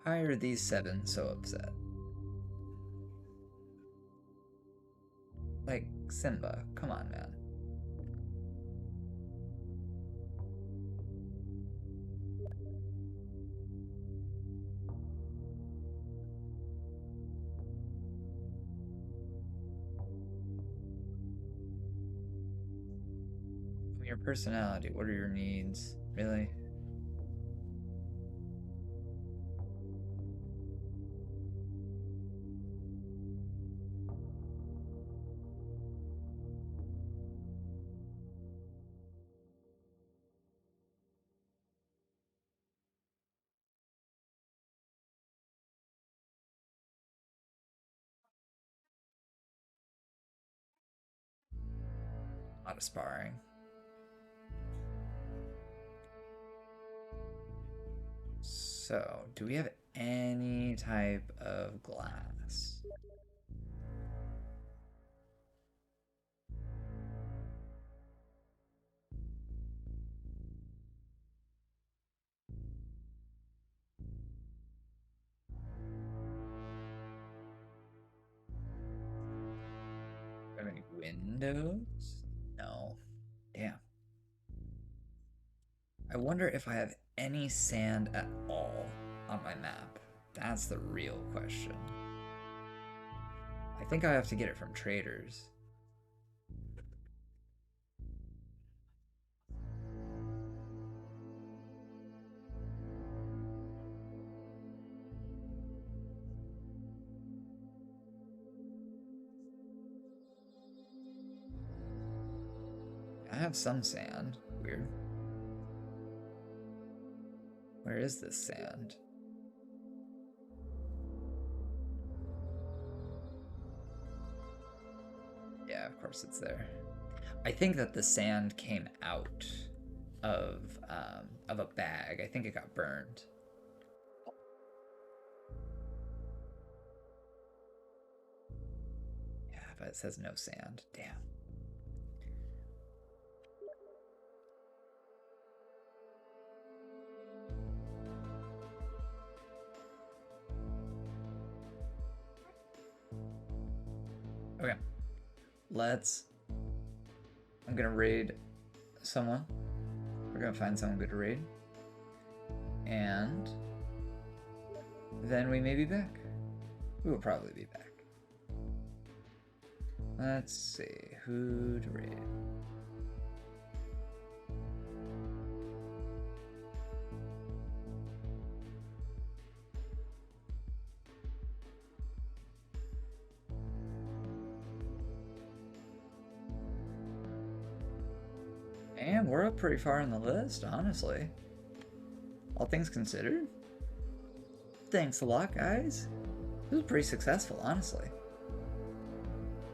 Why are these 7 so upset? Like, Simba, come on, man. Your personality, what are your needs? Really? A lot of sparring. So, do we have any type of glass? Have any windows? No. Damn. I wonder if I have any sand at all on my map. That's the real question. I think I have to get it from traders. I have some sand. Weird. Where is this sand? Yeah, of course it's there. I think that the sand came out of a bag. I think it got burned. Yeah, but it says no sand. Damn. Okay. I'm gonna raid someone. We're gonna find someone good to raid. And then we may be back. We will probably be back. Let's see. Who to raid? And we're up pretty far on the list, honestly. All things considered. Thanks a lot, guys. This was pretty successful, honestly.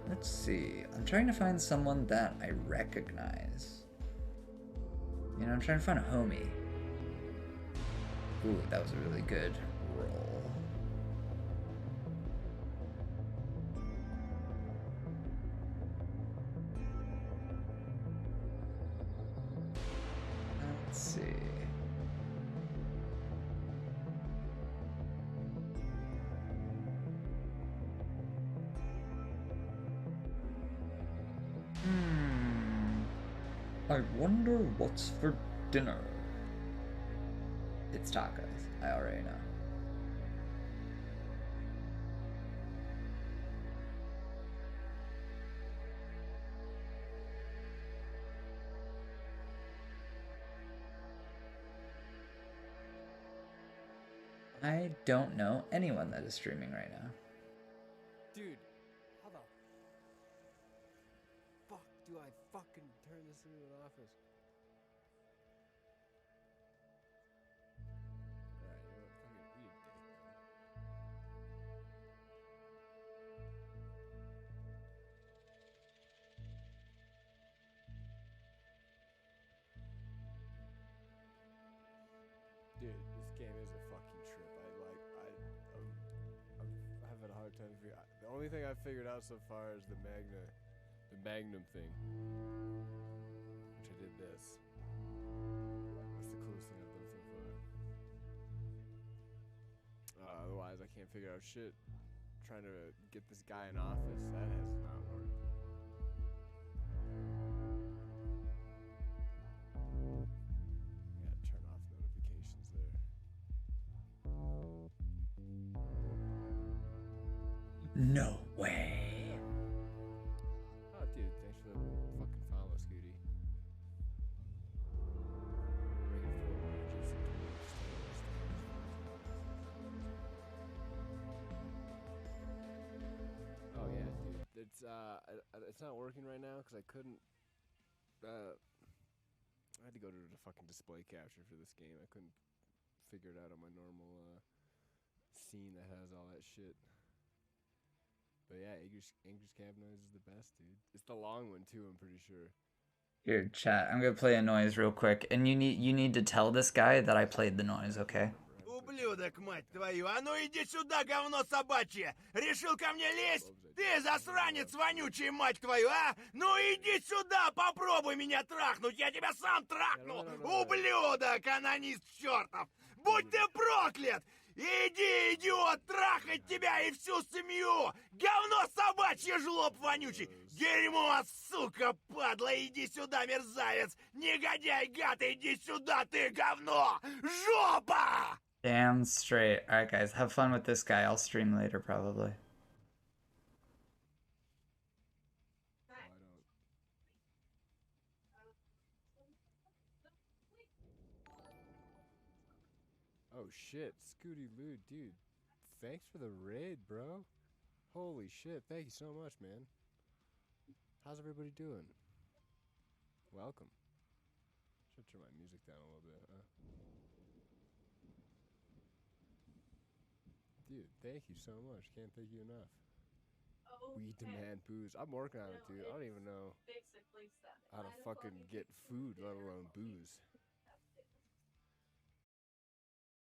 Let's see. I'm trying to find someone that I recognize. You know, I'm trying to find a homie. Ooh, that was a really good roll. Let's see. I wonder what's for dinner. It's tacos. I already know. I don't know anyone that is streaming right now. Dude, how the fuck do I fucking turn this into an office? Alright, you know what? Fucking be a dick, man. Dude, this game is a fucking trip. I'm having a hard time figuring. The only thing I've figured out so far is the Magnum thing, which I did this. That's the coolest thing I've done so far. Otherwise, I can't figure out shit. Trying to get this guy in office, that has not worked. Gotta turn off notifications there. No way. Oh, dude, thanks for the fucking follow, Scooty. Oh yeah, dude. It's not working right now because I couldn't. I had to go to the fucking display capture for this game. I couldn't figure it out on my normal scene that has all that shit. But yeah, Anger's Camp Noise is the best, dude. It's the long one too, I'm pretty sure. Here, chat. I'm gonna play a noise real quick, and you need to tell this guy that I played the noise, okay? Ублюдок, мать твою! А ну иди сюда, говно собачье! Решил ко мне лезть? Ты засранец вонючий, мать твою, а? Ну иди сюда, попробуй меня трахнуть! Я тебя сам трахну! Ублюдок, анонист чертов! Будь ты проклят! Иди, идиот, трахать тебя и всю семью! Говно собачье, жлоб вонючий! Дерьмо, сука, падла, иди сюда, мерзавец! Негодяй, гад, иди сюда, ты говно! Жопа! Damn straight. Alright, guys, have fun with this guy. I'll stream later, probably. Oh shit, Scooty Loo, dude. Thanks for the raid, bro. Holy shit, thank you so much, man. How's everybody doing? Welcome. Should turn my music down a little bit, huh? Dude, thank you so much. Can't thank you enough. We demand booze. I'm working on it, dude. I don't even know how to fucking get food, let alone booze.